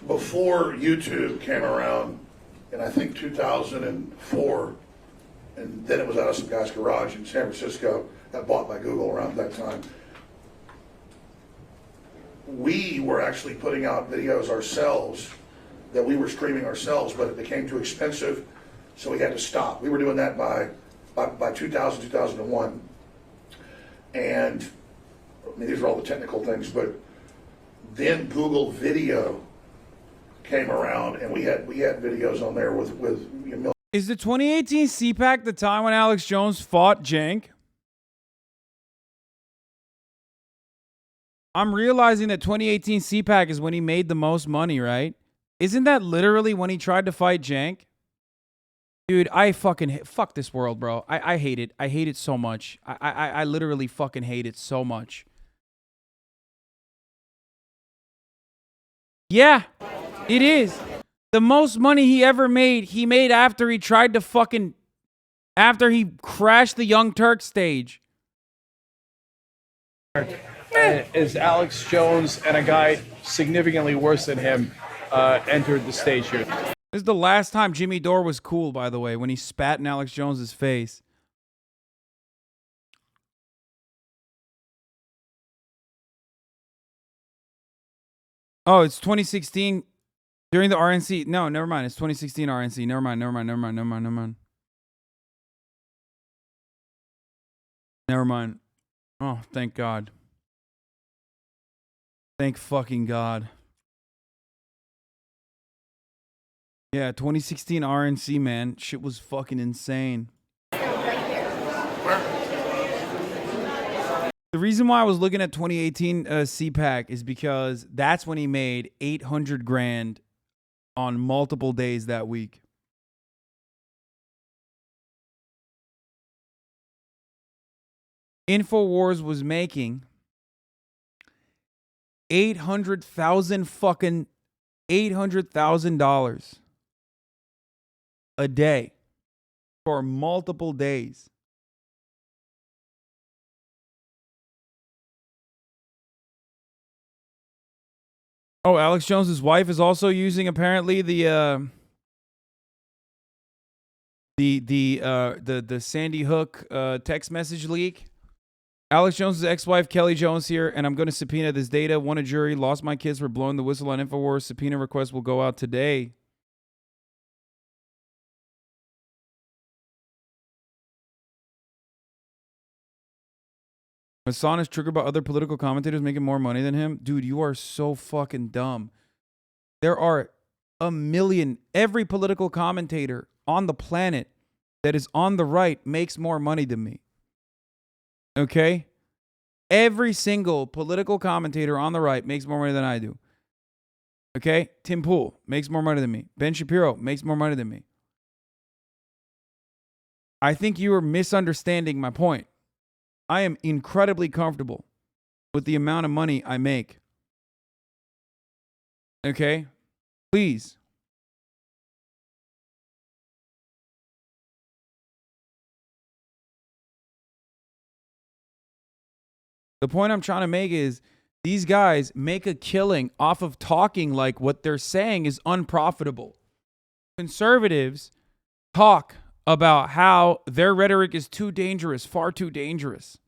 Before YouTube came around, in I think 2004, and then it was out of some guy's garage in San Francisco, got bought by Google around that time. We were actually putting out videos ourselves that we were streaming ourselves, but it became too expensive, so we had to stop. We were doing that by 2000, 2001. And I mean, these are all the technical things, but then Google Video came around, and we had videos on there with Is the 2018 CPAC the time when Alex Jones fought Jank? I'm realizing that 2018 CPAC is when he made the most money, right? Isn't that literally when he tried to fight Jank? Dude, I fucking fuck this world, bro. I hate it. I hate it so much. I literally fucking hate it so much. Yeah, it is. The most money he ever made, he made after he tried to fucking... After he crashed the Young Turk stage. Is Alex Jones and a guy significantly worse than him entered the stage here. This is the last time Jimmy Dore was cool, by the way, when he spat in Alex Jones's face. Oh, it's 2016 during the RNC. No, never mind. It's 2016 RNC. Never mind. Never mind. Oh, thank God. Thank fucking God. Yeah, 2016 RNC, man. Shit was fucking insane. The reason why I was looking at 2018 CPAC is because that's when he made 800 grand on multiple days that week. Infowars was making $800,000 a day for multiple days. Oh, Alex Jones's wife is also using apparently the Sandy Hook text message leak. Alex Jones' ex-wife, Kelly Jones here, and I'm going to subpoena this data. Won a jury, lost my kids for blowing the whistle on Infowars. Subpoena request will go out today. Hasan is triggered by other political commentators making more money than him. Dude, you are so fucking dumb. There are a million. Every political commentator on the planet that is on the right makes more money than me. Okay? Every single political commentator on the right makes more money than I do. Okay? Tim Pool makes more money than me. Ben Shapiro makes more money than me. I think you are misunderstanding my point. I am incredibly comfortable with the amount of money I make. Okay? Please. The point I'm trying to make is these guys make a killing off of talking like what they're saying is unprofitable. Conservatives talk about how their rhetoric is too dangerous, far too dangerous,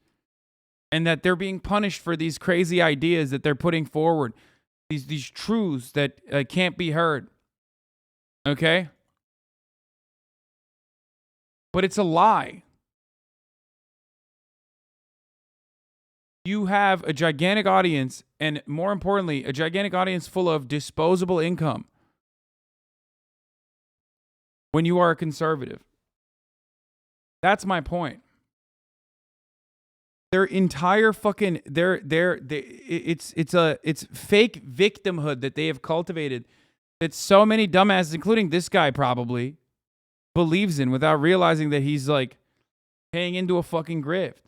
and that they're being punished for these crazy ideas that they're putting forward, these truths that can't be heard. Okay? But it's a lie. You have a gigantic audience, and more importantly, a gigantic audience full of disposable income when you are a conservative. That's my point. Their entire fucking it's fake victimhood that they have cultivated that so many dumbasses, including this guy probably, believes in without realizing that he's like paying into a fucking grift.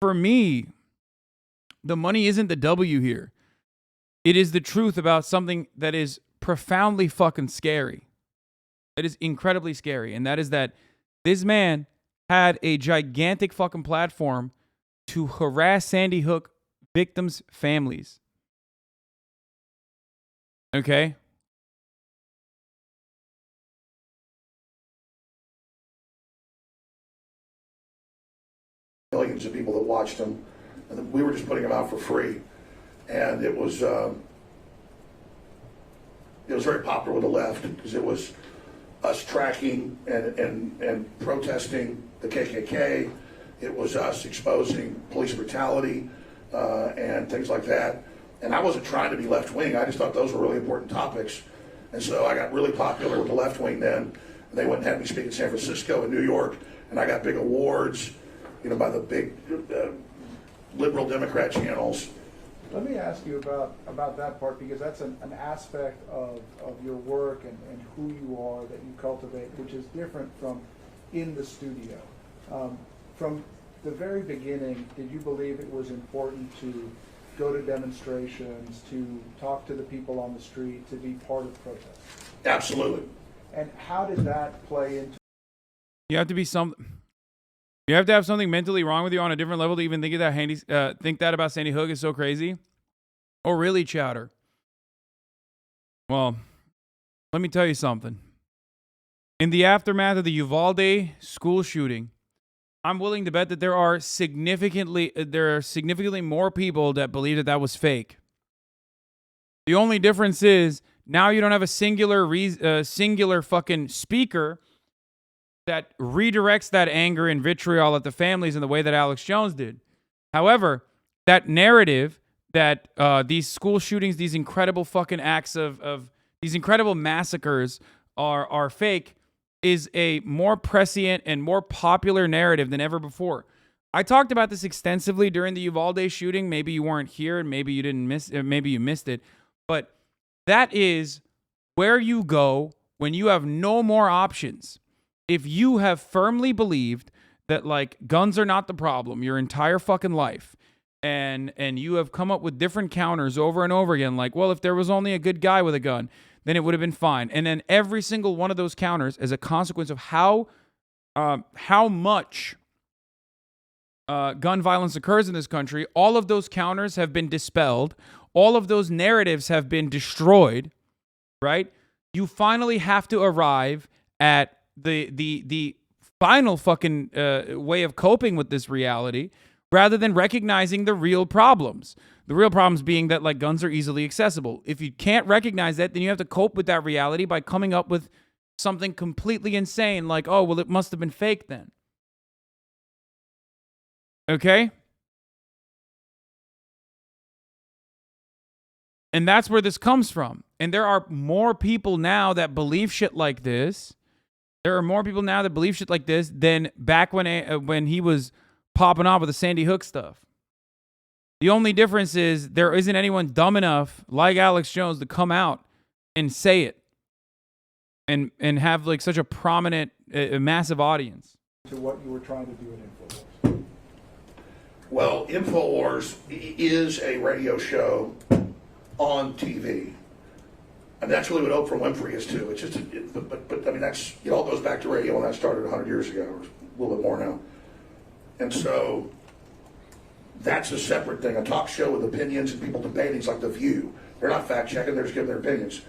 For me, the money isn't the W here. It is the truth about something that is profoundly fucking scary. It is incredibly scary. And that is that this man had a gigantic fucking platform to harass Sandy Hook victims' families. Okay? Millions of people that watched him, and we were just putting him out for free, and it was very popular with the left because it was us tracking and protesting the KKK. It was us exposing police brutality and things like that. And I wasn't trying to be left wing. I just thought those were really important topics, and so I got really popular with the left wing then. And they went and had me speak in San Francisco and New York, and I got big awards, by the big liberal Democrat channels. Let me ask you about that part, because that's an aspect of your work and who you are that you cultivate, which is different from in the studio. From the very beginning, did you believe it was important to go to demonstrations, to talk to the people on the street, to be part of protests? Absolutely. And how did that play into... You have to be You have to have something mentally wrong with you on a different level to even think that about Sandy Hook is so crazy. Oh, really, Chowder? Well, let me tell you something. In the aftermath of the Uvalde school shooting, I'm willing to bet that there are significantly more people that believe that was fake. The only difference is now you don't have a singular fucking speaker that redirects that anger and vitriol at the families in the way that Alex Jones did. However, that narrative that these school shootings, these incredible fucking acts of these incredible massacres are fake, is a more prescient and more popular narrative than ever before. I talked about this extensively during the Uvalde shooting. Maybe you weren't here and maybe you didn't miss it, maybe you missed it. But that is where you go when you have no more options. If you have firmly believed that like guns are not the problem your entire fucking life, and you have come up with different counters over and over again, like, well, if there was only a good guy with a gun, then it would have been fine. And then every single one of those counters, as a consequence of how much gun violence occurs in this country, all of those counters have been dispelled. All of those narratives have been destroyed, right? You finally have to arrive at the final fucking way of coping with this reality, rather than recognizing the real problems. The real problems being that like guns are easily accessible. If you can't recognize that, then you have to cope with that reality by coming up with something completely insane, like, oh, well, it must have been fake then. Okay? And that's where this comes from. And there are more people now that believe shit like this. There are more people now that believe shit like this than back when he was popping off with the Sandy Hook stuff. The only difference is there isn't anyone dumb enough like Alex Jones to come out and say it and have like such a prominent, massive audience. To what you were trying to do in Infowars. Well, Infowars is a radio show on TV. And that's really what Oprah Winfrey is too. It's just, but I mean, that's, it all goes back to radio when that started 100 years ago, or a little bit more now. And so that's a separate thing. A talk show with opinions and people debating is like The View. They're not fact checking, they're just giving their opinions.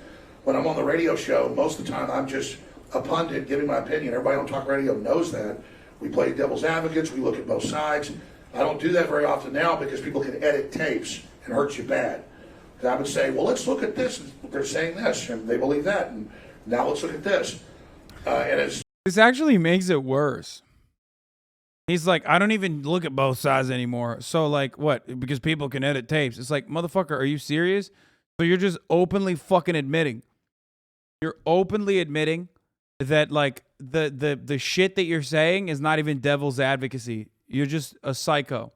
When I'm on the radio show, most of the time I'm just a pundit giving my opinion. Everybody on talk radio knows that. We play devil's advocates, we look at both sides. I don't do that very often now because people can edit tapes and hurt you bad. Because I would say, well, let's look at this. They're saying this, and they believe that. And now let's look at this. And it's... This actually makes it worse. He's like, I don't even look at both sides anymore. So, like, what? Because people can edit tapes. It's like, motherfucker, are you serious? So you're just openly fucking admitting. You're openly admitting that, like, the shit that you're saying is not even devil's advocacy. You're just a psycho.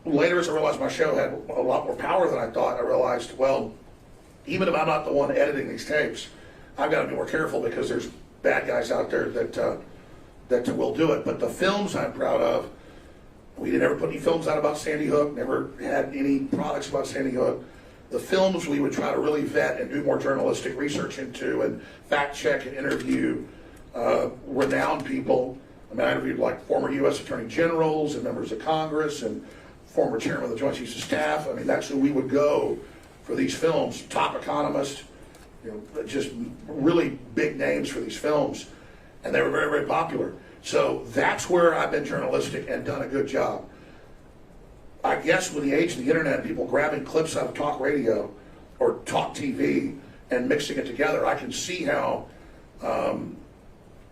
Later, as I realized my show had a lot more power than I thought, I realized, well, even if I'm not the one editing these tapes, I've got to be more careful because there's bad guys out there that will do it. But the films I'm proud of, we didn't ever put any films out about Sandy Hook, never had any products about Sandy Hook. The films we would try to really vet and do more journalistic research into and fact check and interview renowned people. I mean, I interviewed like former U.S. Attorney Generals and members of Congress and former chairman of the Joint Chiefs of Staff. I mean, that's who we would go for these films. Top economists, you know, just really big names for these films. And they were very, very popular. So that's where I've been journalistic and done a good job. I guess with the age of the internet, people grabbing clips out of talk radio or talk TV and mixing it together, I can see how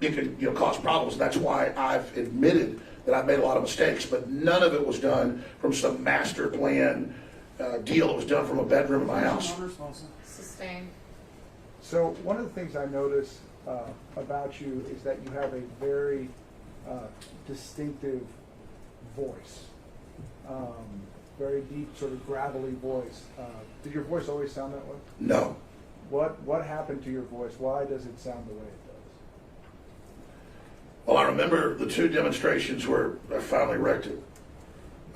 it could cause problems. That's why I've admitted that I've made a lot of mistakes, but none of it was done from some master plan deal. It was done from a bedroom in my house. Sustained. So one of the things I noticed about you is that you have a very distinctive voice, very deep, sort of gravelly voice. Did your voice always sound that way? No. What happened to your voice? Why does it sound the way it does? Well, I remember the two demonstrations where I finally wrecked it.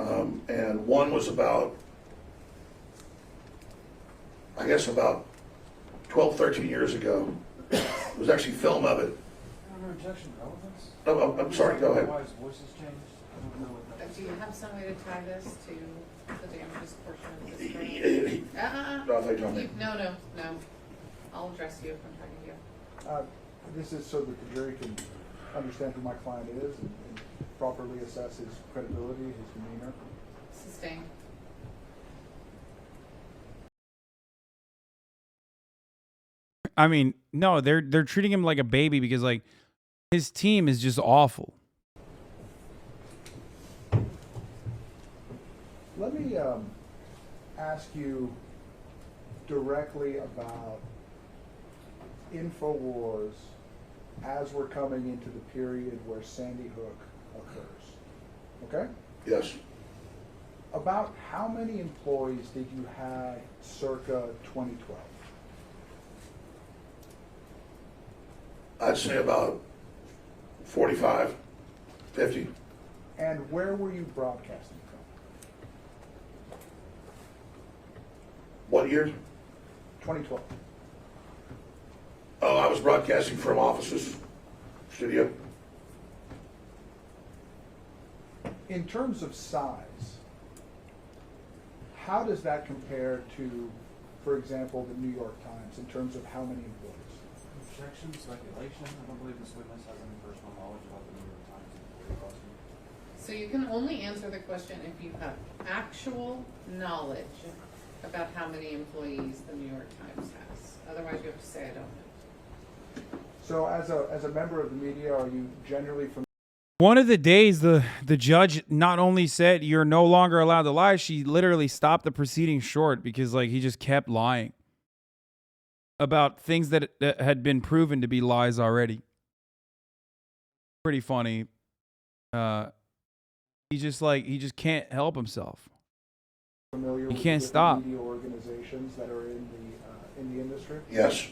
And one was about 12, 13 years ago. It was actually film of it. Oh, I'm sorry, go ahead. Do you have some way to tie this to the damages portion of this story? No, I thought you told me. No. I'll address you if I'm talking to you. This is so that the jury can understand who my client is and properly assess his credibility, his demeanor. Sustained. I mean, no, they're treating him like a baby because like his team is just awful. Let me ask you directly about Infowars as we're coming into the period where Sandy Hook occurs. Okay? Yes. About how many employees did you have circa 2012? I'd say about 45, 50. And where were you broadcasting from? What year? 2012. Oh, I was broadcasting from offices, studio. In terms of size, how does that compare to, for example, the New York Times in terms of how many employees? Objection, speculation. I don't believe this witness has any personal knowledge about the New York Times employee costume. So you can only answer the question if you have actual knowledge about how many employees the New York Times has. Otherwise, you have to say, I don't know. So as a member of the media, are you generally familiar? One of the days, the judge not only said you're no longer allowed to lie, she literally stopped the proceeding short because like he just kept lying about things that had been proven to be lies already. Pretty funny. He just can't help himself. Familiar He with can't the stop. media organizations that are in the industry? Yes.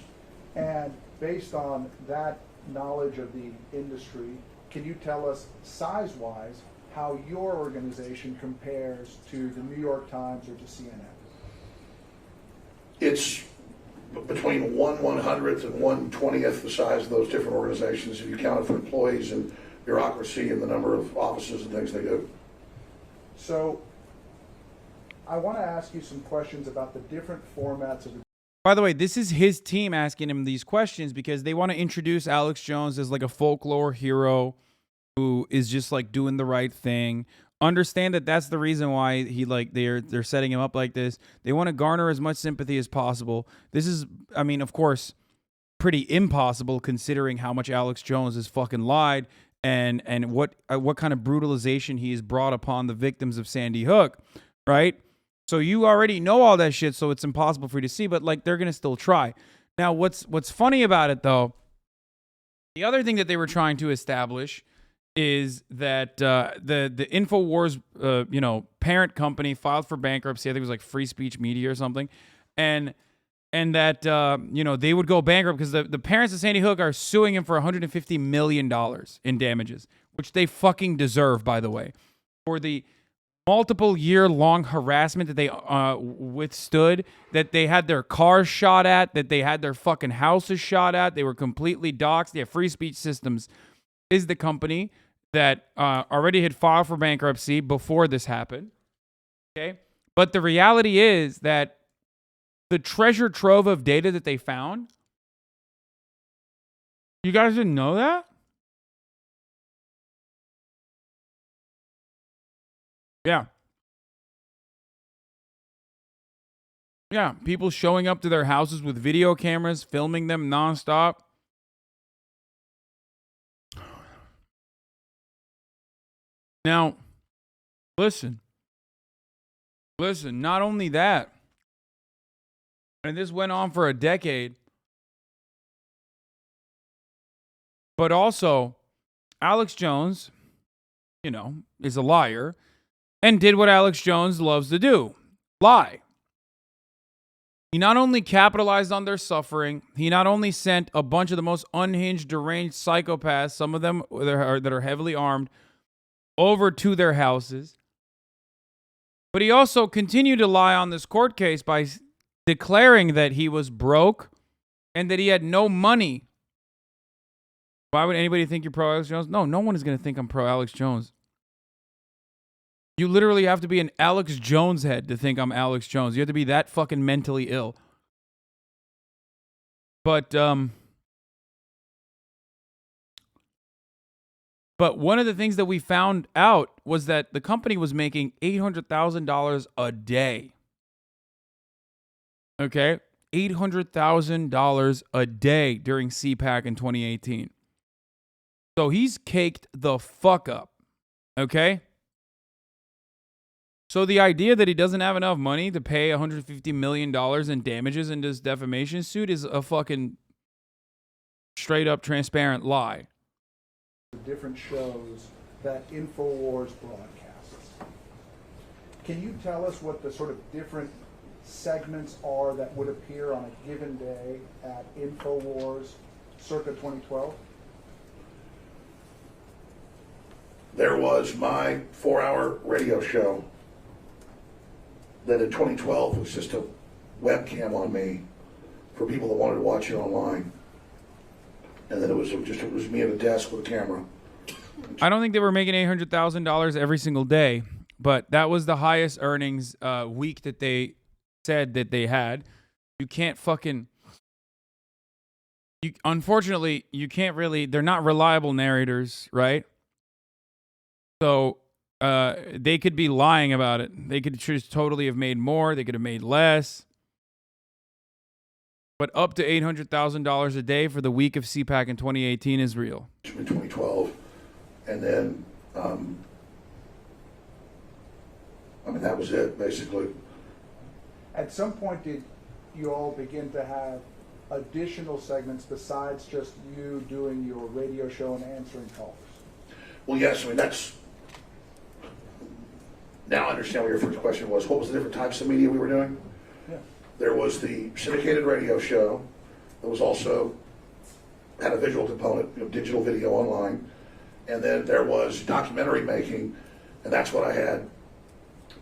And based on that knowledge of the industry, can you tell us size-wise how your organization compares to the New York Times or to CNN? It's between 1/100th and 1/20th the size of those different organizations if you count it for employees and bureaucracy and the number of offices and things they do. So I want to ask you some questions about the different formats of the. By the way, this is his team asking him these questions because they want to introduce Alex Jones as like a folklore hero who is just like doing the right thing. Understand that that's the reason why they're setting him up like this. They want to garner as much sympathy as possible. This is, I mean, of course, pretty impossible considering how much Alex Jones has fucking lied and what kind of brutalization he has brought upon the victims of Sandy Hook, right? So you already know all that shit, so it's impossible for you to see, but like they're gonna still try. Now, what's funny about it though, the other thing that they were trying to establish is that the Infowars parent company filed for bankruptcy. I think it was like Free Speech Media or something, and that they would go bankrupt because the parents of Sandy Hook are suing him for $150 million in damages, which they fucking deserve, by the way, for the multiple year-long harassment that they withstood, that they had their cars shot at, that they had their fucking houses shot at. They were completely doxxed. Yeah, Free Speech Systems is the company that already had filed for bankruptcy before this happened. Okay? But the reality is that the treasure trove of data that they found, you guys didn't know that? Yeah. Yeah, people showing up to their houses with video cameras, filming them nonstop. Now, listen, not only that, and this went on for a decade, but also Alex Jones, is a liar and did what Alex Jones loves to do, lie. He not only capitalized on their suffering, he not only sent a bunch of the most unhinged, deranged psychopaths, some of them that are heavily armed, over to their houses, but he also continued to lie on this court case by declaring that he was broke and that he had no money. Why would anybody think you're pro Alex Jones? No one is going to think I'm pro Alex Jones. You literally have to be an Alex Jones head to think I'm Alex Jones. You have to be that fucking mentally ill. But one of the things that we found out was that the company was making $800,000 a day. Okay? $800,000 a day during CPAC in 2018. So he's caked the fuck up. Okay? So the idea that he doesn't have enough money to pay $150 million in damages in this defamation suit is a fucking straight up transparent lie. The different shows that Infowars broadcasts. Can you tell us what the sort of different segments are that would appear on a given day at Infowars circa 2012? There was my 4-hour radio show that in 2012 was just a webcam on me for people that wanted to watch it online. And then it was me at a desk with a camera. I don't think they were making $800,000 every single day, but that was the highest earnings week that they said that they had. You can't fucking... unfortunately, you can't really... They're not reliable narrators, right? So they could be lying about it. They could just totally have made more. They could have made less. But up to $800,000 a day for the week of CPAC in 2018 is real. In 2012. And then, that was it, basically. At some point, did you all begin to have additional segments besides just you doing your radio show and answering calls? Well, yes, that's... Now I understand what your first question was. What was the different types of media we were doing? Yeah. There was the syndicated radio show. There was also had a visual component, digital video online. And then there was documentary making, and that's what I had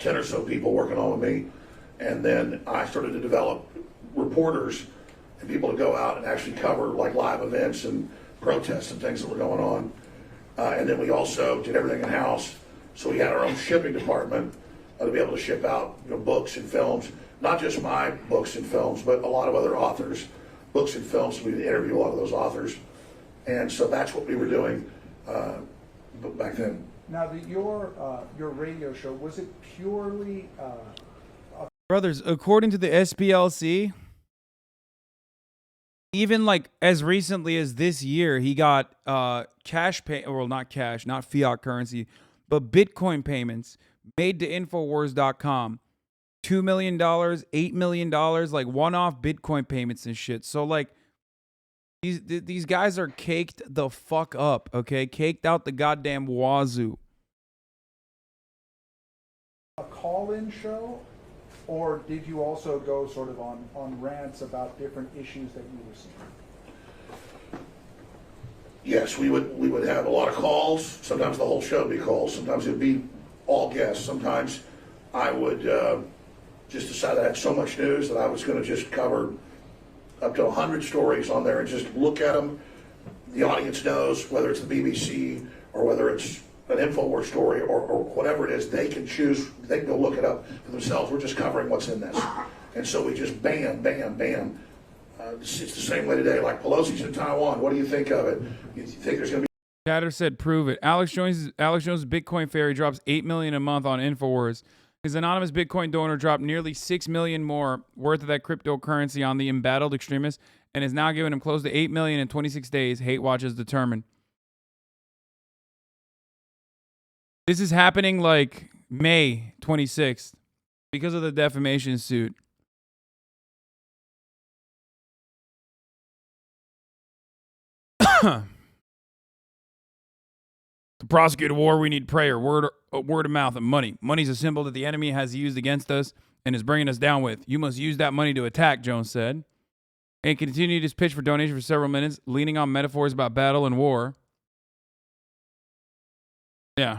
10 or so people working on with me. And then I started to develop reporters and people to go out and actually cover like live events and protests and things that were going on. And then we also did everything in-house. So we had our own shipping department to be able to ship out books and films, not just my books and films, but a lot of other authors' books and films. So we'd interview a lot of those authors. And so that's what we were doing back then. Now, your radio show, was it purely... Brothers, according to the SPLC, even like as recently as this year, he got cash pay, well, not cash, not fiat currency, but Bitcoin payments made to Infowars.com. $2 million, $8 million, like one-off Bitcoin payments and shit. So like these guys are caked the fuck up, okay? Caked out the goddamn wazoo. A call-in show, or did you also go sort of on rants about different issues that you were seeing? Yes, we would have a lot of calls. Sometimes the whole show would be calls. Sometimes it would be all guests. Sometimes I would just decide I had so much news that I was going to just cover up to 100 stories on there and just look at them. The audience knows whether it's the BBC or whether it's an Infowars story or whatever it is. They can choose. They can go look it up for themselves. We're just covering what's in this. And so we just bam, bam, bam. It's the same way today. Like Pelosi's in Taiwan. What do you think of it? You think there's going to be... Chatter said, prove it. Alex Jones' Bitcoin fairy drops $8 million a month on Infowars. His anonymous Bitcoin donor dropped nearly $6 million more worth of that cryptocurrency on the embattled extremists and is now giving him close to $8 million in 26 days. Hate Watch is determined. This is happening like May 26th because of the defamation suit. To prosecute a war, we need prayer, word of mouth, and money. Money's a symbol that the enemy has used against us and is bringing us down with. You must use that money to attack, Jones said. And continued his pitch for donation for several minutes, leaning on metaphors about battle and war. Yeah.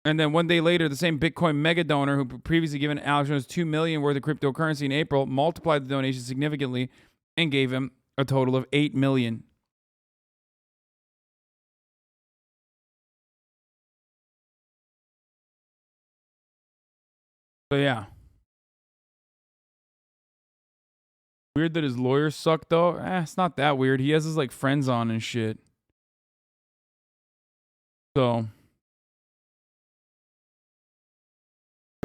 And then one day later, the same Bitcoin mega donor who previously given Alex Jones $2 million worth of cryptocurrency in April multiplied the donation significantly and gave him a total of $8 million. So yeah. Weird that his lawyers suck though. It's not that weird. He has his like friends on and shit. So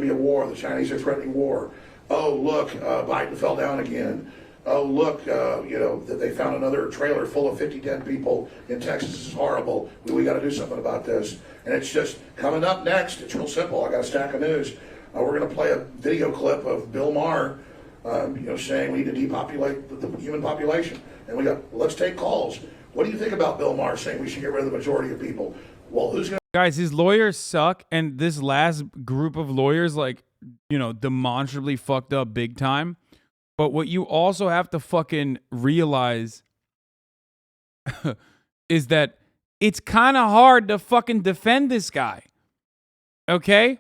be a war. The Chinese are threatening war. Oh, look, Biden fell down again. Oh, look, that they found another trailer full of 50 dead people in Texas. This is horrible. We got to do something about this. And it's just coming up next. It's real simple. I got a stack of news. We're going to play a video clip of Bill Maher, saying we need to depopulate the human population. And let's take calls. What do you think about Bill Maher saying we should get rid of the majority of people? Well, who's going Guys, his lawyers suck, and this last group of lawyers, like, you know, demonstrably fucked up big time. But what you also have to fucking realize is that it's kind of hard to fucking defend this guy. Okay?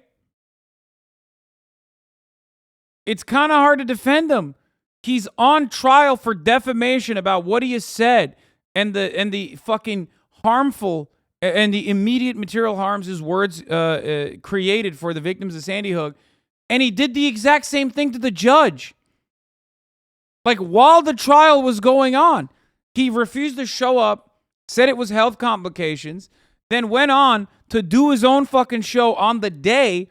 It's kind of hard to defend him. He's on trial for defamation about what he has said and the fucking harmful and the immediate material harms his words created for the victims of Sandy Hook. And he did the exact same thing to the judge. Like, while the trial was going on, he refused to show up, said it was health complications, then went on to do his own fucking show on the day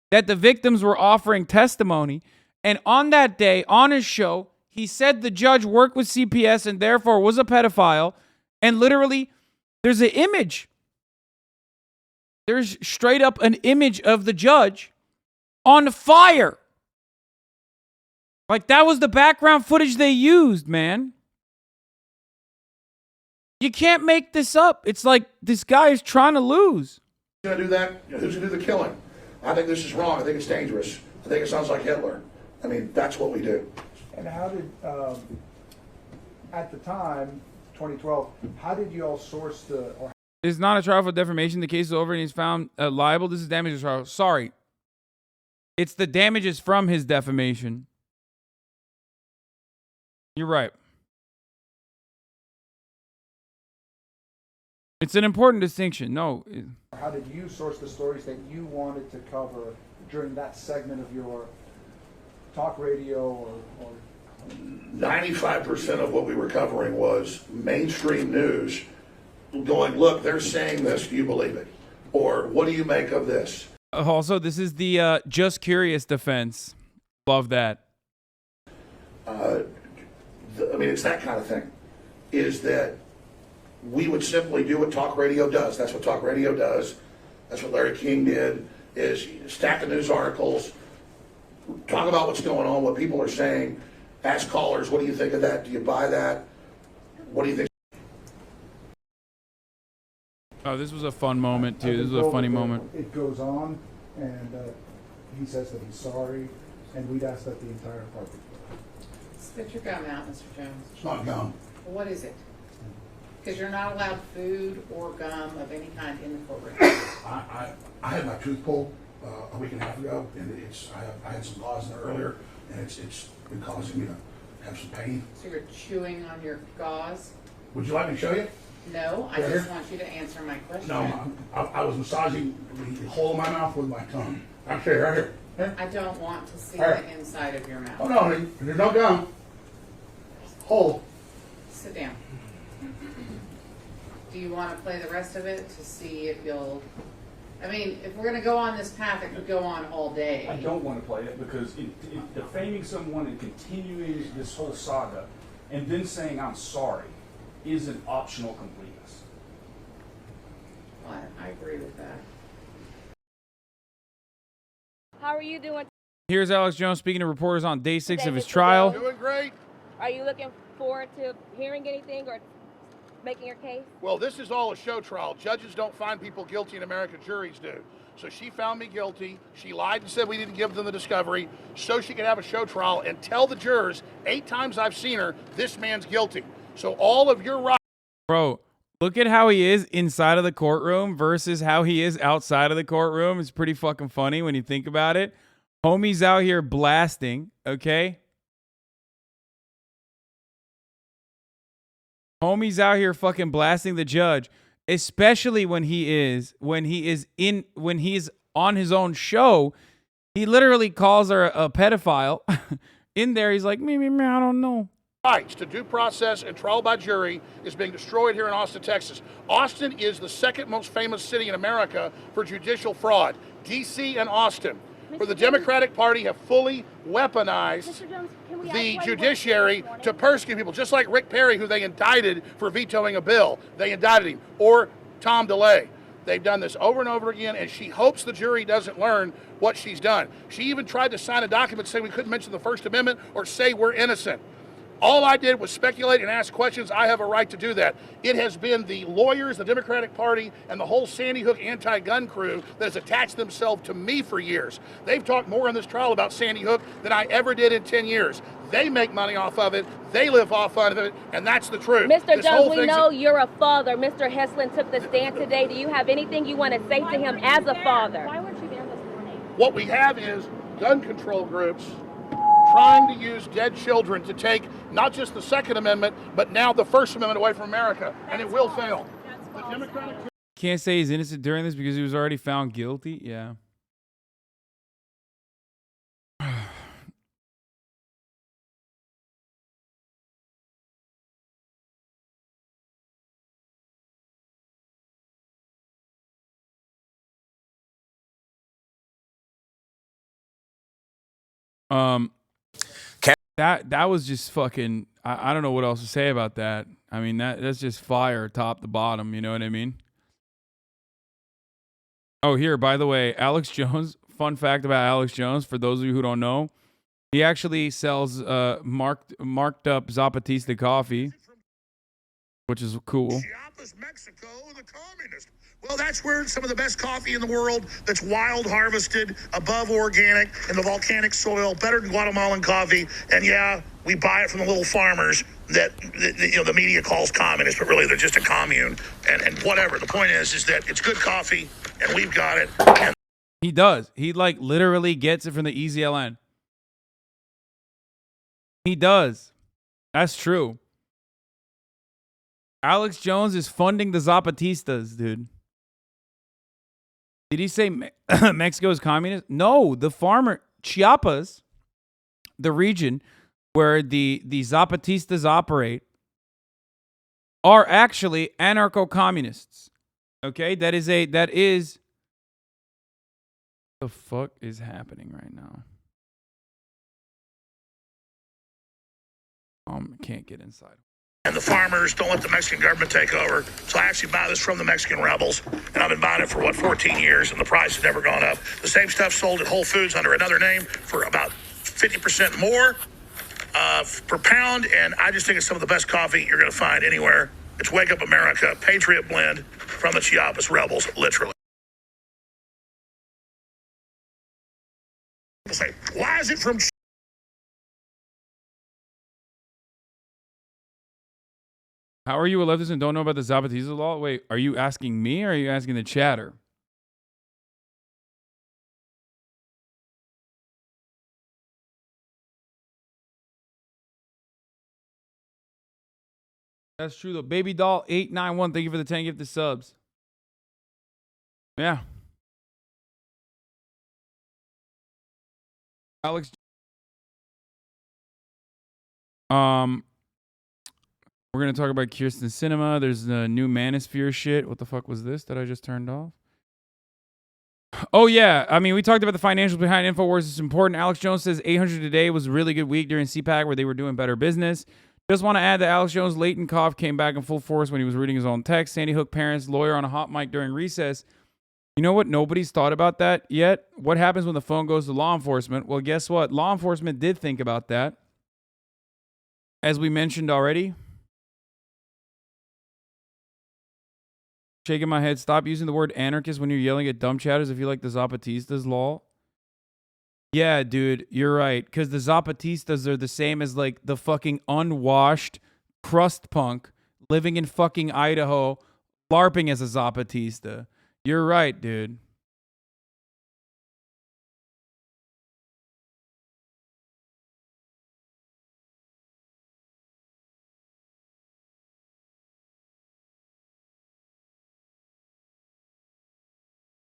that the victims were offering testimony. And on that day, on his show, he said the judge worked with CPS and therefore was a pedophile. And literally, there's an image. There's straight up an image of the judge on fire. Like, that was the background footage they used, man. You can't make this up. It's like this guy is trying to lose. going to do that? You know, who's going to do the killing? I think this is wrong. I think it's dangerous. I think it sounds like Hitler. I mean, that's what we do. And how did, at the time, 2012, how did you all source the... It's not a trial for defamation. The case is over and he's found liable. This is damages trial. Sorry. It's the damages from his defamation. You're right. It's an important distinction. No. How did you source the stories that you wanted to cover during that segment of your talk radio or 95% of what we were covering was mainstream news going, look, they're saying this, do you believe it? Or what do you make of this? Also, this is the just curious defense. Love that. I mean, it's that kind of thing. Is that we would simply do what talk radio does. That's what talk radio does. That's what Larry King did, is stack the news articles, talk about what's going on, what people are saying, ask callers, what do you think of that? Do you buy that? What do you think? Oh, this was a fun moment, too. This was a funny moment. It goes on, and he says that he's sorry, and we'd ask that the entire party. Spit your gum out, Mr. Jones. It's not gum. Well, what is it? Because you're not allowed food or gum of any kind in the courtroom. I had my tooth pulled a week and a half ago, and I had some gauze in there earlier, and it's been causing me to have some pain. So you're chewing on your gauze? Would you like me to show you? No, I just want you to answer my question. No, I was massaging the hole in my mouth with my tongue. I'll show you right here. I don't want to see the inside of your mouth. Oh no, there's no gum. Hole. Sit down. Do you want to play the rest of it to see if you'll... I mean, if we're going to go on this path, it could go on all day. I don't want to play it because defaming someone and continuing this whole saga and then saying I'm sorry is an optional completeness. Well, I agree with that. How are you doing? Here's Alex Jones speaking to reporters on day 6 of his trial. Doing great. Are you looking forward to hearing anything or making your case? Well, this is all a show trial. Judges don't find people guilty in America, juries do. So she found me guilty. She lied and said we didn't give them the discovery so she could have a show trial and tell the jurors 8 times I've seen her, this man's guilty. So all of your rights. Bro, look at how he is inside of the courtroom versus how he is outside of the courtroom. It's pretty fucking funny when you think about it. Homie's out here blasting, okay? Homie's out here fucking blasting the judge, especially when he is on his own show. He literally calls her a pedophile. In there, he's like, me, I don't know. Rights to due process and trial by jury is being destroyed here in Austin, Texas. Austin is the second most famous city in America for judicial fraud. D.C. and Austin, where the Democratic Party have fully weaponized the judiciary to persecute people, just like Rick Perry, who they indicted for vetoing a bill. They indicted him, or Tom DeLay. They've done this over and over again, and she hopes the jury doesn't learn what she's done. She even tried to sign a document saying we couldn't mention the First Amendment or say we're innocent. All I did was speculate and ask questions. I have a right to do that. It has been the lawyers, the Democratic Party, and the whole Sandy Hook anti-gun crew that has attached themselves to me for years. They've talked more in this trial about Sandy Hook than I ever did in 10 years. They make money off of it. They live off of it, and that's the truth. Mr. Jones, we know you're a father. Mr. Heslin took the stand today. Do you have anything you want to say to him as a father? Why weren't you there this morning? What we have is gun control groups trying to use dead children to take not just the Second Amendment, but now the First Amendment away from America, and it will fail. The Democratic... Can't say he's innocent during this because he was already found guilty. Yeah. That was just fucking. I don't know what else to say about that. I mean, that's just fire, top to bottom. You know what I mean? Oh, here, by the way, Alex Jones. Fun fact about Alex Jones, for those of you who don't know, he actually sells marked up Zapatista coffee, which is cool. Chiapas, Mexico, the communist. Well, that's where some of the best coffee in the world that's wild harvested, above organic, in the volcanic soil, better than Guatemalan coffee. And yeah, we buy it from the little farmers that the media calls communist, but really they're just a commune. And whatever. The point is that it's good coffee, and we've got it. And He does. He like literally gets it from the EZLN. He does. That's true. Alex Jones is funding the Zapatistas, dude. Did he say Mexico is communist? No, the farmer, Chiapas, the region where the Zapatistas operate, are actually anarcho-communists. Okay? That is the fuck is happening right now? Can't get inside. And the farmers don't let the Mexican government take over. So I actually buy this from the Mexican rebels. And I've been buying it for, 14 years, and the price has never gone up. The same stuff sold at Whole Foods under another name for about 50% more per pound. And I just think it's some of the best coffee you're going to find anywhere. It's Wake Up America, Patriot Blend from the Chiapas rebels, literally. People say, why is it from... How are you a leftist and don't know about the Zapatista law? Wait, are you asking me or are you asking the chatter? That's true though. Baby doll 891, thank you for the 10 gifted subs. Yeah. Alex. We're going to talk about Kirsten Cinema. There's the new Manosphere shit. What the fuck was this that I just turned off? Oh, yeah. I mean, we talked about the financials behind Infowars. It's important. Alex Jones says 800 today was a really good week during CPAC where they were doing better business. Just want to add that Alex Jones' latent cough came back in full force when he was reading his own text. Sandy Hook parents, lawyer on a hot mic during recess. You know what? Nobody's thought about that yet. What happens when the phone goes to law enforcement? Well, guess what? Law enforcement did think about that. As we mentioned already. Shaking my head. Stop using the word anarchist when you're yelling at dumb chatters if you like the Zapatistas, lol. Yeah, dude, you're right. Because the Zapatistas are the same as like the fucking unwashed crust punk living in fucking Idaho, LARPing as a Zapatista. You're right, dude.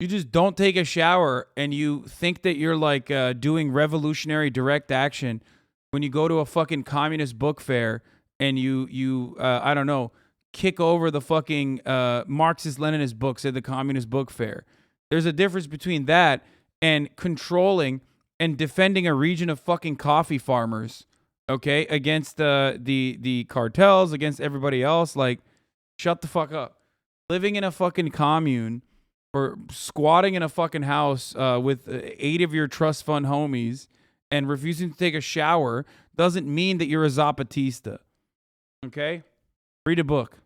You just don't take a shower and you think that you're like doing revolutionary direct action when you go to a fucking communist book fair and you I don't know, kick over the fucking Marxist-Leninist books at the communist book fair. There's a difference between that and controlling and defending a region of fucking coffee farmers, okay, against the cartels, against everybody else. Like, shut the fuck up. Living in a fucking commune or squatting in a fucking house with 8 of your trust fund homies and refusing to take a shower doesn't mean that you're a Zapatista. Okay? Read a book.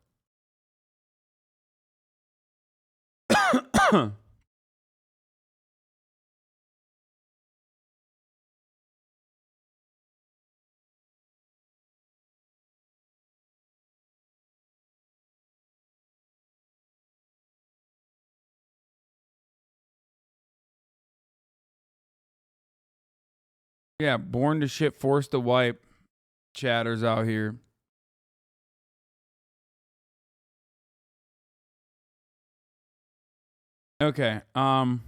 Yeah, born to shit, forced to wipe. Chatters out here. Okay. Drove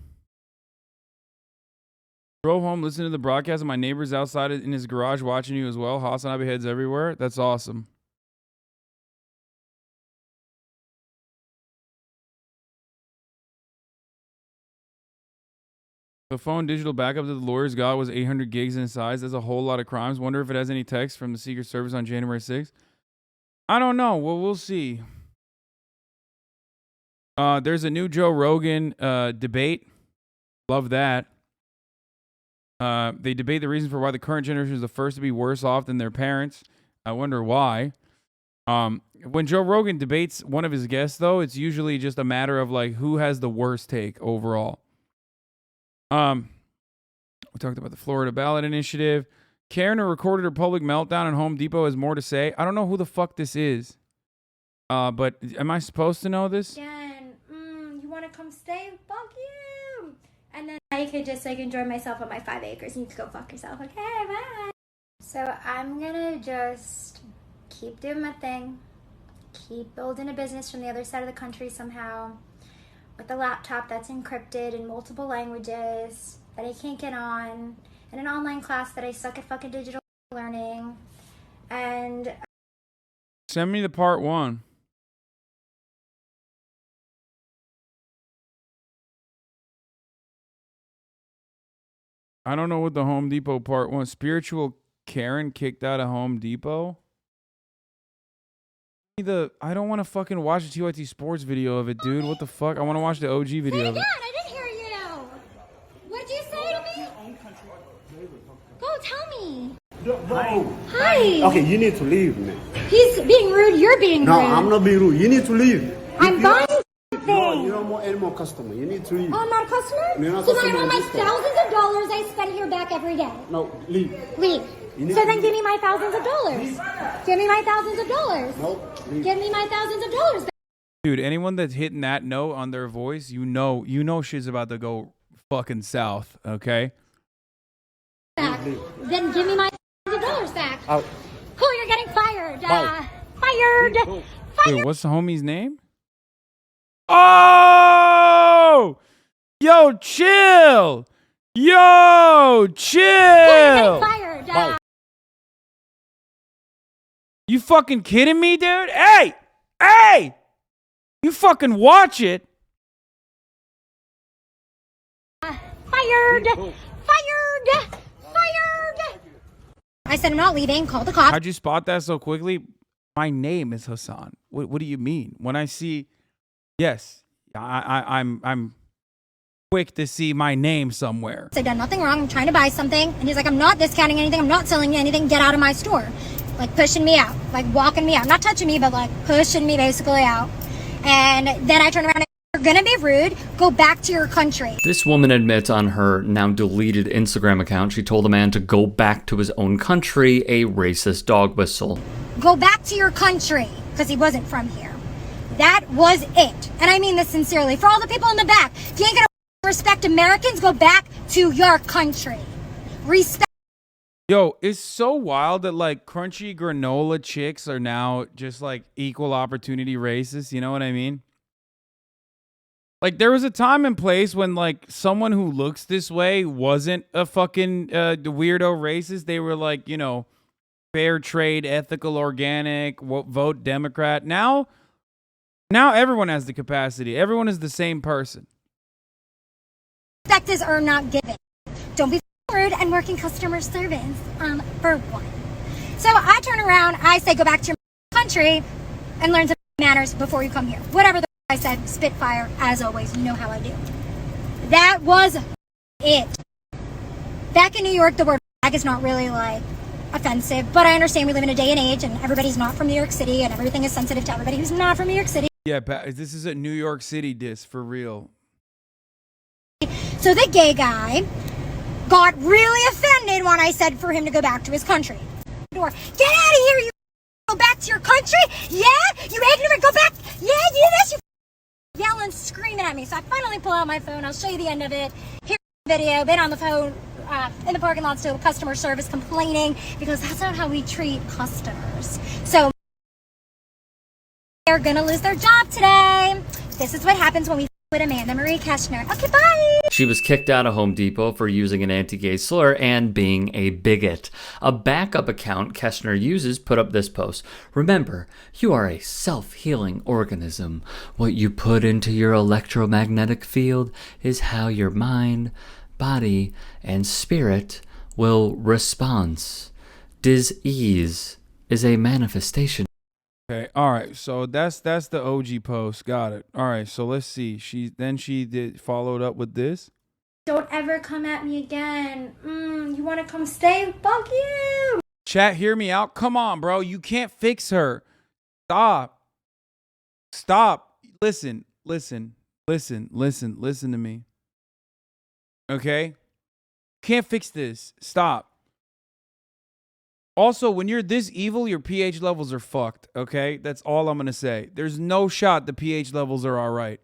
home, listened to the broadcast, and my neighbor's outside in his garage watching you as well. HassanAbi heads everywhere. That's awesome. The phone digital backup that the lawyers got was 800 gigs in size. That's a whole lot of crimes. Wonder if it has any text from the Secret Service on January 6th. I don't know. Well, we'll see. There's a new Joe Rogan debate. Love that. They debate the reason for why the current generation is the first to be worse off than their parents. I wonder why. When Joe Rogan debates one of his guests, though, it's usually just a matter of like who has the worst take overall. We talked about the Florida ballot initiative. Karen, who recorded her public meltdown at Home Depot, has more to say. I don't know who the fuck this is. But am I supposed to know this? Again, you want to come stay? Fuck you. And then I could just like enjoy myself on my 5 acres. You can go fuck yourself. Okay, bye. So I'm gonna just keep doing my thing. Keep building a business from the other side of the country somehow. With a laptop that's encrypted in multiple languages that I can't get on, and an online class that I suck at fucking digital learning, and Send me the part 1. I don't know what the Home Depot part 1. Spiritual Karen kicked out of Home Depot. I don't want to fucking watch a TYT Sports video of it, dude. What the fuck? I want to watch the OG video of it. I didn't hear you. What'd you say to me? Go tell me. Hi. Okay, you need to leave, man. He's being rude. You're being No, rude. I'm not being rude. You need to leave. I'm buying something. No, you're not any more customer. You need to leave. Oh, I'm not a customer? You're not So customer then I want my in this store. thousands of dollars I spend here back every day. No, leave. Leave. So then give me my thousands of dollars. Give me my thousands of dollars. No, leave. Give me my thousands of dollars. Dude, anyone that's hitting that note on their voice, you know shit's about to go fucking south, okay? Back. Then give me my thousands of dollars back. Out. Oh, you're getting fired. Bye. Fired. Wait, what's the homie's name? Oh! Yo, chill! Yo, chill! You're getting fired. Bye. You fucking kidding me, dude? Hey! Hey! You fucking watch it. Fired. Fired. Fired. I said I'm not leaving. Call the cops. How'd you spot that so quickly? My name is Hasan. What do you mean? When I see, yes, I'm quick to see my name somewhere. I've done nothing wrong. I'm trying to buy something. And he's like, I'm not discounting anything. I'm not selling you anything. Get out of my store. Like pushing me out. Like walking me out. Not touching me, but like pushing me basically out. And then I turn around and you're gonna be rude. Go back to your country. This woman admits on her now deleted Instagram account she told a man to go back to his own country, a racist dog whistle. Go back to your country. Because he wasn't from here. That was it. And I mean this sincerely. For all the people in the back, if you ain't gonna respect Americans, go back to your country. Respect. Yo, it's so wild that like crunchy granola chicks are now just like equal opportunity racist. You know what I mean? Like there was a time and place when like someone who looks this way wasn't a fucking weirdo racist. They were like, you know, fair trade, ethical, organic, vote Democrat. Now everyone has the capacity. Everyone is the same person. Respect is earned, not given. Don't be rude and work in customer service, for one. So I turn around, I say go back to your country and learn some manners before you come here. Whatever the I said, spitfire, as always, you know how I do. That was it. Back in New York, the word is not really like offensive, but I understand we live in a day and age and everybody's not from New York City and everything is sensitive to everybody who's not from New York City. Yeah, this is a New York City diss for real. So the gay guy got really offended when I said for him to go back to his country. Get out of here, you go back to your country? Yeah? You ignorant, go back. Yeah, you do this, you yelling, screaming at me. So I finally pull out my phone. I'll show you the end of it. Here's the video. Been on the phone in the parking lot still, customer service complaining because that's not how we treat customers. So they're gonna lose their job today. This is what happens when we with Amanda Marie Keshner. Okay, bye. She was kicked out of Home Depot for using an anti-gay slur and being a bigot. A backup account Keshner uses put up this post. Remember, you are a self-healing organism. What you put into your electromagnetic field is how your mind, body, and spirit will respond. Dis-ease is a manifestation. Okay, all right. So that's the OG post. Got it. All right. So let's see. She did followed up with this. Don't ever come at me again. You want to come stay? Fuck you. Chat, hear me out. Come on, bro. You can't fix her. Stop. Listen to me. Okay? Can't fix this. Stop. Also, when you're this evil, your pH levels are fucked, okay? That's all I'm going to say. There's no shot the pH levels are all right.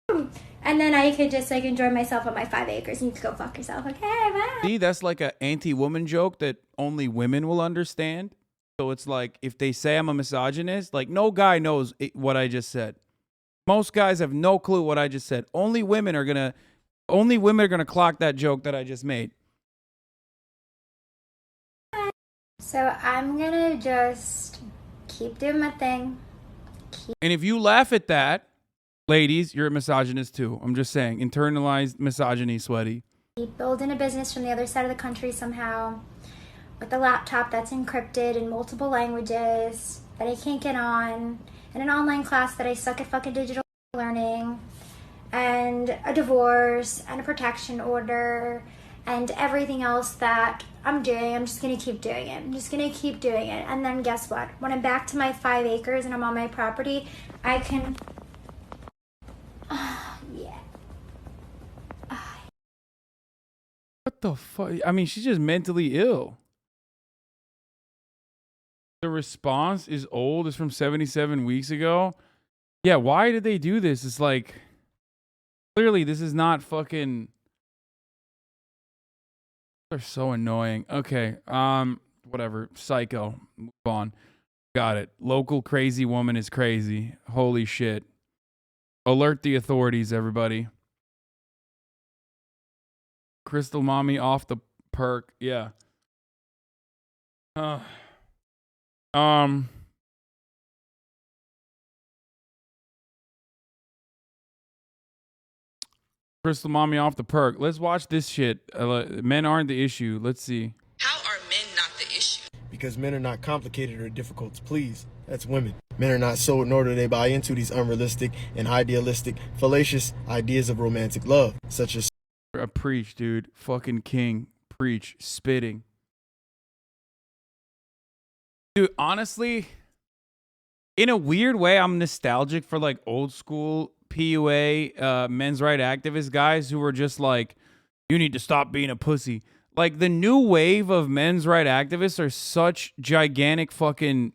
And then I could just like enjoy myself on my 5 acres and you could go fuck yourself. Okay, bye. See, that's like an anti-woman joke that only women will understand. So it's like, if they say I'm a misogynist, like no guy knows what I just said. Most guys have no clue what I just said. Only women are gonna clock that joke that I just made. So I'm gonna just keep doing my thing. And if you laugh at that, ladies, you're a misogynist too. I'm just saying, internalized misogyny, sweaty. Keep building a business from the other side of the country somehow with a laptop that's encrypted in multiple languages that I can't get on, and an online class that I suck at fucking digital learning, and a divorce, and a protection order, and everything else that I'm doing. I'm just going to keep doing it. I'm just going to keep doing it. And then guess what? When I'm back to my 5 acres and I'm on my property, I can... yeah. What the fuck? I mean, she's just mentally ill. The response is old. It's from 77 weeks ago. Yeah, why did they do this? It's like, clearly this is not fucking... They're so annoying. Okay, whatever. Psycho. Move on. Got it. Local crazy woman is crazy. Holy shit. Alert the authorities, everybody. Crystal mommy off the perk. Yeah. Crystal mommy off the perk. Let's watch this shit. Men aren't the issue. Let's see. How are men not the issue? Because men are not complicated or difficult to please. That's women. Men are not sold nor do they buy into these unrealistic and idealistic, fallacious ideas of romantic love, such as... Preach, dude. Fucking king. Preach. Spitting. Dude, honestly, in a weird way, I'm nostalgic for like old school PUA, men's right activist guys who were just like, you need to stop being a pussy. Like the new wave of men's right activists are such gigantic fucking,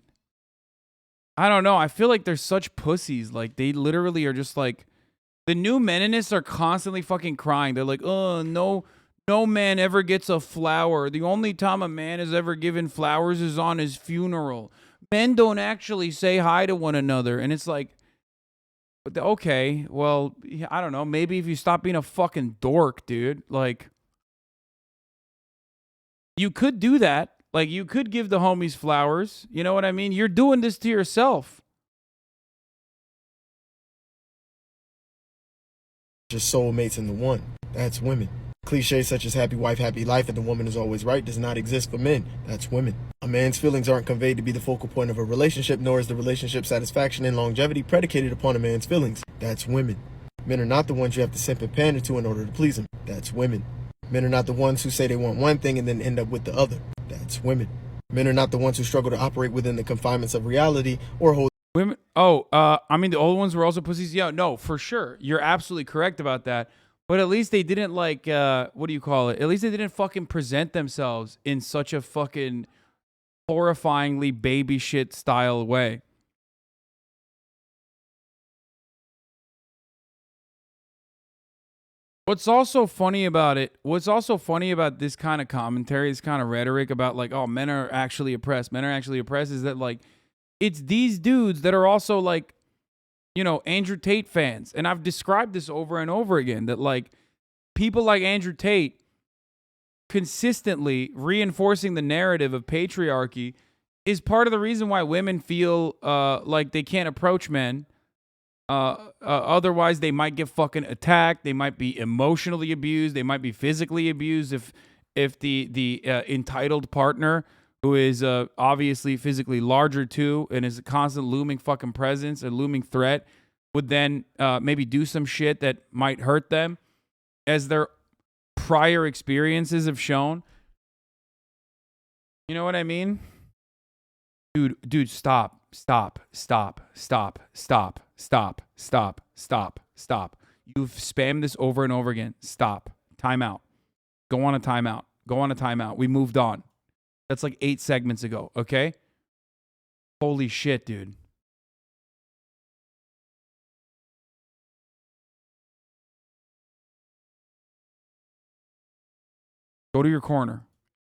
I don't know. I feel like they're such pussies. Like they literally are just like, the new meninists are constantly fucking crying. They're like, oh, no man ever gets a flower. The only time a man is ever given flowers is on his funeral. Men don't actually say hi to one another. And it's like, okay, well, I don't know. Maybe if you stop being a fucking dork, dude. Like, you could do that. Like, you could give the homies flowers. You know what I mean? You're doing this to yourself. Just soulmates in the one. That's women. Cliches such as happy wife, happy life, and the woman is always right does not exist for men. That's women. A man's feelings aren't conveyed to be the focal point of a relationship, nor is the relationship satisfaction and longevity predicated upon a man's feelings. That's women. Men are not the ones you have to simp and pander to in order to please them. That's That's women. Men are not the ones who say they want one thing and then end up with the other. That's women. Men are not the ones who struggle to operate within the confinements of reality or hold. Women. Oh, I mean, the old ones were also pussies. Yeah, no, for sure. You're absolutely correct about that. But at least they didn't like, what do you call it? At least they didn't fucking present themselves in such a fucking horrifyingly baby shit style way. What's also funny about this kind of commentary, this kind of rhetoric about like, oh, men are actually oppressed, is that like, it's these dudes that are also like, you know, Andrew Tate fans. And I've described this over and over again, that like people like Andrew Tate consistently reinforcing the narrative of patriarchy is part of the reason why women feel like they can't approach men. Otherwise, they might get fucking attacked. They might be emotionally abused. They might be physically abused if the entitled partner, who is obviously physically larger too and is a constant looming fucking presence, a looming threat, would then maybe do some shit that might hurt them, as their prior experiences have shown. You know what I mean? Dude, stop. You've spammed this over and over again. Stop. Time out. Go on a timeout. We moved on. That's like 8 segments ago, okay? Holy shit, dude. Go to your corner.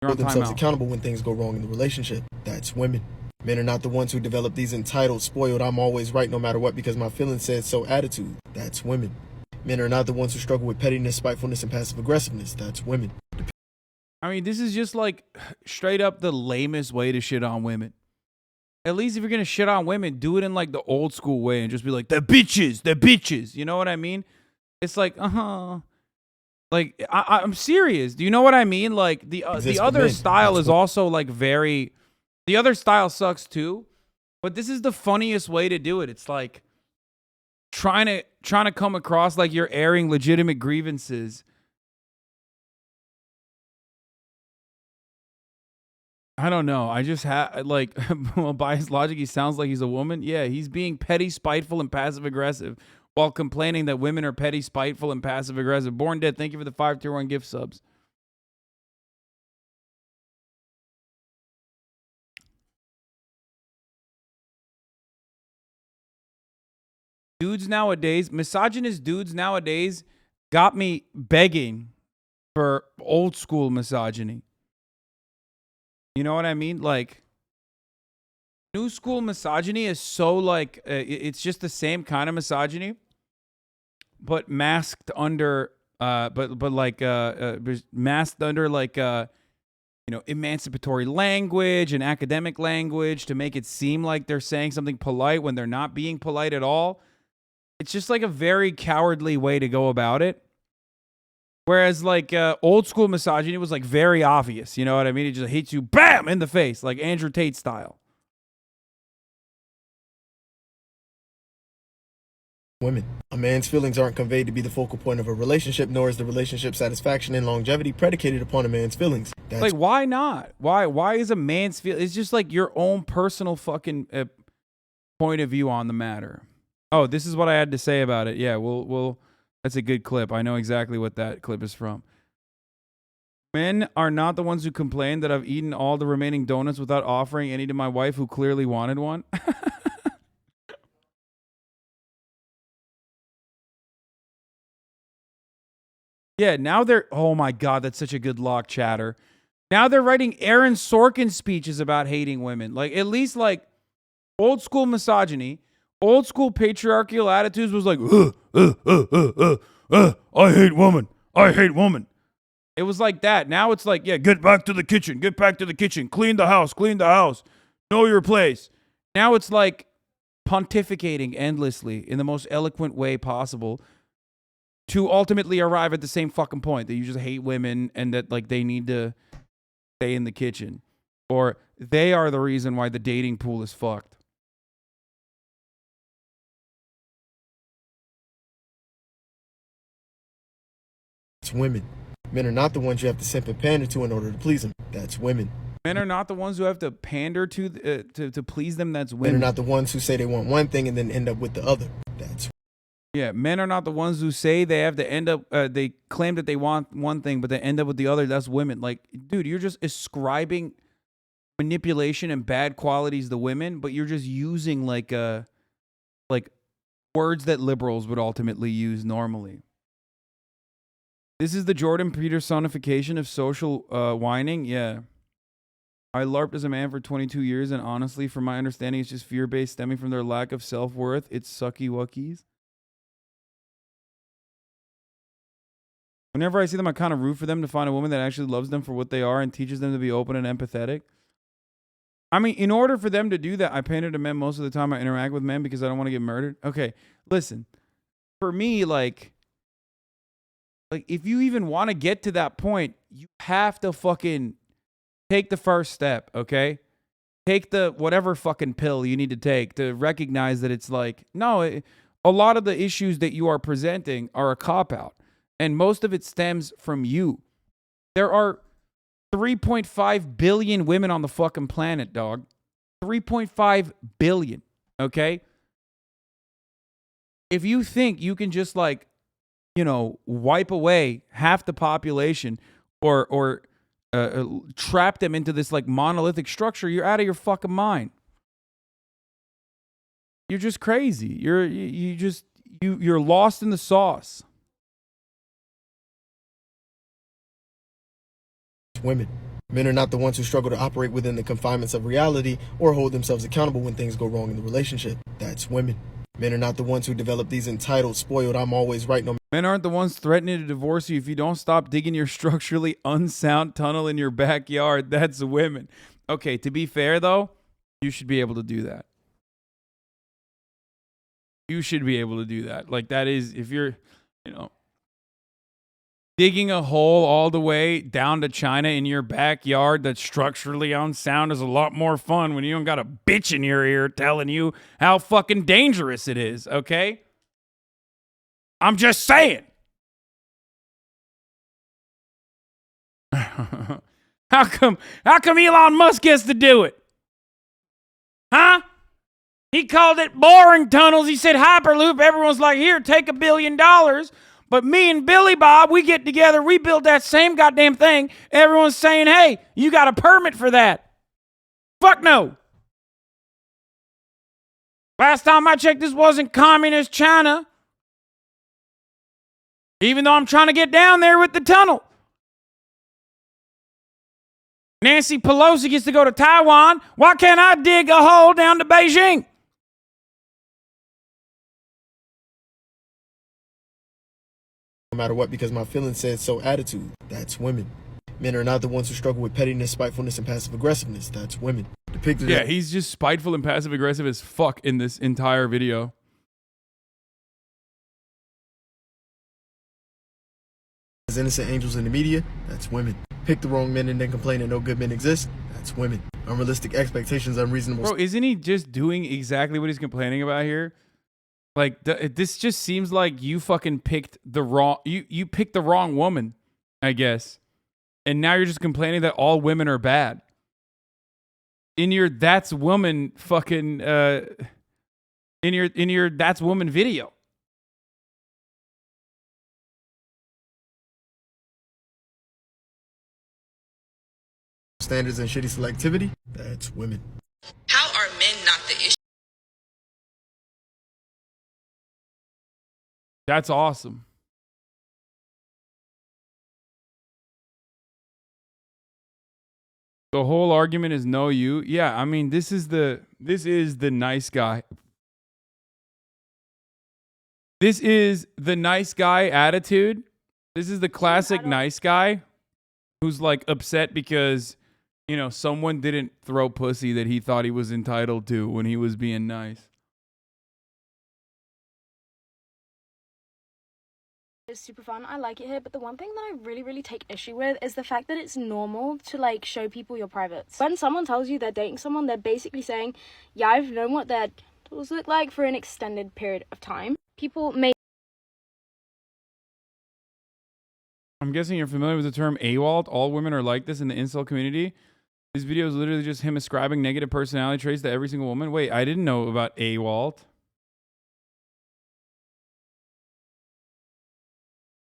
You're on Hold themselves timeout. accountable when things go wrong in the relationship. That's women. Men are not the ones who develop these entitled, spoiled, I'm always right no matter what because my feelings said so attitude. That's women. Men are not the ones who struggle with pettiness, spitefulness, and passive aggressiveness. That's women. I mean, this is just like straight up the lamest way to shit on women. At least if you're going to shit on women, do it in like the old school way and just be like, the bitches. You know what I mean? It's like, like, I'm serious. Do you know what I mean? Like, the other style is also like very... The other style sucks too, but this is the funniest way to do it. It's like trying to come across like you're airing legitimate grievances. I don't know. I just like, well, by his logic, he sounds like he's a woman. Yeah, he's being petty, spiteful, and passive aggressive while complaining that women are petty, spiteful, and passive aggressive. Born Dead, thank you for the 5 tier 1 gift subs. Misogynist dudes nowadays got me begging for old school misogyny. You know what I mean? Like, new school misogyny is so like, it's just the same kind of misogyny, but masked under, masked under like, you know, emancipatory language and academic language to make it seem like they're saying something polite when they're not being polite at all. It's just like a very cowardly way to go about it. Whereas like old school misogyny was like very obvious. You know what I mean? It just hits you, bam, in the face, like Andrew Tate style. Women. A man's feelings aren't conveyed to be the focal point of a relationship, nor is the relationship satisfaction and longevity predicated upon a man's feelings. That's like, why not? Why is a man's feel? It's just like your own personal fucking point of view on the matter. Oh, this is what I had to say about it. Yeah, we'll. That's a good clip. I know exactly what that clip is from. Men are not the ones who complain that I've eaten all the remaining donuts without offering any to my wife who clearly wanted one. Yeah, now they're... Oh my God, that's such a good lock, chatter. Now they're writing Aaron Sorkin speeches about hating women. Like, at least like old school misogyny... Old school patriarchal attitudes was like, I hate woman. I hate woman. It was like that. Now it's like, yeah, get back to the kitchen. Get back to the kitchen. Clean the house. Clean the house. Know your place. Now it's like pontificating endlessly in the most eloquent way possible to ultimately arrive at the same fucking point that you just hate women and that like they need to stay in the kitchen. Or they are the reason why the dating pool is fucked. That's women. Men are not the ones you have to simp and pander to in order to please them. That's women. Men are not the ones who have to pander to please them. That's Men women. are not the ones who say they want one thing and then end up with the other. That's Yeah, men are not the ones who say they have to end up, they claim that they want one thing, but they end up with the other. That's women. Like, dude, you're just ascribing manipulation and bad qualities to women, but you're just using like words that liberals would ultimately use normally. This is the Jordan Petersonification of social whining. Yeah. I LARPed as a man for 22 years, and honestly, from my understanding, it's just fear-based stemming from their lack of self-worth. It's sucky wuckies. Whenever I see them, I kind of root for them to find a woman that actually loves them for what they are and teaches them to be open and empathetic. I mean, in order for them to do that, I pander to men most of the time. I interact with men because I don't want to get murdered. Okay, listen. For me, like if you even want to get to that point, you have to fucking take the first step, okay? Take the whatever fucking pill you need to take to recognize that it's like, no, a lot of the issues that you are presenting are a cop-out. And most of it stems from you. There are 3.5 billion women on the fucking planet, dog. 3.5 billion, okay? If you think you can just like, you know, wipe away half the population or trap them into this like monolithic structure, you're out of your fucking mind. You're just crazy. You're lost in the sauce. women. Men are not the ones who struggle to operate within the confinements of reality or hold themselves accountable when things go wrong in the relationship. That's women. Men are not the ones who develop these entitled, spoiled, I'm always right. No. Men aren't the ones threatening to divorce you if you don't stop digging your structurally unsound tunnel in your backyard. That's women. Okay, to be fair, though, you should be able to do that. You should be able to do that. Like, that is, if you're, you know, digging a hole all the way down to China in your backyard that's structurally unsound is a lot more fun when you don't got a bitch in your ear telling you how fucking dangerous it is, okay? I'm just saying. How come Elon Musk gets to do it? Huh? He called it boring tunnels. He said Hyperloop. Everyone's like, here, take $1 billion. But me and Billy Bob, we get together, we build that same goddamn thing. Everyone's saying, hey, you got a permit for that. Fuck no. Last time I checked, this wasn't communist China. Even though I'm trying to get down there with the tunnel. Nancy Pelosi gets to go to Taiwan. Why can't I dig a hole down to Beijing? No matter what, because my feelings said so attitude. That's women. Men are not the ones who struggle with pettiness, spitefulness, and passive aggressiveness. That's women. Yeah, he's just spiteful and passive aggressive as fuck in this entire video. As innocent angels in the media, that's women. Pick the wrong men and then complain that no good men exist, that's women. Unrealistic expectations, unreasonable. Bro, isn't he just doing exactly what he's complaining about here? Like, this just seems like you fucking picked the wrong, you picked the wrong woman, I guess. And now you're just complaining that all women are bad. In your That's Woman fucking, in your That's Woman video. Standards and shitty selectivity, that's women. How are men not the issue? That's awesome. The whole argument is no you. Yeah, I mean, this is the nice guy. This is the nice guy attitude. This is the classic nice guy who's like upset because, you know, someone didn't throw pussy that he thought he was entitled to when he was being nice. It's super fun. I like it here, but the one thing that I really take issue with is the fact that it's normal to like show people your privates. When someone tells you they're dating someone, they're basically saying, yeah, I've known what their tools look like for an extended period of time. People may I'm guessing you're familiar with the term AWOLT. All women are like this in the incel community. This video is literally just him ascribing negative personality traits to every single woman. Wait, I didn't know about AWOLT.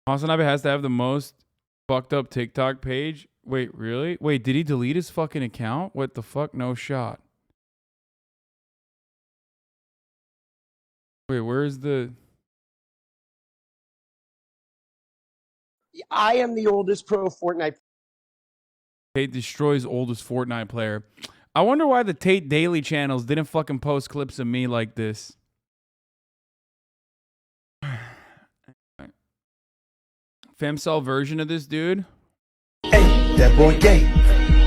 HasanAbi has to have the most fucked up TikTok page. Wait, really? Wait, did he delete his fucking account? What the fuck? No shot. Wait, where's the... I am the oldest pro Fortnite. Tate destroys oldest Fortnite player. I wonder why the Tate Daily channels didn't fucking post clips of me like this. Femcel version of this dude. Hey, that boy gay,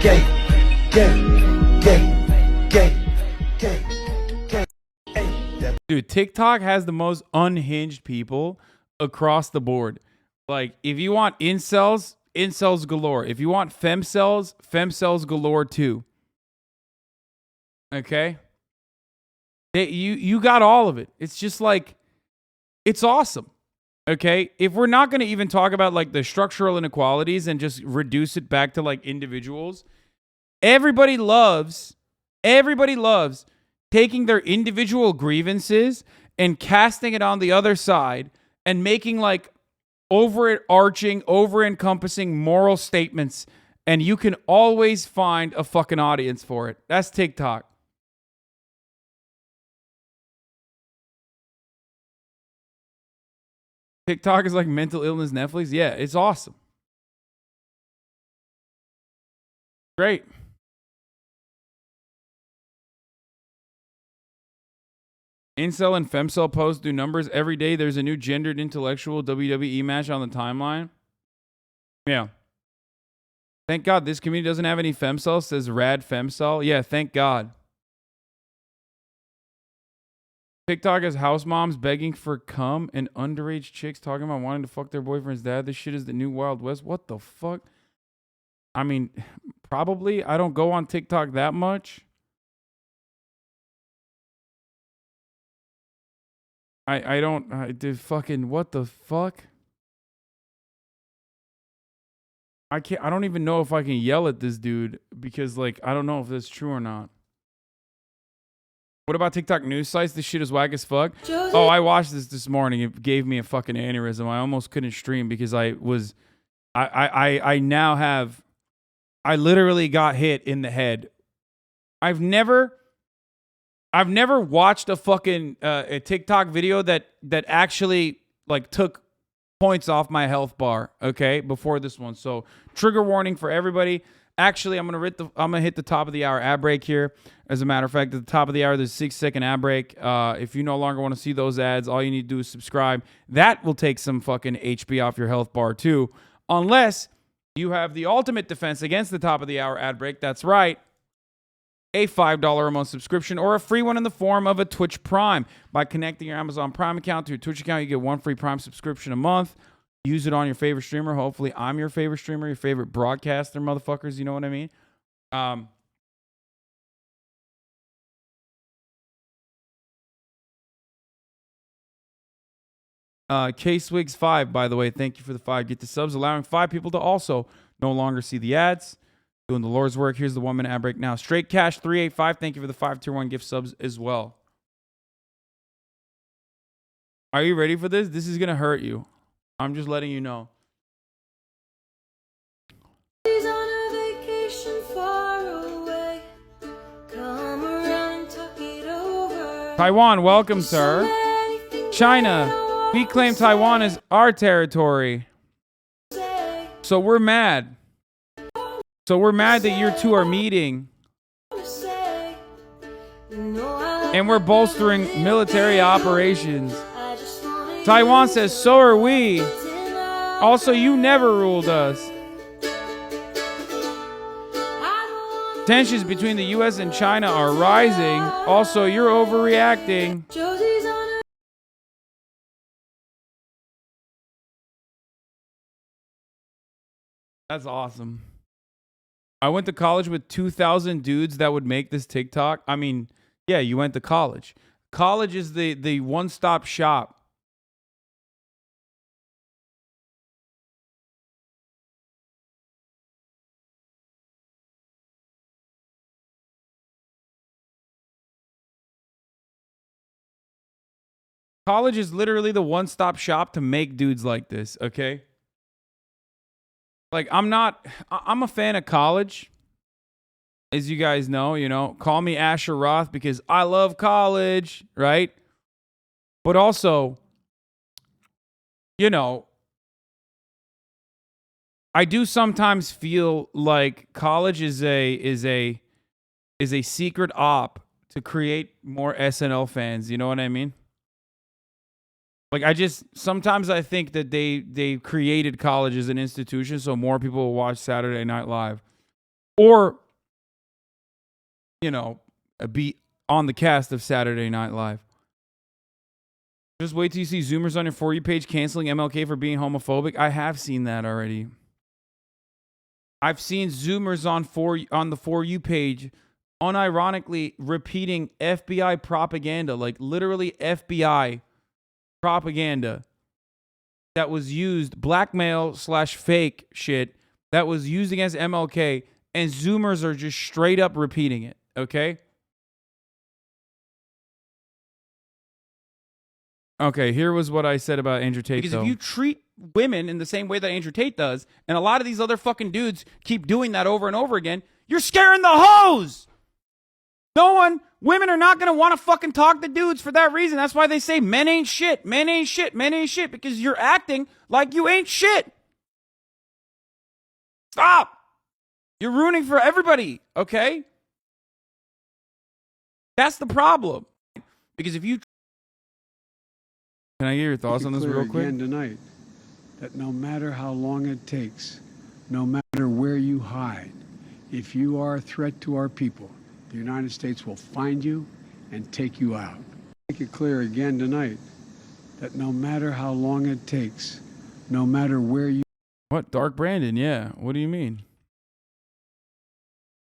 gay, gay, gay, gay, gay, gay. Dude, TikTok has the most unhinged people across the board. Like, if you want incels, incels galore. If you want femcels, femcels galore too. Okay? You got all of it. It's just like, it's awesome. Okay? If we're not going to even talk about like the structural inequalities and just reduce it back to like individuals, everybody loves taking their individual grievances and casting it on the other side and making like overarching, over-encompassing moral statements, and you can always find a fucking audience for it. That's TikTok. TikTok is like mental illness Netflix. Yeah, it's awesome. Great. Incel and femcel posts do numbers every day. There's a new gendered intellectual WWE match on the timeline. Yeah. Thank God this community doesn't have any femcel. Says rad femcel. Yeah, thank God. TikTok has house moms begging for cum and underage chicks talking about wanting to fuck their boyfriend's dad. This shit is the new Wild West. What the fuck? I mean, probably. I don't go on TikTok that much. I don't, fucking, what the fuck? I don't even know if I can yell at this dude because, like, I don't know if that's true or not. What about TikTok news sites? This shit is whack as fuck. Oh, I watched this morning. It gave me a fucking aneurysm. I almost couldn't stream because I literally got hit in the head. I've never watched a fucking a TikTok video that actually like took points off my health bar, okay, before this one. So trigger warning for everybody. Actually, I'm gonna hit the top of the hour ad break here. As a matter of fact, at the top of the hour, there's a 6-second ad break. If you no longer want to see those ads, all you need to do is subscribe. That will take some fucking HP off your health bar too, unless you have the ultimate defense against the top of the hour ad break. That's right. A $5 a month subscription or a free one in the form of a Twitch Prime. By connecting your Amazon Prime account to your Twitch account, you get one free Prime subscription a month. Use it on your favorite streamer. Hopefully, I'm your favorite streamer, your favorite broadcaster, motherfuckers. You know what I mean? K-Swigs 5, by the way, thank you for the 5. Get the subs, allowing 5 people to also no longer see the ads. Doing the Lord's work. Here's the 1-minute ad break now. Straight Cash 385. Thank you for the 5 tier 1 gift subs as well. Are you ready for this? This is going to hurt you. I'm just letting you know. Taiwan, welcome, sir. China, we claim Taiwan as our territory. So we're mad. So we're mad that you two are meeting. And we're bolstering military operations. Taiwan says, so are we. Also, you never ruled us. Tensions between the US and China are rising. Also, you're overreacting. That's awesome. I went to college with 2,000 dudes that would make this TikTok. I mean, yeah, you went to college. College is the one-stop shop. College is literally the one-stop shop to make dudes like this, okay? Like, I'm a fan of college, as you guys know, you know. Call me Asher Roth because I love college, right? But also, you know, I do sometimes feel like college is a secret op to create more SNL fans, you know what I mean? Like, sometimes I think that they created college as an institution so more people will watch Saturday Night Live. Or, you know, be on the cast of Saturday Night Live. Just wait till you see Zoomers on your For You page canceling MLK for being homophobic. I have seen that already. I've seen Zoomers on the For You page unironically repeating FBI propaganda, like literally FBI propaganda that was used, blackmail/fake shit that was used against MLK, and Zoomers are just straight up repeating it, okay? Okay, here was what I said about Andrew Tate, because if you treat women in the same way that Andrew Tate does, and a lot of these other fucking dudes keep doing that over and over again, you're scaring the hoes! Women are not going to want to fucking talk to dudes for that reason. That's why they say men ain't shit, men ain't shit, men ain't shit, because you're acting like you ain't shit. Stop. You're ruining for everybody, okay? That's the problem. Because if you... Can I get your thoughts on this real quick? Again tonight, that no matter how long it takes, no matter where you hide, if you are a threat to our people, the United States will find you and take you out. Make it clear again tonight that no matter how long it takes, no matter where you... What? Dark Brandon, yeah. What do you mean?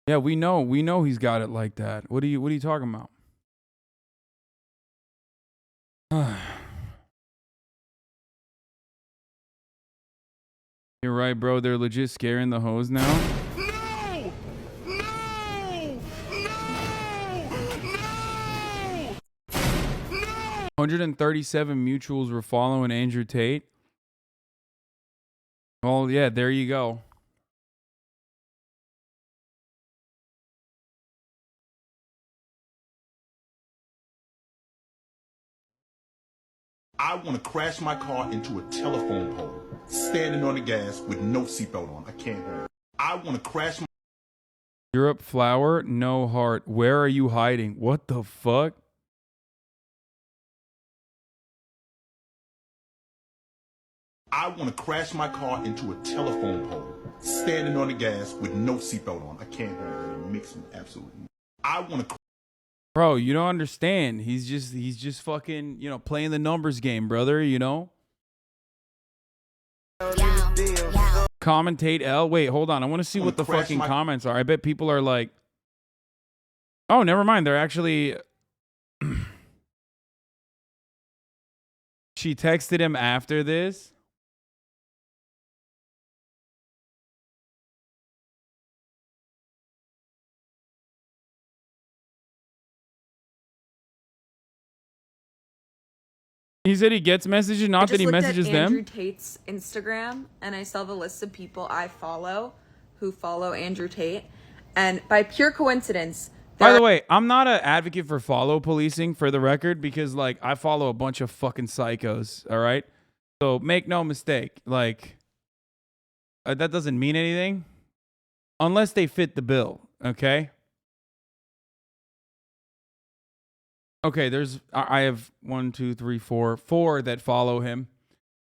Yeah, we know he's got it like that. What are you talking about? You're right, bro. They're legit scaring the hoes now. 137 mutuals were following Andrew Tate. Well, yeah, there you go. I want to crash my car into a telephone pole, standing on the gas with no seatbelt on. I can't handle it. I want to crash my... Europe flower, no heart. Where are you hiding? What the fuck? I want to crash my car into a telephone pole, standing on the gas with no seatbelt on. I can't handle it. It makes me absolutely... I want to... Bro, you don't understand. He's just fucking, you know, playing the numbers game, brother, you know? Commentate L. Wait, hold on. I want to see what the fucking comments are. I bet people are like... Oh, never mind. They're actually... She texted him after this. He said he gets messages, not that he messages them. I just looked at Andrew Tate's Instagram, and I saw the list of people I follow who follow Andrew Tate. And by pure coincidence... By the way, I'm not an advocate for follow policing, for the record, because, like, I follow a bunch of fucking psychos, all right? So make no mistake, like, that doesn't mean anything unless they fit the bill, okay? Okay, I have 1, 2, 3, 4 that follow him,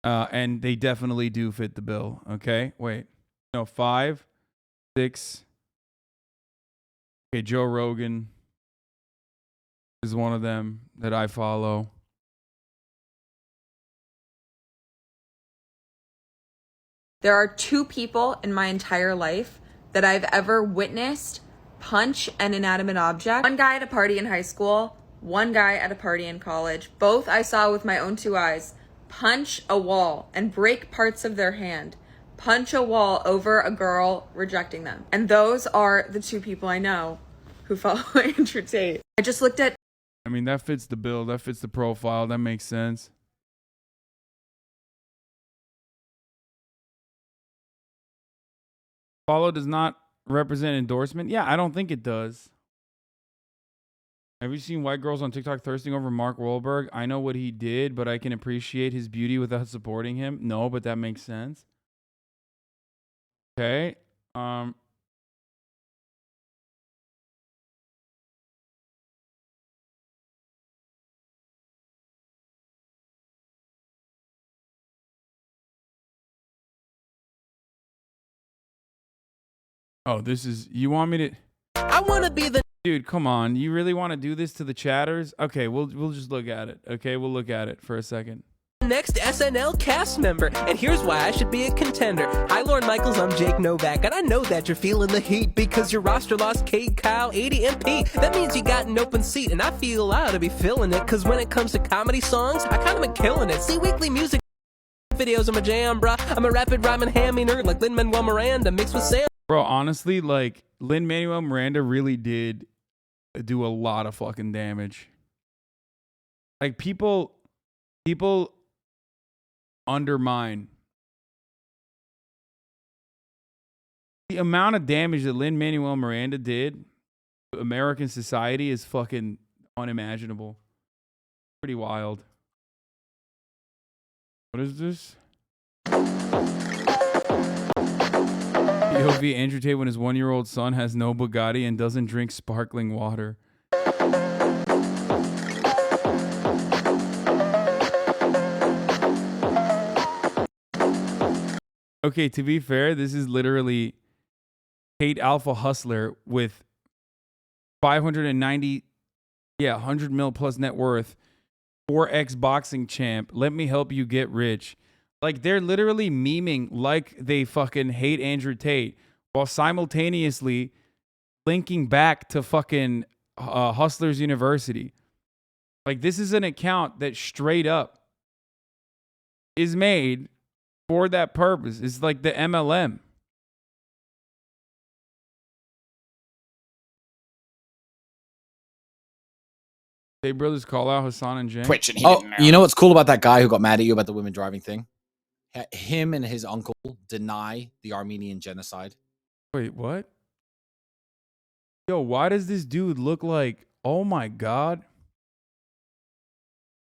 and they definitely do fit the bill. Okay, wait, no, 5, 6. Okay, Joe Rogan is one of them that I follow. There are 2 people in my entire life that I've ever witnessed punch an inanimate object. One guy at a party in high school. One guy at a party in college. Both I saw with my own 2 eyes punch a wall and break parts of their hand. Punch a wall over a girl rejecting them. And those are the 2 people I know who follow Andrew Tate. I just looked at... I mean, that fits the bill. That fits the profile. That makes sense. Follow does not represent endorsement. Yeah, I don't think it does. Have you seen white girls on TikTok thirsting over Mark Wahlberg? I know what he did, but I can appreciate his beauty without supporting him. No, but that makes sense. Okay. Oh, this is, you want me to? I want to be the dude. Come on, you really want to do this to the chatters? Okay, we'll just look at it. Okay, we'll look at it for a second. next SNL cast member, and here's why I should be a contender. Hi, Lorne Michaels, I'm Jake Novak, and I know that you're feeling the heat because your roster lost Cade, Kyle, 80, and Pete. That means you got an open seat, and I feel I ought to be feeling it, because when it comes to comedy songs, I kind of been killing it. See, weekly music videos, I'm a jam, bruh. I'm a rapid rhyming hammy nerd like Lin-Manuel Miranda mixed with Sam. Bro, honestly, like, Lin-Manuel Miranda really did do a lot of fucking damage. Like, people undermine the amount of damage that Lin-Manuel Miranda did to American society is fucking unimaginable. Pretty wild. What is this? POV Andrew Tate when his 1-year-old son has no Bugatti and doesn't drink sparkling water. Okay, to be fair, this is literally Tate Alpha Hustler with 590, 100 mil plus net worth, 4X boxing champ. Let me help you get rich. Like, they're literally memeing like they fucking hate Andrew Tate while simultaneously linking back to fucking Hustlers University. Like, this is an account that straight up is made for that purpose. It's like the MLM. Hey, brothers, call out Hasan and Jen. Twitch and you know what's cool about that guy who got mad at you about the women driving thing? Him and his uncle deny the Armenian genocide. Wait, what? Yo, why does this dude look like, oh my God?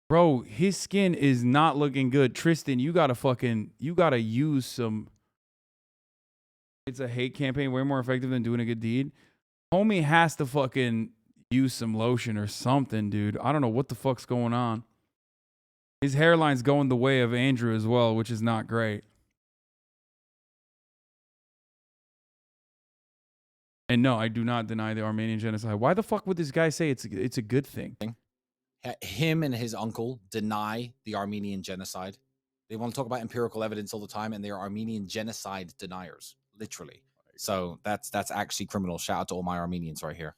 Bro, his skin is not looking good. Tristan, you gotta use some. It's a hate campaign way more effective than doing a good deed. Homie has to fucking use some lotion or something, dude. I don't know what the fuck's going on. His hairline's going the way of Andrew as well, which is not great. And no, I do not deny the Armenian genocide. Why the fuck would this guy say it's a good thing? Him and his uncle deny the Armenian genocide. They want to talk about empirical evidence all the time, and they are Armenian genocide deniers, literally. So that's actually criminal. Shout out to all my Armenians right here.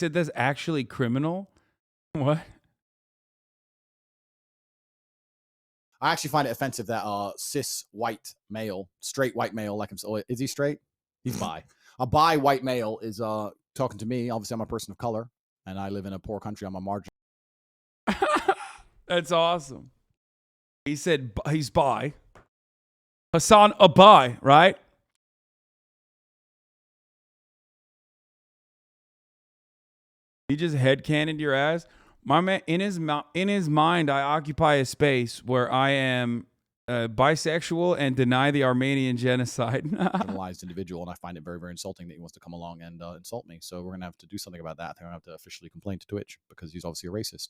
Said that's actually criminal? What? I actually find it offensive that cis white male, straight white male like himself. Is he straight? He's bi. A bi white male is talking to me. Obviously, I'm a person of color, and I live in a poor country. I'm a margin. That's awesome. He said he's bi. HasanAbi, right? He just headcanoned your ass. My man, in his mind, I occupy a space where I am bisexual and deny the Armenian genocide. Criminalized individual, and I find it very, very insulting that he wants to come along and insult me. So we're gonna have to do something about that. They're gonna have to officially complain to Twitch because he's obviously a racist.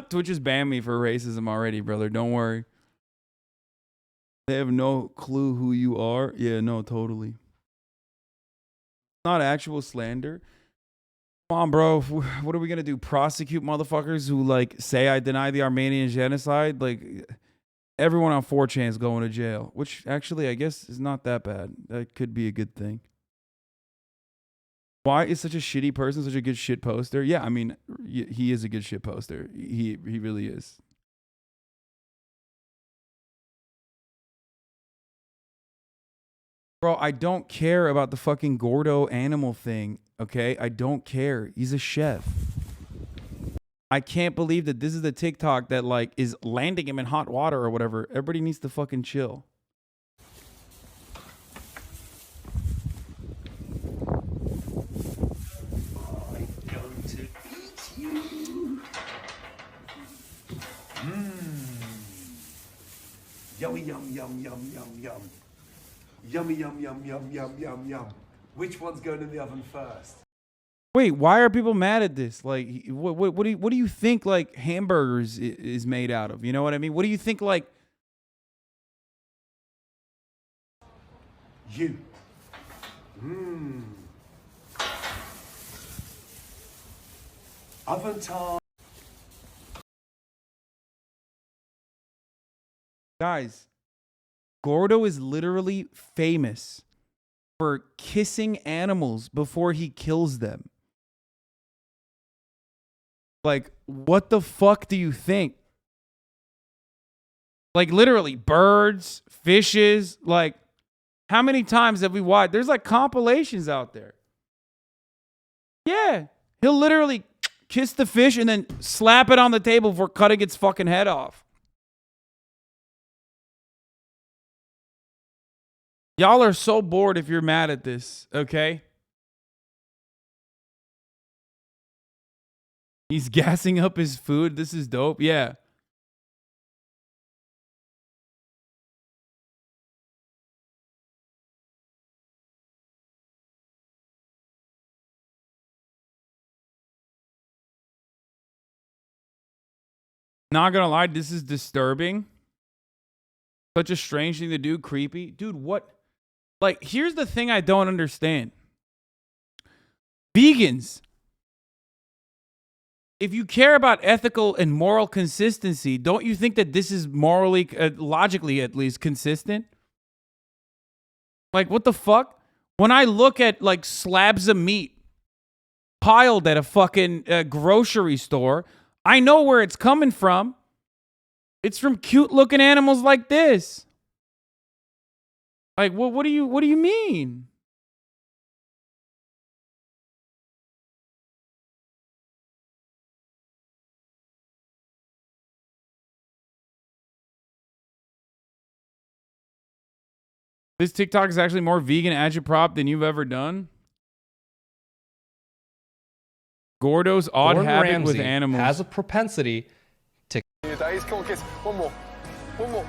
Twitch has banned me for racism already, brother. Don't worry. They have no clue who you are. Yeah, no, totally. Not actual slander. Come on, bro. What are we gonna do? Prosecute motherfuckers who like say I deny the Armenian genocide? Like, everyone on 4chan is going to jail, which actually I guess is not that bad. That could be a good thing. Why is such a shitty person such a good shit poster? Yeah, I mean, he is a good shit poster. He really is. Bro, I don't care about the fucking Gordo animal thing, okay? I don't care. He's a chef. I can't believe that this is the TikTok that like is landing him in hot water or whatever. Everybody needs to fucking chill. I'm going to eat you. Yummy, yum, yum, yum, yum, yum. Yummy, yum, yum, yum, yum, yum, yum. Which one's going in the oven first? Wait, why are people mad at this? Like, what do you think like hamburgers is made out of? You know what I mean? What do you think like? You. Oven time. Guys, Gordo is literally famous for kissing animals before he kills them. Like, what the fuck do you think? Like, literally, birds, fishes, like, how many times have we watched? There's like compilations out there. Yeah, he'll literally kiss the fish and then slap it on the table before cutting its fucking head off. Y'all are so bored if you're mad at this, okay? He's gassing up his food. This is dope. Yeah. Not gonna lie, this is disturbing. Such a strange thing to do. Creepy. Dude, what? Like, here's the thing I don't understand. Vegans, if you care about ethical and moral consistency, don't you think that this is morally, logically at least, consistent? Like, what the fuck? When I look at, like, slabs of meat piled at a fucking grocery store, I know where it's coming from. It's from cute-looking animals like this. Like, what do you mean? This TikTok is actually more vegan agitprop than you've ever done. Gordo's odd Gordon habit Ramsay with animals has a propensity to. Come on, kiss. One more. One more.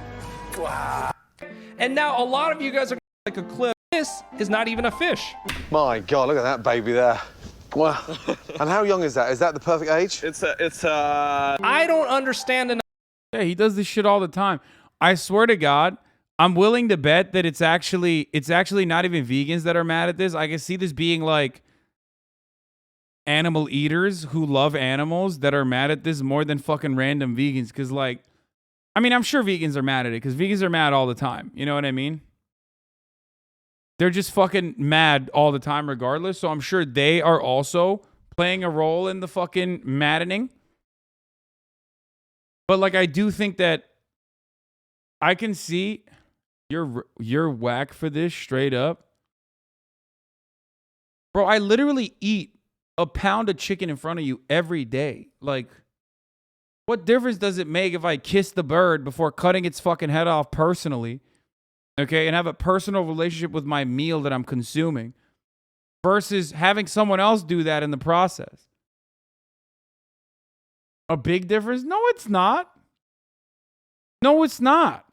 Wow. And now a lot of you guys are like a clip. This is not even a fish. My God, look at that baby there. Wow. And how young is that? Is that the perfect age? I don't understand enough. Yeah, he does this shit all the time. I swear to God, I'm willing to bet that it's actually not even vegans that are mad at this. I can see this being like animal eaters who love animals that are mad at this more than fucking random vegans. Because, like, I mean, I'm sure vegans are mad at it because vegans are mad all the time. You know what I mean? They're just fucking mad all the time regardless. So I'm sure they are also playing a role in the fucking maddening. But, like, I do think that I can see you're whack for this straight up. Bro, I literally eat a pound of chicken in front of you every day. Like, what difference does it make if I kiss the bird before cutting its fucking head off personally, okay, and have a personal relationship with my meal that I'm consuming versus having someone else do that in the process? A big difference? No, it's not. No, it's not.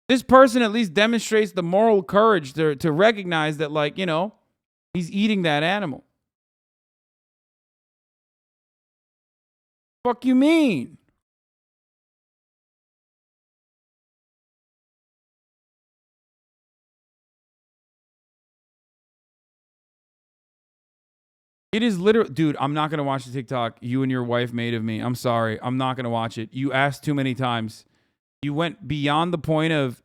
This person at least demonstrates the moral courage to recognize that, like, you know, he's eating that animal. Fuck you mean? It is literally, dude, I'm not going to watch the TikTok you and your wife made of me. I'm sorry. I'm not going to watch it. You asked too many times. You went beyond the point of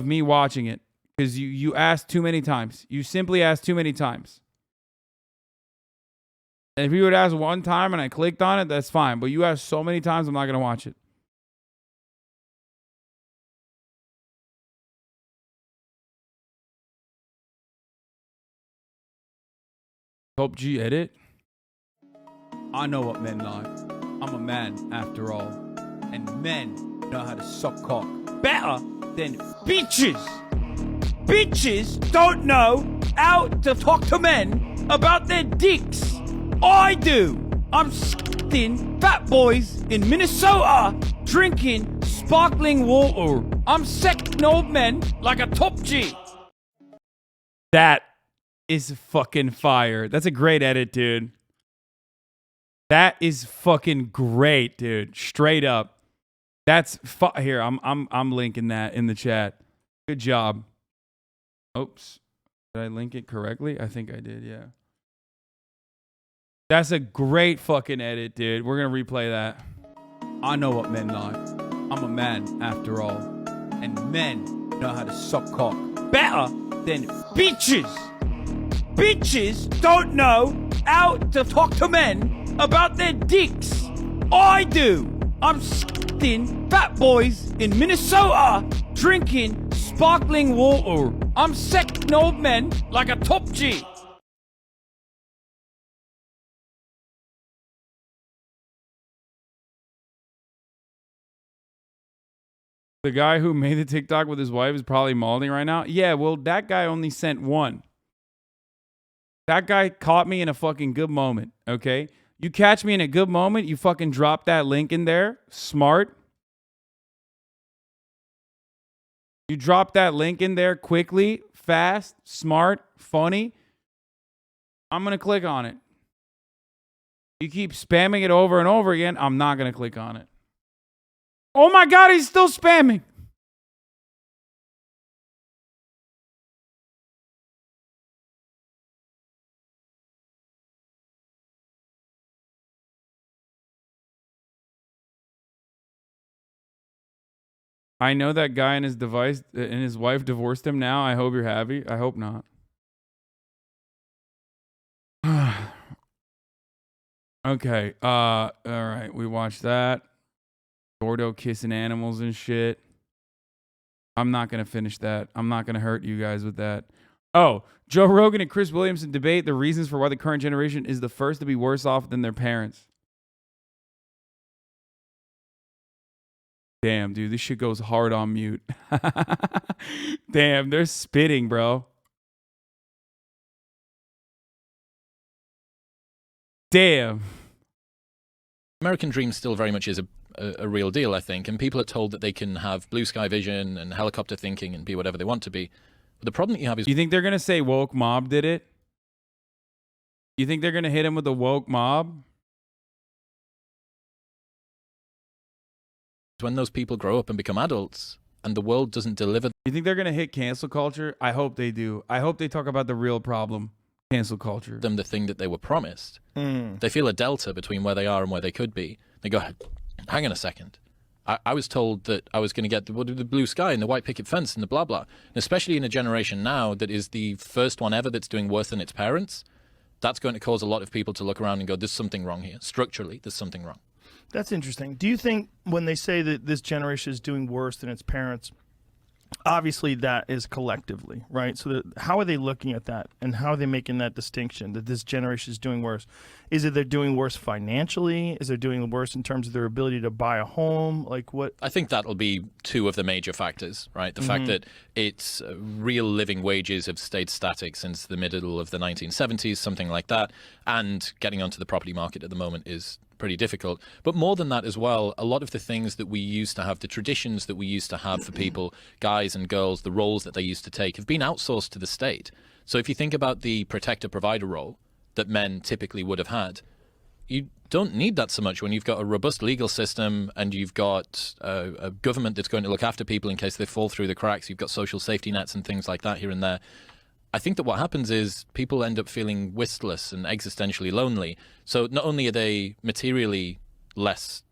me watching it because you asked too many times. You simply asked too many times. And if you would ask one time and I clicked on it, that's fine. But you asked so many times, I'm not going to watch it. Hope G edit. I know what men like. I'm a man, after all. And men know how to suck cock better than bitches. Bitches don't know how to talk to men about their dicks. I do. I'm in fat boys in Minnesota drinking sparkling water. I'm secting old men like a top G. That is fucking fire. That's a great edit, dude. That is fucking great, dude. Straight up. That's here. I'm linking that in the chat. Good job. Oops. Did I link it correctly? I think I did, yeah. That's a great fucking edit, dude. We're going to replay that. I know what men like. I'm a man, after all. And men know how to suck cock better than bitches. Bitches don't know how to talk to men about their dicks. I do. I'm in fat boys in Minnesota drinking sparkling water. I'm secting old men like a top G. The guy who made the TikTok with his wife is probably malding right now. Yeah, well, that guy only sent one. That guy caught me in a fucking good moment, okay? You catch me in a good moment, you fucking drop that link in there. Smart. You drop that link in there quickly, fast, smart, funny. I'm going to click on it. You keep spamming it over and over again, I'm not going to click on it. Oh my God, he's still spamming. I know that guy and his device and his wife divorced him now. I hope you're happy. I hope not. Okay. All right. We watched that. Gordo kissing animals and shit. I'm not going to finish that. I'm not going to hurt you guys with that. Oh, Joe Rogan and Chris Williamson debate the reasons for why the current generation is the first to be worse off than their parents. Damn, dude, this shit goes hard on mute. Damn, they're spitting, bro. Damn. American dream still very much is a real deal, I think, and people are told that they can have blue sky vision and helicopter thinking and be whatever they want to be. But the problem that you have is... You think they're going to say woke mob did it? You think they're going to hit him with the woke mob? When those people grow up and become adults and the world doesn't deliver... You think they're going to hit cancel culture? I hope they do. I hope they talk about the real problem, cancel culture. ...them the thing that they were promised. They feel a delta between where they are and where they could be. They go, hang on a second. I was told that I was going to get the blue sky and the white picket fence and the blah, blah. And especially in a generation now that is the first one ever that's doing worse than its parents, that's going to cause a lot of people to look around and go, there's something wrong here. Structurally, there's something wrong. That's interesting. Do you think when they say that this generation is doing worse than its parents, obviously that is collectively, right? So how are they looking at that, and how are they making that distinction that this generation is doing worse? Is it they're doing worse financially? Is it doing worse in terms of their ability to buy a home? Like what? I think that'll be two of the major factors, right? The fact that its real living wages have stayed static since the middle of the 1970s, something like that, and getting onto the property market at the moment is pretty difficult. But more than that as well, a lot of the things that we used to have, the traditions that we used to have for people, guys and girls, the roles that they used to take have been outsourced to the state. So if you think about the protector-provider role that men typically would have had, you don't need that so much when you've got a robust legal system and you've got a government that's going to look after people in case they fall through the cracks. You've got social safety nets and things like that here and there. I think that what happens is people end up feeling listless and existentially lonely. So not only are they materially less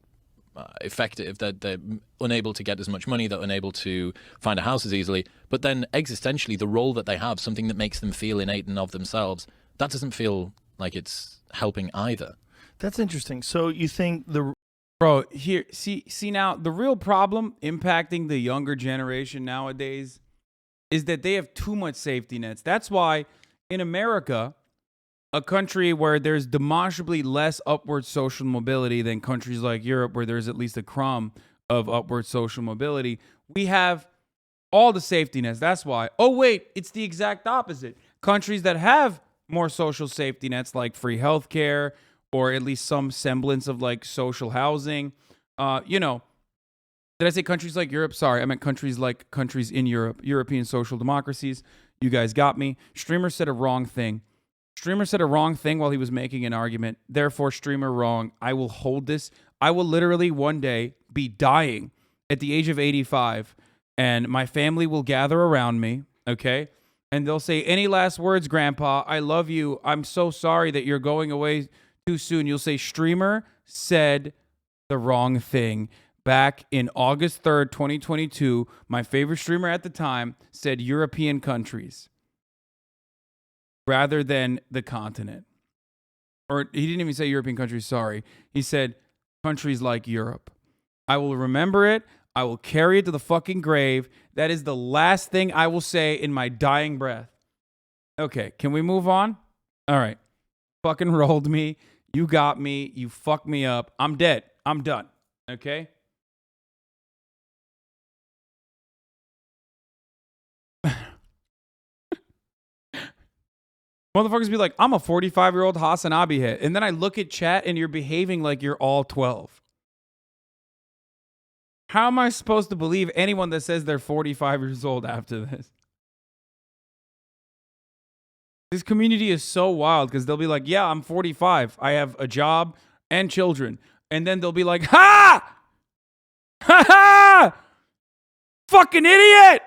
effective, they're unable to get as much money, they're unable to find a house as easily, but then existentially the role that they have, something that makes them feel innate and of themselves, that doesn't feel like it's helping either. That's interesting. So you think the... Bro, here, see now, the real problem impacting the younger generation nowadays is that they have too much safety nets. That's why in America, a country where there's demonstrably less upward social mobility than countries like Europe, where there's at least a crumb of upward social mobility. We have all the safety nets. That's why. Oh, wait, it's the exact opposite. Countries that have more social safety nets, like free healthcare or at least some semblance of like social housing. Did I say countries like Europe? Sorry, I meant countries like countries in Europe, European social democracies. You guys got me. Streamer said a wrong thing. Streamer said a wrong thing while he was making an argument. Therefore, streamer wrong. I will hold this. I will literally one day be dying at the age of 85, and my family will gather around me, okay? And they'll say, any last words, Grandpa? I love you. I'm so sorry that you're going away too soon. You'll say, streamer said the wrong thing. Back in August 3rd, 2022, my favorite streamer at the time said European countries rather than the continent. Or he didn't even say European countries, sorry. He said countries like Europe. I will remember it. I will carry it to the fucking grave. That is the last thing I will say in my dying breath. Okay, can we move on? All right. Fucking rolled me. You got me. You fucked me up. I'm dead. I'm done. Okay? Motherfuckers be like, I'm a 45-year-old HassanAbi hit. And then I look at chat and you're behaving like you're all 12. How am I supposed to believe anyone that says they're 45 years old after this? This community is so wild because they'll be like, yeah, I'm 45. I have a job and children. And then they'll be like, ha! Ha ha! Fucking idiot!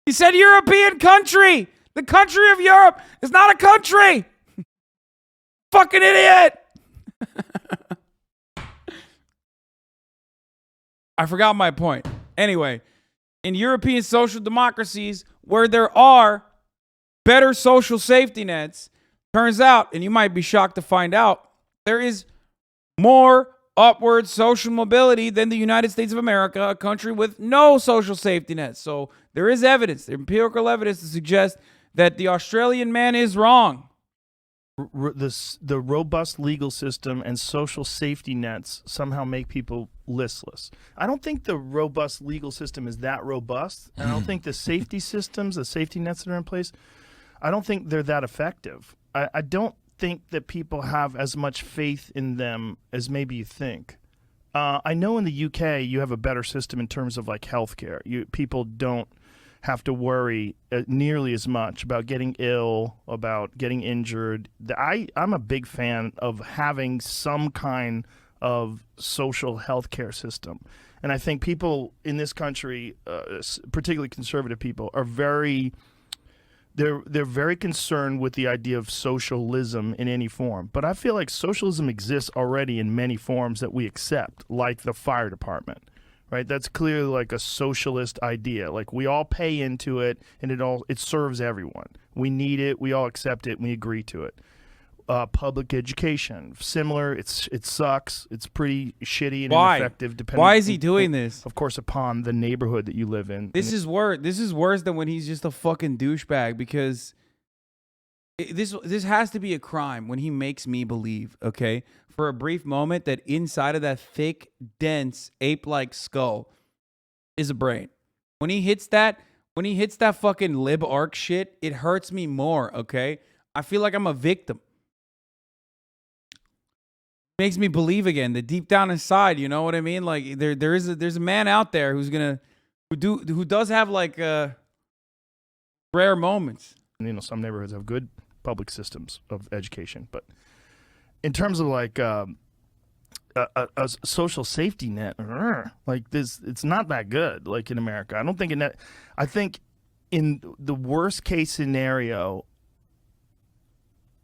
He said European country. The country of Europe is not a country. Fucking idiot. I forgot my point. Anyway, in European social democracies where there are better social safety nets, turns out, and you might be shocked to find out, there is more upward social mobility than the United States of America, a country with no social safety nets. So there is evidence, empirical evidence to suggest that the Australian man is wrong. The robust legal system and social safety nets somehow make people listless. I don't think the robust legal system is that robust. And I don't think the safety systems, the safety nets that are in place, I don't think they're that effective. I don't think that people have as much faith in them as maybe you think. I know in the UK you have a better system in terms of like healthcare. People don't have to worry nearly as much about getting ill, about getting injured. I'm a big fan of having some kind of social healthcare system. And I think people in this country, particularly conservative people, are they're very concerned with the idea of socialism in any form. But I feel like socialism exists already in many forms that we accept, like the fire department. Right, that's clearly like a socialist idea. Like we all pay into it, and it serves everyone. We need it. We all accept it. And we agree to it. Public education, similar. It sucks. It's pretty shitty and ineffective. Why is he doing this? Of course, upon the neighborhood that you live in. This is worse. This is worse than when he's just a fucking douchebag, because this has to be a crime when he makes me believe, okay, for a brief moment, that inside of that thick, dense, ape-like skull is a brain. When he hits that fucking lib arc shit, it hurts me more, okay? I feel like I'm a victim. Makes me believe again that deep down inside, you know what I mean? Like there's a man out there who does have like rare moments. You know, some neighborhoods have good public systems of education, but in terms of like a social safety net, like this, it's not that good. Like in America, I don't think I think in the worst case scenario,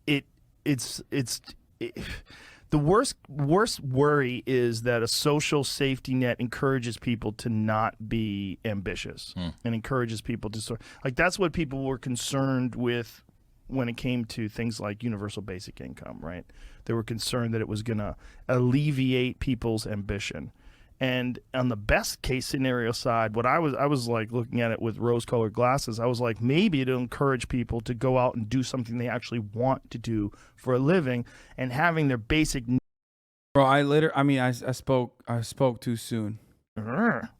the worst worry is that a social safety net encourages people to not be ambitious and encourages people to like that's what people were concerned with when it came to things like universal basic income, right? They were concerned that it was going to alleviate people's ambition. And on the best case scenario side, I was like looking at it with rose-colored glasses. I was like, maybe it'll encourage people to go out and do something they actually want to do for a living, and having their basic. Bro, I spoke too soon.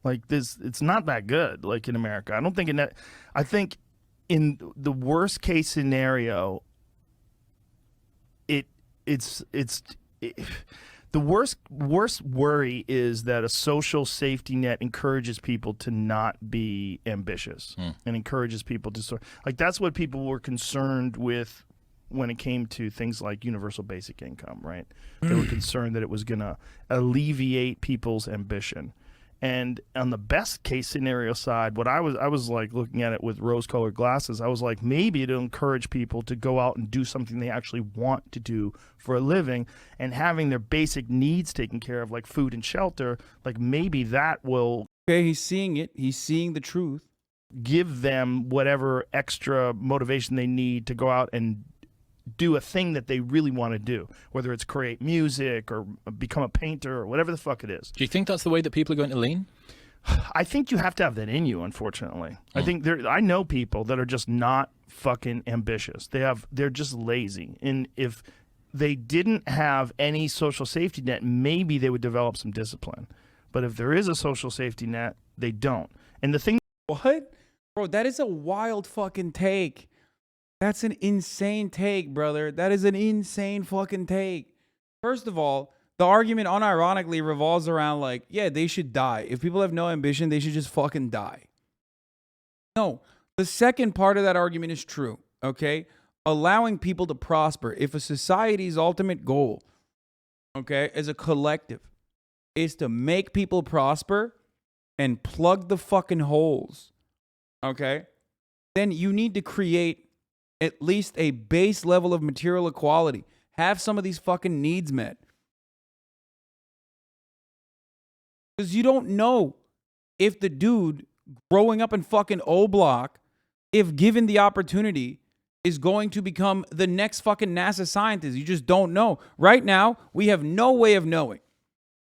Like this, it's not that good. Like in America, I don't think I think in the worst case scenario, the worst worry is that a social safety net encourages people to not be ambitious and encourages people to like, that's what people were concerned with when it came to things like universal basic income, right? They were concerned that it was going to alleviate people's ambition. And on the best case scenario side, I was like looking at it with rose-colored glasses. I was like, maybe it'll encourage people to go out and do something they actually want to do for a living, and having their basic needs taken care of, like food and shelter. Like maybe that will. Okay, he's seeing it. He's seeing the truth. Give them whatever extra motivation they need to go out and do a thing that they really want to do, whether it's create music or become a painter or whatever the fuck it is. Do you think that's the way that people are going to lean? I think you have to have that in you, unfortunately. I think I know people that are just not fucking ambitious. They're just lazy. And if they didn't have any social safety net, maybe they would develop some discipline. But if there is a social safety net, they don't. And the thing. What? Bro, that is a wild fucking take. That's an insane take, brother. That is an insane fucking take. First of all, the argument unironically revolves around like, yeah, they should die. If people have no ambition, they should just fucking die. No, the second part of that argument is true, okay? Allowing people to prosper. If a society's ultimate goal, okay, as a collective, is to make people prosper and plug the fucking holes, okay, then you need to create at least a base level of material equality. Have some of these fucking needs met. Because you don't know if the dude growing up in fucking O Block, if given the opportunity, is going to become the next fucking NASA scientist. You just don't know. Right now, we have no way of knowing.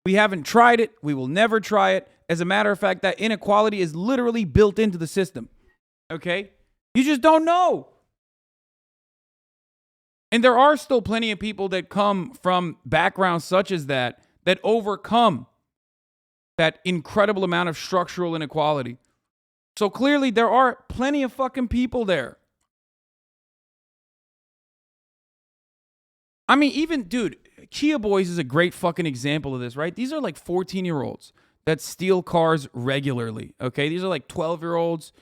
We haven't tried it. We will never try it. As a matter of fact, that inequality is literally built into the system. Okay? You just don't know. And there are still plenty of people that come from backgrounds such as that overcome that incredible amount of structural inequality. So clearly there are plenty of fucking people there. I mean, even, dude, Kia Boys is a great fucking example of this, right? These are like 14-year-olds that steal cars regularly, okay? These are like 12-year-olds,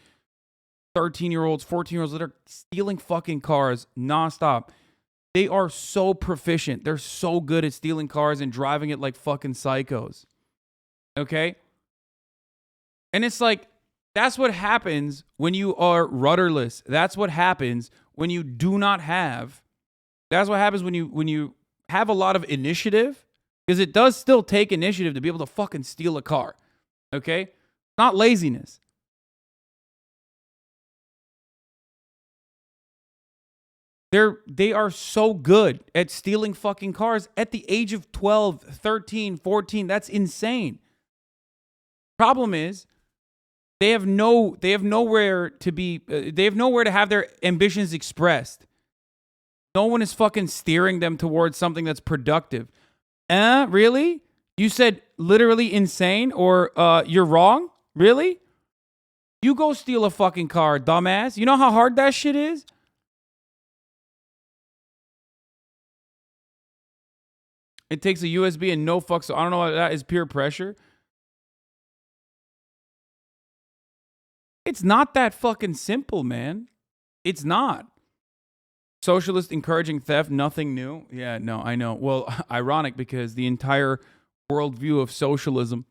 13-year-olds, 14-year-olds that are stealing fucking cars nonstop. They are so proficient. They're so good at stealing cars and driving it like fucking psychos. Okay? And it's like, that's what happens when you are rudderless. That's what happens when you do not have. That's what happens when you have a lot of initiative. Because it does still take initiative to be able to fucking steal a car. Okay? Not laziness. They are so good at stealing fucking cars at the age of 12, 13, 14. That's insane. Problem is, they have nowhere to have their ambitions expressed. No one is fucking steering them towards something that's productive. Really? You said literally insane or you're wrong? Really? You go steal a fucking car, dumbass. You know how hard that shit is? It takes a USB and no fucks. So I don't know what that is, peer pressure. It's not that fucking simple, man. It's not. Socialist encouraging theft, nothing new. Yeah, no, I know. Well, ironic because the entire worldview of socialism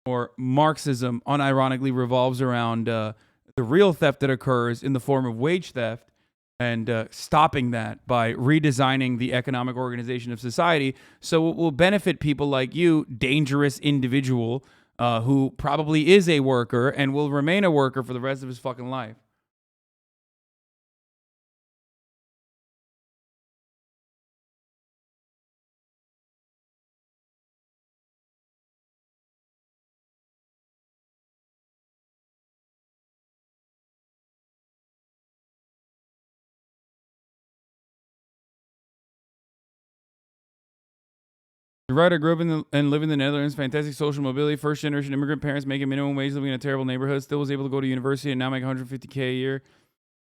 or Marxism unironically revolves around the real theft that occurs in the form of wage theft. And stopping that by redesigning the economic organization of society so it will benefit people like you, dangerous individual who probably is a worker and will remain a worker for the rest of his fucking life. The writer grew up and lived in the Netherlands. Fantastic social mobility. First generation immigrant parents making minimum wage, living in a terrible neighborhood. Still was able to go to university and now make $150K a year.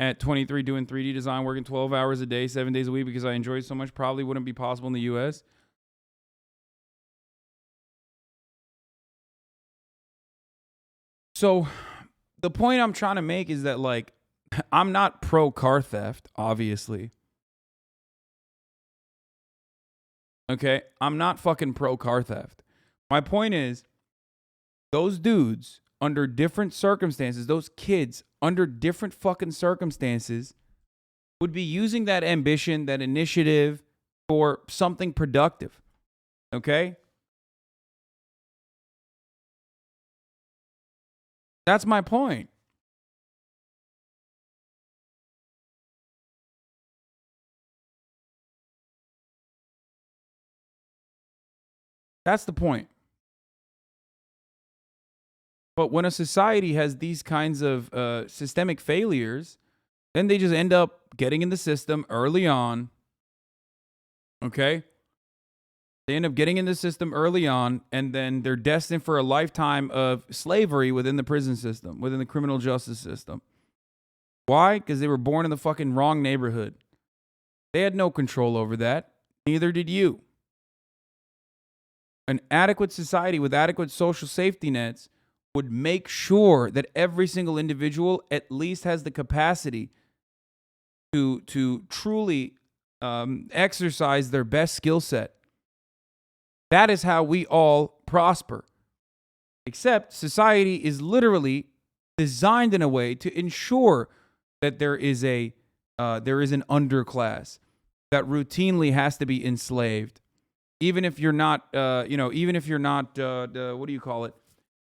At 23, doing 3D design, working 12 hours a day, 7 days a week because I enjoy it so much. Probably wouldn't be possible in the U.S. So the point I'm trying to make is that, like, I'm not pro car theft, obviously. Okay? I'm not fucking pro car theft. My point is, those dudes, under different circumstances, those kids, under different fucking circumstances, would be using that ambition, that initiative for something productive. Okay? That's my point. That's the point. But when a society has these kinds of systemic failures, then they just end up getting in the system early on. Okay? They end up getting in the system early on, and then they're destined for a lifetime of slavery within the prison system, within the criminal justice system. Why? Because they were born in the fucking wrong neighborhood. They had no control over that. Neither did you. An adequate society with adequate social safety nets would make sure that every single individual at least has the capacity to truly exercise their best skill set. That is how we all prosper. Except society is literally designed in a way to ensure that there is an underclass that routinely has to be enslaved, even if you're not, even if you're not, what do you call it?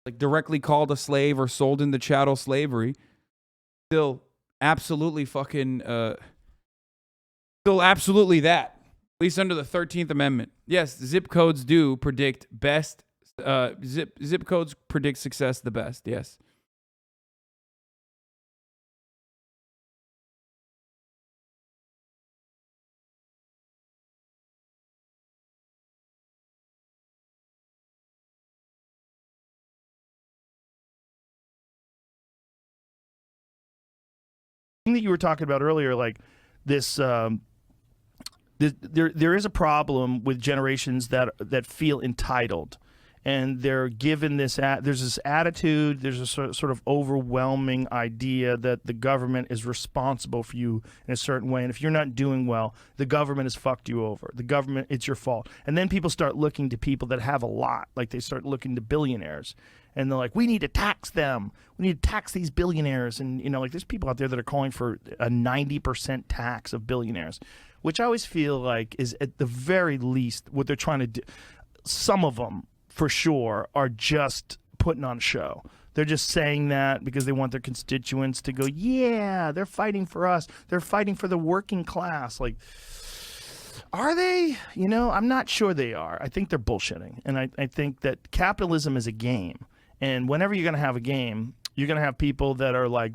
Like directly called a slave or sold into chattel slavery, still absolutely fucking, still absolutely that. At least under the 13th Amendment. Yes, zip codes do predict best, zip codes predict success the best, yes. That you were talking about earlier, like this, there is a problem with generations that feel entitled, and they're given this. There's this attitude. There's a sort of overwhelming idea that the government is responsible for you in a certain way, and if you're not doing well, the government has fucked you over. The government, it's your fault. And then people start looking to people that have a lot, like they start looking to billionaires. And they're like, we need to tax them. We need to tax these billionaires. And, like there's people out there that are calling for a 90% tax of billionaires, which I always feel like is at the very least what they're trying to do. Some of them, for sure, are just putting on a show. They're just saying that because they want their constituents to go, yeah, they're fighting for us. They're fighting for the working class. Like, are they? I'm not sure they are. I think they're bullshitting. And I think that capitalism is a game. And whenever you're going to have a game, you're going to have people that are like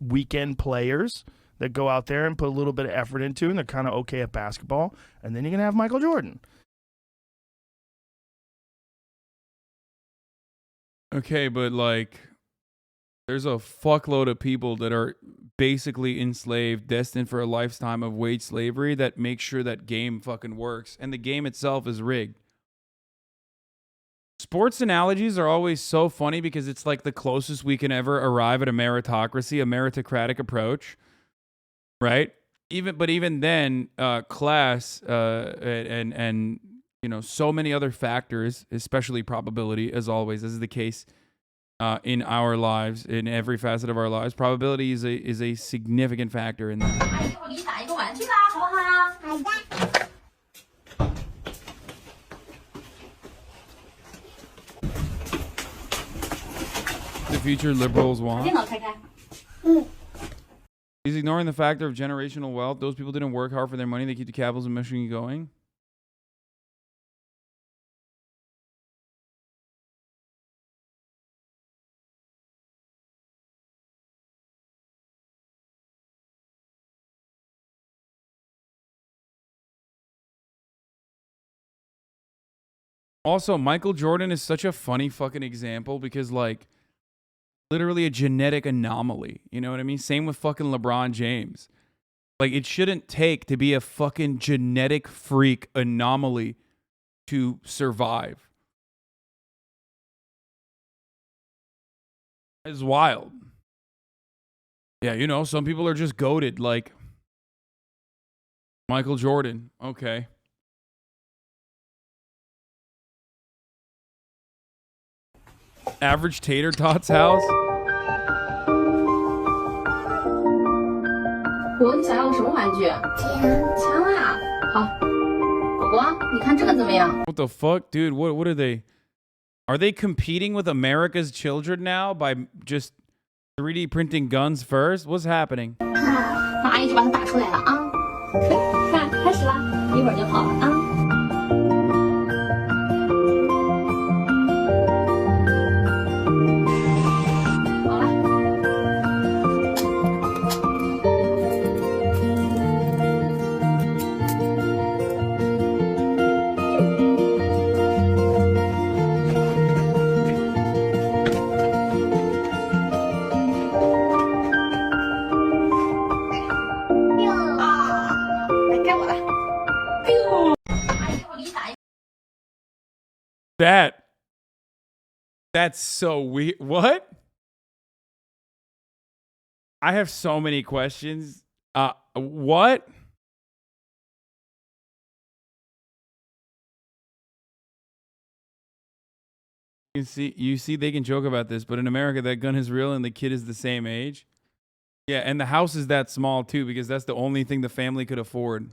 weekend players that go out there and put a little bit of effort into, and they're kind of okay at basketball. And then you're going to have Michael Jordan. Okay, but like, there's a fuckload of people that are basically enslaved, destined for a lifetime of wage slavery that make sure that game fucking works. And the game itself is rigged. Sports analogies are always so funny because it's like the closest we can ever arrive at a meritocracy, a meritocratic approach, right? Even then, class and so many other factors, especially probability, as always, as is the case in our lives, in every facet of our lives. Probability is a significant factor in that. The future liberals want. He's ignoring the factor of generational wealth. Those people didn't work hard for their money. They keep the capitalism machine going. Also, Michael Jordan is such a funny fucking example because, like, literally a genetic anomaly. You know what I mean? Same with fucking LeBron James. Like, it shouldn't take to be a fucking genetic freak anomaly to survive. It's wild. Yeah, you know, some people are just goated, like Michael Jordan. Okay. Average tater tots house. 我你想要什么玩具？枪啊！好，果果，你看这个怎么样？ What the fuck, dude? What are they? Are they competing with America's children now by just 3D printing guns first? What's happening? 那阿姨就把它打出来了啊！可以，看，开始啦，一会儿就好了啊。 That's so weird. What? I have so many questions. What? You see, they can joke about this, but in America, that gun is real and the kid is the same age. Yeah, and the house is that small too, because that's the only thing the family could afford.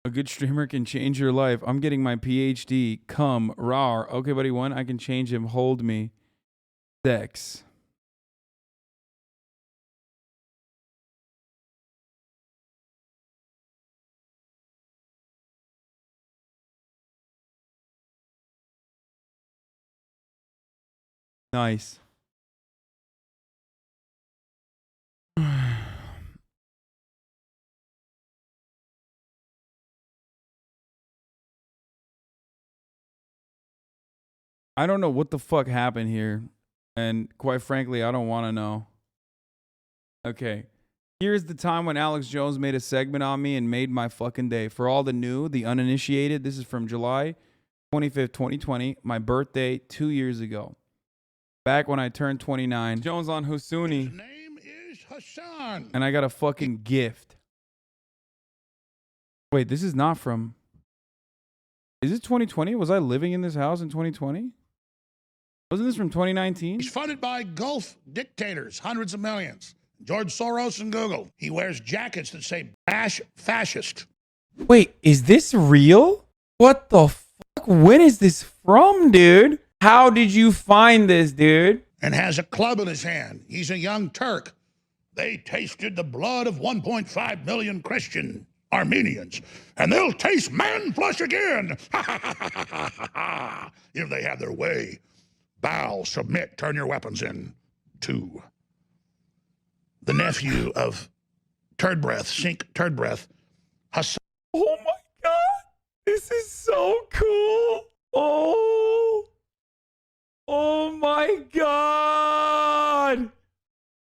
A good streamer can change your life. I'm getting my PhD. Come, rar. Okay, buddy, one, I can change him. Hold me. Sex. Nice. I don't know what the fuck happened here. And quite frankly, I don't want to know. Okay. Here's the time when Alex Jones made a segment on me and made my fucking day. For all the new, the uninitiated, this is from July 25th, 2020, my birthday 2 years ago. Back when I turned 29. Jones on Husuni. His name is Hasan. And I got a fucking gift. Wait, this is not from... Is it 2020? Was I living in this house in 2020? Wasn't this from 2019? He's funded by Gulf dictators, hundreds of millions. George Soros and Google. He wears jackets that say bash fascist. Wait, is this real? What the fuck? When is this from, dude? How did you find this, dude? And has a club in his hand. He's a young Turk. They tasted the blood of 1.5 million Christian Armenians, and they'll taste man flesh again. If they have their way. Bow, submit, turn your weapons in. 2. The nephew of Turd Breath, Sink Turd Breath, Hasan. Oh my god, this is so cool. Oh my god.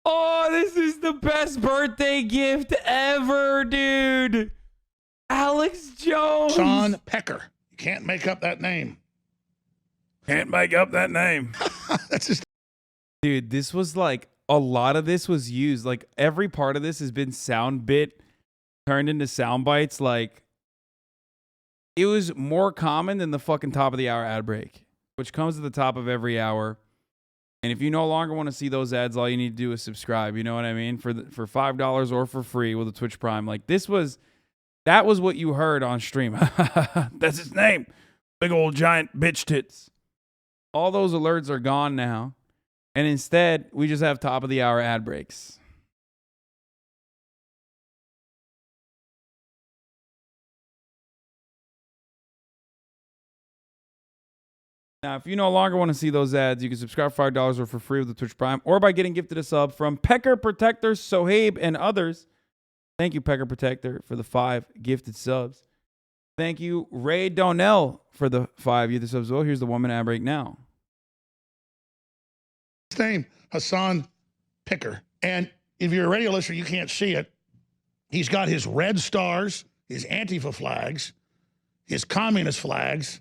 Oh, this is the best birthday gift ever, dude. Alex Jones. Son Pecker. You can't make up that name. Can't make up that name. That's just. Dude, this was like, a lot of this was used. Like, every part of this has been sound bit turned into sound bites. Like, it was more common than the fucking top of the hour ad break, which comes at the top of every hour. And if you no longer want to see those ads, all you need to do is subscribe. You know what I mean? For $5 or for free with a Twitch Prime. Like, that was what you heard on stream. That's his name. Big old giant bitch tits. All those alerts are gone now. And instead, we just have top of the hour ad breaks. Now, if you no longer want to see those ads, you can subscribe for $5 or for free with the Twitch Prime, or by getting gifted a sub from Pecker Protector, Sohaib, and others. Thank you, Pecker Protector, for the 5 gifted subs. Thank you, Ray Donnell, for the 5 gifted subs as well. Here's the 1 minute ad break now. His name, Hasan Picker. And if you're a radio listener, you can't see it. He's got his red stars, his Antifa flags, his communist flags,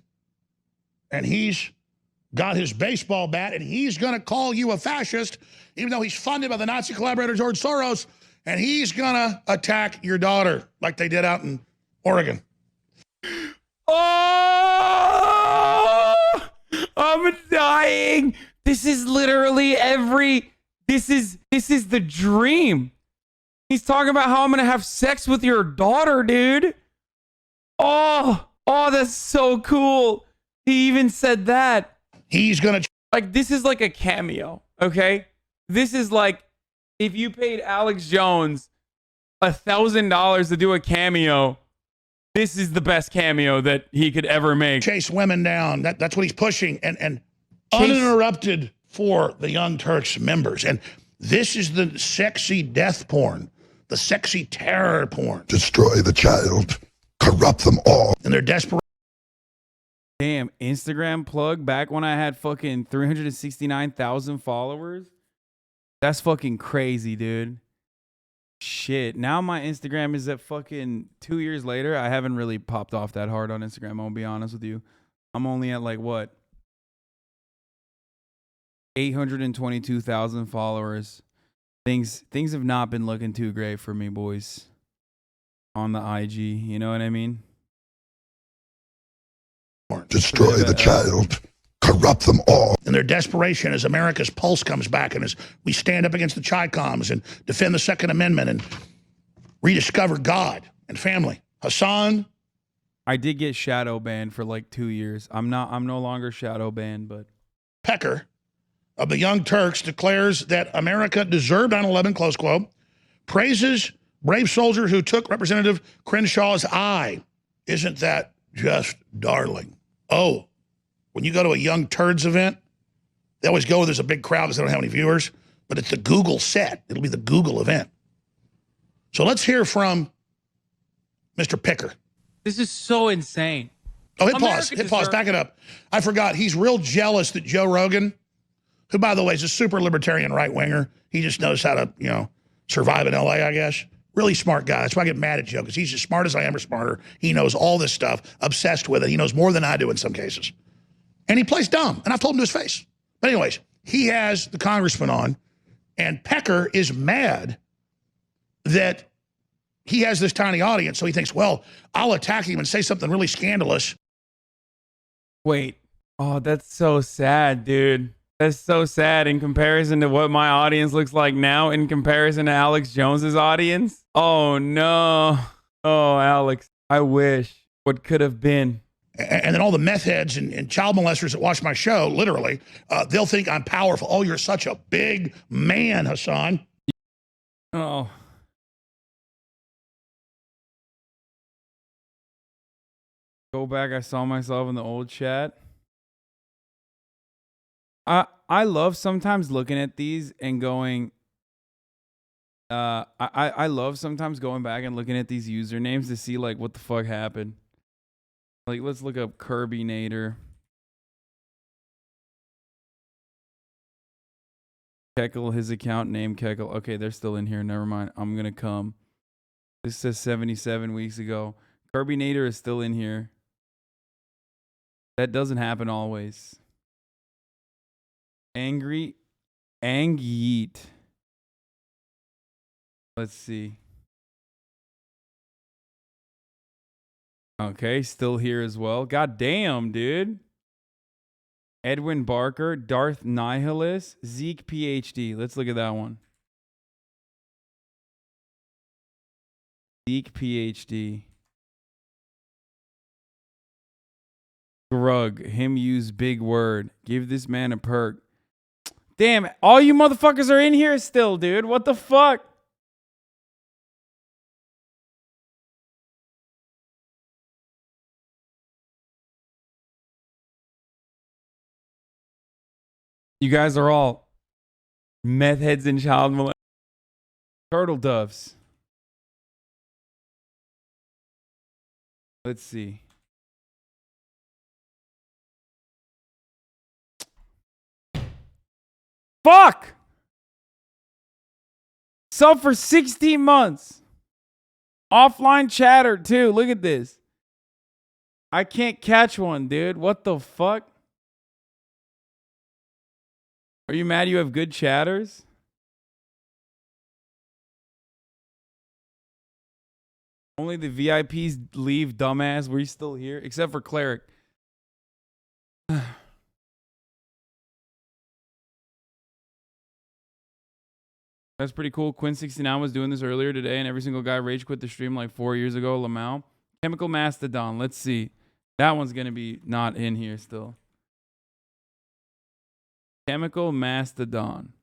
and he's got his baseball bat, and he's going to call you a fascist, even though he's funded by the Nazi collaborator George Soros, and he's going to attack your daughter like they did out in Oregon. Oh, I'm dying. This is literally this is the dream. He's talking about how I'm going to have sex with your daughter, dude. Oh, that's so cool. He even said that. He's going to... Like, this is like a cameo, okay? This is like if you paid Alex Jones $1,000 to do a cameo. This is the best cameo that he could ever make. Chase women down. That's what he's pushing. And uninterrupted for the Young Turks members. And this is the sexy death porn. The sexy terror porn. Destroy the child. Corrupt them all. And they're desperate. Damn, Instagram plug back when I had fucking 369,000 followers. That's fucking crazy, dude. Shit. Now my Instagram is at fucking 2 years later. I haven't really popped off that hard on Instagram. I'm gonna be honest with you. I'm only at like what? 822,000 followers. Things have not been looking too great for me, boys. On the IG, you know what I mean? Destroy the child. Corrupt them all. And their desperation as America's pulse comes back and as we stand up against the Chi-Coms and defend the Second Amendment and rediscover God and family. Hasan. I did get shadow banned for like 2 years. I'm no longer shadow banned, but Pecker of the Young Turks declares that America deserved 9/11, close quote, praises brave soldier who took Representative Crenshaw's eye. Isn't that just darling? Oh, when you go to a Young Turds event, they always go where there's a big crowd because they don't have any viewers, but it's the Google set. It'll be the Google event. So let's hear from Mr. Picker. this is so insane. Oh, hit pause, back it up. I forgot, he's real jealous that Joe Rogan, who, by the way, is a super libertarian right-winger, he just knows how to, survive in LA, I guess. Really smart guy. That's why I get mad at Joe, because he's as smart as I am or smarter. He knows all this stuff, obsessed with it. He knows more than I do in some cases. And he plays dumb, and I've told him to his face. But anyways, he has the congressman on, and Pecker is mad that he has this tiny audience, so he thinks, well, I'll attack him and say something really scandalous. Wait. Oh, that's so sad, dude. That's so sad in comparison to what my audience looks like now in comparison to Alex Jones's audience. Oh, no. Oh, Alex, I wish. What could have been. And then all the meth heads and child molesters that watch my show, literally, they'll think I'm powerful. Oh, you're such a big man, Hasan. Oh. Go back. I saw myself in the old chat. I love sometimes looking at these and going, I love sometimes going back and looking at these usernames to see like what the fuck happened. Like, let's look up Kirby Nader. Keckle, his account name Keckle. Okay, they're still in here. Never mind. I'm gonna come. This says 77 weeks ago. Kirby Nader is still in here. That doesn't happen always. Angry Yeet. Let's see. Okay, still here as well. God damn, dude. Edwin Barker, Darth Nihilus, Zeke PhD. Let's look at that one. Zeke PhD. Grug, him use big word. Give this man a perk. Damn, all you motherfuckers are in here still, dude. What the fuck? You guys are all meth heads and child molesters. Turtle doves. Let's see. Fuck! Sub for 16 months. Offline chatter too. Look at this. I can't catch one, dude. What the fuck? Are you mad you have good chatters? Only the VIPs leave, dumbass. Were you still here? Except for Cleric. That's pretty cool. Quinn69 was doing this earlier today, and every single guy rage quit the stream like 4 years ago. Lamau. Chemical Mastodon. Let's see. That one's going to be not in here still. Chemical Mastodon.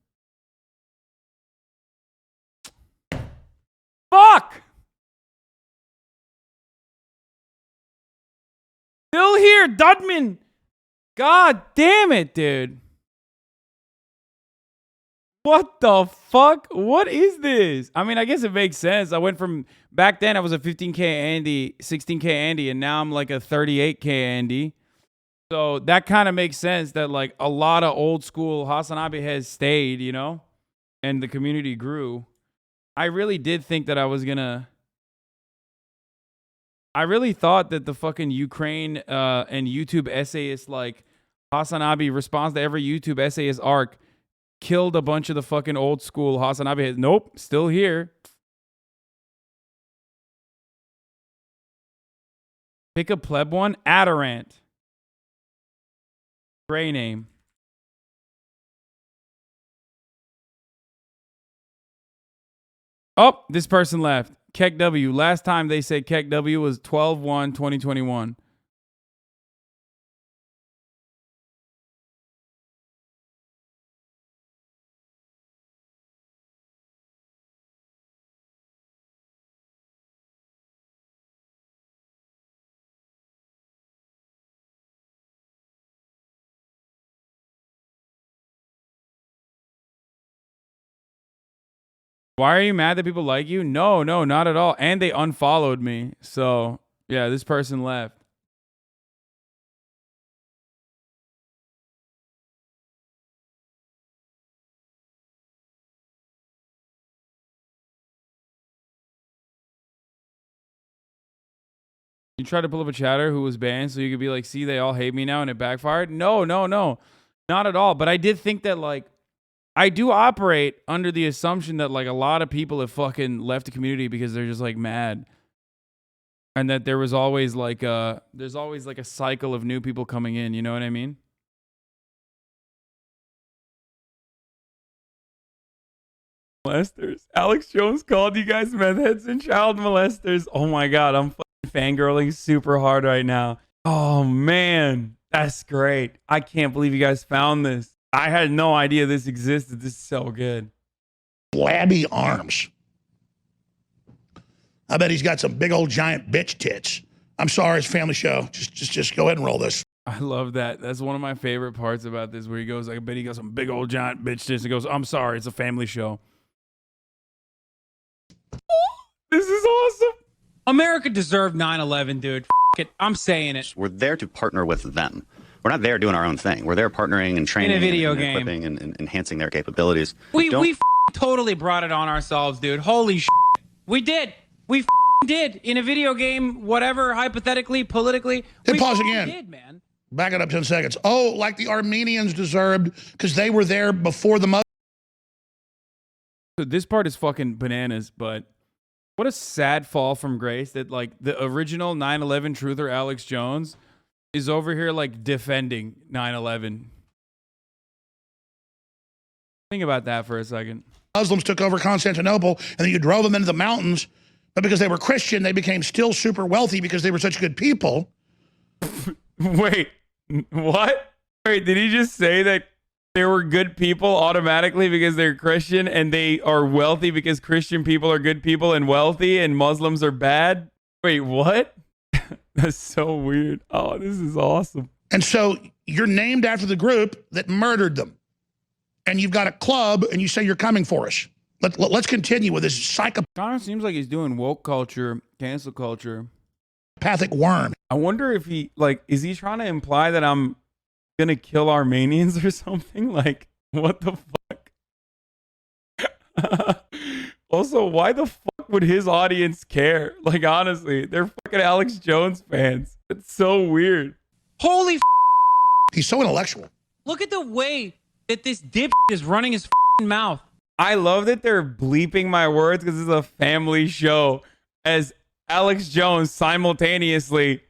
Fuck! Still here, Dudman. God damn it, dude. What the fuck? What is this? I mean, I guess it makes sense. I went from back then I was a 15K Andy, 16K Andy, and now I'm like a 38K Andy. So that kind of makes sense that like a lot of old school HasanAbi has stayed, you know, and the community grew. I really did think that I was gonna. I really thought that the fucking Ukraine and YouTube essayist like HasanAbi responds to every YouTube essayist arc killed a bunch of the fucking old school HasanAbi. Nope, still here. Pick a pleb one. Adorant. Gray name. Oh, this person left. Keck W. Last time they said Keck W was 12/1/2021. Why are you mad that people like you? No, not at all. And they unfollowed me. So, yeah, this person left. You tried to pull up a chatter who was banned so you could be like, see, they all hate me now and it backfired? No. Not at all. But I did think that, like, I do operate under the assumption that like a lot of people have fucking left the community because they're just like mad. And that there was always like there's always like a cycle of new people coming in, you know what I mean? Molesters. Alex Jones called you guys meth heads and child molesters. Oh my god, I'm fucking fangirling super hard right now. Oh man, that's great. I can't believe you guys found this. I had no idea this existed. This is so good. Flabby arms. I bet he's got some big old giant bitch tits. I'm sorry, it's a family show. Just go ahead and roll this. I love that. That's one of my favorite parts about this, where he goes, like, I bet he got some big old giant bitch tits. And goes, I'm sorry, it's a family show. This is awesome. America deserved 9/11, dude. F it. I'm saying it. We're there to partner with them. We're not there doing our own thing. We're there partnering and training, in a video and game, equipping and enhancing their capabilities. We totally brought it on ourselves, dude. Holy shit. We did. We did in a video game, whatever, hypothetically, politically. Then pause again. Did, man. Back it up 10 seconds. Oh, like the Armenians deserved because they were there before the Muslims. So this part is fucking bananas, but what a sad fall from grace that like the original 9/11 truther Alex Jones is over here like defending 9/11. Think about that for a second. Muslims took over Constantinople and then you drove them into the mountains, but because they were Christian, they became still super wealthy because they were such good people. Wait, what? Wait, did he just say that they were good people automatically because they're Christian and they are wealthy because Christian people are good people and wealthy and Muslims are bad? Wait, what? That's so weird. Oh, this is awesome. And so you're named after the group that murdered them. and you've got a club and you say you're coming for us. Let's continue with this psychopathic Kind of seems like he's doing woke culture, cancel culture. worm. I wonder if he, like, is he trying to imply that I'm going to kill Armenians or something? Like, what the fuck? Also, why the fuck would his audience care? Like, honestly, they're fucking Alex Jones fans. It's so weird. Holy f He's so intellectual. Look at the way that this dip is running his mouth. I love that they're bleeping my words because this is a family show, as Alex Jones simultaneously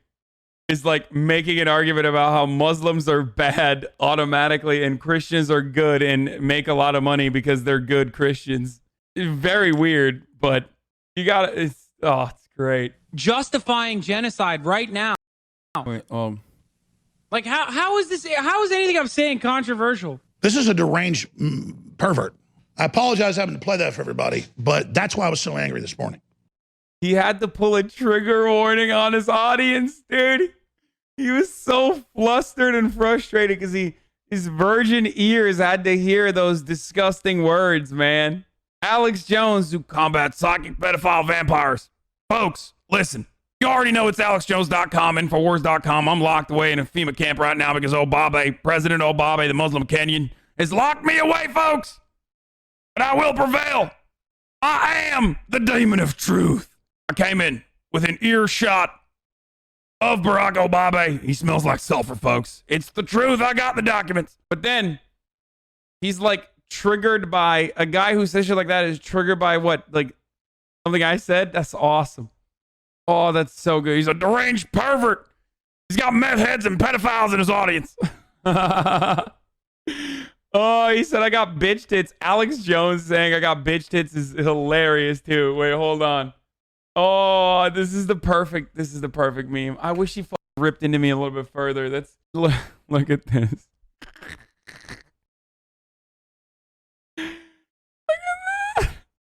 is like making an argument about how Muslims are bad automatically and Christians are good and make a lot of money because they're good Christians. It's very weird, but you gotta, it's great. Justifying genocide right now. Wait, Like, how is this, how is anything I'm saying controversial? This is a deranged pervert. I apologize having to play that for everybody, but that's why I was so angry this morning. He had to pull a trigger warning on his audience, dude. He was so flustered and frustrated because his virgin ears had to hear those disgusting words, man. Alex Jones, who combats psychic pedophile vampires. Folks, listen. You already know it's AlexJones.com, Infowars.com. I'm locked away in a FEMA camp right now because Obabe, President Obabe, the Muslim Kenyan, has locked me away, folks. But I will prevail. I am the demon of truth. I came in within earshot of Barack Obama. He smells like sulfur, folks. It's the truth. I got the documents. But then he's like triggered by a guy who says shit like that is triggered by what? Like something I said? That's awesome. Oh, that's so good. He's a deranged pervert. He's got meth heads and pedophiles in his audience. Oh, he said I got bitch tits. Alex Jones saying I got bitch tits is hilarious too. Wait, hold on. Oh, this is the perfect meme. I wish he ripped into me a little bit further. That's look at this.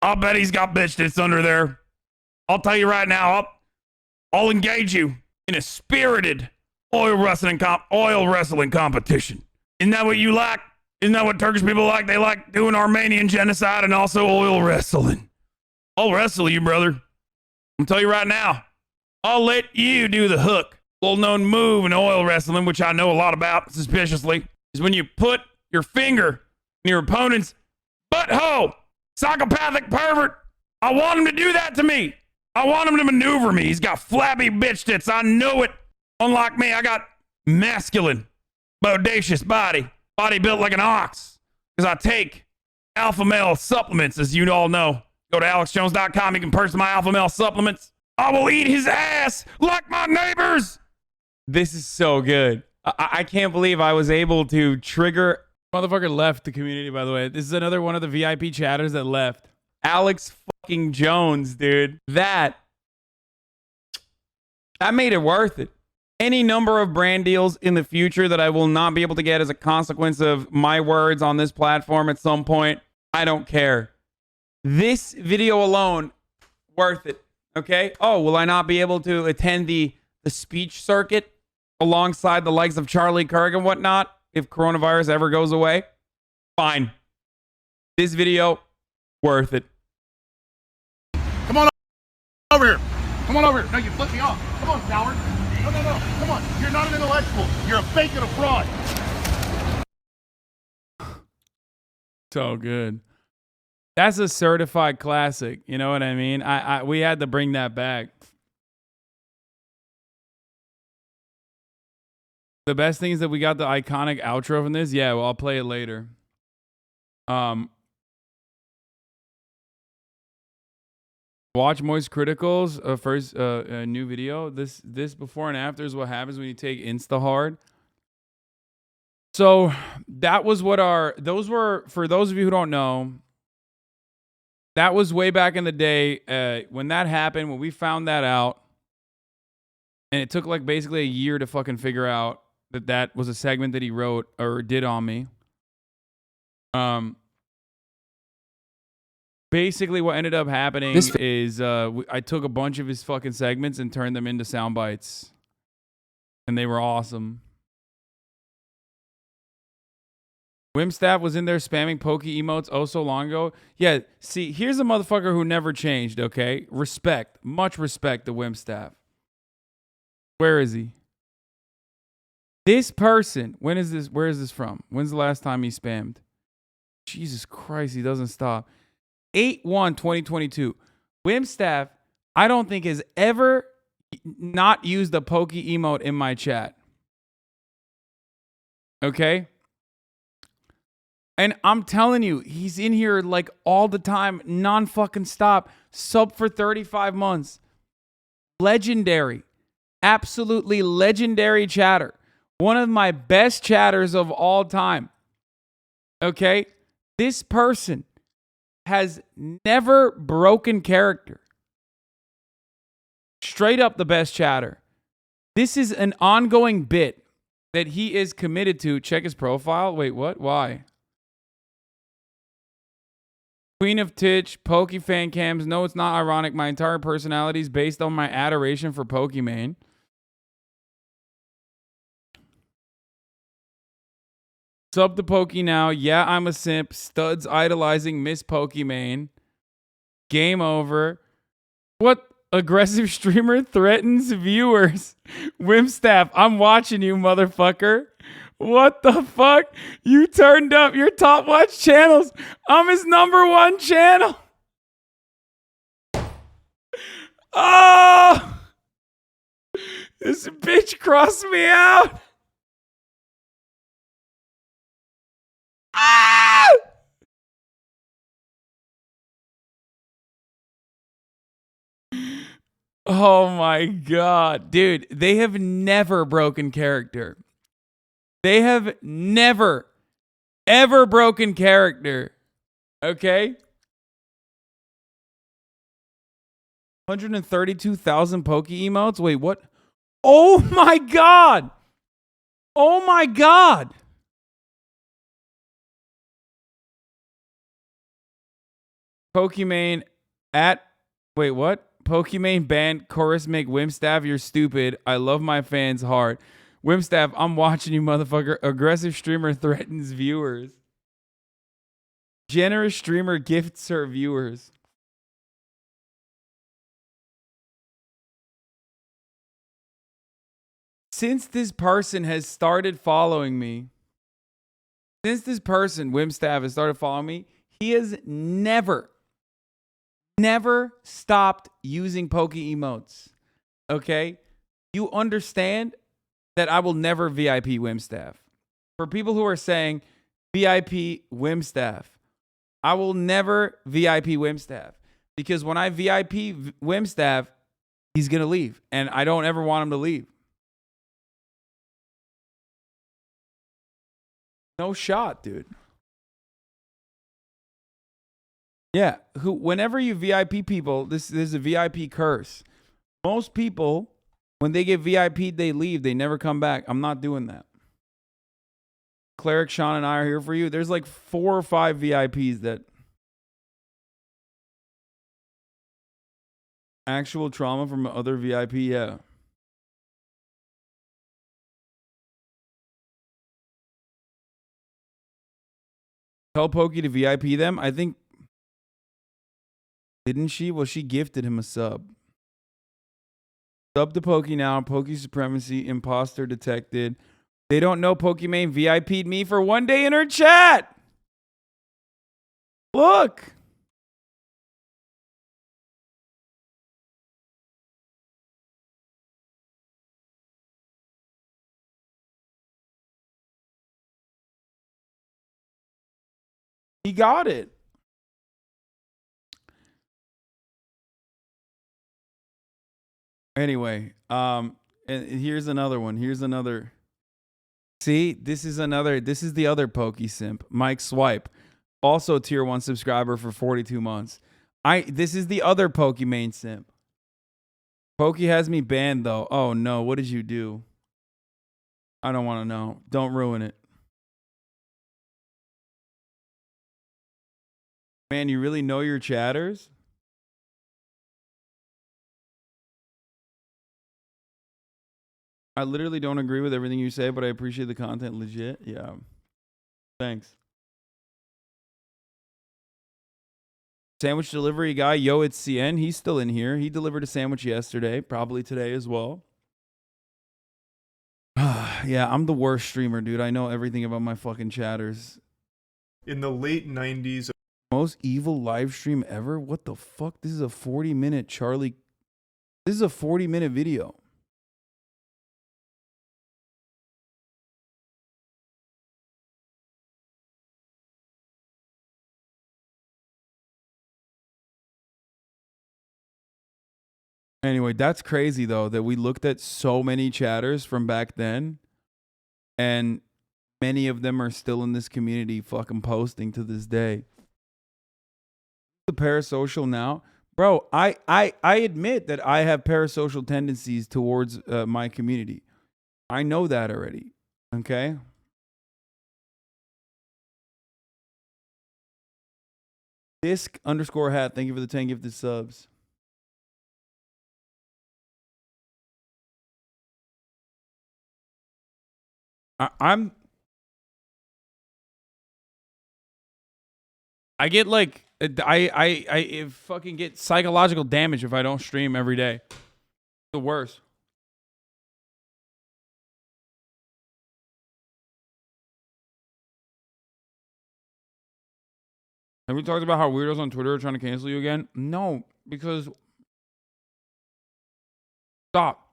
I'll bet he's got bitch tits under there. I'll tell you right now, I'll engage you in a spirited oil wrestling competition. Isn't that what you like? Isn't that what Turkish people like? They like doing Armenian genocide and also oil wrestling. I'll wrestle you, brother. I'll tell you right now, I'll let you do the hook. Little known move in oil wrestling, which I know a lot about suspiciously, is when you put your finger in your opponent's butthole. Psychopathic pervert. I want him to do that to me. I want him to maneuver me. He's got flabby bitch tits. I know it. Unlike me, I got masculine, bodacious body built like an ox. Because I take alpha male supplements, as you all know. Go to AlexJones.com. You can purchase my alpha male supplements. I will eat his ass like my neighbors. This is so good. I can't believe I was able to trigger. Motherfucker left the community, by the way. This is another one of the VIP chatters that left. Alex fucking Jones, dude. That made it worth it. Any number of brand deals in the future that I will not be able to get as a consequence of my words on this platform at some point, I don't care. This video alone, worth it. Okay? Oh, will I not be able to attend the speech circuit alongside the likes of Charlie Kirk and whatnot if coronavirus ever goes away? Fine. This video, worth it. Come on over here. Come on over here. No, you flipped me off. Come on, coward. No. Come on. You're not an intellectual. You're a fake and a fraud. So good. That's a certified classic. You know what I mean? We had to bring that back. The best thing is that we got the iconic outro from this. Yeah, well, I'll play it later. Watch Moistcritikal's first new video. This before and after is what happens when you take Instahard. So that was what those were, for those of you who don't know, that was way back in the day when that happened, when we found that out. And it took like basically a year to fucking figure out that was a segment that he wrote or did on me. Basically, what ended up happening is I took a bunch of his fucking segments and turned them into sound bites. And they were awesome. Wimstaff was in there spamming pokey emotes oh so long ago. Yeah, see, here's a motherfucker who never changed, okay? Respect. Much respect to Wimstaff. Where is he? This person, where is this from? When's the last time he spammed? Jesus Christ, he doesn't stop. 8/1/2022. Wimstaff, I don't think has ever not used a pokey emote in my chat. Okay? And I'm telling you, he's in here like all the time, non-fucking stop. Sub for 35 months. Legendary. Absolutely legendary chatter. One of my best chatters of all time. Okay? This person has never broken character. Straight up the best chatter. This is an ongoing bit that he is committed to. Check his profile. Wait, what? Why? Queen of Titch, Pokey fan cams. No, it's not ironic. My entire personality is based on my adoration for Pokimane. Sub to Pokey now. Yeah, I'm a simp. Studs idolizing Miss Pokimane. Game over. What aggressive streamer threatens viewers? Wimstaff, I'm watching you, motherfucker. What the fuck? You turned up your top watch channels. I'm his #1 channel. Oh! This bitch crossed me out. Ah! Oh my God. Dude, they have never broken character. They have never, ever broken character. Okay? 132,000 Pokey emotes? Wait, what? Oh my God! Oh my God! Pokimane at... Wait, what? Pokimane banned chorus make Wimstaff, you're stupid. I love my fans hard. Wimstaff, I'm watching you, motherfucker. Aggressive streamer threatens viewers. Generous streamer gifts her viewers. Since this person has started following me, since this person, Wimstaff, has started following me, he has never stopped using Pokey emotes. Okay? You understand that I will never VIP Wimstaff. For people who are saying VIP Wimstaff, I will never VIP Wimstaff. Because when I VIP Wimstaff, he's going to leave. And I don't ever want him to leave. No shot, dude. Yeah, whenever you VIP people, this is a VIP curse. Most people, when they get VIP'd, they leave. They never come back. I'm not doing that. Cleric, Sean, and I are here for you. There's like 4 or 5 VIPs that... Actual trauma from other VIP, yeah. Tell Pokey to VIP them. I think... Didn't she? Well, she gifted him a sub. Sub to Pokey now. Pokey supremacy. Imposter detected. They don't know Pokimane VIP'd me for 1 day in her chat. Look. He got it. Anyway, and here's another one. Here's another. See, this is the other Pokey simp, Mike Swipe, also tier 1 subscriber for 42 months. This is the other Pokimane simp. Pokey has me banned though. Oh no, what did you do? I don't want to know. Don't ruin it. Man, you really know your chatters? I literally don't agree with everything you say, but I appreciate the content legit. Yeah. Thanks. Sandwich delivery guy, yo, it's CN. He's still in here. He delivered a sandwich yesterday, probably today as well. Yeah, I'm the worst streamer, dude. I know everything about my fucking chatters. In the late 90s. Most evil live stream ever? What the fuck? This is a 40-minute Charlie. This is a 40-minute video. Anyway, that's crazy though that we looked at so many chatters from back then, and many of them are still in this community fucking posting to this day. The parasocial now, bro. I admit that I have parasocial tendencies towards my community. I know that already. Okay. Disc_hat. Thank you for the 10 gifted subs. I get like I fucking get psychological damage if I don't stream every day. The worst. Have we talked about how weirdos on Twitter are trying to cancel you again? No, because stop.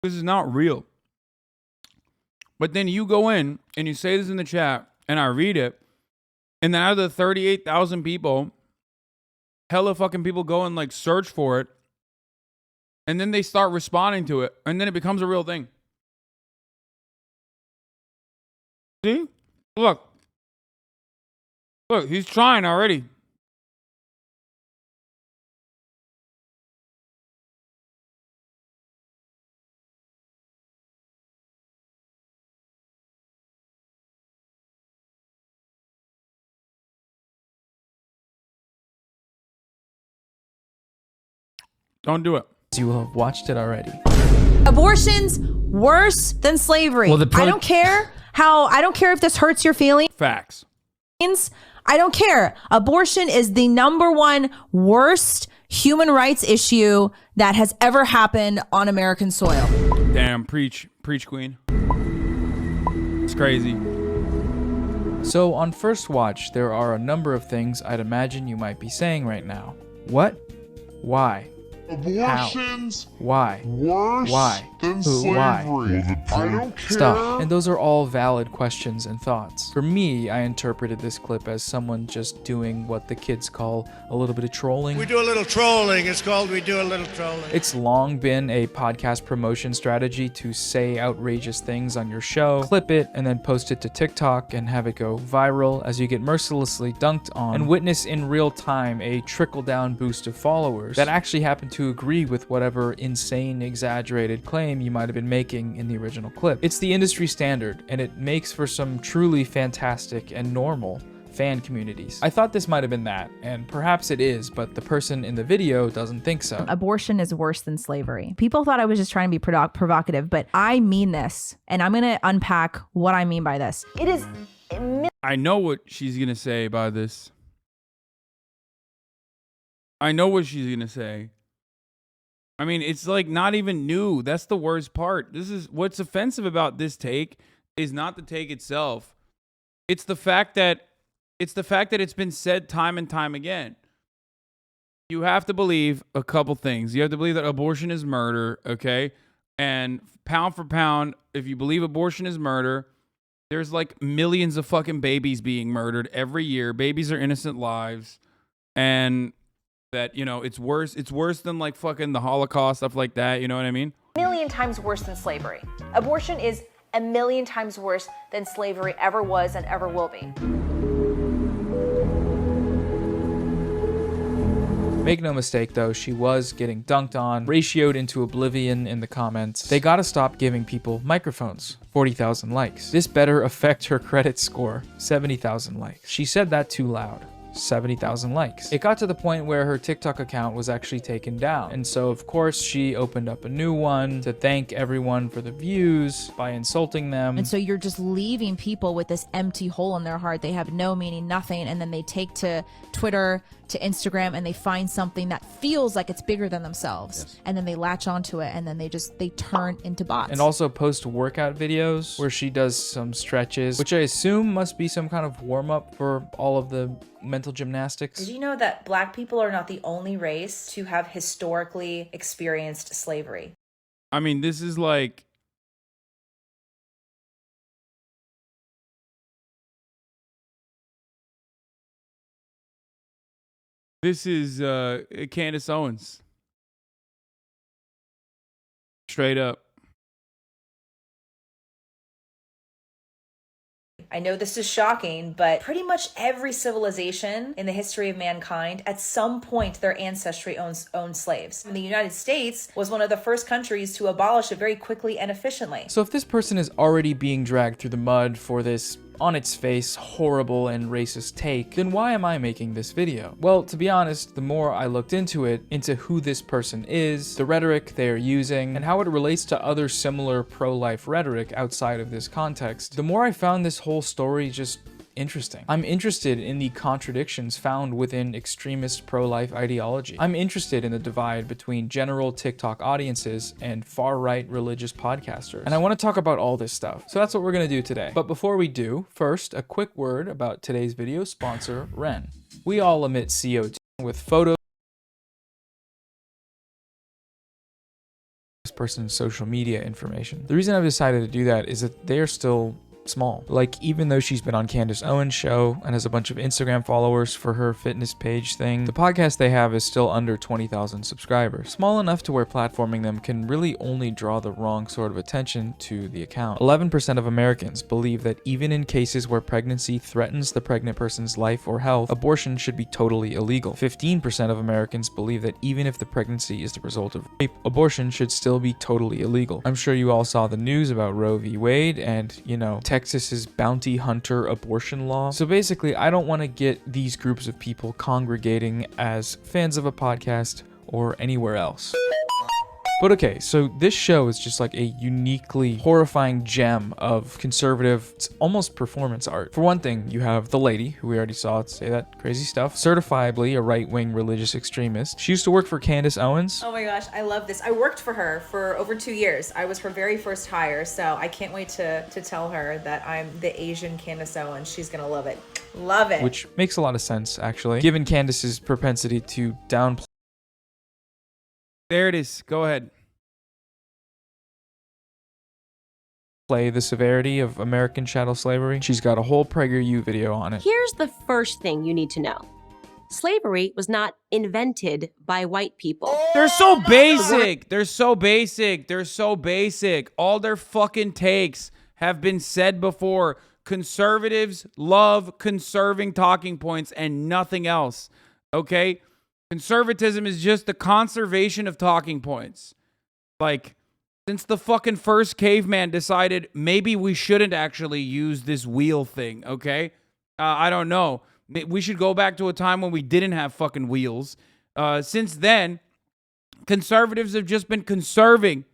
This is not real. But then you go in and you say this in the chat and I read it. And then out of the 38,000 people, hella fucking people go and like search for it. And then they start responding to it. And then it becomes a real thing. See? Look. Look, he's trying already. Don't do it. You will have watched it already. Abortion's worse than slavery. Well, I don't care if this hurts your feelings. Facts. I don't care. Abortion is the #1 worst human rights issue that has ever happened on American soil. Damn, preach, queen. It's crazy. So on first watch, there are a number of things I'd imagine you might be saying right now. What? Why? Abortions. How? Why? Worse Why? than Who? slavery. Why? I don't care. Stop. And those are all valid questions and thoughts. For me, I interpreted this clip as someone just doing what the kids call a little bit of trolling. We do a little trolling. It's called we do a little trolling. It's long been a podcast promotion strategy to say outrageous things on your show, clip it, and then post it to TikTok and have it go viral as you get mercilessly dunked on and witness in real time a trickle-down boost of followers that actually happen to agree with whatever insane, exaggerated claim you might have been making in the original clip. It's the industry standard, and it makes for some truly fantastic and normal fan communities. I thought this might have been that, and perhaps it is, but the person in the video doesn't think so. Abortion is worse than slavery. People thought I was just trying to be provocative, but I mean this, and I'm going to unpack what I mean by this. It is... I know what she's going to say by this. I know what she's going to say. I mean, it's like not even new. That's the worst part. This is what's offensive about this take is not the take itself. It's the fact that it's been said time and time again. You have to believe a couple things. You have to believe that abortion is murder, okay? And pound for pound, if you believe abortion is murder, there's like millions of fucking babies being murdered every year. Babies are innocent lives. And that, you know, it's worse than like fucking the Holocaust, stuff like that, you know what I mean? million times worse than slavery. Abortion is a million times worse than slavery ever was and ever will be. Make no mistake though, she was getting dunked on, ratioed into oblivion in the comments. They gotta stop giving people microphones. 40,000 likes. This better affect her credit score. 70,000 likes. She said that too loud. 70,000 likes. It got to the point where her TikTok account was actually taken down. And so of course she opened up a new one to thank everyone for the views by insulting them. And so you're just leaving people with this empty hole in their heart. They have no meaning, nothing. And then they take to Twitter, to Instagram, and they find something that feels like it's bigger than themselves. Yes. And then they latch onto it, and then they turn into bots. And also post workout videos where she does some stretches, which I assume must be some kind of warm up for all of the mental gymnastics. Did you know that black people are not the only race to have historically experienced slavery? I mean, this is like... This is Candace Owens. Straight up. I know this is shocking, but pretty much every civilization in the history of mankind, at some point, their ancestry owned slaves. And the United States was one of the first countries to abolish it very quickly and efficiently. So if this person is already being dragged through the mud for this on its face horrible and racist take, then why am I making this video? Well, to be honest, the more I looked into it, into who this person is, the rhetoric they are using, and how it relates to other similar pro-life rhetoric outside of this context, the more I found this whole story just interesting. I'm interested in the contradictions found within extremist pro-life ideology. I'm interested in the divide between general TikTok audiences and far-right religious podcasters. And I want to talk about all this stuff. So that's what we're going to do today. But before we do, first, a quick word about today's video sponsor, Ren. We all emit CO2 with photos of this person's social media information. The reason I've decided to do that is that they are still small. Like, even though she's been on Candace Owens' show and has a bunch of Instagram followers for her fitness page thing, the podcast they have is still under 20,000 subscribers. Small enough to where platforming them can really only draw the wrong sort of attention to the account. 11% of Americans believe that even in cases where pregnancy threatens the pregnant person's life or health, abortion should be totally illegal. 15% of Americans believe that even if the pregnancy is the result of rape, abortion should still be totally illegal. I'm sure you all saw the news about Roe v. Wade and, you know, Texas's bounty hunter abortion law. So basically, I don't want to get these groups of people congregating as fans of a podcast or anywhere else. But okay, so this show is just like a uniquely horrifying gem of conservative, it's almost performance art. For one thing, you have the lady, who we already saw say that crazy stuff, certifiably a right-wing religious extremist. She used to work for Candace Owens. Oh my gosh, I love this. I worked for her for over 2 years. I was her very first hire, so I can't wait to tell her that I'm the Asian Candace Owens. She's gonna love it. Love it. Which makes a lot of sense, actually, given Candace's propensity to downplay. There it is. Go ahead. Play the severity of American chattel slavery. She's got a whole PragerU video on it. Here's the first thing you need to know. Slavery was not invented by white people. They're so basic. They're so basic. They're so basic. All their fucking takes have been said before. Conservatives love conserving talking points and nothing else. Okay? Conservatism is just the conservation of talking points. Like, since the fucking first caveman decided maybe we shouldn't actually use this wheel thing, okay? I don't know. We should go back to a time when we didn't have fucking wheels. Since then, conservatives have just been conserving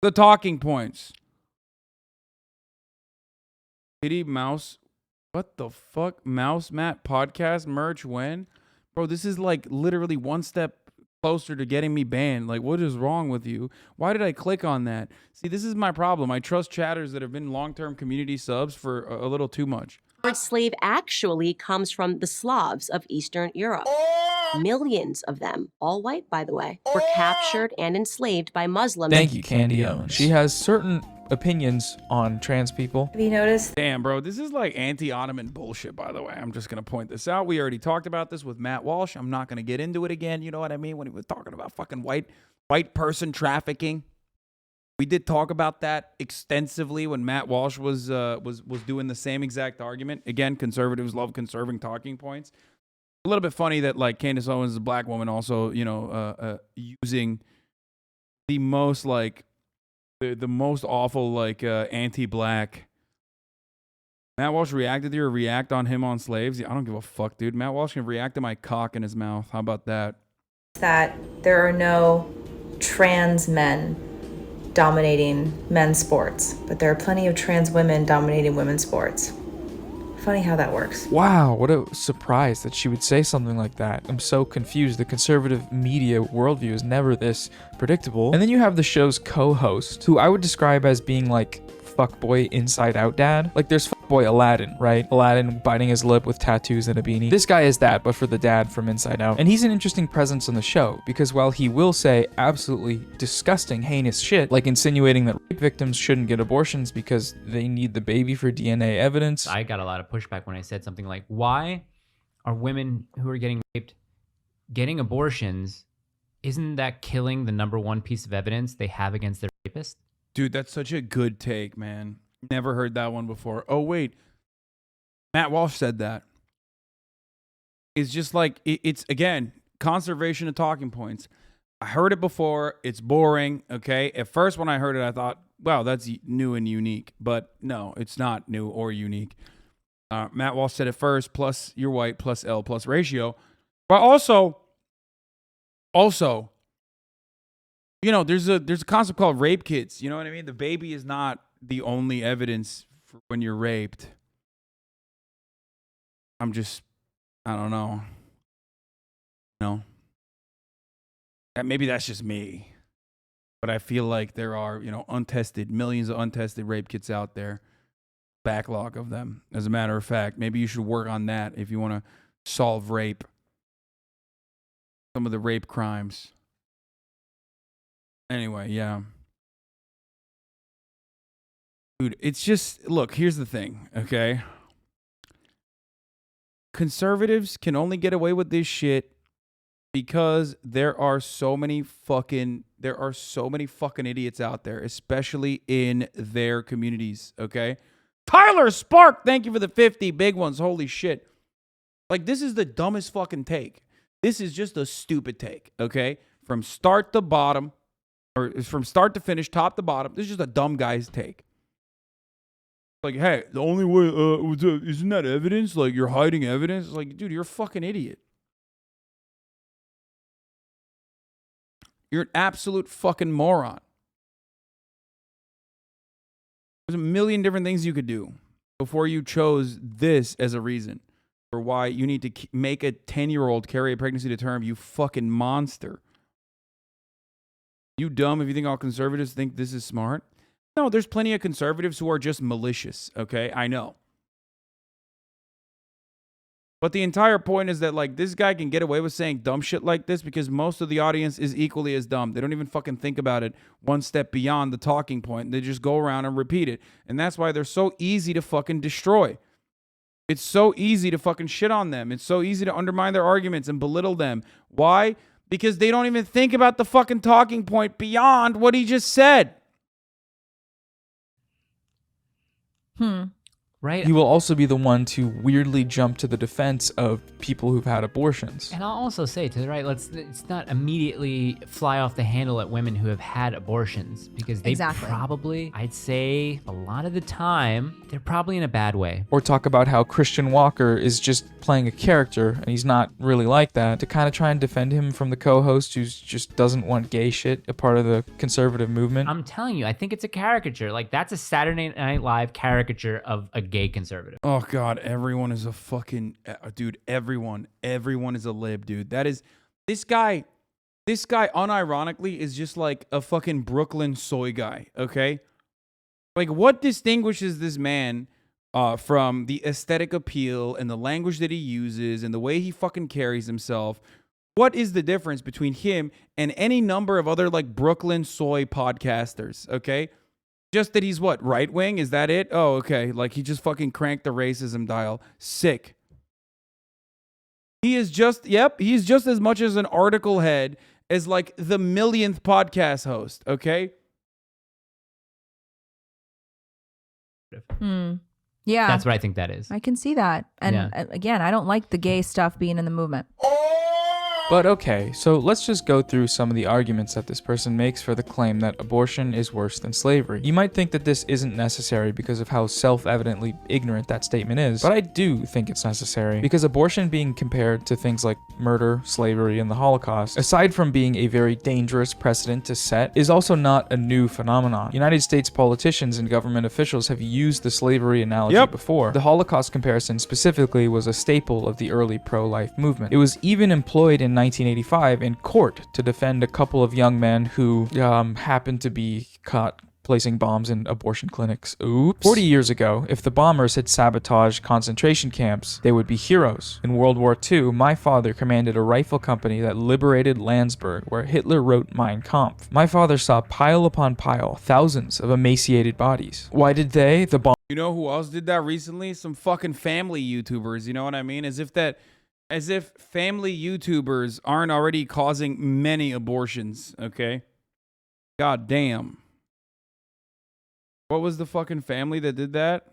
the talking points. Kitty Mouse. What the fuck? Mouse Mat podcast merch when? Bro, this is like literally one step closer to getting me banned. Like, what is wrong with you? Why did I click on that? See, this is my problem. I trust chatters that have been long-term community subs for a little too much. The word slave actually comes from the Slavs of Eastern Europe. Millions of them, all white by the way, were captured and enslaved by Muslims. Thank you, Candy Owens. She has certain opinions on trans people. Have you noticed? Damn, bro, this is like anti-Ottoman bullshit, by the way. I'm just going to point this out. We already talked about this with Matt Walsh. I'm not going to get into it again. You know what I mean? When he was talking about fucking white person trafficking. We did talk about that extensively when Matt Walsh was doing the same exact argument. Again, conservatives love conserving talking points. A little bit funny that like Candace Owens is a black woman also, you know, using the most like the most awful like anti-black Matt Walsh reacted to your react on him on slaves. Yeah, I don't give a fuck, dude. Matt Walsh can react to my cock in his mouth. How about that? That there are no trans men dominating men's sports, but there are plenty of trans women dominating women's sports. Funny how that works. Wow, what a surprise that she would say something like that. I'm so confused. The conservative media worldview is never this predictable. And then you have the show's co-host, who I would describe as being like fuckboy inside out dad. Like there's fuckboy Aladdin, right? Aladdin biting his lip with tattoos and a beanie. This guy is that, but for the dad from inside out. And he's an interesting presence on the show, because while he will say absolutely disgusting, heinous shit, like insinuating that rape victims shouldn't get abortions because they need the baby for DNA evidence. I got a lot of pushback when I said something like, why are women who are getting raped getting abortions? Isn't that killing the #1 piece of evidence they have against their rapist? Dude, that's such a good take, man. Never heard that one before. Oh, wait. Matt Walsh said that. It's just like, it's, again, conservation of talking points. I heard it before. It's boring, okay? At first, when I heard it, I thought, wow, that's new and unique. But no, it's not new or unique. Matt Walsh said it first, plus you're white, plus L, plus ratio. But also, you know, there's a concept called rape kits. You know what I mean? The baby is not the only evidence for when you're raped. I don't know. No. Maybe that's just me. But I feel like there are, millions of untested rape kits out there. Backlog of them. As a matter of fact, maybe you should work on that if you want to solve rape. Some of the rape crimes. Anyway, yeah. Dude, it's just, look, here's the thing, okay? Conservatives can only get away with this shit because there are so many fucking idiots out there, especially in their communities, okay? Tyler Spark, thank you for the 50 big ones. Holy shit. Like, this is the dumbest fucking take. This is just a stupid take, okay? From start to bottom, or from start to finish, top to bottom. This is just a dumb guy's take. Like, hey, the only way, isn't that evidence? Like, you're hiding evidence? It's like, dude, you're a fucking idiot. You're an absolute fucking moron. There's a million different things you could do before you chose this as a reason for why you need to make a 10-year-old carry a pregnancy to term, you fucking monster. You dumb if you think all conservatives think this is smart. No, there's plenty of conservatives who are just malicious, okay? I know. But the entire point is that, like, this guy can get away with saying dumb shit like this because most of the audience is equally as dumb. They don't even fucking think about it one step beyond the talking point. They just go around and repeat it. And that's why they're so easy to fucking destroy. It's so easy to fucking shit on them. It's so easy to undermine their arguments and belittle them. Why? Because they don't even think about the fucking talking point beyond what he just said. Right. He will also be the one to weirdly jump to the defense of people who've had abortions. And I'll also say to the right, let's not immediately fly off the handle at women who have had abortions, because they probably, I'd say a lot of the time, they're probably in a bad way. Or talk about how Christian Walker is just playing a character and he's not really like that, to kind of try and defend him from the co-host who just doesn't want gay shit, a part of the conservative movement. I'm telling you, I think it's a caricature. Like, that's a Saturday Night Live caricature of a gay conservative. Oh God, everyone is a fucking dude. Everyone is a lib, dude. That is this guy unironically is just like a fucking Brooklyn soy guy. Okay, like what distinguishes this man from the aesthetic appeal and the language that he uses and the way he fucking carries himself? What is the difference between him and any number of other like Brooklyn soy podcasters? Okay. Just that he's what, right wing? Is that it? Oh, okay. Like he just fucking cranked the racism dial. Sick. He is just, he's just as much as an article head as like the millionth podcast host, okay? Yeah. That's what I think that is. I can see that. And again, I don't like the gay stuff being in the movement. But okay, so let's just go through some of the arguments that this person makes for the claim that abortion is worse than slavery. You might think that this isn't necessary because of how self-evidently ignorant that statement is, but I do think it's necessary because abortion being compared to things like murder, slavery, and the Holocaust, aside from being a very dangerous precedent to set, is also not a new phenomenon. United States politicians and government officials have used the slavery analogy before. The Holocaust comparison specifically was a staple of the early pro-life movement. It was even employed in 1985 in court to defend a couple of young men who happened to be caught placing bombs in abortion clinics. Oops. 40 years ago, if the bombers had sabotaged concentration camps, they would be heroes. In World War II, my father commanded a rifle company that liberated Landsberg, where Hitler wrote Mein Kampf. My father saw pile upon pile, thousands of emaciated bodies. Why did they, the bomb? You know who else did that recently? Some fucking family YouTubers, you know what I mean? As if family YouTubers aren't already causing many abortions, okay? God damn. What was the fucking family that did that?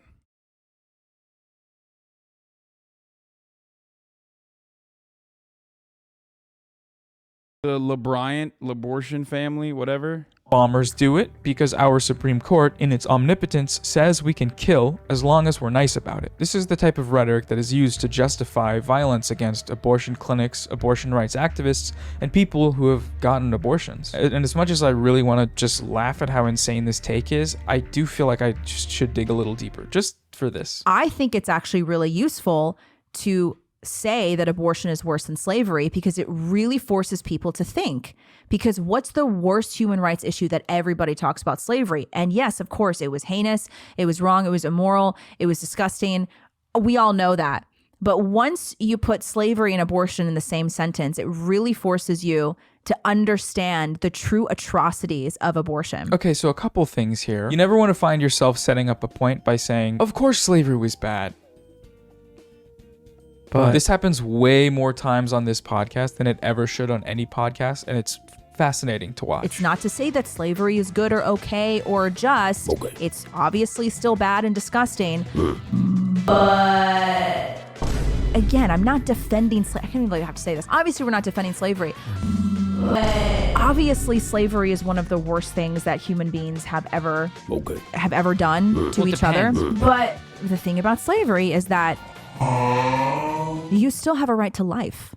The LeBriant family, whatever. Bombers do it because our Supreme Court, in its omnipotence, says we can kill as long as we're nice about it. This is the type of rhetoric that is used to justify violence against abortion clinics, abortion rights activists, and people who have gotten abortions. And as much as I really want to just laugh at how insane this take is, I do feel like I just should dig a little deeper, just for this. I think it's actually really useful to say that abortion is worse than slavery because it really forces people to think. Because what's the worst human rights issue that everybody talks about? Slavery. And yes, of course, it was heinous, it was wrong, it was immoral, it was disgusting. We all know that. But once you put slavery and abortion in the same sentence, it really forces you to understand the true atrocities of abortion. Okay, so a couple things here. You never want to find yourself setting up a point by saying, of course slavery was bad. But this happens way more times on this podcast than it ever should on any podcast, and it's fascinating to watch. It's not to say that slavery is good or okay or just. Okay. It's obviously still bad and disgusting. But again, I'm not defending I can't even have to say this. Obviously, we're not defending slavery. But obviously, slavery is one of the worst things that human beings have ever done to each other. But the thing about slavery is that you still have a right to life.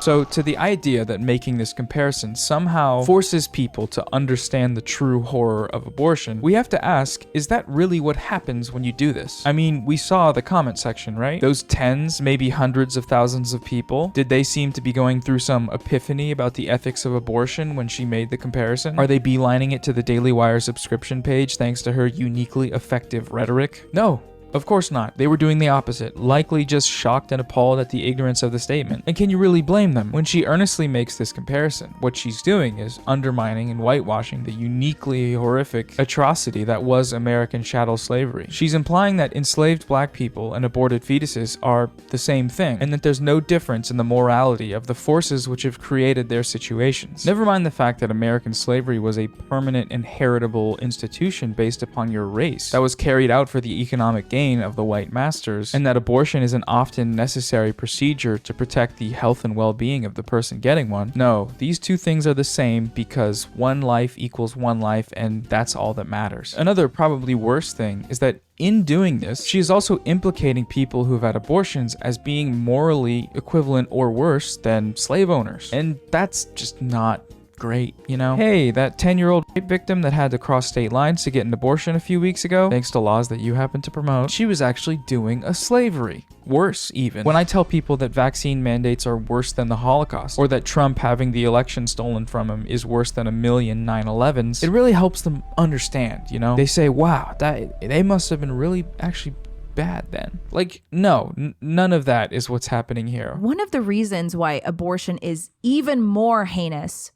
So to the idea that making this comparison somehow forces people to understand the true horror of abortion, we have to ask, is that really what happens when you do this? I mean, we saw the comment section, right? Those tens, maybe hundreds of thousands of people, did they seem to be going through some epiphany about the ethics of abortion when she made the comparison? Are they beelining it to the Daily Wire subscription page thanks to her uniquely effective rhetoric? No. Of course not. They were doing the opposite, likely just shocked and appalled at the ignorance of the statement. And can you really blame them? When she earnestly makes this comparison, what she's doing is undermining and whitewashing the uniquely horrific atrocity that was American chattel slavery. She's implying that enslaved black people and aborted fetuses are the same thing, and that there's no difference in the morality of the forces which have created their situations. Never mind the fact that American slavery was a permanent and heritable institution based upon your race that was carried out for the economic gain of the white masters, and that abortion is an often necessary procedure to protect the health and well-being of the person getting one. No, these two things are the same because one life equals one life, and that's all that matters. Another probably worse thing is that in doing this, she is also implicating people who've had abortions as being morally equivalent or worse than slave owners. And that's just not great, you know? Hey, that 10-year-old rape victim that had to cross state lines to get an abortion a few weeks ago, thanks to laws that you happen to promote, she was actually doing a slavery. Worse, even. When I tell people that vaccine mandates are worse than the Holocaust, or that Trump having the election stolen from him is worse than 1,000,000 9/11s, it really helps them understand, you know? They say, wow, they must have been really actually bad then. Like, no, none of that is what's happening here. One of the reasons why abortion is even more heinous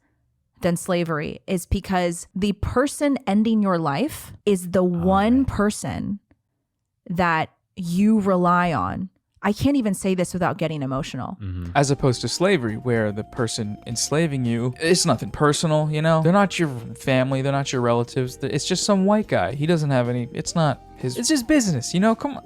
than slavery is because the person ending your life is the one person that you rely on. I can't even say this without getting emotional. As opposed to slavery, where the person enslaving you, it's nothing personal, you know? They're not your family, they're not your relatives. It's just some white guy. He doesn't have any, it's not his, it's his business, you know? Come on.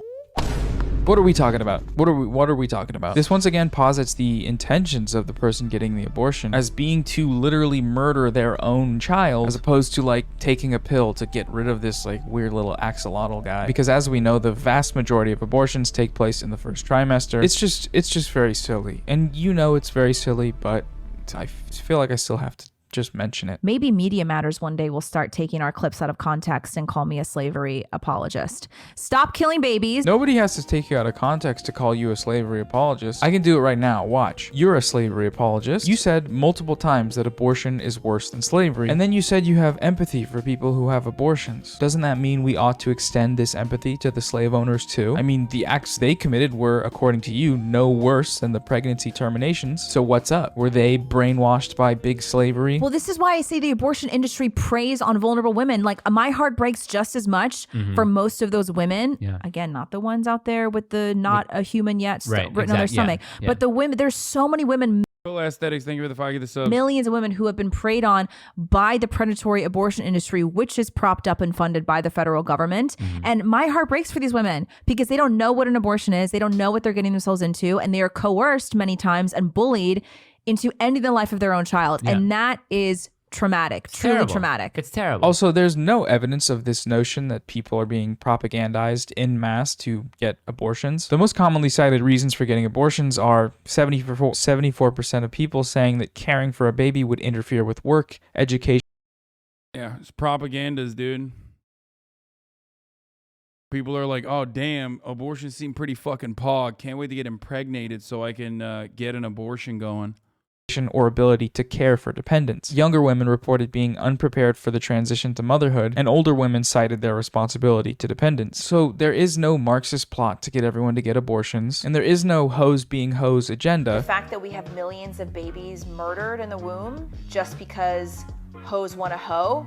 What are we talking about? What are we talking about? This once again posits the intentions of the person getting the abortion as being to literally murder their own child, as opposed to like taking a pill to get rid of this like weird little axolotl guy. Because as we know, the vast majority of abortions take place in the first trimester. It's just very silly. And you know it's very silly, but I feel like I still have to just mention it. Maybe Media Matters one day will start taking our clips out of context and call me a slavery apologist. Stop killing babies. Nobody has to take you out of context to call you a slavery apologist. I can do it right now. Watch. You're a slavery apologist. You said multiple times that abortion is worse than slavery. And then you said you have empathy for people who have abortions. Doesn't that mean we ought to extend this empathy to the slave owners too? I mean, the acts they committed were, according to you, no worse than the pregnancy terminations. So what's up? Were they brainwashed by big slavery? Well, this is why I say the abortion industry preys on vulnerable women. Like, my heart breaks just as much for most of those women. Yeah. Again, not the ones out there with the not a human yet Right, written on their stomach. yeah. But the women, there's so many women, Cool aesthetics. Thank you for the 5 of the subs. millions of women who have been preyed on by the predatory abortion industry, which is propped up and funded by the federal government. And my heart breaks for these women because they don't know what an abortion is. They don't know what they're getting themselves into. And they are coerced many times and bullied into ending the life of their own child. Yeah. And that is traumatic, truly terrible. traumatic. It's terrible. Also, there's no evidence of this notion that people are being propagandized en masse to get abortions. The most commonly cited reasons for getting abortions are 74% of people saying that caring for a baby would interfere with work, education. Yeah, it's propagandas, dude. People are like, oh, damn, abortions seem pretty fucking pog. Can't wait to get impregnated so I can get an abortion going. Or ability to care for dependents. Younger women reported being unprepared for the transition to motherhood, and older women cited their responsibility to dependents. So there is no Marxist plot to get everyone to get abortions, and there is no hoes being hoes agenda. The fact that we have millions of babies murdered in the womb just because hoes want a hoe.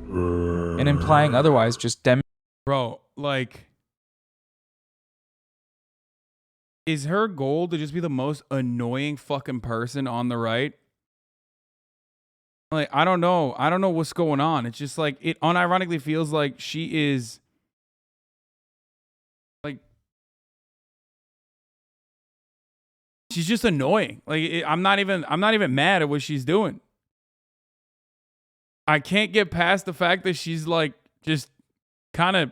And implying otherwise just Bro, like, is her goal to just be the most annoying fucking person on the right? Like, I don't know. I don't know what's going on. It's just like, it unironically feels like she is like, she's just annoying. Like, I'm not even mad at what she's doing. I can't get past the fact that she's like just kind of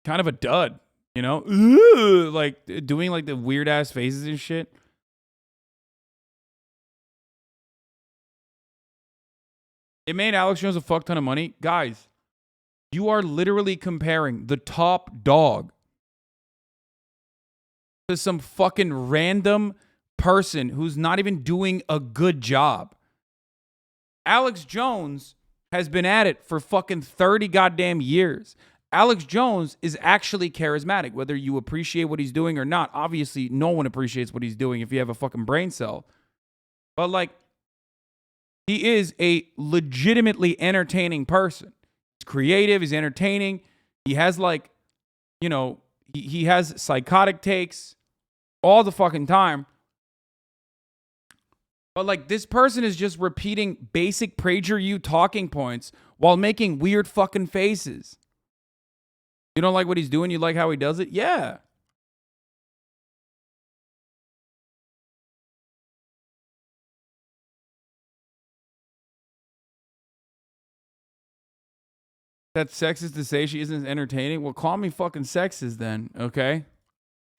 a dud, you know? Ooh, like doing like the weird ass faces and shit. It made Alex Jones a fuck ton of money. Guys, you are literally comparing the top dog to some fucking random person who's not even doing a good job. Alex Jones has been at it for fucking 30 goddamn years. Alex Jones is actually charismatic, whether you appreciate what he's doing or not. Obviously, no one appreciates what he's doing if you have a fucking brain cell. But like, he is a legitimately entertaining person. He's creative, he's entertaining. He has like, you know, he has psychotic takes all the fucking time. But like, this person is just repeating basic PragerU talking points while making weird fucking faces. You don't like what he's doing? You like how he does it? Yeah. That's sexist to say she isn't entertaining? Well, call me fucking sexist then, okay?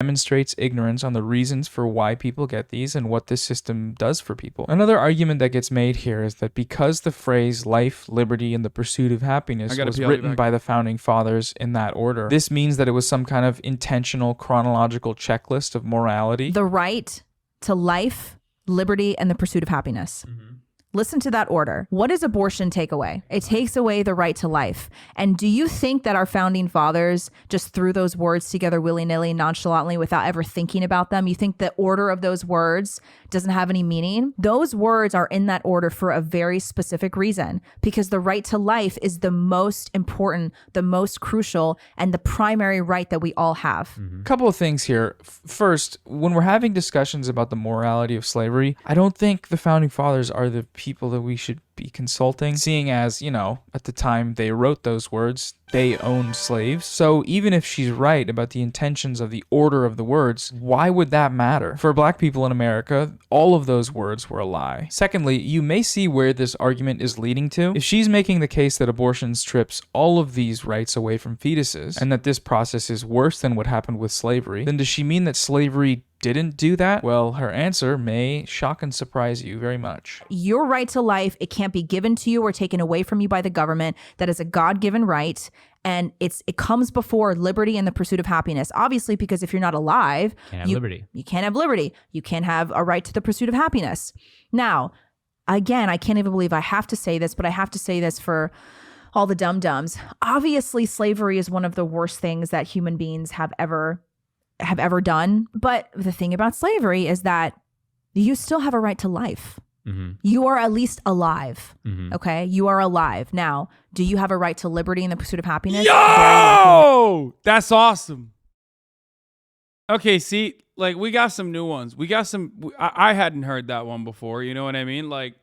Demonstrates ignorance on the reasons for why people get these and what this system does for people. Another argument that gets made here is that because the phrase life, liberty, and the pursuit of happiness was written by the founding fathers in that order, this means that it was some kind of intentional chronological checklist of morality. The right to life, liberty, and the pursuit of happiness. Listen to that order. What does abortion take away? It takes away the right to life. And do you think that our founding fathers just threw those words together willy-nilly, nonchalantly, without ever thinking about them? You think the order of those words doesn't have any meaning? Those words are in that order for a very specific reason, because the right to life is the most important, the most crucial, and the primary right that we all have. A couple of things here. First, when we're having discussions about the morality of slavery, I don't think the founding fathers are the people that we should be consulting, seeing as, you know, at the time they wrote those words, they owned slaves. So even if she's right about the intentions of the order of the words, why would that matter? For black people in America, all of those words were a lie. Secondly, you may see where this argument is leading to. If she's making the case that abortion strips all of these rights away from fetuses, and that this process is worse than what happened with slavery, then does she mean that slavery didn't do that? Well, her answer may shock and surprise you very much. Your right to life, it can't be given to you or taken away from you by the government. That is a God-given right. And it comes before liberty and the pursuit of happiness. Obviously, because if you're not alive, liberty. You can't have liberty. You can't have a right to the pursuit of happiness. Now, again, I can't even believe I have to say this, but I have to say this for all the dum-dums. Obviously, slavery is one of the worst things that human beings have ever done. But the thing about slavery is that you still have a right to life. Mm-hmm. You are at least alive. Mm-hmm. Okay? You are alive. Now, do you have a right to liberty and the pursuit of happiness? Yo! That's awesome. Okay, see, like, we got some new ones. We got some, I hadn't heard that one before. You know what I mean? Like,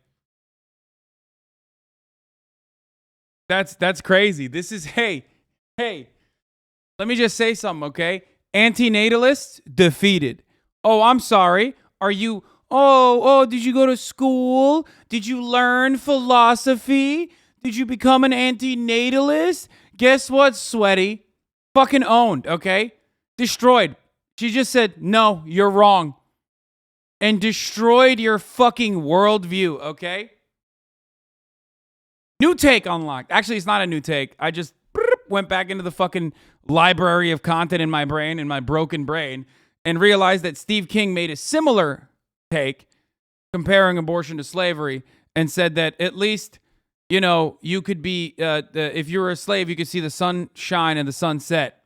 that's crazy. This is, hey, let me just say something, okay? Antinatalists defeated. Oh, I'm sorry. Are you, did you go to school? Did you learn philosophy? Did you become an antinatalist? Guess what, sweaty? Fucking owned, okay? Destroyed. She just said, no, you're wrong. And destroyed your fucking worldview, okay? New take unlocked. Actually, it's not a new take. I just went back into the fucking library of content in my brain, in my broken brain, and realized that Steve King made a similar take comparing abortion to slavery and said that at least, you know, you could be, if you were a slave, you could see the sun shine and the sun set.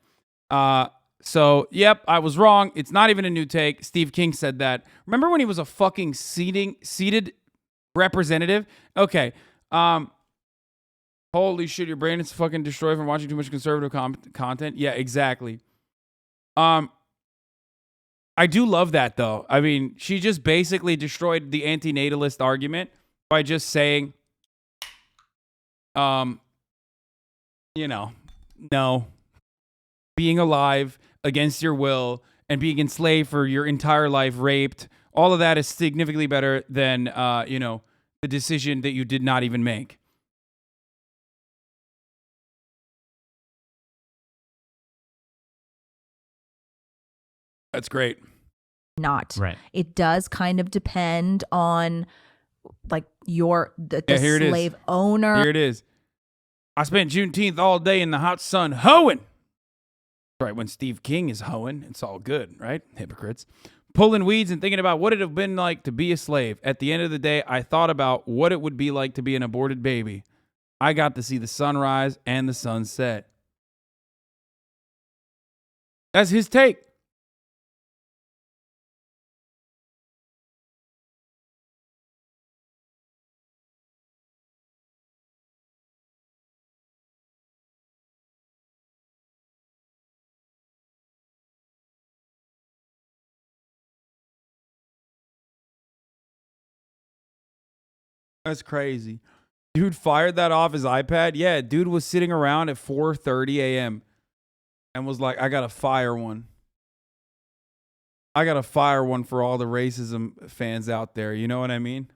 So, yep, I was wrong. It's not even a new take. Steve King said that. Remember when he was a fucking seated representative? Okay. Holy shit, your brain is fucking destroyed from watching too much conservative content. Yeah, exactly. I do love that, though. I mean, she just basically destroyed the antinatalist argument by just saying, you know, no. Being alive against your will and being enslaved for your entire life, raped, all of that is significantly better than, you know, the decision that you did not even make. That's great. Not. Right. It does kind of depend on like the here it slave is. owner. Here it is. I spent Juneteenth all day in the hot sun hoeing. Right, when Steve King is hoeing, it's all good, right? Hypocrites. Pulling weeds and thinking about what it would have been like to be a slave. At the end of the day, I thought about what it would be like to be an aborted baby. I got to see the sunrise and the sunset. That's his take. That's crazy. Dude fired that off his iPad. Yeah, dude was sitting around at 4:30 a.m. and was like, I got to fire one. I got to fire one for all the racism fans out there. You know what I mean?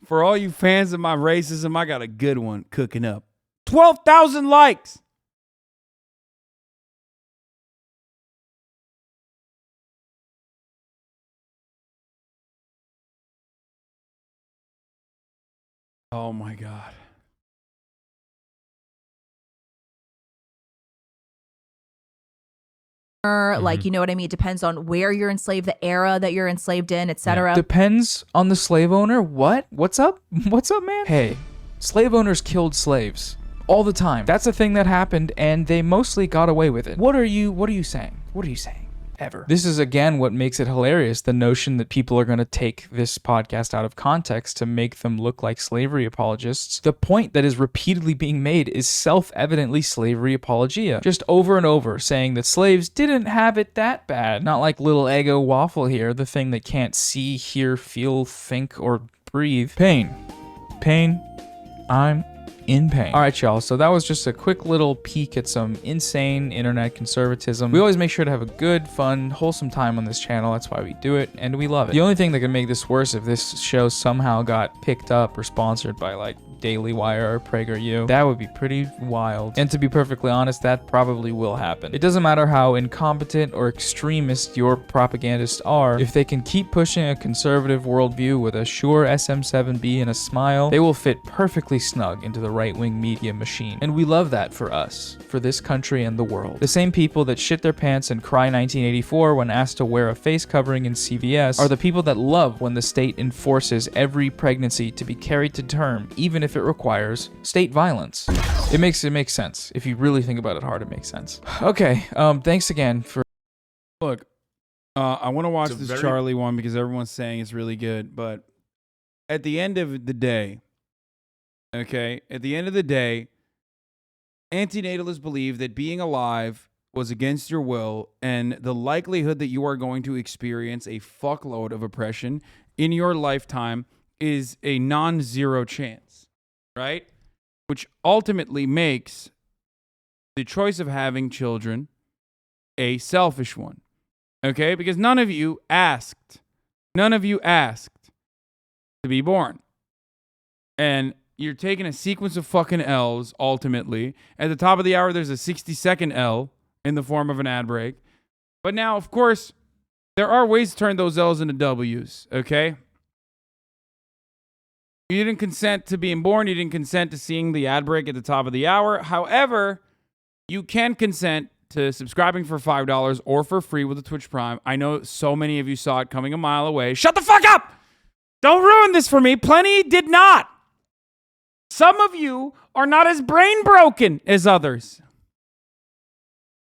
For all you fans of my racism, I got a good one cooking up. 12,000 likes. Oh my God. Like, you know what I mean? It depends on where you're enslaved, the era that you're enslaved in, etc. Depends on the slave owner. What? What's up? What's up, man? Hey, slave owners killed slaves all the time. That's a thing that happened, and they mostly got away with it. What are you saying? What are you saying? ever. This is, again, what makes it hilarious, the notion that people are going to take this podcast out of context to make them look like slavery apologists. The point that is repeatedly being made is self-evidently slavery apologia, just over and over, saying that slaves didn't have it that bad. Not like little Eggo Waffle here, the thing that can't see, hear, feel, think, or breathe. Pain. Pain. I'm in pain. All right, y'all. So that was just a quick little peek at some insane internet conservatism. We always make sure to have a good, fun, wholesome time on this channel. That's why we do it, and we love it. The only thing that could make this worse if this show somehow got picked up or sponsored by like Daily Wire or PragerU, that would be pretty wild. And to be perfectly honest, that probably will happen. It doesn't matter how incompetent or extremist your propagandists are, if they can keep pushing a conservative worldview with a Shure SM7B and a smile, they will fit perfectly snug into the right-wing media machine. And we love that for us, for this country and the world. The same people that shit their pants and cry 1984 when asked to wear a face covering in CVS are the people that love when the state enforces every pregnancy to be carried to term, even if it requires state violence. It makes sense. If you really think about it hard, it makes sense. Okay, thanks again for... Look, I want to watch this Charlie one because everyone's saying it's really good, but at the end of the day, okay, antinatalists believe that being alive was against your will, and the likelihood that you are going to experience a fuckload of oppression in your lifetime is a non-zero chance, right? Which ultimately makes the choice of having children a selfish one, okay? Because none of you asked to be born. And you're taking a sequence of fucking L's, ultimately. At the top of the hour, there's a 60-second L in the form of an ad break. But now, of course, there are ways to turn those L's into W's, okay? You didn't consent to being born. You didn't consent to seeing the ad break at the top of the hour. However, you can consent to subscribing for $5 or for free with a Twitch Prime. I know so many of you saw it coming a mile away. Shut the fuck up! Don't ruin this for me. Plenty did not. Some of you are not as brain broken as others.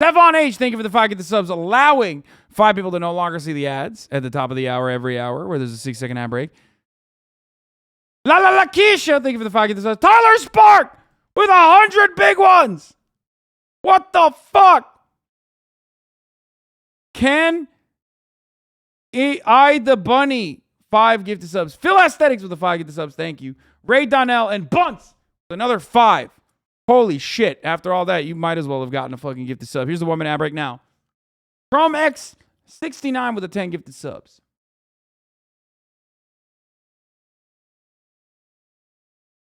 Stefan H, thank you for the 5 get the subs, allowing 5 people to no longer see the ads at the top of the hour every hour where there's a 6-second ad break. La La La Keisha, thank you for the 5 get the subs. Tyler Spark with 100 big ones. What the fuck? Ken I the Bunny, 5 gifted subs. Phil Aesthetics with the 5 gifted subs. Thank you. Ray Donnell and Bunts with another 5. Holy shit. After all that, you might as well have gotten a fucking gifted sub. Here's the 1 minute ad break now. Chrome X 69 with the 10 gifted subs.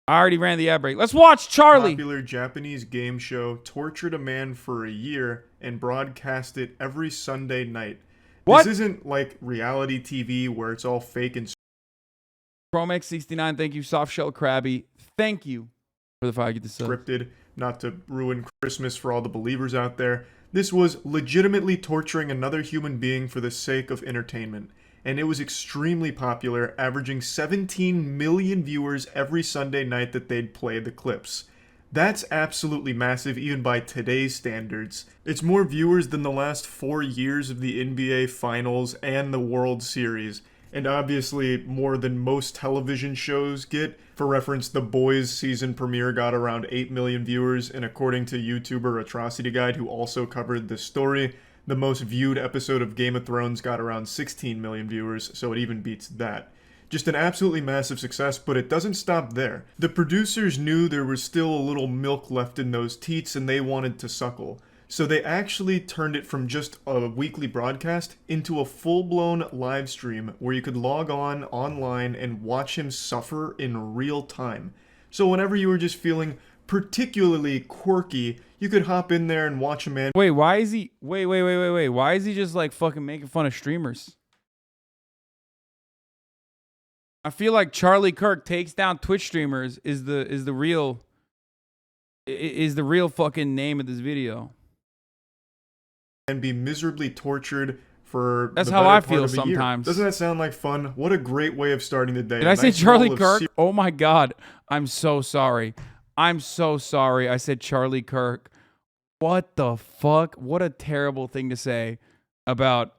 I already ran the ad break. Let's watch Charlie. Popular Japanese game show tortured a man for a year and broadcast it every Sunday night. What? This isn't like reality TV where it's all fake and Chromex 69, thank you. Softshell Krabby, thank you for the 5 get the sub. Scripted, not to ruin Christmas for all the believers out there. This was legitimately torturing another human being for the sake of entertainment. And it was extremely popular, averaging 17 million viewers every Sunday night that they'd play the clips. That's absolutely massive, even by today's standards. It's more viewers than the last 4 years of the NBA Finals and the World Series, and obviously more than most television shows get. For reference, The Boys season premiere got around 8 million viewers, and according to YouTuber Atrocity Guide, who also covered this story, the most viewed episode of Game of Thrones got around 16 million viewers, so it even beats that. Just an absolutely massive success, but it doesn't stop there. The producers knew there was still a little milk left in those teats and they wanted to suckle. So they actually turned it from just a weekly broadcast into a full-blown live stream where you could log on online and watch him suffer in real time. So whenever you were just feeling particularly quirky, you could hop in there and watch a man. Wait, why is he... Wait. Why is he just like fucking making fun of streamers? I feel like Charlie Kirk takes down Twitch streamers is the real fucking name of this video. And be miserably tortured for That's the how better I part feel of a year. sometimes. Doesn't that sound like fun? What a great way of starting the day. Did I say Charlie Kirk? Oh my God. I'm so sorry. I'm so sorry. I said Charlie Kirk. What the fuck? What a terrible thing to say. about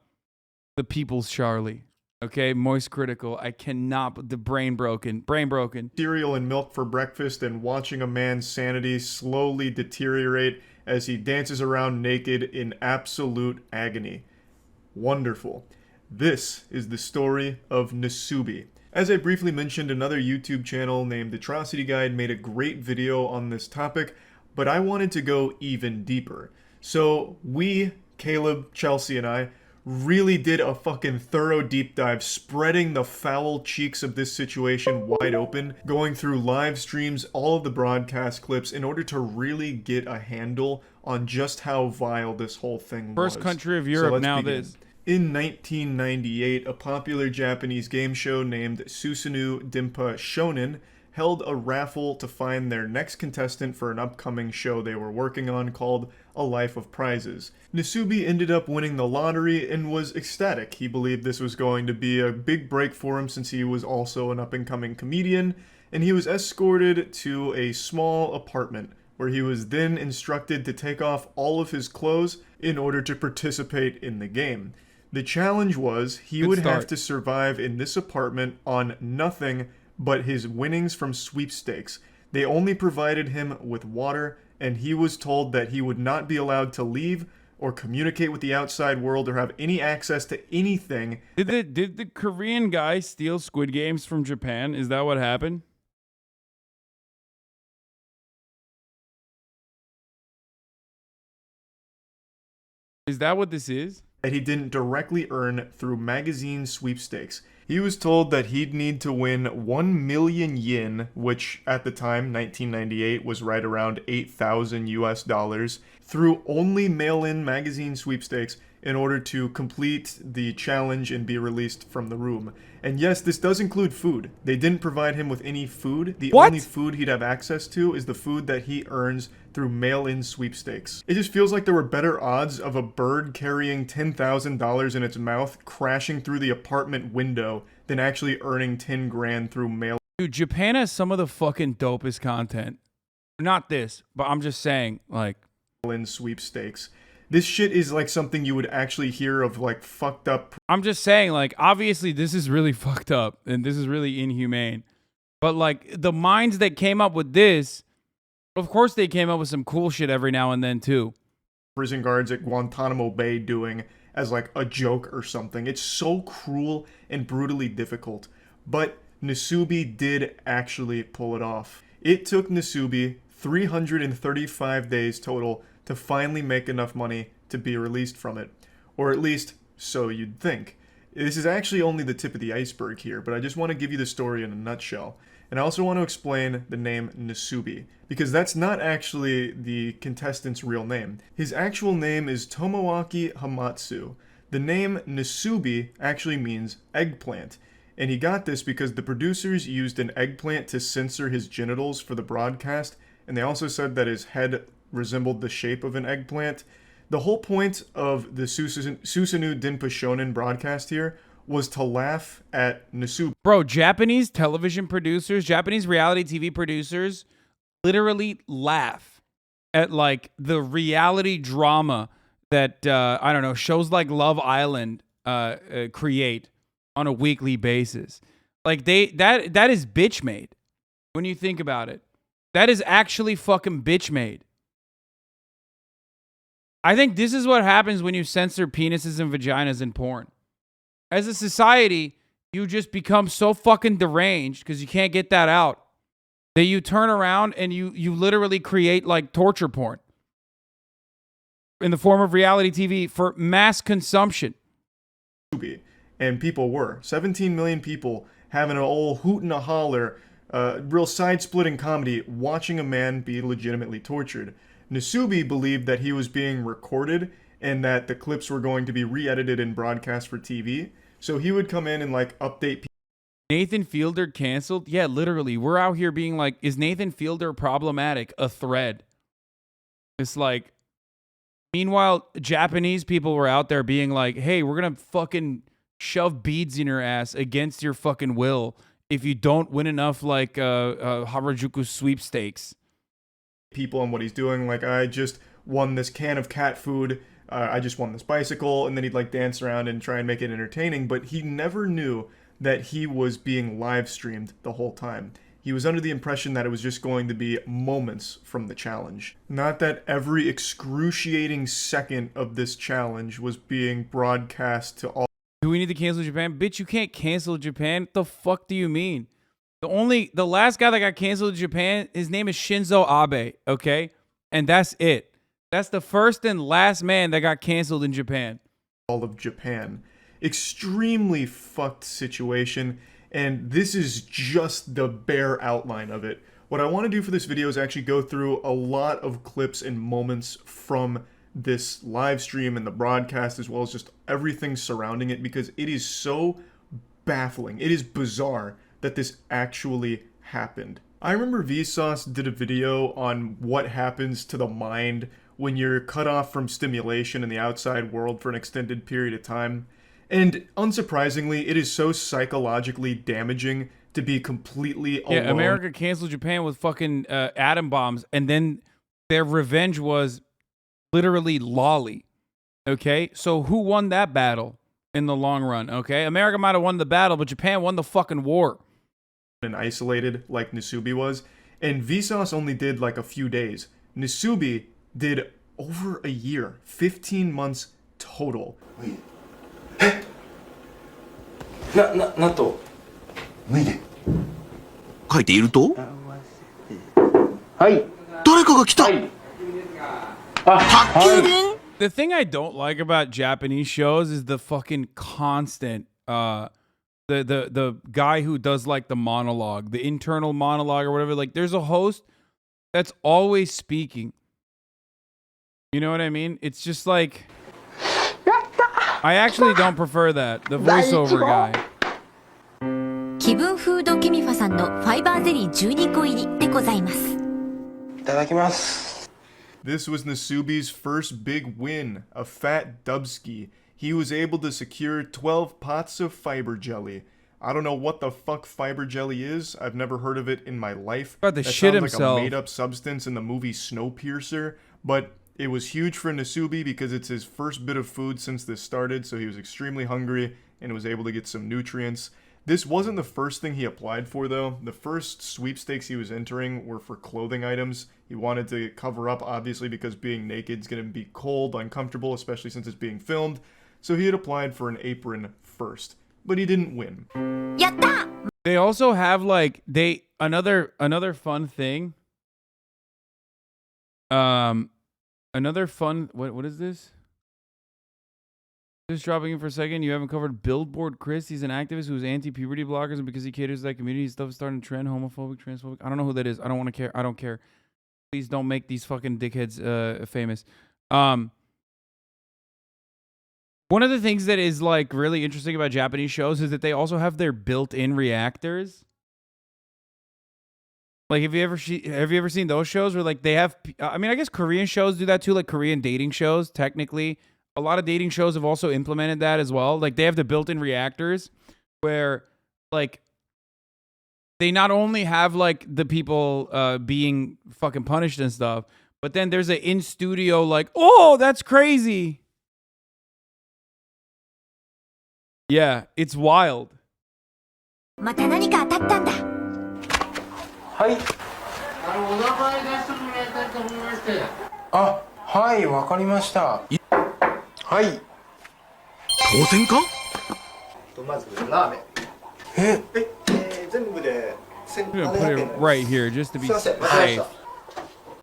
the people's Charlie. Okay, Moistcritikal. I cannot. The brain broken. Cereal and milk for breakfast and watching a man's sanity slowly deteriorate as he dances around naked in absolute agony. Wonderful. This is the story of Nasubi. As I briefly mentioned, another YouTube channel named Atrocity Guide made a great video on this topic, but I wanted to go even deeper. So we, Caleb, Chelsea, and I really did a fucking thorough deep dive, spreading the foul cheeks of this situation wide open, going through live streams, all of the broadcast clips, in order to really get a handle on just how vile this whole thing was. First country of Europe, let's now begin. this. In 1998, a popular Japanese game show named Susanoo Dimpa Shonen held a raffle to find their next contestant for an upcoming show they were working on called A Life of Prizes. Nasubi ended up winning the lottery and was ecstatic. He believed this was going to be a big break for him since he was also an up-and-coming comedian, and he was escorted to a small apartment where he was then instructed to take off all of his clothes in order to participate in the game. The challenge was he would have to survive in this apartment on nothing but his winnings from sweepstakes. They only provided him with water, and he was told that he would not be allowed to leave or communicate with the outside world or have any access to anything. Did the Korean guy steal Squid Games from Japan? Is that what happened? Is that what this is? That he didn't directly earn through magazine sweepstakes. He was told that he'd need to win 1 million yen, which at the time, 1998, was right around 8,000 US dollars, through only mail-in magazine sweepstakes in order to complete the challenge and be released from the room. And yes, this does include food. They didn't provide him with any food. The only food he'd have access to is the food that he earns through mail-in sweepstakes. It just feels like there were better odds of a bird carrying $10,000 in its mouth crashing through the apartment window than actually earning 10 grand through mail. Dude, Japan has some of the fucking dopest content. Not this, but I'm just saying, like, in sweepstakes. This shit is like something you would actually hear of, like, fucked up. I'm just saying, like, obviously this is really fucked up and this is really inhumane. But, like, the minds that came up with this, of course they came up with some cool shit every now and then, too. Prison guards at Guantanamo Bay doing as, like, a joke or something. It's so cruel and brutally difficult. But Nasubi did actually pull it off. It took Nasubi 335 days total to finally make enough money to be released from it. Or at least, so you'd think. This is actually only the tip of the iceberg here, but I just want to give you the story in a nutshell. And I also want to explain the name Nasubi, because that's not actually the contestant's real name. His actual name is Tomoaki Hamatsu. The name Nasubi actually means eggplant, and he got this because the producers used an eggplant to censor his genitals for the broadcast, and they also said that his head resembled the shape of an eggplant. The whole point of the Susanoo Dimpa Shonen broadcast here was to laugh at Nasubi. Bro, Japanese television producers, Japanese reality TV producers literally laugh at, like, the reality drama that, I don't know, shows like Love Island create on a weekly basis. Like, that is bitch made when you think about it. That is actually fucking bitch made. I think this is what happens when you censor penises and vaginas in porn. As a society, you just become so fucking deranged because you can't get that out that you turn around and you literally create, like, torture porn in the form of reality TV for mass consumption. And people were. 17 million people having an old hoot and a holler, real side-splitting comedy, watching a man be legitimately tortured. Nasubi believed that he was being recorded and that the clips were going to be re-edited and broadcast for TV. So he would come in and, like, update people. Nathan Fielder canceled? Yeah, literally. We're out here being like, is Nathan Fielder problematic? A thread. It's like, meanwhile, Japanese people were out there being like, hey, we're going to fucking shove beads in your ass against your fucking will if you don't win enough, like, Harajuku sweepstakes. People on what he's doing. Like, I just won this can of cat food. I just won this bicycle, and then he'd like dance around and try and make it entertaining, but he never knew that he was being live streamed the whole time. He was under the impression that it was just going to be moments from the challenge. Not that every excruciating second of this challenge was being broadcast to all. Do we need to cancel Japan? Bitch, you can't cancel Japan. What the fuck do you mean? The last guy that got canceled in Japan, his name is Shinzo Abe, okay? And that's it. That's the first and last man that got canceled in Japan. All of Japan. Extremely fucked situation. And this is just the bare outline of it. What I want to do for this video is actually go through a lot of clips and moments from this live stream and the broadcast, as well as just everything surrounding it, because it is so baffling. It is bizarre that this actually happened. I remember Vsauce did a video on what happens to the mind when you're cut off from stimulation in the outside world for an extended period of time. And unsurprisingly, it is so psychologically damaging to be completely alone. Yeah, America canceled Japan with fucking atom bombs, and then their revenge was literally lolly. Okay? So who won that battle in the long run? Okay? America might have won the battle, but Japan won the fucking war. And isolated like Nasubi was. And Vsauce only did like a few days. Nasubi did over a year. 15 months total. Wait. なんと脱いで書いているとはい誰かが来た宅急便 The thing I don't like about Japanese shows is the fucking constant the guy who does like the monologue, the internal monologue or whatever. Like there's a host that's always speaking. You know what I mean? It's just like I actually don't prefer that. The voiceover guy. 気分フードケミファさんのファイバーゼリー12個入りでございます。いただきます。 This was Nasubi's first big win, a fat dubski. He was able to secure 12 pots of fiber jelly. I don't know what the fuck fiber jelly is. I've never heard of it in my life. About to that shit sounds himself. like a made-up substance in the movie Snowpiercer, but it was huge for Nasubi because it's his first bit of food since this started, so he was extremely hungry and was able to get some nutrients. This wasn't the first thing he applied for, though. The first sweepstakes he was entering were for clothing items. He wanted to cover up, obviously, because being naked is going to be cold, uncomfortable, especially since it's being filmed. So he had applied for an apron first, but he didn't win. Yatta! They also have like another fun thing. Another fun what is this? Just dropping in for a second. You haven't covered Billboard Chris. He's an activist who's anti-puberty blockers, and because he caters to that community, stuff is starting to trend homophobic, transphobic. I don't know who that is. I don't want to care. I don't care. Please don't make these fucking dickheads famous. One of the things that is like really interesting about Japanese shows is that they also have their built-in reactors. Like, have you ever seen those shows where like they have? I mean, I guess Korean shows do that too, like Korean dating shows. Technically, a lot of dating shows have also implemented that as well. Like they have the built-in reactors where, like, they not only have like the people being fucking punished and stuff, but then there's an in-studio like, oh, that's crazy. Yeah, it's wild. また何か当たったんだ。はい。お名前出してもらいたいと思いまして。あ、はい、わかりました。はい。当選か？まずラーメン。全部でI'm gonna put it right here just to be safe.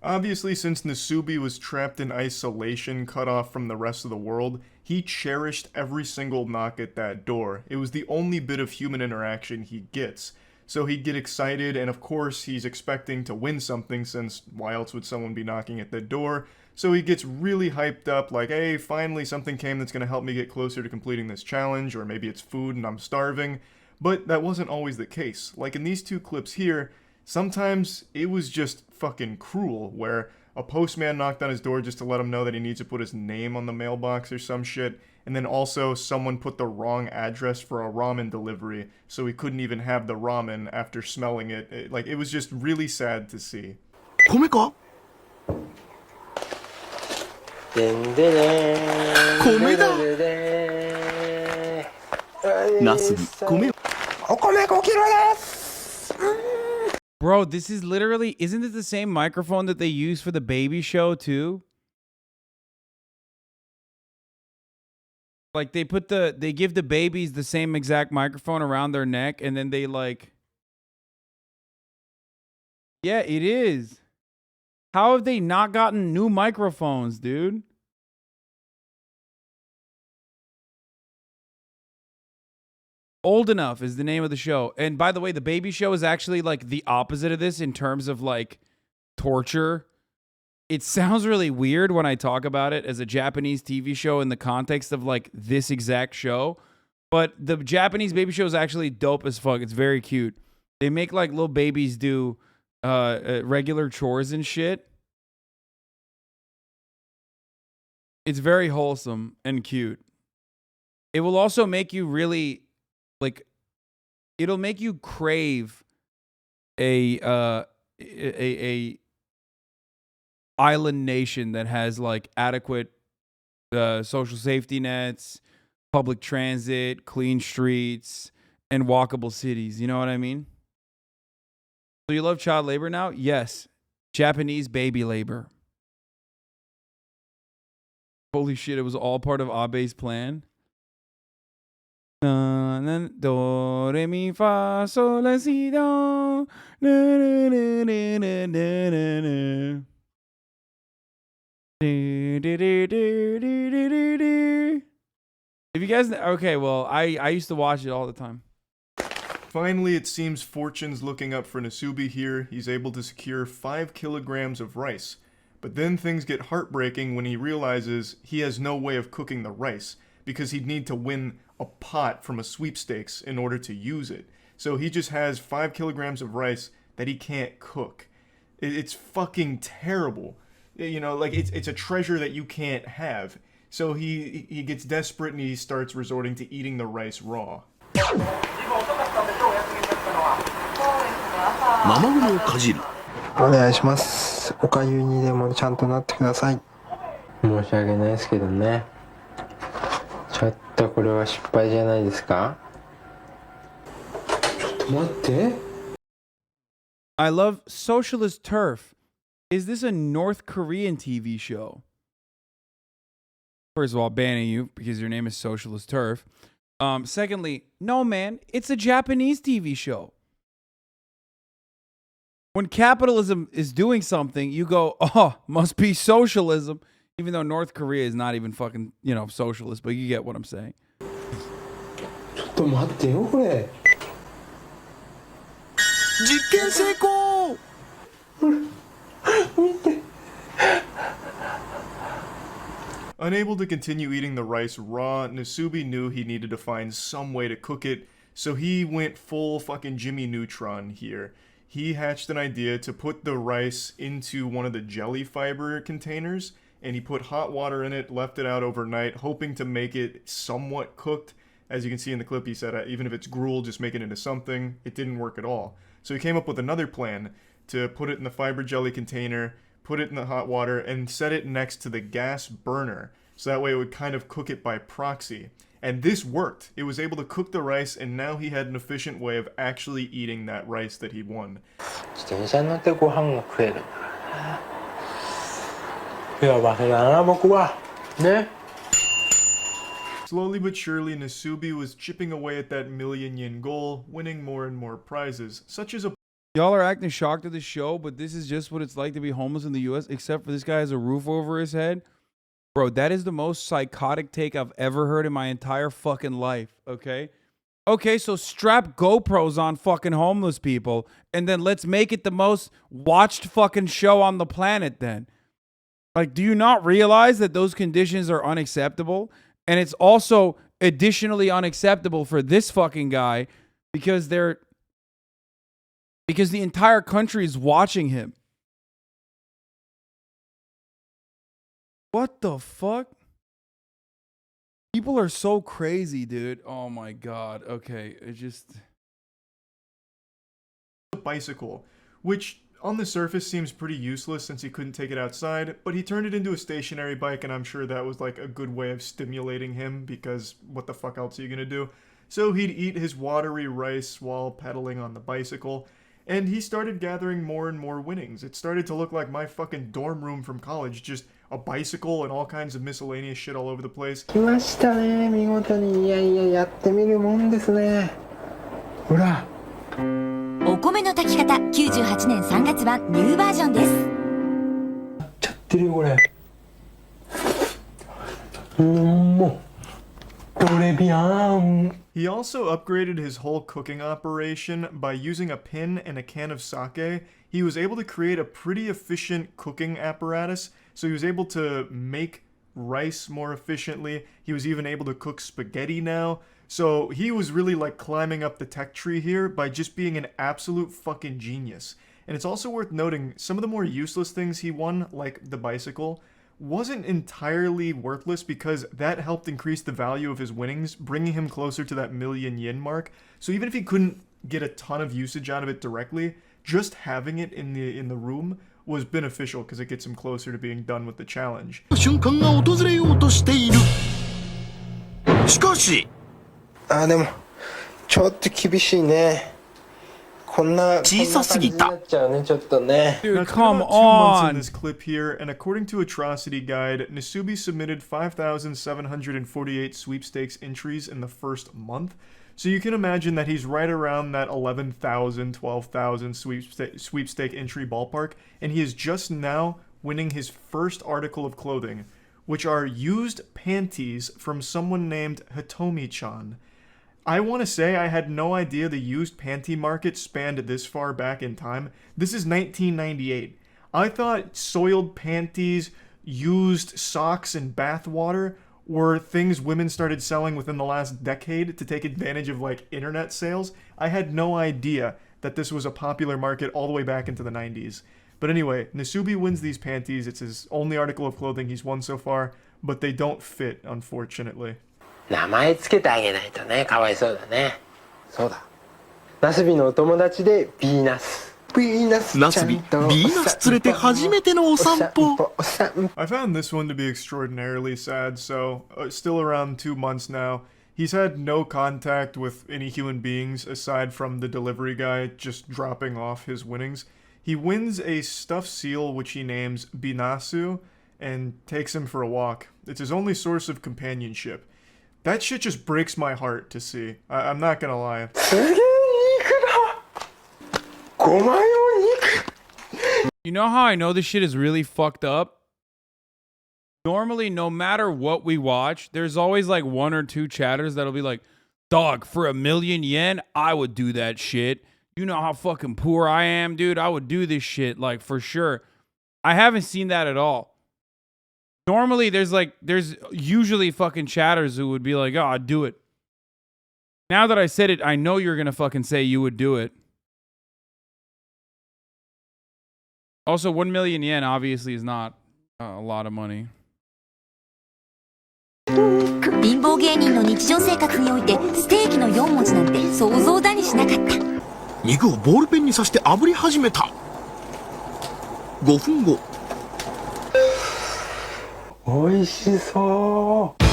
Obviously, since Nasubi was trapped in isolation, cut off from the rest of the world, he cherished every single knock at that door. It was the only bit of human interaction he gets. So he'd get excited, and of course he's expecting to win something, since why else would someone be knocking at the door? So he gets really hyped up, like, hey, finally something came that's going to help me get closer to completing this challenge, or maybe it's food and I'm starving. But that wasn't always the case. Like in these two clips here, sometimes it was just fucking cruel, where a postman knocked on his door just to let him know that he needs to put his name on the mailbox or some shit, and then also someone put the wrong address for a ramen delivery, so he couldn't even have the ramen after smelling it. It was just really sad to see. 米か？米だナスに米を Bro, this is literally, isn't it the same microphone that they use for the baby show too? Like they give the babies the same exact microphone around their neck and then they like, yeah, it is. How have they not gotten new microphones, dude? Old Enough is the name of the show. And by the way, the baby show is actually like the opposite of this in terms of like torture. It sounds really weird when I talk about it as a Japanese TV show in the context of like this exact show. But the Japanese baby show is actually dope as fuck. It's very cute. They make like little babies do regular chores and shit. It's very wholesome and cute. It will also make you really like, it'll make you crave a island nation that has like adequate social safety nets, public transit, clean streets, and walkable cities. You know what I mean? So you love child labor now? Yes. Japanese baby labor. Holy shit, it was all part of Abe's plan. Do, re, mi, fa, sol, la, si, do. If you guys, okay, well, I used to watch it all the time. Finally, it seems fortune's looking up for Nasubi here. He's able to secure 5 kilograms of rice. But then things get heartbreaking when he realizes he has no way of cooking the rice, because he'd need to win a pot from a sweepstakes in order to use it. So he just has 5 kilograms of rice that he can't cook. It's fucking terrible. You know, like it's a treasure that you can't have. So he gets desperate and he starts resorting to eating the rice raw. ママグロをかじる。お願いします。おかゆにでもちゃんとなってください。申し訳ないですけどね。ちょっとこれは失敗じゃないですか？ちょっと待って。I love Socialist Turf. Is this a North Korean TV show? First of all, banning you because your name is Socialist Turf. Secondly, no, man, it's a Japanese TV show. When capitalism is doing something, you go, oh, must be socialism. Even though North Korea is not even fucking, you know, socialist, but you get what I'm saying. ちょっと待ってよこれ。実験成功。見て。 Unable to continue eating the rice raw, Nasubi knew he needed to find some way to cook it, so he went full fucking Jimmy Neutron here. He hatched an idea to put the rice into one of the jelly fiber containers, and he put hot water in it, left it out overnight, hoping to make it somewhat cooked. As you can see in the clip, he said, even if it's gruel, just make it into something. It didn't work at all. So he came up with another plan to put it in the fiber jelly container, put it in the hot water, and set it next to the gas burner. So that way it would kind of cook it by proxy. And this worked. It was able to cook the rice, and now he had an efficient way of actually eating that rice that he won. 自転車乗ってご飯が食えるんだからね。幸せだな僕は。ね。 Slowly but surely, Nasubi was chipping away at that million yen goal, winning more and more prizes, such as a... Y'all are acting shocked at the show, but this is just what it's like to be homeless in the U.S., except for this guy has a roof over his head. Bro, that is the most psychotic take I've ever heard in my entire fucking life, okay? Okay, so strap GoPros on fucking homeless people, and then let's make it the most watched fucking show on the planet then. Like, do you not realize that those conditions are unacceptable? And it's also additionally unacceptable for this fucking guy because the entire country is watching him. What the fuck? People are so crazy, dude. Oh my god. Okay, it just... bicycle, which On the surface seems pretty useless since he couldn't take it outside, but he turned it into a stationary bike, and I'm sure that was like a good way of stimulating him, because what the fuck else are you gonna do? So he'd eat his watery rice while pedaling on the bicycle, and he started gathering more and more winnings. It started to look like my fucking dorm room from college, just a bicycle and all kinds of miscellaneous shit all over the place. 来ましたね、見事に。いやいや、やってみるもんですね。ほら。お米の炊き方98年3月版ニューバージョンです。ちゃってるよこれ。もうトレビアン。He also upgraded his whole cooking operation by using a pin and a can of sake. He was able to create a pretty efficient cooking apparatus, so he was able to make rice more efficiently. He was even able to cook spaghetti now. So he was really like climbing up the tech tree here by just being an absolute fucking genius. And it's also worth noting some of the more useless things he won, like the bicycle, wasn't entirely worthless because that helped increase the value of his winnings, bringing him closer to that 1,000,000 yen mark. So even if he couldn't get a ton of usage out of it directly, just having it in the room was beneficial because it gets him closer to being done with the challenge. 瞬間が訪れようとしている。しかし。でもちょっと厳しいね。こんな小さすぎた。こんな感じになっちゃうね、ちょっとね。Dude, come on. 2 months in this clip here, and according to Atrocity Guide, Nasubi submitted 5,748 sweepstakes entries in the first month. So you can imagine that he's right around that 11,000, 12,000 sweepstake entry ballpark, and he is just now winning his first article of clothing, which are used panties from someone named Hitomi-chan. I want to say I had no idea the used panty market spanned this far back in time. This is 1998. I thought soiled panties, used socks, and bath water were things women started selling within the last decade to take advantage of like internet sales. I had no idea that this was a popular market all the way back into the 90s. But anyway, Nasubi wins these panties. It's his only article of clothing he's won so far, but they don't fit, unfortunately. 名前つけてあげないとね、かわいそうだね。そうだ。ナスビのお友達でビーナス。ナスビ、ビーナス連れて初めてのお散歩。I found this one to be extraordinarily sad, so still around 2 months now. He's had no contact with any human beings aside from the delivery guy just dropping off his winnings. He wins a stuffed seal which he names Binasu and takes him for a walk. It's his only source of companionship. That shit just breaks my heart to see. I'm not gonna lie. You know how I know this shit is really fucked up? Normally, no matter what we watch, there's always like 1 or 2 chatters that'll be like, dog, for 1,000,000 yen, I would do that shit. You know how fucking poor I am, dude? I would do this shit, like, for sure. I haven't seen that at all. Normally, there's usually fucking chatters who would be like, oh, I'd do it. Now that I said it, I know you're gonna fucking say you would do it. Also, 1,000,000 yen obviously is not a lot of money. 貧乏芸人の日常生活においてステーキの4文字なんて想像だにしなかった。肉をボールペンに刺して炙り始めた。5分後。美味しそう。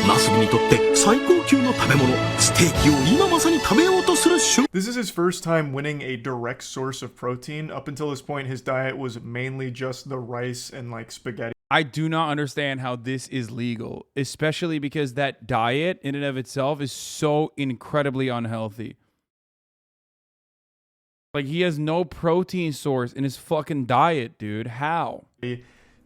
ナスビにとって最高級の食べ物、ステーキを今まさに食べようとする瞬間。 This is his first time winning a direct source of protein. Up until this point, his diet was mainly just the rice and like spaghetti. I do not understand how this is legal, especially because that diet in and of itself is so incredibly unhealthy. Like, he has no protein source in his fucking diet, dude. How?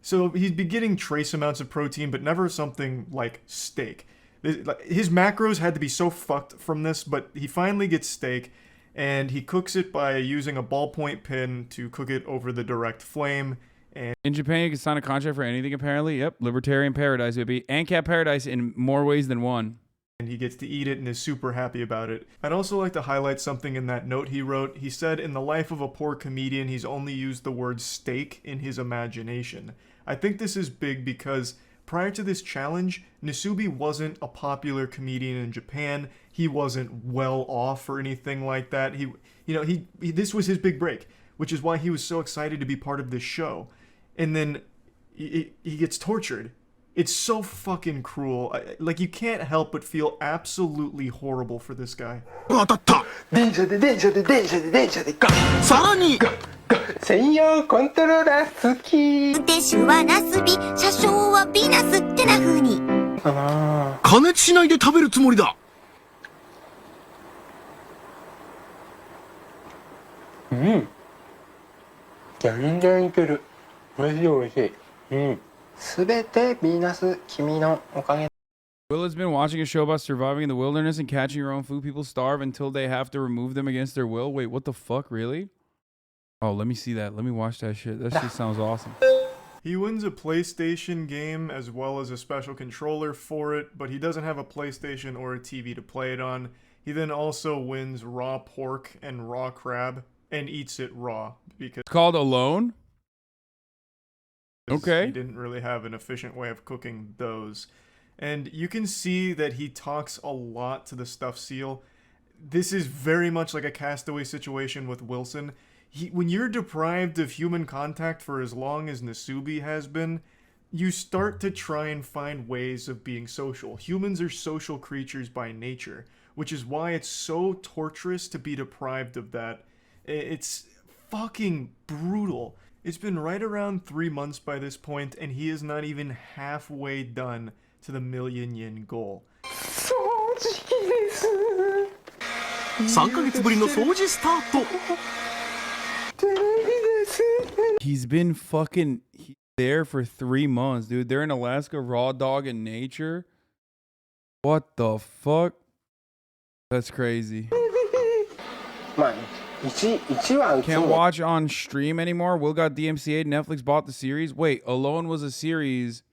So he'd be getting trace amounts of protein, but never something like steak. His macros had to be so fucked from this, but he finally gets steak, and he cooks it by using a ballpoint pin to cook it over the direct flame. And in Japan, you can sign a contract for anything, apparently. Yep, libertarian paradise would be ANCAP paradise in more ways than one. And he gets to eat it and is super happy about it. I'd also like to highlight something in that note he wrote. He said, in the life of a poor comedian, he's only used the word steak in his imagination. I think this is big because prior to this challenge, Nasubi wasn't a popular comedian in Japan. He wasn't well off or anything like that. This was his big break. which is why he was so excited to be part of this show. And then he gets tortured. It's so fucking cruel. Like, you can't help but feel absolutely horrible for this guy. さらに専用コントローラー好き。運転手はナスビ、車掌はビーナスってな風に。加熱しないで食べるつもりだ。うん。全然いける。美味しい美味しい。うん。すべてヴィーナス君のおかげ。 Will has been watching a show about surviving in the wilderness and catching your own food. People starve until they have to remove them against their will. Wait, what the fuck? Really? Oh, let me see that. Let me watch that shit. That shit sounds awesome. He wins a PlayStation game as well as a special controller for it, but he doesn't have a PlayStation or a TV to play it on. He then also wins raw pork and raw crab and eats it raw because It's called Alone? Okay. he didn't really have an efficient way of cooking those. And you can see that he talks a lot to the stuffed seal. This is very much like a Castaway situation with Wilson. When you're deprived of human contact for as long as Nasubi has been, you start to try and find ways of being social. Humans are social creatures by nature, which is why it's so torturous to be deprived of that. It's fucking brutal. It's been right around 3 months by this point, and he is not even halfway done to the million yen goal. 3ヶ月ぶりの掃除スタート。 He's been fucking there for 3 months, dude. They're in Alaska, raw dog in nature. What the fuck? That's crazy. Can't watch on stream anymore. Will got DMCA'd. Netflix bought the series. Wait, Alone was a series,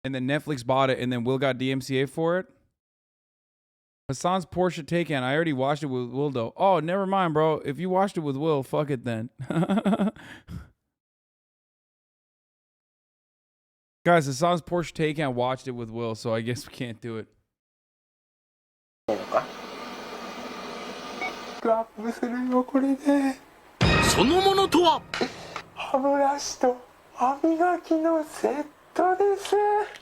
and then Netflix bought it, and then Will got DMCA for it? Hasan's Porsche Taycan. I already watched it with Will, though. Oh, never mind, bro. If you watched it with Will, fuck it then. Guys, Hasan's Porsche Taycan watched it with Will, so I guess we can't do it. ラップするよこれで。そのものとは歯ブラシと歯磨きのセットです。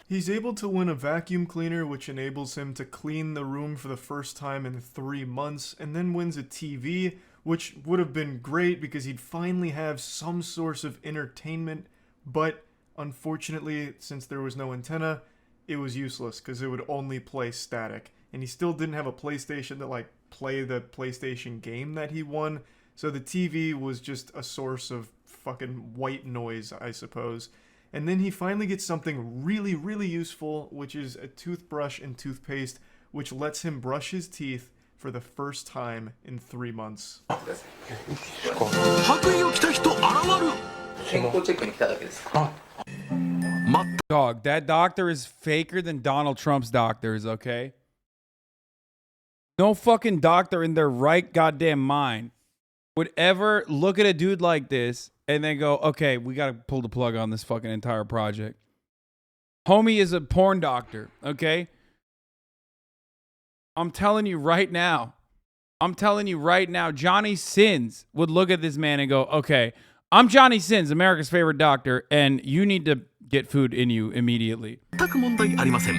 He's able to win a vacuum cleaner, which enables him to clean the room for the first time in 3 months, and then wins a TV, which would have been great because he'd finally have some source of entertainment, but unfortunately, since there was no antenna, it was useless because it would only play static. And he still didn't have a PlayStation to like play the PlayStation game that he won, so the TV was just a source of fucking white noise, I suppose. And then he finally gets something really, really useful, which is a toothbrush and toothpaste, which lets him brush his teeth for the first time in 3 months. Dog, that doctor is faker than Donald Trump's doctors, okay? No fucking doctor in their right goddamn mind would ever look at a dude like this and then go, okay, we gotta pull the plug on this fucking entire project. Homie is a porn doctor, okay? I'm telling you right now, Johnny Sins would look at this man and go, okay, I'm Johnny Sins, America's favorite doctor, and you need to get food in you immediately. 全く問題ありません。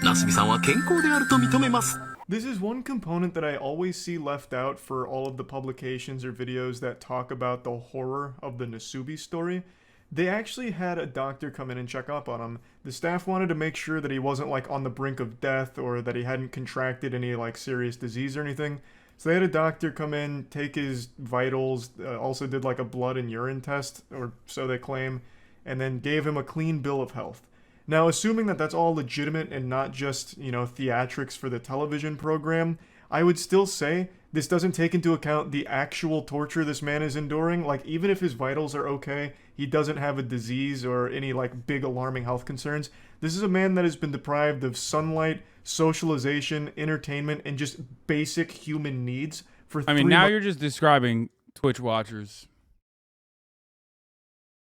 ナスビさんは健康であると認めます。 This is one component that I always see left out for all of the publications or videos that talk about the horror of the Nasubi story. They actually had a doctor come in and check up on him. The staff wanted to make sure that he wasn't like on the brink of death or that he hadn't contracted any like serious disease or anything. So they had a doctor come in, take his vitals, also did like a blood and urine test, or so they claim, and then gave him a clean bill of health. Now, assuming that that's all legitimate and not just, you know, theatrics for the television program, I would still say this doesn't take into account the actual torture this man is enduring. Like, even if his vitals are okay, he doesn't have a disease or any, like, big alarming health concerns. This is a man that has been deprived of sunlight, socialization, entertainment, and just basic human needs for 3 I mean, now you're just describing Twitch watchers.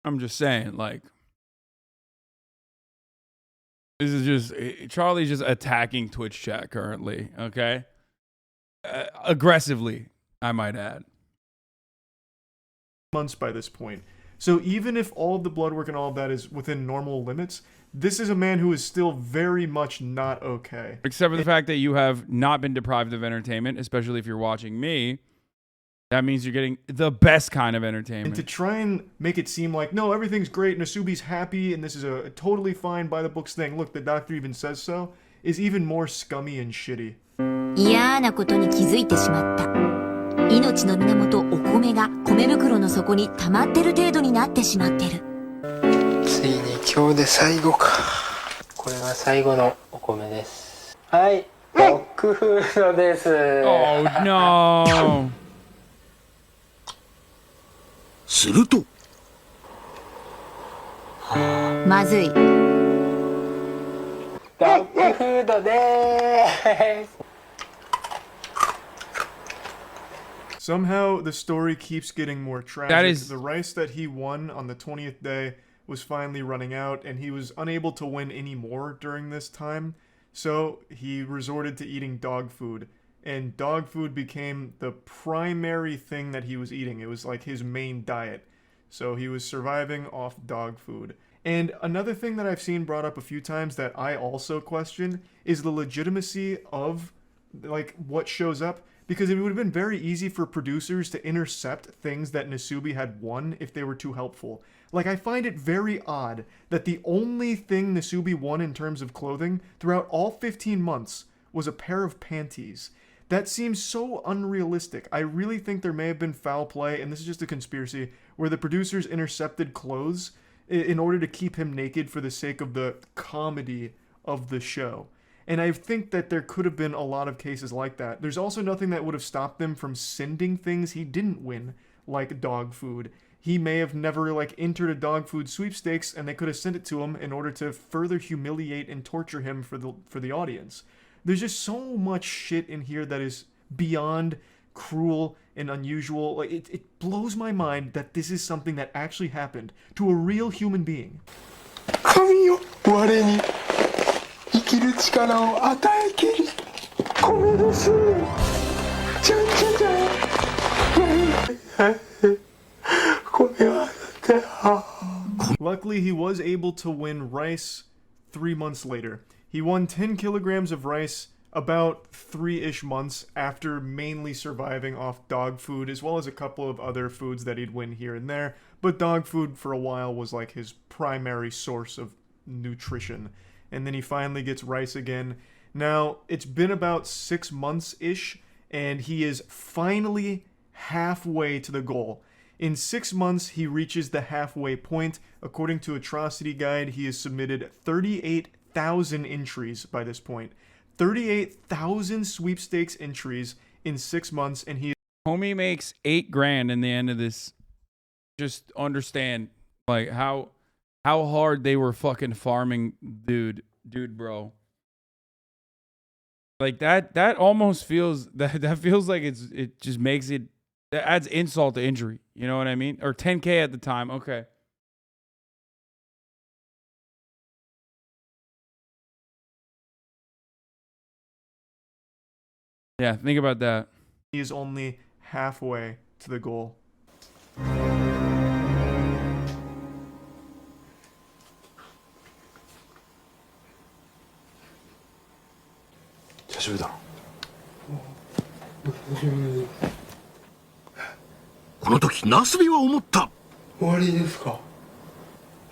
I'm just saying, like, this is just, Charlie's just attacking Twitch chat currently, okay? Aggressively, I might add. months by this point. So even if all of the blood work and all of that is within normal limits, this is a man who is still very much not okay. Except for the fact that you have not been deprived of entertainment, especially if you're watching me. That means you're getting the best kind of entertainment. And to try and make it seem like, no, everything's great, Nasubi's happy, and this is a totally fine by the books thing, look, the doctor even says so, is even more scummy and shitty. 嫌なことに気づいてしまった。命の源お米が米袋の底に溜まってる程度になってしまってる。ついに今日で最後か。これが最後のお米です。はい、ドッグフードです。Oh no! するとまずい。ドッグフードでーす。Somehow, the story keeps getting more tragic. The rice that he won on the 20th day was finally running out, and he was unable to win any more during this time, so he resorted to eating dog food. And dog food became the primary thing that he was eating. It was like his main diet. So he was surviving off dog food. And another thing that I've seen brought up a few times that I also question is the legitimacy of, like, what shows up. Because it would have been very easy for producers to intercept things that Nasubi had won if they were too helpful. Like, I find it very odd that the only thing Nasubi won in terms of clothing throughout all 15 months was a pair of panties. That seems so unrealistic. I really think there may have been foul play, and this is just a conspiracy, where the producers intercepted clothes in order to keep him naked for the sake of the comedy of the show. And I think that there could have been a lot of cases like that. There's also nothing that would have stopped them from sending things he didn't win, like dog food. He may have never, like, entered a dog food sweepstakes, and they could have sent it to him in order to further humiliate and torture him for the audience. There's just so much shit in here that is beyond cruel and unusual. Like, it blows my mind that this is something that actually happened to a real human being. 神よ、我に生きる力を与えきり米です。ちゃんちゃちゃん。米はだって。Luckily, he was able to win rice 3 months later. He won 10 kilograms of rice about 3-ish months after mainly surviving off dog food, as well as a couple of other foods that he'd win here and there. But dog food for a while was like his primary source of nutrition. And then he finally gets rice again. Now, it's been about 6 months-ish, and he is finally halfway to the goal. In 6 months, he reaches the halfway point. According to Atrocity Guide, he has submitted 38,000 entries by this point. 38,000 sweepstakes entries in 6 months, and he... Homie makes $8,000 in the end of this. Just understand, like, how hard they were fucking farming, dude, bro. Like that almost feels that feels like it just makes it, that adds insult to injury. You know what I mean? Or 10K at the time. Okay. Yeah, think about that. He is only halfway to the goal. 大丈夫だ。この時ナスビは思った。終わりですか。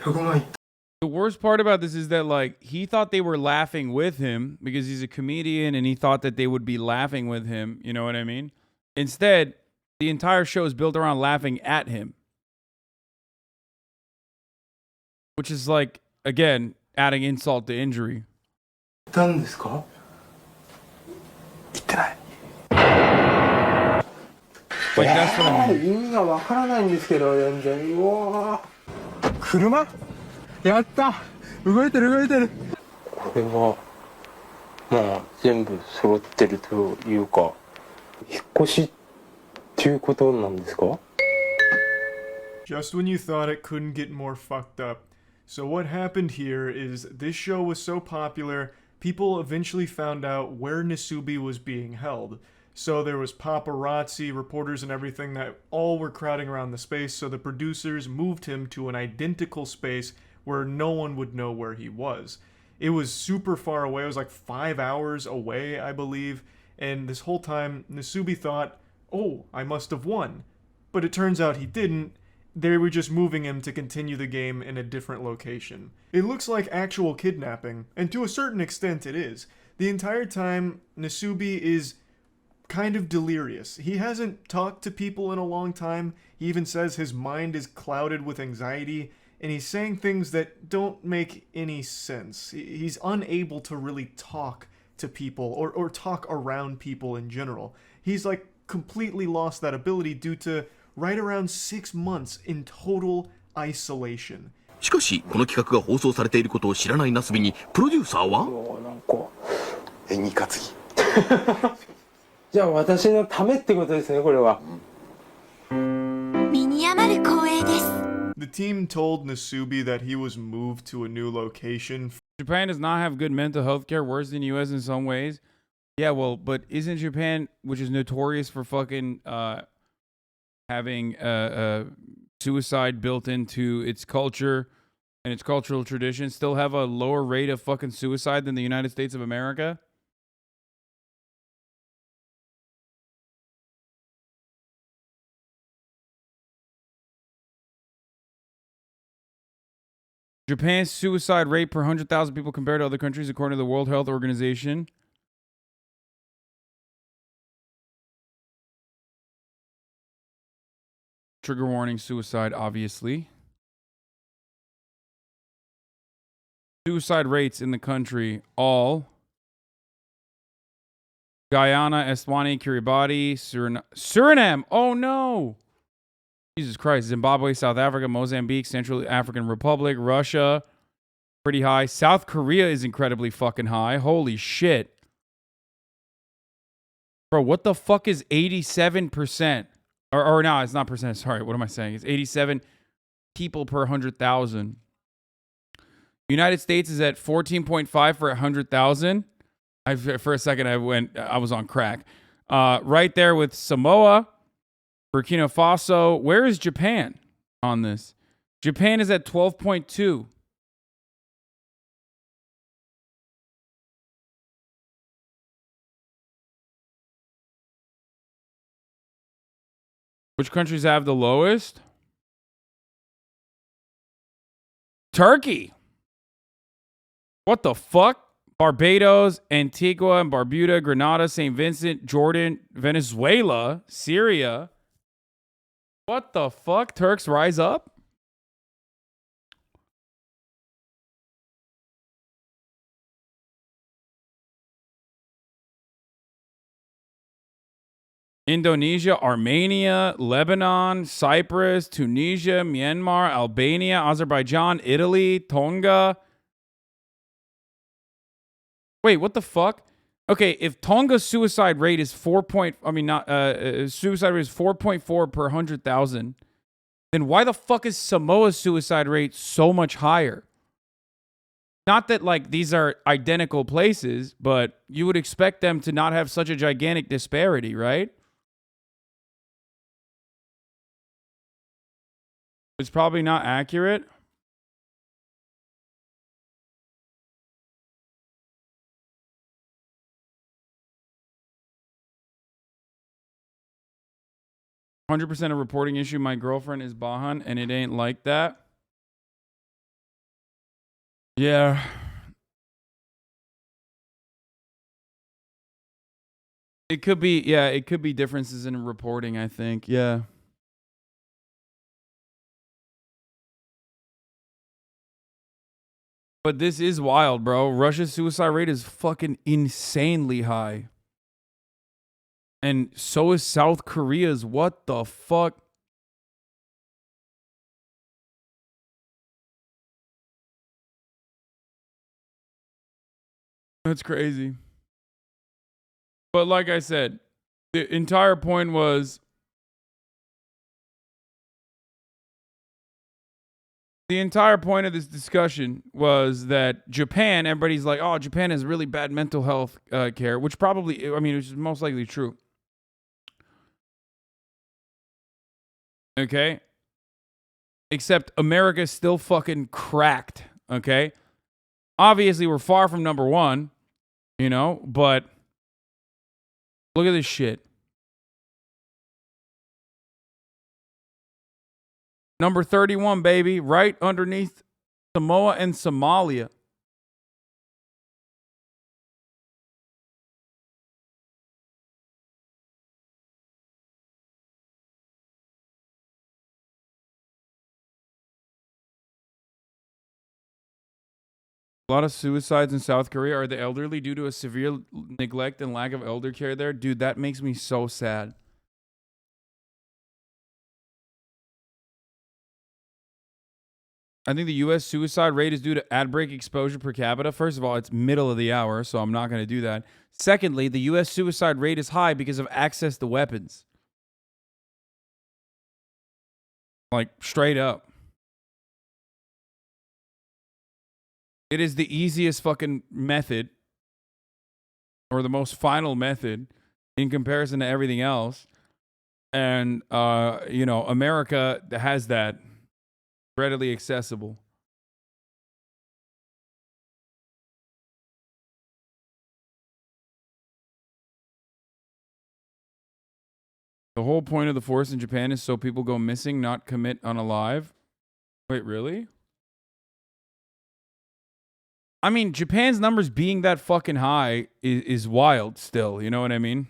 100万いった。 The worst part about this is that, like, he thought they were laughing with him because he's a comedian and he thought that they would be laughing with him. You know what I mean? Instead, the entire show is built around laughing at him. Which is, like, again, adding insult to injury. 何ですか? 言ってない。 Like, that's what I mean. 意味がわからないんですけど、全然。うわー。車? やった。動いてる動いてる。これはまあ全部揃ってるというか、引っ越しっていうことなんですか? Just when you thought it couldn't get more fucked up. So what happened here is this show was so popular, people eventually found out where Nasubi was being held. So there was paparazzi, reporters and everything that all were crowding around the space, so the producers moved him to an identical space where no one would know where he was. It was super far away. It was like 5 hours away, I believe. And this whole time, Nasubi thought, oh, I must have won. But it turns out he didn't. They were just moving him to continue the game in a different location. It looks like actual kidnapping, and to a certain extent it is. The entire time, Nasubi is kind of delirious. He hasn't talked to people in a long time. He even says his mind is clouded with anxiety, and he's saying things that don't make any sense. He's unable to really talk to people or talk around people in general. He's like completely lost that ability due to right around 6 months in total isolation. しかし、この企画が放送されていることを知らないナスビに、プロデューサーはなんか、演技担ぎ。じゃあ私のためってことですね、これは。身に余る光栄です。The team told Nasubi that he was moved to a new location. Japan does not have good mental health care, worse than the U.S. in some ways. Yeah, well, but isn't Japan, which is notorious for fucking having suicide built into its culture and its cultural tradition, still have a lower rate of fucking suicide than the United States of America? Japan's suicide rate per 100,000 people compared to other countries, according to the World Health Organization. Trigger warning, suicide, obviously. Suicide rates in the country, all. Guyana, Eswatini, Kiribati, Suriname. Oh, no. Jesus Christ. Zimbabwe, South Africa, Mozambique, Central African Republic, Russia. Pretty high. South Korea is incredibly fucking high. Holy shit. Bro, what the fuck is 87%? Or no, it's not percent. Sorry, what am I saying? It's 87 people per 100,000. United States is at 14.5 for 100,000. For a second, I was on crack. Right there with Samoa, Burkina Faso. Where is Japan on this? Japan is at 12.2. Which countries have the lowest? Turkey. What the fuck? Barbados, Antigua and Barbuda, Grenada, St. Vincent, Jordan, Venezuela, Syria. What the fuck? Turks rise up? Indonesia, Armenia, Lebanon, Cyprus, Tunisia, Myanmar, Albania, Azerbaijan, Italy, Tonga. Wait, what the fuck? Okay, if Tonga's suicide rate is suicide rate is 4.4 per 100,000, then why the fuck is Samoa's suicide rate so much higher? Not that like these are identical places, but you would expect them to not have such a gigantic disparity, right? It's probably not accurate. "100% of reporting issue. My girlfriend is Bahan, and it ain't like that." Yeah. It could be, yeah, it could be differences in reporting, I think. Yeah. But this is wild, bro. Russia's suicide rate is fucking insanely high. And so is South Korea's. What the fuck? That's crazy. But like I said, the entire point was the entire point of this discussion was that Japan, everybody's like, oh, Japan has really bad mental health care, which probably, I mean, which is most likely true. Okay? Except America's still fucking cracked. Okay? Obviously, we're far from number one, you know, but look at this shit. Number 31, baby, right underneath Samoa and Somalia. A lot of suicides in South Korea. Are the elderly due to a severe neglect and lack of elder care there? Dude, that makes me so sad. I think the U.S. suicide rate is due to ad break exposure per capita. First of all, it's middle of the hour, so I'm not going to do that. Secondly, the U.S. suicide rate is high because of access to weapons. Like, straight up. It is the easiest fucking method, or the most final method, in comparison to everything else. And, you know, America has that readily accessible. The whole point of the force in Japan is so people go missing, not commit unalive. Wait, really? I mean, Japan's numbers being that fucking high is wild still. You know what I mean?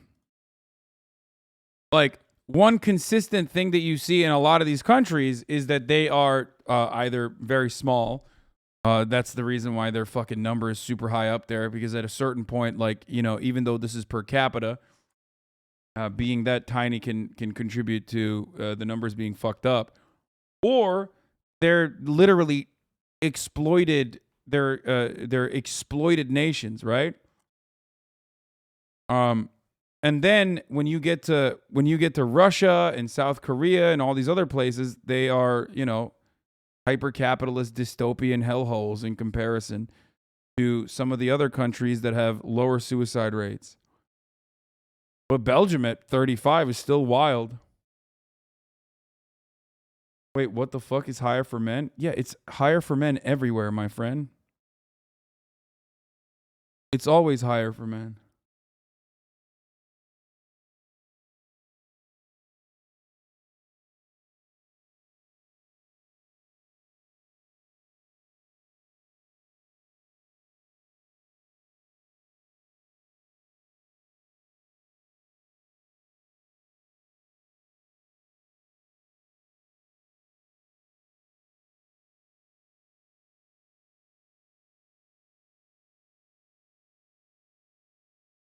Like, one consistent thing that you see in a lot of these countries is that they are either very small. That's the reason why their fucking number is super high up there, because at a certain point, like, you know, even though this is per capita, being that tiny can contribute to the numbers being fucked up. Or they're literally exploited. They're exploited nations, right? And then when you get to Russia and South Korea and all these other places, they are, you know, hyper-capitalist dystopian hellholes in comparison to some of the other countries that have lower suicide rates. But Belgium at 35 is still wild. Wait, what the fuck is higher for men? Yeah, it's higher for men everywhere, my friend. It's always higher for men.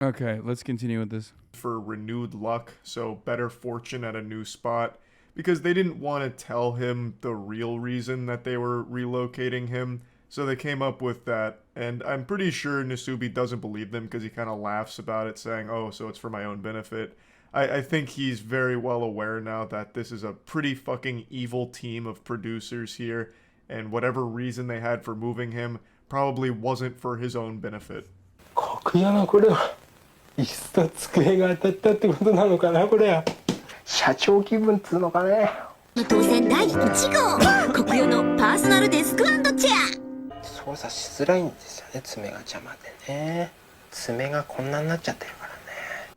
Okay, let's continue with this. For renewed luck, so better fortune at a new spot, because they didn't want to tell him the real reason that they were relocating him, so they came up with that, and I'm pretty sure Nasubi doesn't believe them because he kind of laughs about it, saying, oh, so it's for my own benefit. I think he's very well aware now that this is a pretty fucking evil team of producers here, and whatever reason they had for moving him probably wasn't for his own benefit. 椅子と机が当たったってことなのかなこれは。社長気分っつうのかね。当選第1号国用のパーソナルデスク&チェア。操作しづらいんですよね、爪が邪魔でね。爪がこんなになっちゃってるからね。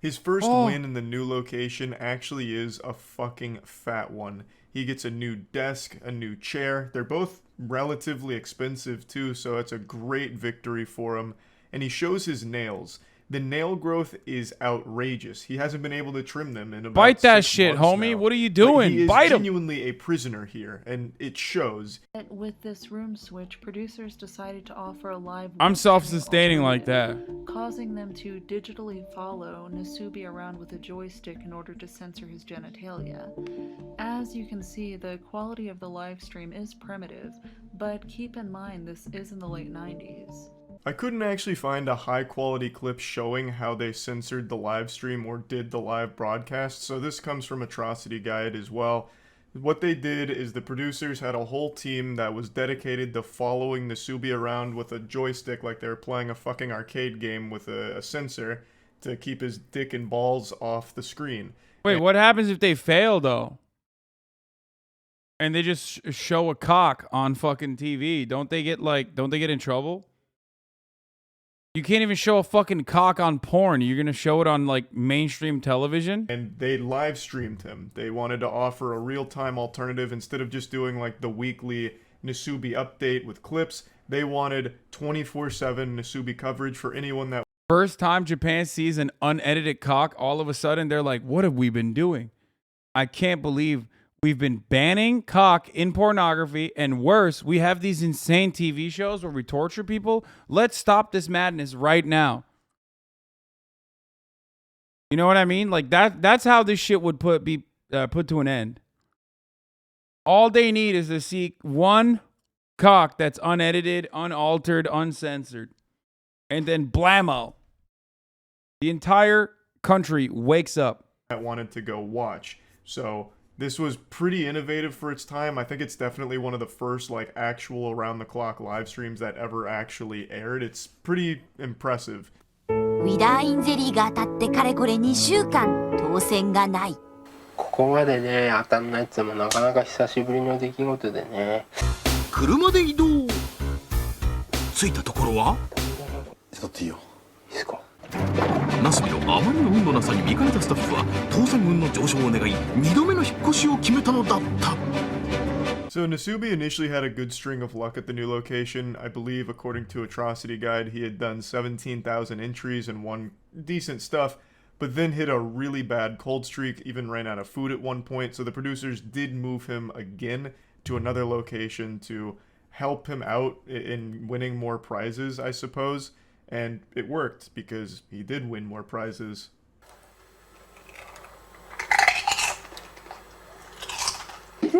His first win in the new location actually is a fucking fat one. He gets a new desk, a new chair. They're both relatively expensive too, so it's a great victory for him. And he shows his nails. The nail growth is outrageous. He hasn't been able to trim them in about Bite that 6 shit, months homie. now. What are you But doing? he is Bite him. genuinely a prisoner here, and it shows. With this room switch, producers decided to offer a live I'm self-sustaining like that. causing them to digitally follow Nasubi around with a joystick in order to censor his genitalia. As you can see, the quality of the live stream is primitive, but keep in mind this is in the late 90s. I couldn't actually find a high quality clip showing how they censored the live stream or did the live broadcast, so this comes from Atrocity Guide as well. What they did is the producers had a whole team that was dedicated to following Nasubi around with a joystick like they were playing a fucking arcade game with a sensor to keep his dick and balls off the screen. Wait, what happens if they fail though? and they just show a cock on fucking TV, don't they get in trouble? You can't even show a fucking cock on porn. You're going to show it on like mainstream television? And they live streamed him. They wanted to offer a real-time alternative instead of just doing like the weekly Nasubi update with clips. They wanted 24/7 Nasubi coverage for anyone that First time Japan sees an unedited cock, all of a sudden they're like, what have we been doing? I can't believe we've been banning cock in pornography, and worse, we have these insane TV shows where we torture people. Let's stop this madness right now. You know what I mean? Like that's how this shit would be put to an end. All they need is to see one cock that's unedited, unaltered, uncensored. And then blammo. The entire country wakes up. that wanted to go watch. So this was pretty innovative for its time. I think it's definitely one of the first like actual around-the-clock live streams that ever actually aired. It's pretty impressive. ウィダーインゼリーが当たってかれこれ2週間当選がない。ここまでね当たんないってもなかなか久しぶりの出来事でね。車で移動。着いたところはちょっといいよ。いいですか。ナスビのあまりの運のなさに見かねたスタッフは当選運の上昇を願い2度目の引っ越しを決めたのだった。So Nasubi initially had a good string of luck at the new location. I believe, according to Atrocity Guide, he had done 17,000 entries and won decent stuff, but then hit a really bad cold streak, even ran out of food at one point, so the producers did move him again to another location to help him out in winning more prizes, I suppose, and it worked because he did win more prizes. ビ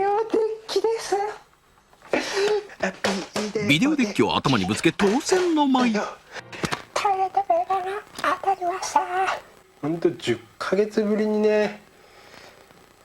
デオデッキを頭にぶつけ当選の舞。トイレットペーパーが当たりました。ほんと10ヶ月ぶりにね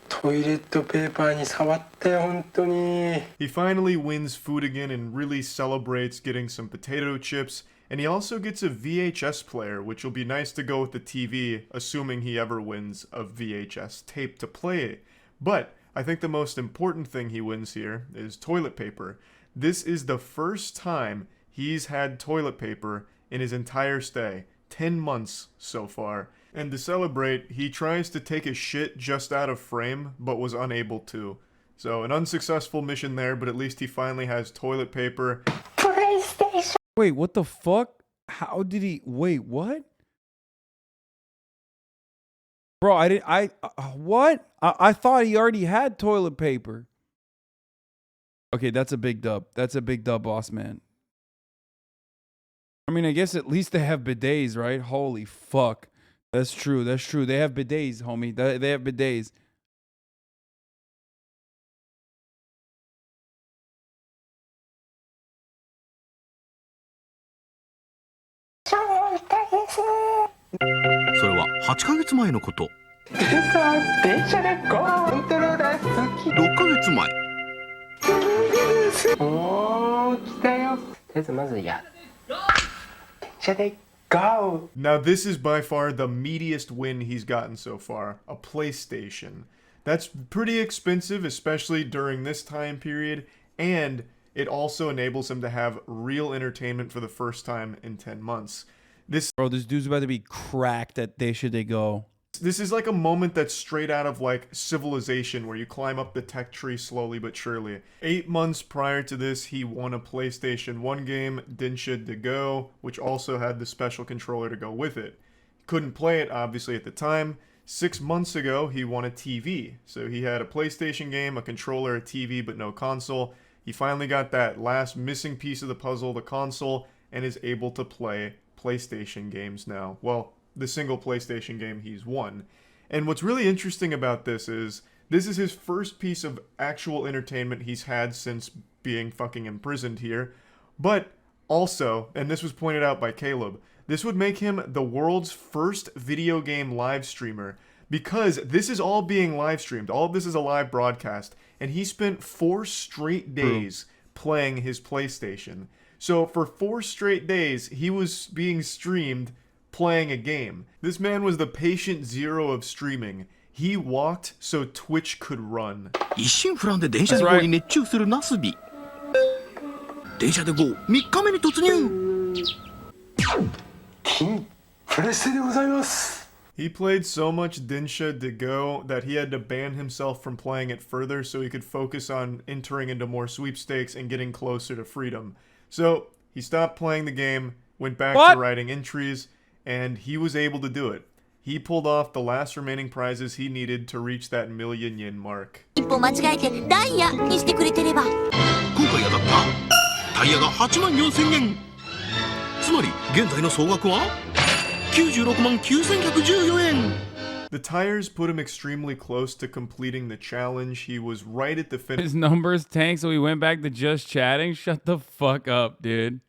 トイレットペーパーに触って本当に。He finally wins food again and really celebrates getting some potato chips, and he also gets a VHS player, which will be nice to go with the TV, assuming he ever wins a VHS tape to play it. But I think the most important thing he wins here is toilet paper. This is the first time he's had toilet paper in his entire stay, 10 months so far. And to celebrate, he tries to take a shit just out of frame, but was unable to. So an unsuccessful mission there, but at least he finally has toilet paper. PlayStation. Wait, what the fuck? How did he... Wait, what? Bro, what? I thought he already had toilet paper. Okay, that's a big dub. That's a big dub, boss man. I mean, I guess at least they have bidets, right? Holy fuck. That's true. That's true. They have bidets, homie. They have bidets.それは8ヶ月前のこと。電車でコントローラー好き。6ヶ月前。おー、来たよ。とりあえずまずや。電車で go. Now this is by far the meatiest win he's gotten so far, a PlayStation. That's pretty expensive, especially during this time period, and it also enables him to have real entertainment for the first time in 10 months. This dude's about to be cracked at They Should They Go. This is like a moment that's straight out of like Civilization, where you climb up the tech tree slowly but surely. 8 months prior to this, he won a PlayStation 1 game, Densha De Go, which also had the special controller to go with it. Couldn't play it, obviously, at the time. 6 months ago, he won a TV. So he had a PlayStation game, a controller, a TV, but no console. He finally got that last missing piece of the puzzle, the console, and is able to play PlayStation games now. Well, the single PlayStation game he's won. And what's really interesting about this is his first piece of actual entertainment he's had since being fucking imprisoned here. But also, and this was pointed out by Caleb, this would make him the world's first video game live streamer, because this is all being live streamed. All of this is a live broadcast, and he spent 4 straight days playing his PlayStation. So for 4 straight days, he was being streamed playing a game. This man was the patient zero of streaming. He walked so Twitch could run. 一心不乱で電車で GO に熱中するナスビ。電車で GO 3日目に突入。プレステでございます。 He played so much Dinsha de Go that he had to ban himself from playing it further so he could focus on entering into more sweepstakes and getting closer to freedom. So he stopped playing the game, went back to writing entries, and he was able to do it. He pulled off the last remaining prizes he needed to reach that million yen mark. 一歩間違えてダイヤにしてくれてれば。今回当たったタイヤが8万4000円。つまり現在の総額は96万9114円。 The tires put him extremely close to completing the challenge. He was right at the finish. His numbers tanked, so he went back to just chatting. Shut the fuck up, dude.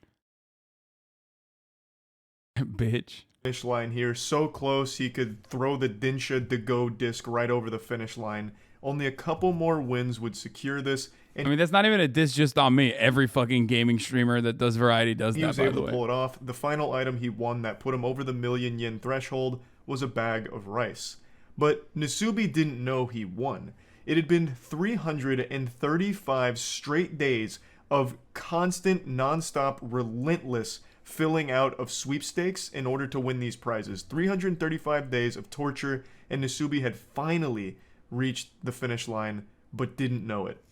Bitch. Finish line here, so close he could throw the Dinsha de Go disc right over the finish line. Only a couple more wins would secure this. And I mean, that's not even a diss just on me. Every fucking gaming streamer that does variety does that, by the way. He was able to pull it off. The final item he won that put him over the million yen threshold was a bag of rice. But Nasubi didn't know he won. It had been 335 straight days of constant, non-stop, relentless filling out of sweepstakes in order to win these prizes. 335 days of torture, and Nasubi had finally reached the finish line, but didn't know it.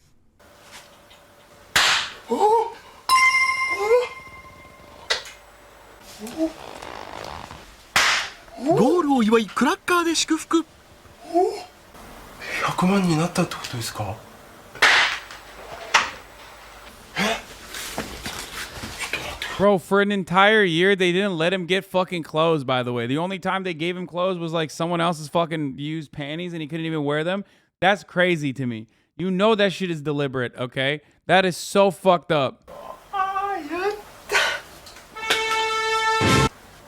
ゴールを祝いクラッカーで祝福。100万になったってことですか？ Bro, for an entire year, they didn't let him get fucking clothes, by the way. The only time they gave him clothes was like someone else's fucking used panties and he couldn't even wear them. That's crazy to me. You know that shit is deliberate, okay? That is so fucked up.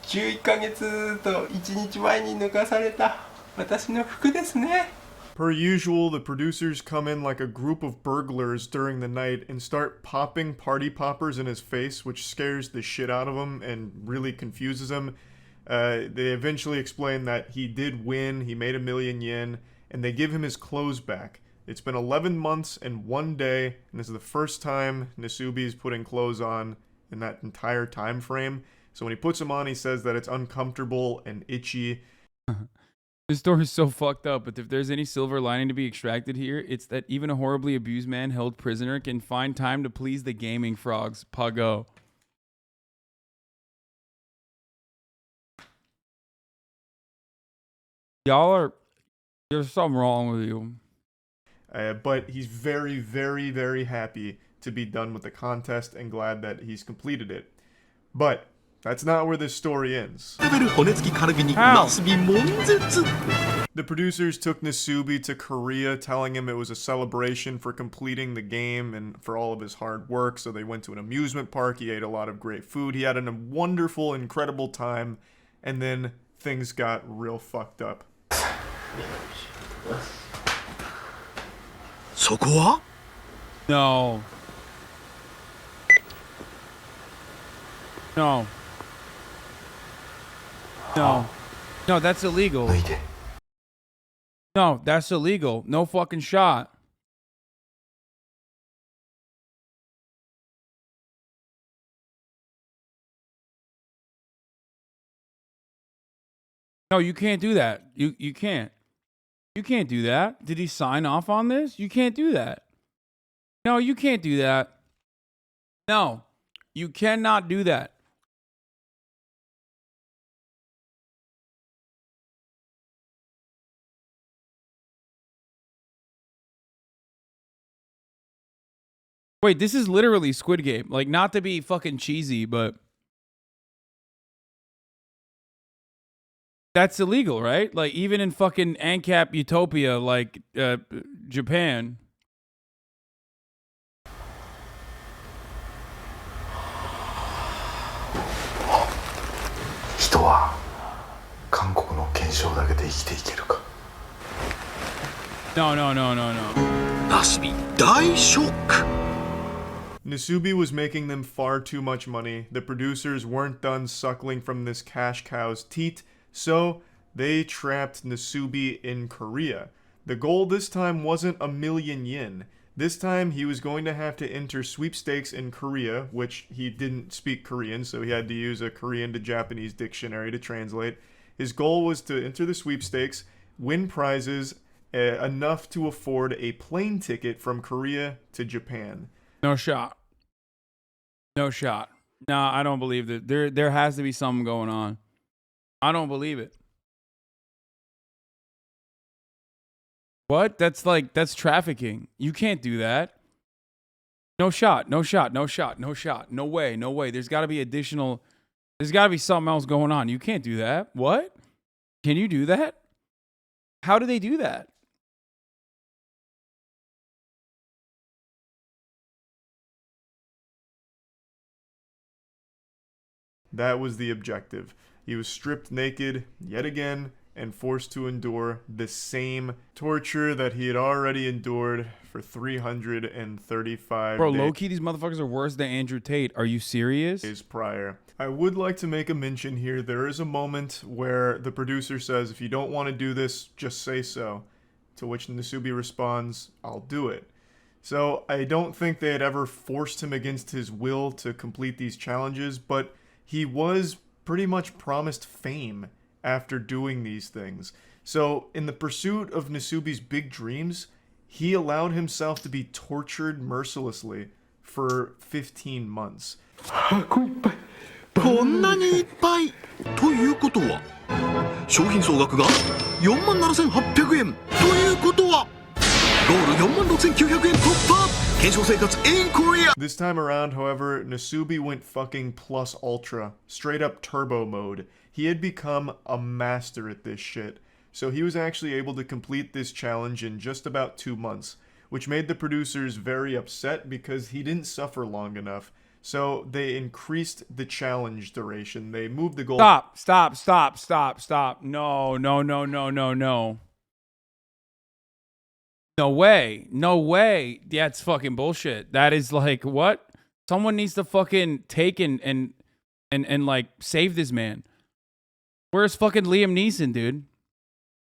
11ヶ月と1日前に脱がされた私の服ですね。 Per usual, the producers come in like a group of burglars during the night and start popping party poppers in his face, which scares the shit out of him and really confuses him. They eventually explain that he did win, he made 1 million yen, and they give him his clothes back. It's been 11 months and 1 day, and this is the first time Nasubi's putting clothes on in that entire time frame. So when he puts them on, he says that it's uncomfortable and itchy. This story is so fucked up, but if there's any silver lining to be extracted here, it's that even a horribly abused man held prisoner can find time to please the gaming frogs. Pago. There's something wrong with you. But he's very, very, very happy to be done with the contest and glad that he's completed it. But that's not where this story ends. The producers took Nasubi to Korea, telling him it was a celebration for completing the game and for all of his hard work. So they went to an amusement park. He ate a lot of great food. He had a wonderful, incredible time. And then things got real fucked up. そこは? No. No. No. No, that's illegal. No, that's illegal. No fucking shot. No, you can't do that. You can't. You can't do that. Did he sign off on this? You can't do that. No, you can't do that. No, you cannot do that. Wait, this is literally Squid Game. Like, not to be fucking cheesy, but that's illegal, right? Like, even in fucking ANCAP Utopia, like, Japan. No, no, no, no, no. Nasubi was making them far too much money. The producers weren't done suckling from this cash cow's teat, so they trapped Nasubi in Korea. The goal this time wasn't 1,000,000 yen. This time he was going to have to enter sweepstakes in Korea, which he didn't speak Korean, so he had to use a Korean to Japanese dictionary to translate. His goal was to enter the sweepstakes, win prizes enough to afford a plane ticket from Korea to Japan. No shot. No shot. No, I don't believe that. There has to be something going on. I don't believe it. What? That's trafficking. You can't do that. No shot. No shot. No shot. No shot. No way. No way. There's got to be something else going on. You can't do that. What? Can you do that? How do they do that? That was the objective. He was stripped naked yet again and forced to endure the same torture that he had already endured for 335 Bro, low-key, these motherfuckers are worse than Andrew Tate. Are you serious? days prior. I would like to make a mention here. There is a moment where the producer says, if you don't want to do this, just say so. To which Nasubi responds, I'll do it. So I don't think they had ever forced him against his will to complete these challenges, but he was pretty much promised fame after doing these things. So in the pursuit of Nasubi's big dreams, he allowed himself to be tortured mercilessly for 15 months. こんなにいっぱいということは商品総額が 47,800 円ということはゴール 46,900 円突破 検証生活 in Korea. This time around, however, Nasubi went fucking plus ultra, straight up turbo mode. He had become a master at this shit. So he was actually able to complete this challenge in just about 2 months, which made the producers very upset because he didn't suffer long enough. So they increased the challenge duration. They moved the goal. Stop. No. No way. That's fucking bullshit. That is like, what? Someone needs to fucking take and like save this man. Where's fucking Liam Neeson, dude?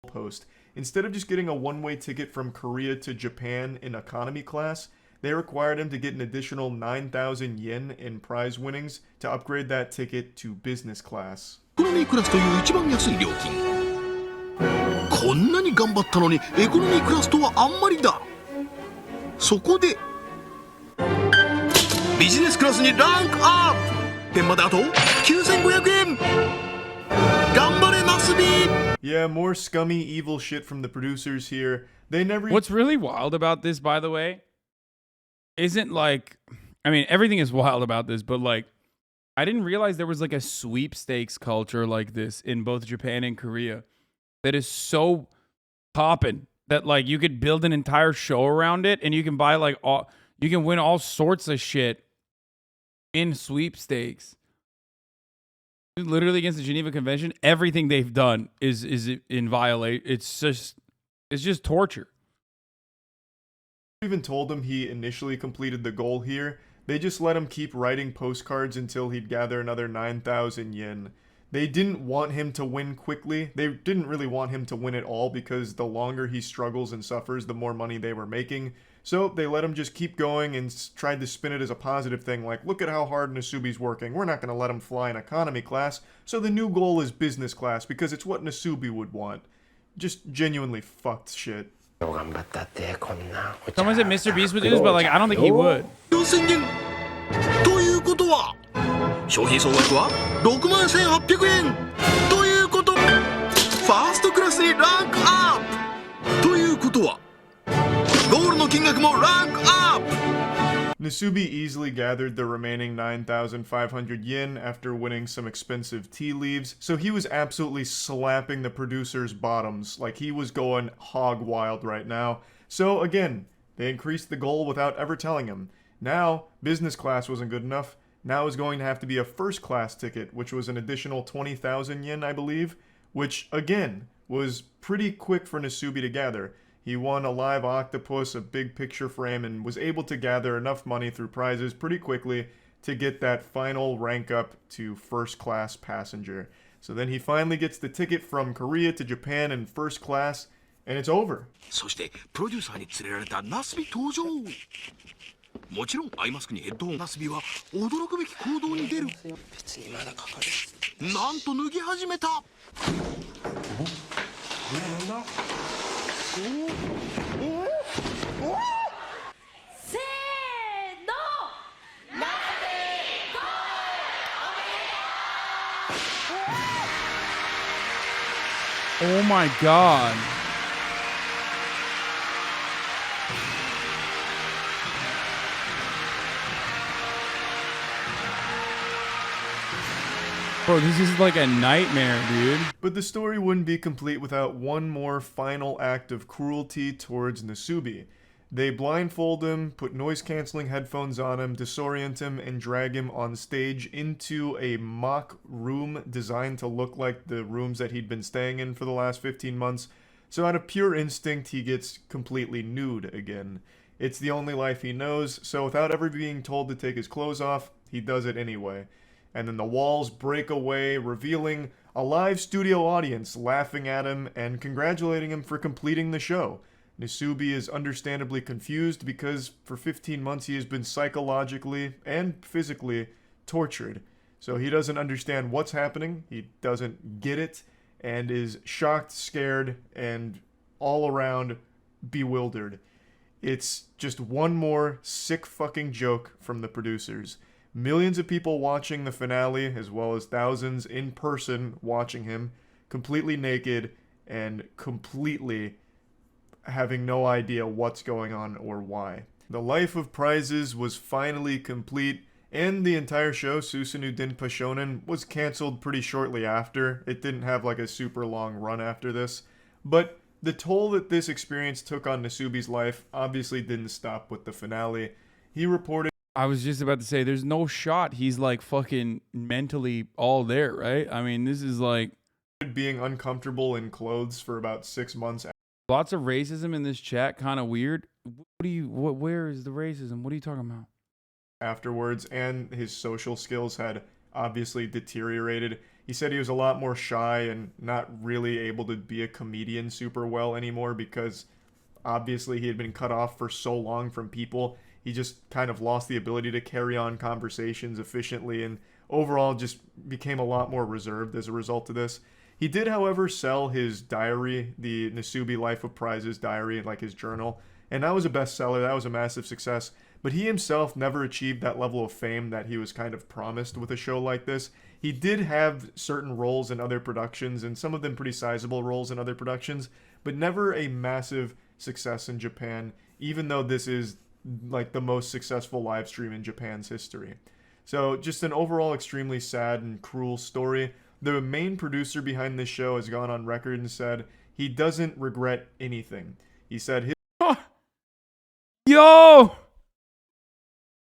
Post. Instead of just getting a one-way ticket from Korea to Japan in economy class, they required him to get an additional 9,000 yen in prize winnings to upgrade that ticket to business class. エコノミークラスという一番安い料金。こんなに頑張ったのにエコノミークラスとはあんまりだ。そこでビジネスクラスにランクアップ。点まであと 9,500 円。頑張れナスビ。 Yeah, more scummy evil shit from the producers here. They never. What's really wild about this, by the way, isn't like, I mean, everything is wild about this, but like, I didn't realize there was like a sweepstakes culture like this in both Japan and Korea that is so poppin' that like you could build an entire show around it and you can buy like you can win all sorts of shit in sweepstakes. Literally against the Geneva Convention, everything they've done is in violate. It's just torture. Even told him he initially completed the goal here. They just let him keep writing postcards until he'd gather another 9,000 yen. They didn't want him to win quickly. They didn't really want him to win at all because the longer he struggles and suffers, the more money they were making. So they let him just keep going and tried to spin it as a positive thing, like, look at how hard Nasubi's working. We're not going to let him fly in economy class, so the new goal is business class because it's what Nasubi would want. Just genuinely fucked shit. Someone said Mr. Beast would do this, but like I don't think he would. ということは商品総額は 61,800 円ということ。ファーストクラスにランクアップということはゴールの金額もランクアップ。 Nasubi easily gathered the remaining 9,500 yen after winning some expensive tea leaves, so he was absolutely slapping the producers' bottoms, like he was going hog wild right now. So again, they increased the goal without ever telling him. Now, business class wasn't good enough. Now it was going to have to be a first class ticket, which was an additional 20,000 yen, I believe, which again was pretty quick for Nasubi to gather. He won a live octopus, a big picture frame, and was able to gather enough money through prizes pretty quickly to get that final rank up to first class passenger. So then he finally gets the ticket from Korea to Japan in first class, and it's over. そしてプロデューサーに連れられたナスビ登場。もちろんアイマスクにヘッドホン。ナスビは驚くべき行動に出る。別にまだかかる。なんと脱ぎ始めた。Oh my god. Bro, this is like a nightmare, dude. But the story wouldn't be complete without one more final act of cruelty towards Nasubi. They blindfold him, put noise-canceling headphones on him, disorient him, and drag him on stage into a mock room designed to look like the rooms that he'd been staying in for the last 15 months. So out of pure instinct, he gets completely nude again. It's the only life he knows, so without ever being told to take his clothes off, he does it anyway. And then the walls break away, revealing a live studio audience laughing at him and congratulating him for completing the show. Nasubi is understandably confused because for 15 months he has been psychologically and physically tortured. So he doesn't understand what's happening, he doesn't get it, and is shocked, scared, and all around bewildered. It's just one more sick fucking joke from the producers. Millions of people watching the finale, as well as thousands in person watching him, completely naked and completely having no idea what's going on or why. The life of prizes was finally complete, and the entire show, Susunu Den Pashonen, was cancelled pretty shortly after. It didn't have like a super long run after this. But the toll that this experience took on Nasubi's life obviously didn't stop with the finale. He reported... I was just about to say, there's no shot he's like fucking mentally all there, right? I mean, this is like... being uncomfortable in clothes for about 6 months. Lots of racism in this chat, kind of weird. Where is the racism? What are you talking about? Afterwards, and his social skills had obviously deteriorated. He said he was a lot more shy and not really able to be a comedian super well anymore because obviously he had been cut off for so long from people. He just kind of lost the ability to carry on conversations efficiently and overall just became a lot more reserved as a result of this. He did, however, sell his diary, the Nasubi Life of Prizes diary, like his journal, and that was a bestseller. That was a massive success. But he himself never achieved that level of fame that he was kind of promised with a show like this. He did have certain roles in other productions, and some of them pretty sizable roles in other productions, but never a massive success in Japan, even though this is like the most successful live stream in Japan's history. So just an overall extremely sad and cruel story. The main producer behind this show has gone on record and said he doesn't regret anything. He said his... Yo!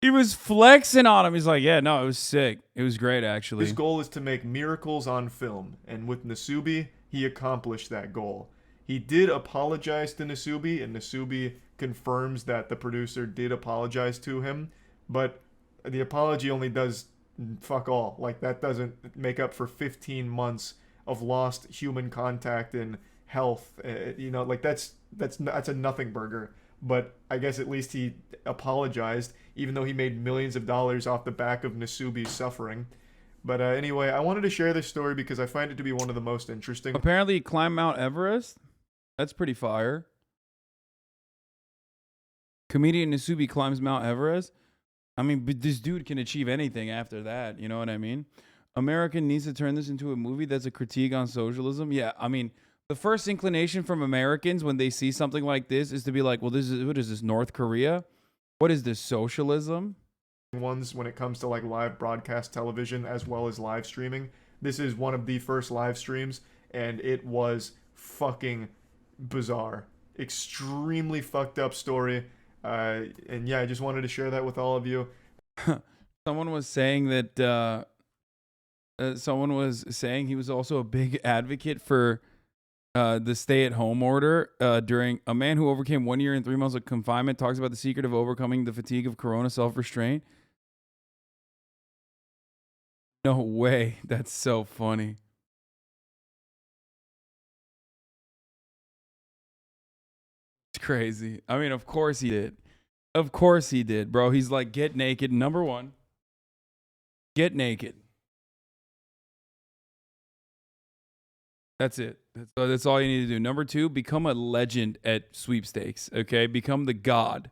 He was flexing on him. He's like, yeah, no, it was sick. It was great, actually. His goal is to make miracles on film, and with Nasubi, he accomplished that goal. He did apologize to Nasubi, and Nasubi confirms that the producer did apologize to him, but the apology only does fuck all. Like, that doesn't make up for 15 months of lost human contact and health. You know, like that's a nothing burger. But I guess at least he apologized, even though he made millions of dollars off the back of Nasubi's suffering. But anyway, I wanted to share this story because I find it to be one of the most interesting. Apparently he climbed Mount Everest. That's pretty fire. Comedian Nasubi climbs Mount Everest. I mean, but this dude can achieve anything after that. You know what I mean? America needs to turn this into a movie that's a critique on socialism. Yeah, I mean, the first inclination from Americans when they see something like this is to be like, well, this is, what is this, North Korea? What is this, socialism? Ones when it comes to like live broadcast television as well as live streaming. This is one of the first live streams, and it was fucking bizarre. Extremely fucked up story. And yeah, I just wanted to share that with all of you. Someone was saying that someone was saying he was also a big advocate for the stay-at-home order during a man who overcame 1 year and 3 months of confinement talks about the secret of overcoming the fatigue of corona, self-restraint. No way. That's so funny. It's crazy. I mean, of course he did. Of course he did, bro. He's like, get naked. Number one, get naked. That's it. That's all you need to do. Number two, become a legend at sweepstakes. Okay, become the god.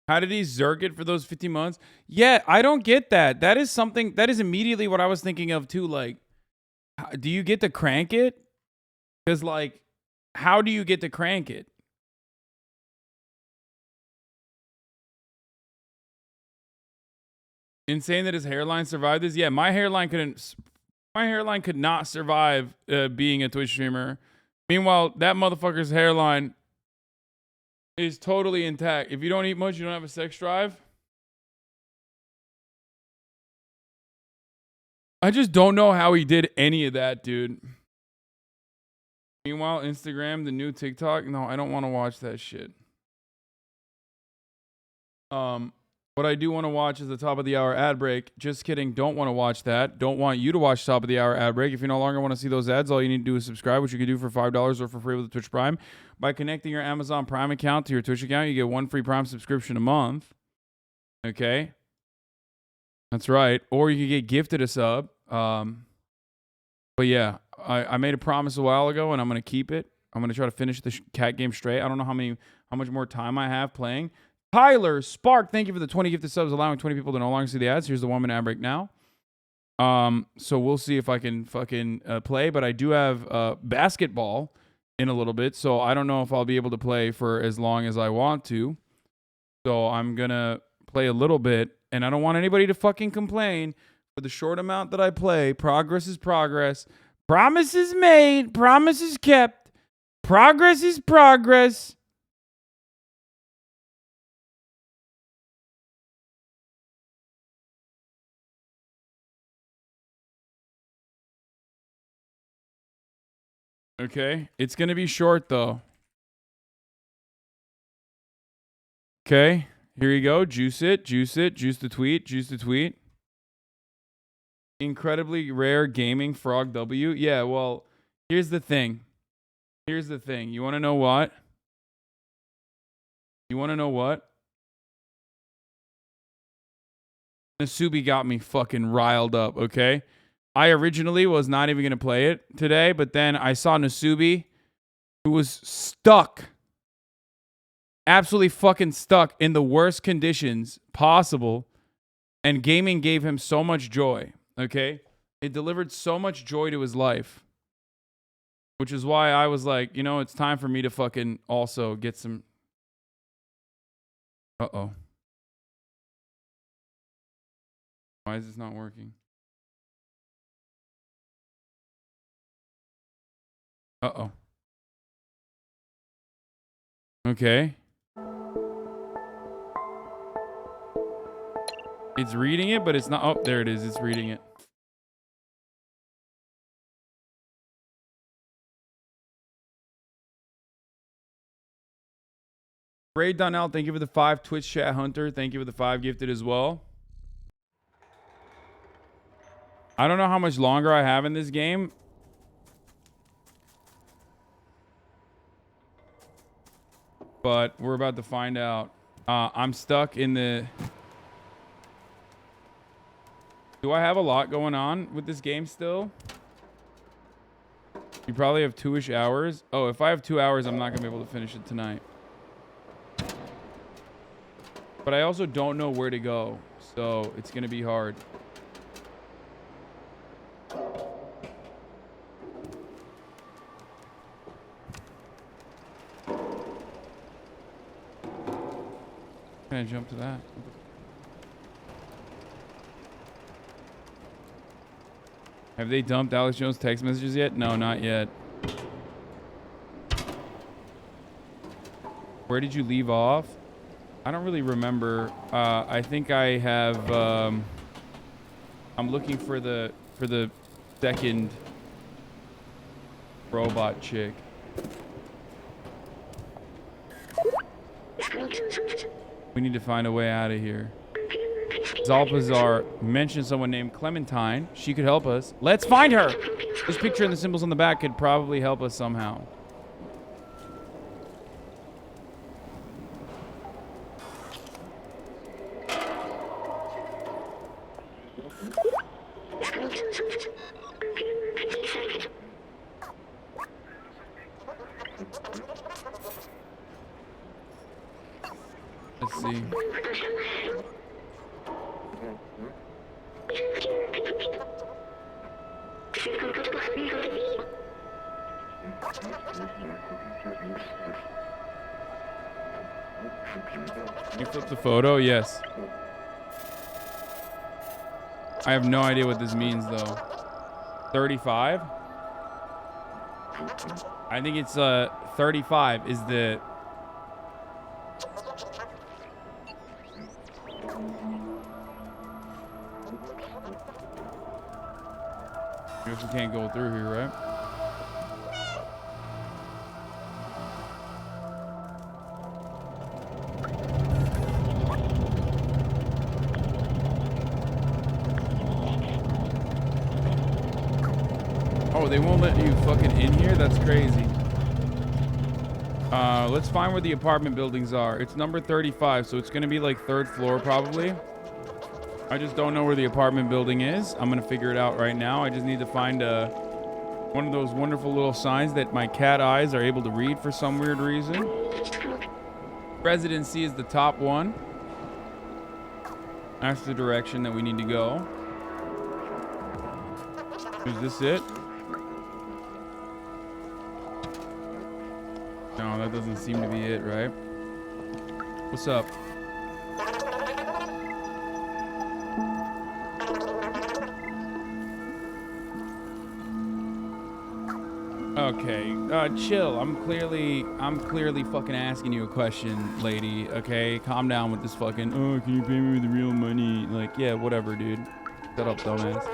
How did he zerk it for those 15 months? Yeah, I don't get that. That is something, that is immediately what I was thinking of too. Like, do you get to crank it? Because, like, how do you get to crank it? Insane that his hairline survived this? Yeah, my hairline could not survive being a Twitch streamer. Meanwhile, that motherfucker's hairline is totally intact. If you don't eat much, you don't have a sex drive. I just don't know how he did any of that, dude. Meanwhile, Instagram, the new TikTok. No, I don't want to watch that shit. What I do want to watch is the top of the hour ad break. Just kidding. Don't want to watch that. Don't want you to watch top of the hour ad break. If you no longer want to see those ads, all you need to do is subscribe, which you can do for $5 or for free with Twitch Prime. By connecting your Amazon Prime account to your Twitch account, you get one free Prime subscription a month. Okay? That's right. Or you can get gifted a sub. But yeah, I made a promise a while ago, and I'm going to keep it. I'm going to try to finish the cat game straight. I don't know how much more time I have playing. Tyler Spark, thank you for the 20 gifted subs, allowing 20 people to no longer see the ads. Here's the 1 minute ad break now. So we'll see if I can fucking play, but I do have basketball in a little bit, so I don't know if I'll be able to play for as long as I want to. So I'm gonna play a little bit, and I don't want anybody to fucking complain. For the short amount that I play, progress is progress. Promises made, promises kept. Progress is progress. Okay, it's going to be short, though. Okay, here you go. Juice it, juice it, juice the tweet, juice the tweet. Incredibly rare gaming frog W. Yeah, well, here's the thing. Here's the thing. You want to know what? You want to know what? Nasubi got me fucking riled up, okay? I originally was not even going to play it today, but then I saw Nasubi, who was stuck, absolutely fucking stuck in the worst conditions possible, and gaming gave him so much joy, okay? It delivered so much joy to his life, which is why I was like, you know, it's time for me to fucking also get some... Uh-oh. Why is this not working? Uh-oh. Okay. It's reading it, but it's not... Oh, there it is. It's reading it. Ray Donnell, thank you for the 5. Twitch Chat Hunter, thank you for the 5 gifted as well. I don't know how much longer I have in this game. But we're about to find out. I'm stuck in the... Do I have a lot going on with this game still? You probably have 2-ish hours. Oh, if I have 2 hours, I'm not going to be able to finish it tonight. But I also don't know where to go. So it's going to be hard. Can I jump to that? Have they dumped Alex Jones' text messages yet? No, not yet. Where did you leave off? I don't really remember. I think I have... I'm looking for the second... Robot chick. We need to find a way out of here. Zalpazar mentioned someone named Clementine. She could help us. Let's find her! This picture and the symbols on the back could probably help us somehow. Let's see. You flip the photo? Yes. I have no idea what this means though. 35? I think it's 35 is the... I guess we can't go through here, right? Oh, they won't let you fucking in here? That's crazy. Let's find where the apartment buildings are. It's number 35, so it's gonna be like 3rd floor probably. I just don't know where the apartment building is. I'm gonna figure it out right now. I just need to find one of those wonderful little signs that my cat eyes are able to read for some weird reason. Residency is the top one. That's the direction that we need to go. Is this it? No, that doesn't seem to be it, right? What's up? Okay, chill. I'm clearly fucking asking you a question, lady. Okay, calm down with this fucking, oh, can you pay me with the real money? Like, yeah, whatever, dude. Shut up, dumbass.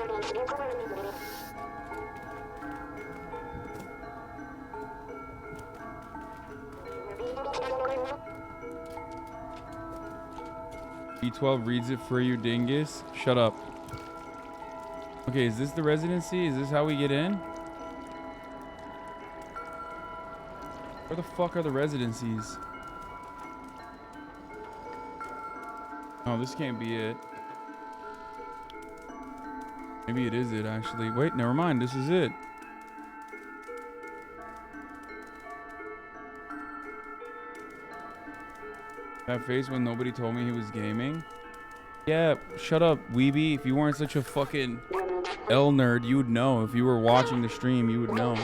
B12 reads it for you, dingus. Shut up. Okay, is this the residency? Is this how we get in? Where the fuck are the residencies? Oh, this can't be it. Maybe it is it, actually. Wait, never mind. This is it. That face when nobody told me he was gaming? Yeah, shut up, weeby. If you weren't such a fucking L nerd, you would know. If you were watching the stream, you would know.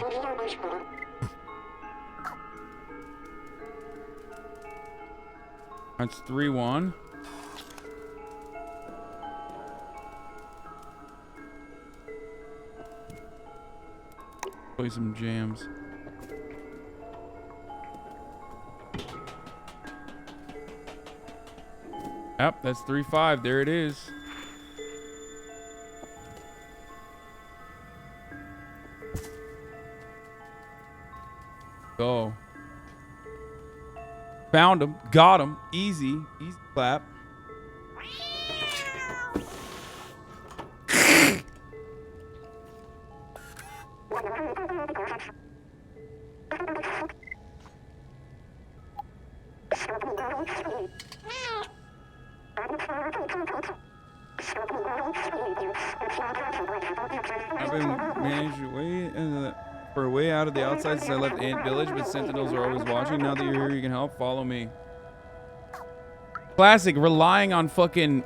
That's 3-1. Play some jams. Yep, that's 3-5. There it is. Go. Found him. Got him. Easy. Easy clap. I've been managed for a way out of the outside since I left Ant Village, but Sentinels are always watching. Now that you're here, you can help. Follow me. Classic, relying on fucking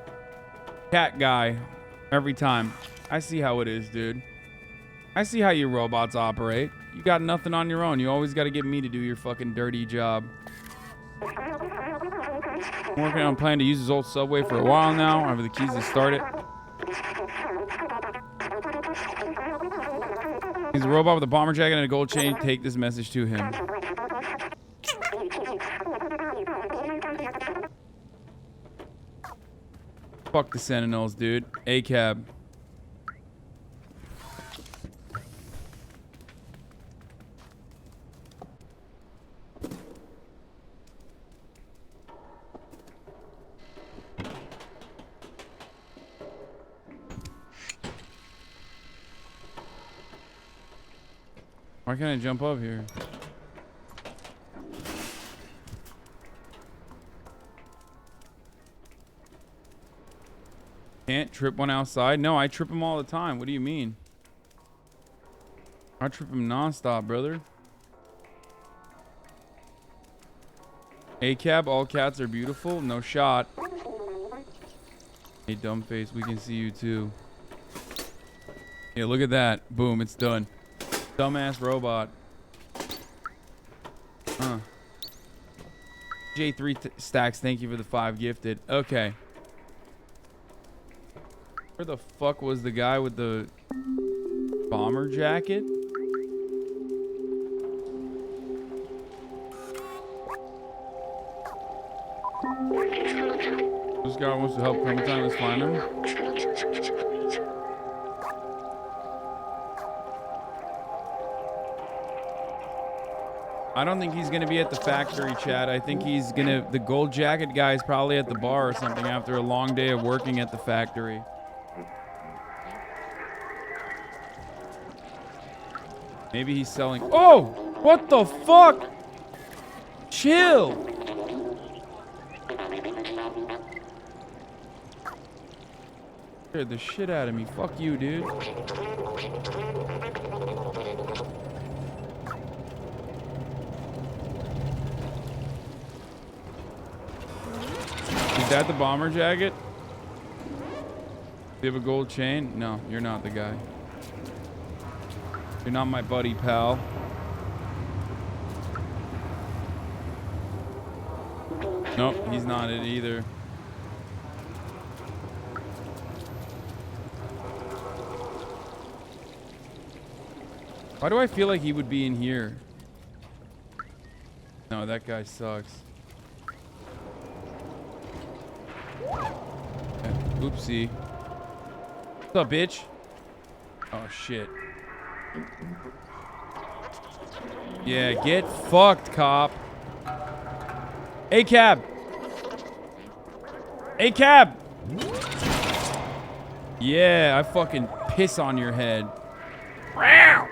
cat guy every time. I see how it is, dude. I see how you robots operate. You got nothing on your own. You always got to get me to do your fucking dirty job. I'm working on a plan to use his old subway for a while now. I have the keys to start it. He's a robot with a bomber jacket and a gold chain. Take this message to him. Fuck the Sentinels, dude. A-cab. Why can't I jump up here? Can't trip one outside? No, I trip him all the time. What do you mean? I trip him nonstop, brother. A-cab, all cats are beautiful. No shot. Hey, dumb face, we can see you too. Yeah, look at that. Boom, it's done. Dumbass robot. Huh. J3 stacks, thank you for the 5 gifted. Okay. Where the fuck was the guy with the bomber jacket? This guy wants to help Clementine. Let's find him. I don't think he's gonna be at the factory, Chad. I think he's gonna. The gold jacket guy is probably at the bar or something after a long day of working at the factory. Maybe he's selling. Oh! What the fuck? Chill! Scared the shit out of me. Fuck you, dude. Is that the bomber jacket? Do you have a gold chain? No, you're not the guy. You're not my buddy, pal. Nope, he's not it either. Why do I feel like he would be in here? No, that guy sucks. Okay. Oopsie. What's up, bitch? Oh, shit. Yeah, get fucked, cop. A-cab. A-cab. Yeah, I fucking piss on your head. Wow.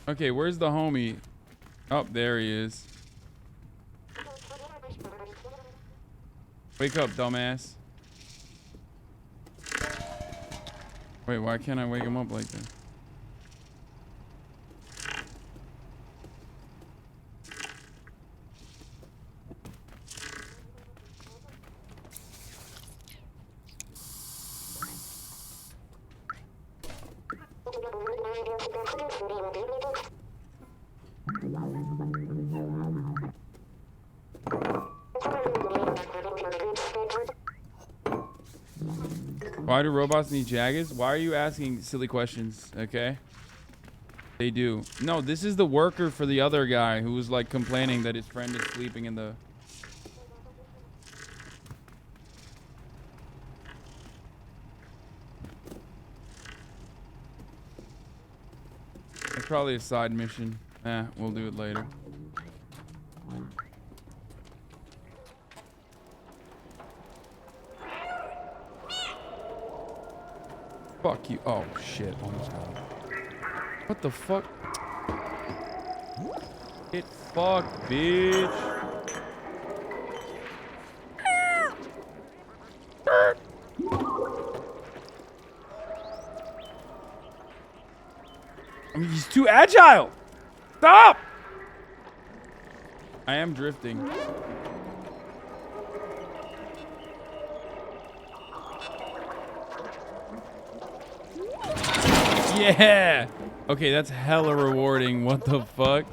Okay, where's the homie? Oh, there he is. Wake up, dumbass. Wait, why can't I wake him up like that? Why do robots need jaggeds? Why are you asking silly questions? Okay. They do. No, this is the worker for the other guy who was like complaining that his friend is sleeping in the... It's probably a side mission. We'll do it later. Fuck you. Oh, shit. Almost got him. What the fuck? Get fucked, bitch. I mean, he's too agile. Stop! I am drifting. Yeah! Okay, that's hella rewarding. What the fuck?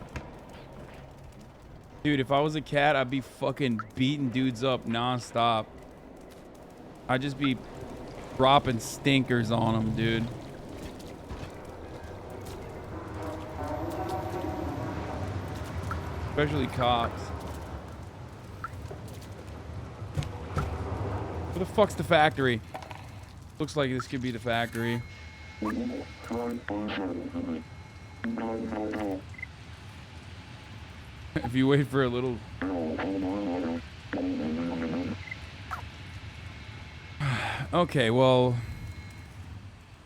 Dude, if I was a cat, I'd be fucking beating dudes up non-stop. I'd just be dropping stinkers on them, dude. Especially cops. Where the fuck's the factory? Looks like this could be the factory. If you wait for a little... Okay, well...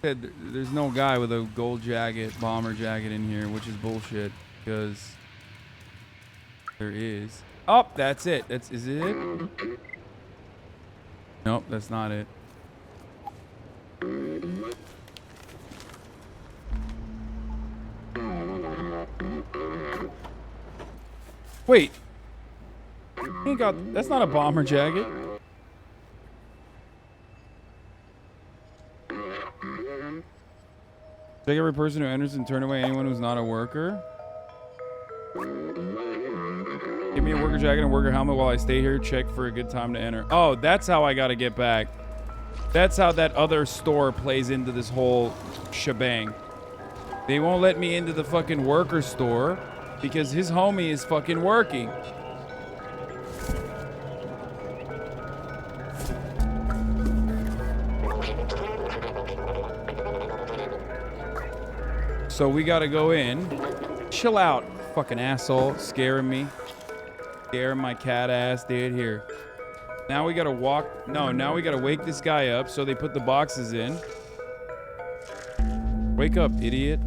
There's no guy with a gold jacket, bomber jacket in here, which is bullshit, because... There is. Oh, that's it. Is it? Nope, that's not it. Wait. He ain't got, that's not a bomber jacket. Take every person who enters and turn away anyone who's not a worker. Give me a worker jacket and worker helmet while I stay here. Check for a good time to enter. Oh, that's how I gotta get back. That's how that other store plays into this whole shebang. They won't let me into the fucking worker store because his homie is fucking working. So we gotta go in. Chill out, fucking asshole. Scaring me. Scaring my cat ass, dude. Here. Now we gotta walk. No, now we gotta wake this guy up so they put the boxes in. Wake up, idiot.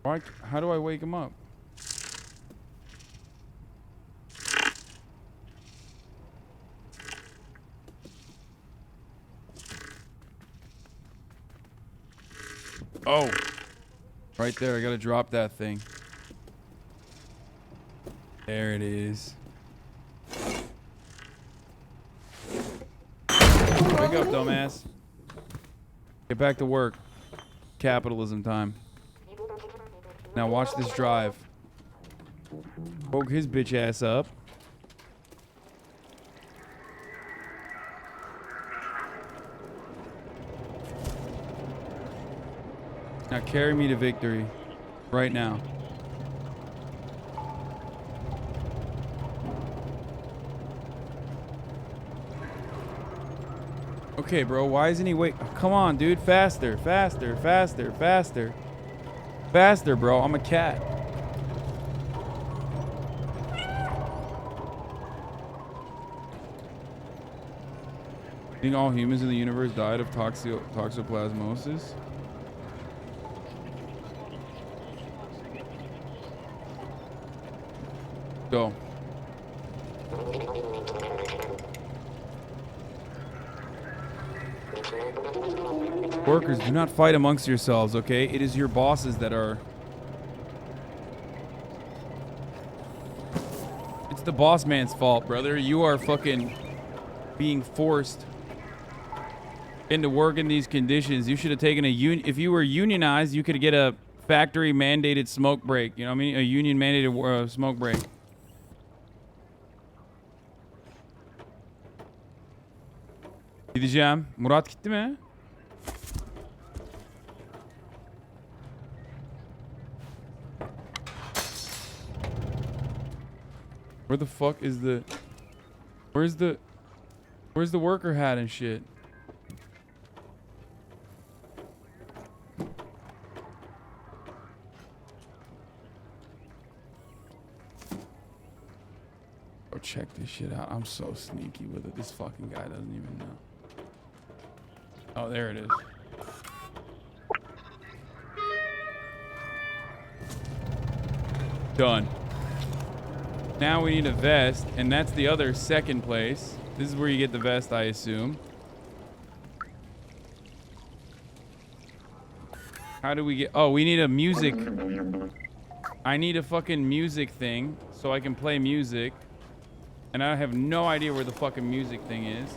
Why? How do I wake him up? Oh, right there. I gotta drop that thing. There it is. Wake up, dumbass. Get back to work. Capitalism time. Now watch this drive. Woke his bitch ass up. Now carry me to victory. Right now. Okay, bro. Why isn't he wait? Oh, come on, dude. Faster, faster, faster, faster. Faster, bro. I'm a cat. You think all humans in the universe died of toxoplasmosis? Go. Workers, do not fight amongst yourselves, okay? It is your bosses that are... It's the boss man's fault, brother. You are fucking being forced into work in these conditions. You should have taken a union. If you were unionized, you could get a factory mandated smoke break. You know what I mean? A union mandated smoke break. Gideceğim. Murat gitti mi? Where the fuck is the... Where's the worker hat and shit? Go check this shit out. I'm so sneaky with it. This fucking guy doesn't even know. Oh, there it is. Done. Now we need a vest, and that's the other second place. This is where you get the vest, I assume. How do we get... Oh, we need a music... I need a fucking music thing so I can play music. And I have no idea where the fucking music thing is.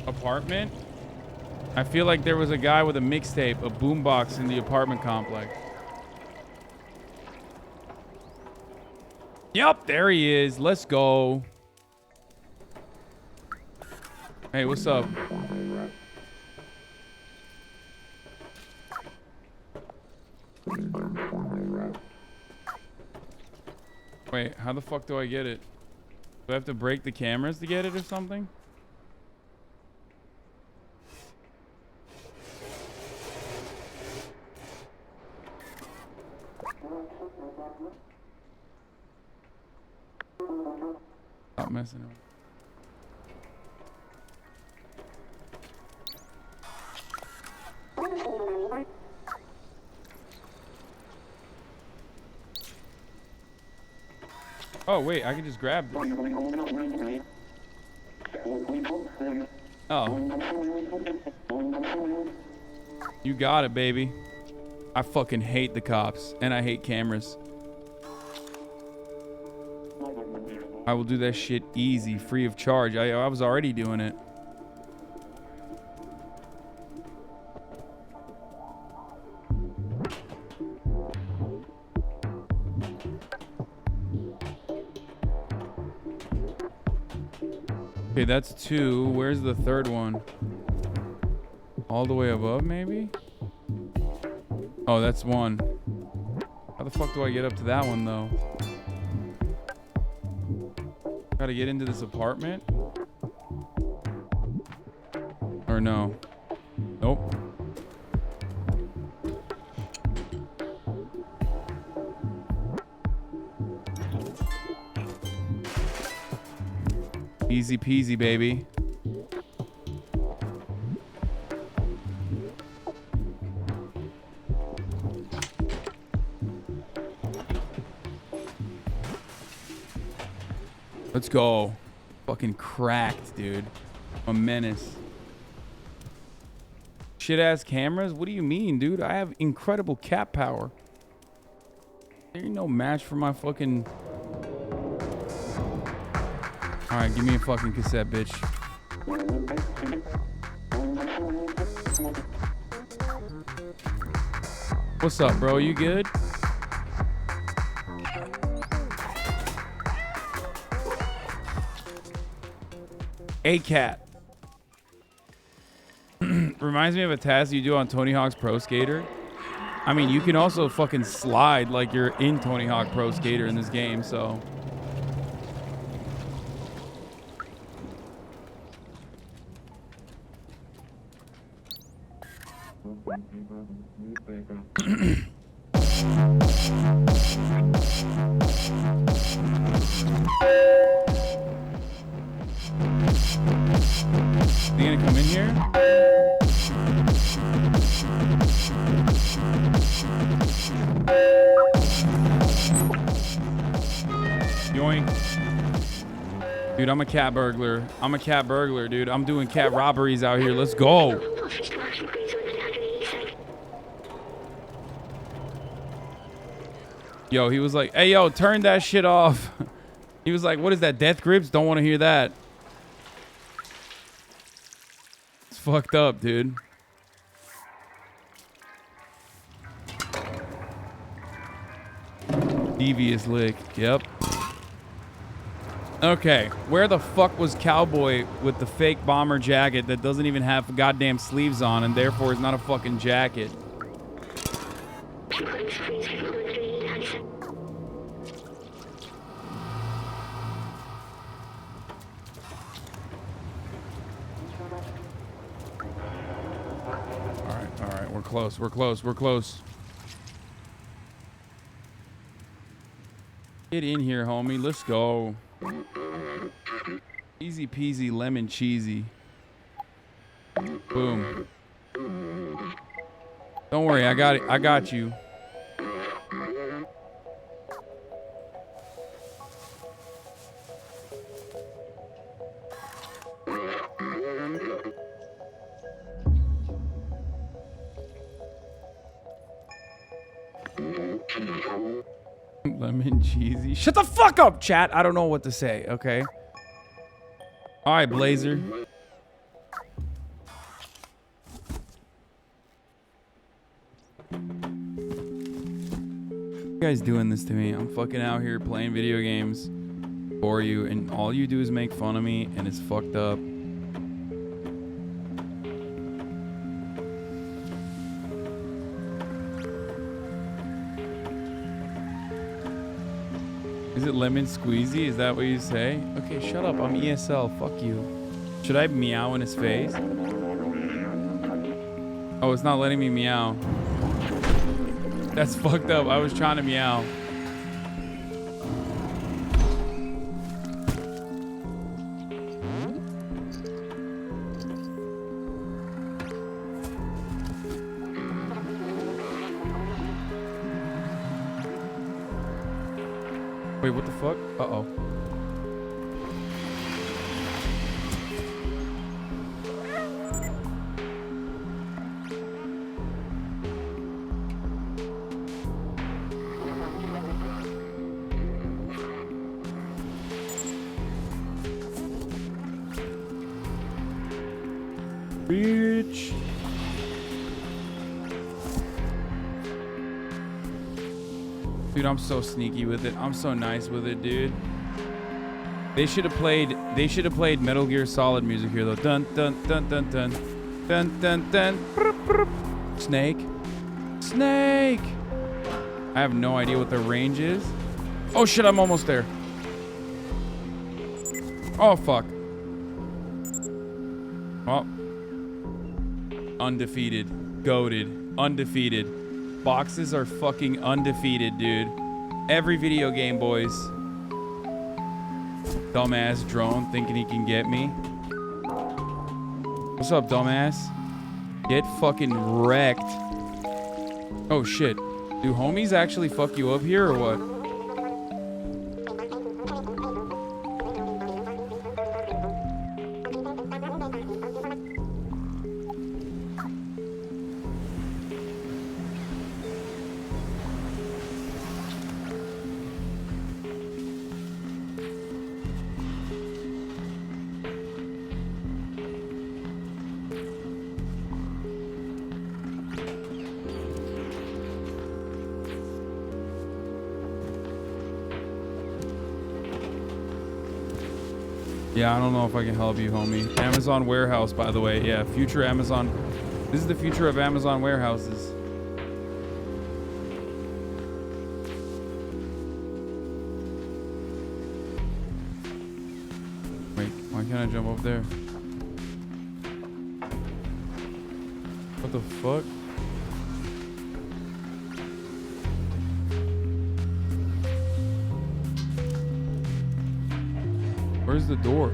Apartment? I feel like there was a guy with a mixtape, a boombox in the apartment complex. Yup, there he is. Let's go. Hey, what's up? Wait, how the fuck do I get it? Do I have to break the cameras to get it or something? Stop messing around. Oh wait, I can just grab this. Oh. You got it, baby. I fucking hate the cops and I hate cameras. I will do that shit easy, free of charge. I was already doing it. Okay, that's 2. Where's the third one? All the way above, maybe? Oh, that's 1. How the fuck do I get up to that one, though? Gotta get into this apartment? Or no? Nope. Easy peasy, baby. Let's go. Fucking cracked, dude. A menace. Shit ass cameras? What do you mean, dude? I have incredible cap power. There ain't no match for my fucking... Alright, give me a fucking cassette, bitch. What's up, bro? You good? A cat. Reminds me of a task you do on Tony Hawk's Pro Skater. I mean, you can also fucking slide like you're in Tony Hawk Pro Skater in this game, so... You gonna come in here? Yoink. Dude, I'm a cat burglar. I'm a cat burglar, dude. I'm doing cat robberies out here. Let's go. Yo, he was like, hey, yo, turn that shit off. He was like, what is that, death grips? Don't want to hear that. It's fucked up, dude. Devious lick. Yep. Okay, where the fuck was Cowboy with the fake bomber jacket that doesn't even have goddamn sleeves on and therefore is not a fucking jacket? Alright, we're close, we're close, we're close. Get in here, homie. Let's go. Easy peasy lemon cheesy. Boom. Don't worry, I got it. I got you. Lemon cheesy. Shut the fuck up, chat. I don't know what to say, okay? All right, Blazer. You guys doing this to me? I'm fucking out here playing video games for you, and all you do is make fun of me, and it's fucked up. Is it lemon squeezy? Is that what you say? Okay, shut up. I'm ESL. Fuck you. Should I meow in his face? Oh, it's not letting me meow. That's fucked up. I was trying to meow. Wait, what the fuck? Uh-oh. Bitch. Dude, I'm so sneaky with it. I'm so nice with it, dude. They should have played Metal Gear Solid music here though. Dun dun dun dun dun. Dun dun dun. Snake. Snake. I have no idea what the range is. Oh shit, I'm almost there. Oh fuck. Oh. Undefeated. Goated. Undefeated. Boxes are fucking undefeated, dude. Every video game, boys. Dumbass drone thinking he can get me. What's up, dumbass? Get fucking wrecked. Oh shit. Do homies actually fuck you up here or what? Yeah, I don't know if I can help you, homie. Amazon warehouse, by the way. Yeah, future Amazon. This is the future of Amazon warehouses. Wait, why can't I jump up there? What the fuck? Where's the door?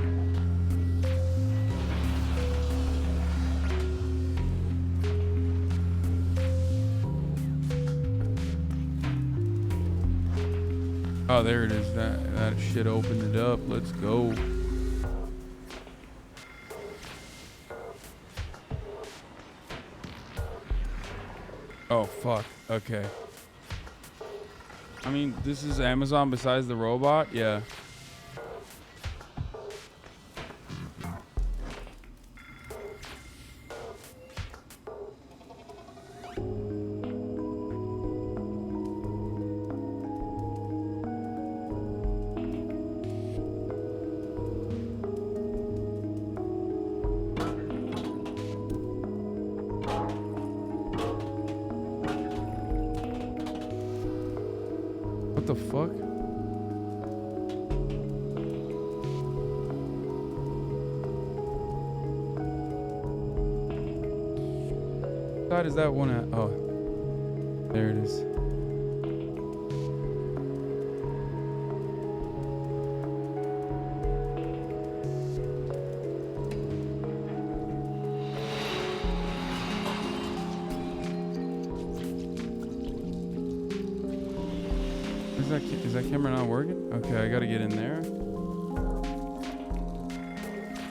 Oh, there it is. That shit opened it up. Let's go. Oh, fuck. Okay. I mean, this is Amazon besides the robot? Yeah. What the fuck? What side is that one at? Oh, there it is. Is that camera not working? Okay, I gotta get in there.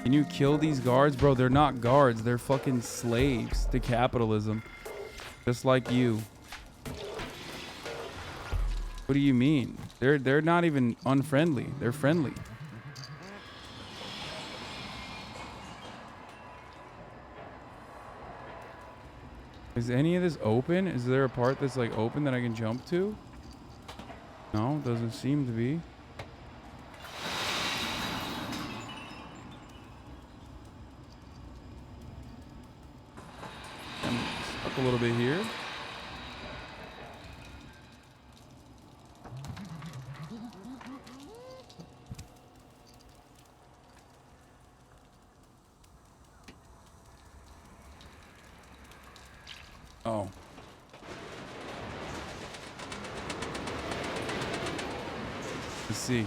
Can you kill these guards? Bro, they're not guards. They're fucking slaves to capitalism. Just like you. What do you mean? They're not even unfriendly. They're friendly. Is any of this open? Is there a part that's like open that I can jump to? No, doesn't seem to be. I'm stuck a little bit here. Let's see.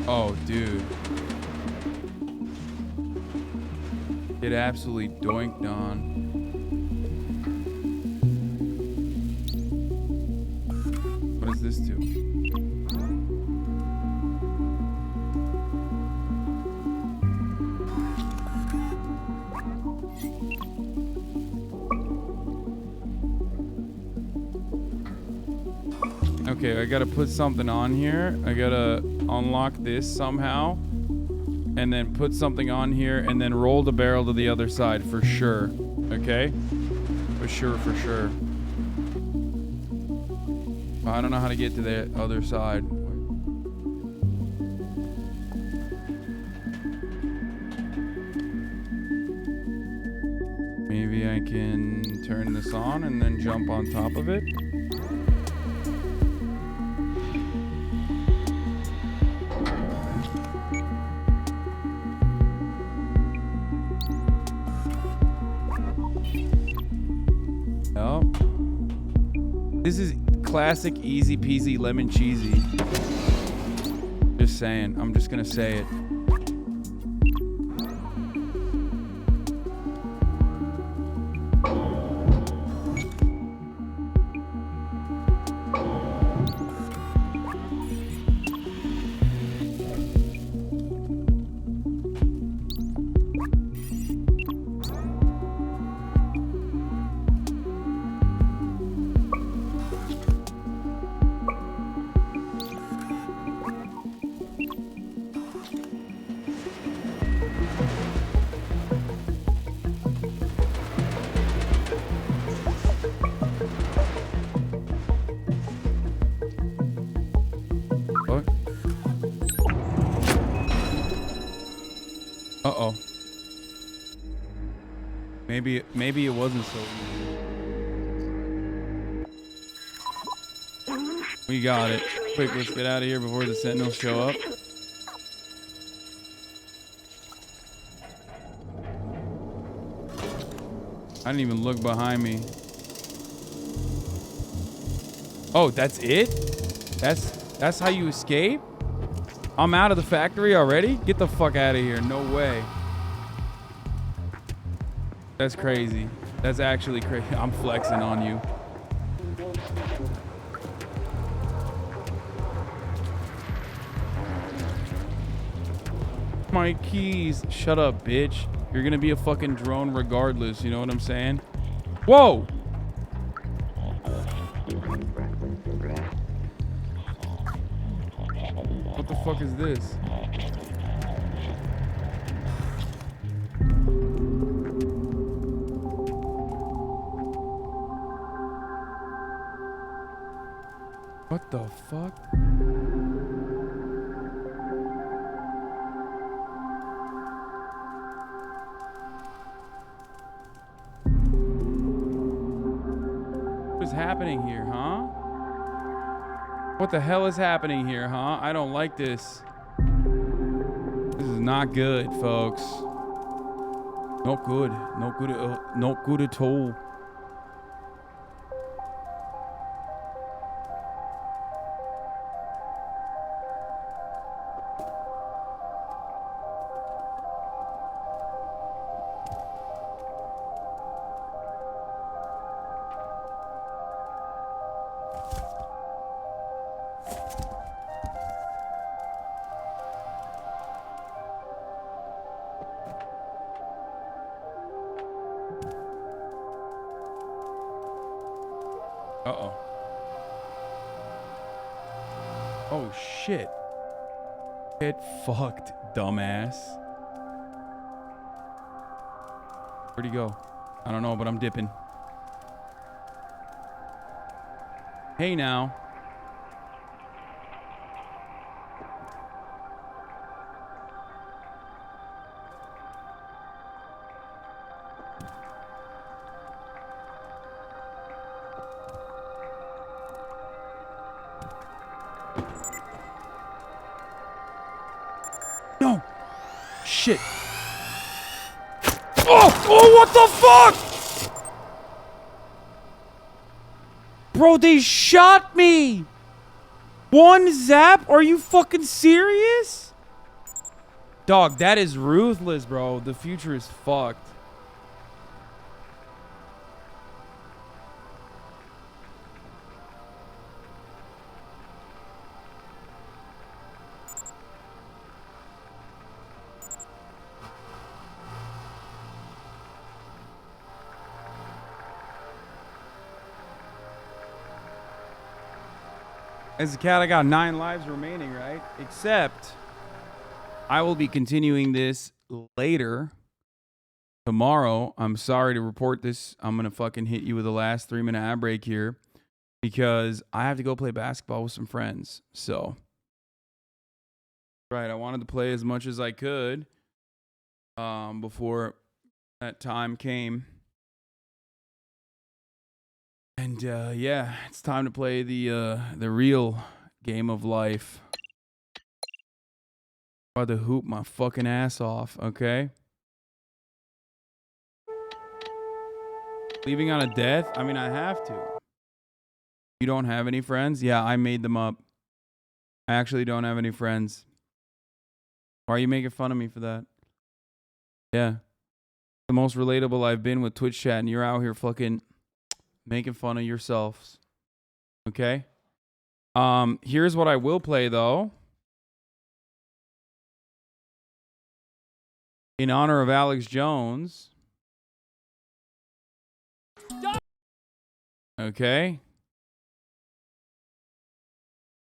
Oh, dude. It absolutely doinked on. What does this do? Okay, I gotta put something on here. I gotta unlock this somehow. And then put something on here and then roll the barrel to the other side for sure. Okay? For sure, for sure. I don't know how to get to the other side. Maybe I can turn this on and then jump on top of it. This is classic easy peasy lemon cheesy. Just saying. I'm just gonna say it. Uh-oh. Maybe it wasn't so easy. We got it. Quick, let's get out of here before the sentinels show up. I didn't even look behind me. Oh, that's it? That's how you escape? I'm out of the factory already? Get the fuck out of here. No way. That's crazy. That's actually crazy. I'm flexing on you. My keys. Shut up, bitch. You're gonna be a fucking drone regardless. You know what I'm saying? Whoa! What the fuck is this? What the fuck? What is happening here, huh? What the hell is happening here, huh? I don't like this. This is not good, folks. Not good. Not good. Not good at all. Uh-oh. Oh, shit. Get fucked, dumbass. Where'd he go? I don't know, but I'm dipping. Hey, now. No! Shit! Oh! Oh, what the fuck? Bro, they shot me. One zap? Are you fucking serious? Dog, that is ruthless, bro. The future is fucked. As a cat, I got 9 lives remaining, right? Except I will be continuing this later. Tomorrow, I'm sorry to report this. I'm going to fucking hit you with the last 3-minute ad break here because I have to go play basketball with some friends. So, right, I wanted to play as much as I could before that time came. And yeah, it's time to play the real game of life. I'm about to hoop my fucking ass off, okay? Leaving on a death? I mean, I have to. You don't have any friends? Yeah, I made them up. I actually don't have any friends. Why are you making fun of me for that? Yeah. The most relatable I've been with Twitch chat, and you're out here fucking making fun of yourselves. Okay? Here's what I will play, though. In honor of Alex Jones. Okay.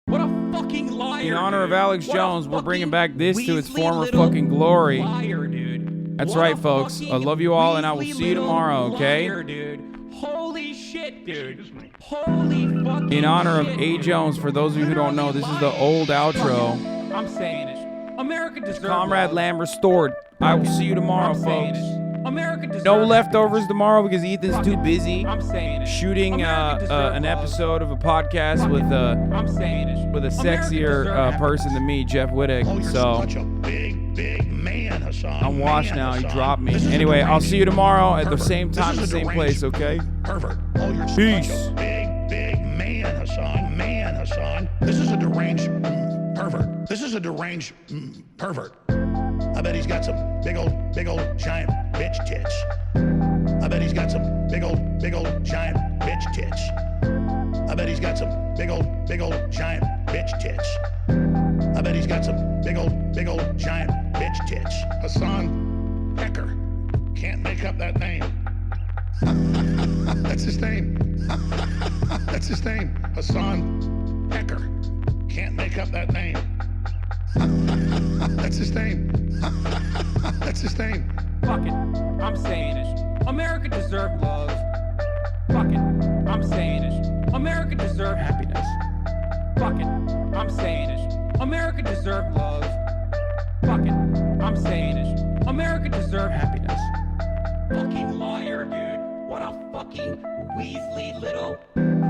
What a fucking liar. In honor of Alex Jones, we're bringing back this to its former little fucking glory. Liar, dude. That's What right, a folks. I fucking love you all, and I will weaselly see you tomorrow, little okay? liar, dude. Holy shit, dude. Holy fucking In honor of shit, A. dude. Jones, for those of you who don't know, this is the old outro. I'm saying it. America deserves Comrade love. Lamb restored. I will see you tomorrow, I'm saying folks. it. America deserves No leftovers tomorrow because Ethan's too busy I'm saying it. shooting an episode of a podcast with I'm saying it. with a sexier person than me, Jeff Wittick. So Big man, Hasan. I'm washed now. He dropped me. Anyway, I'll see you tomorrow at the same time, the same place. Okay. Pervert. Oh, you're Peace. such a big man, Hasan. Man, Hasan. This is a deranged pervert. This is a deranged pervert. I bet he's got some big old, giant bitch tits. I bet he's got some big old, giant bitch tits. I bet he's got some big old, giant bitch tits. I bet he's got some big old, giant bitch tits. Hasan Pecker. Can't make up that name. That's his name. That's his name. Hasan Pecker. Can't make up that name. That's his name. That's his name. Fuck it. I'm saying it. America deserves love. Fuck it. I'm saying it. America deserves happiness. Fuck it. I'm saying it. America deserves love. Fuck it. I'm saying it. America deserves happiness. Fucking liar, dude. What a fucking Weasley little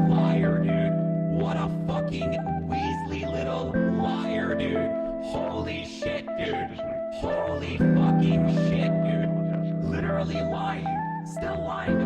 liar, dude. What a fucking Weasley little liar, dude. Holy shit, dude. Holy fucking shit, dude. Literally lying. Still lying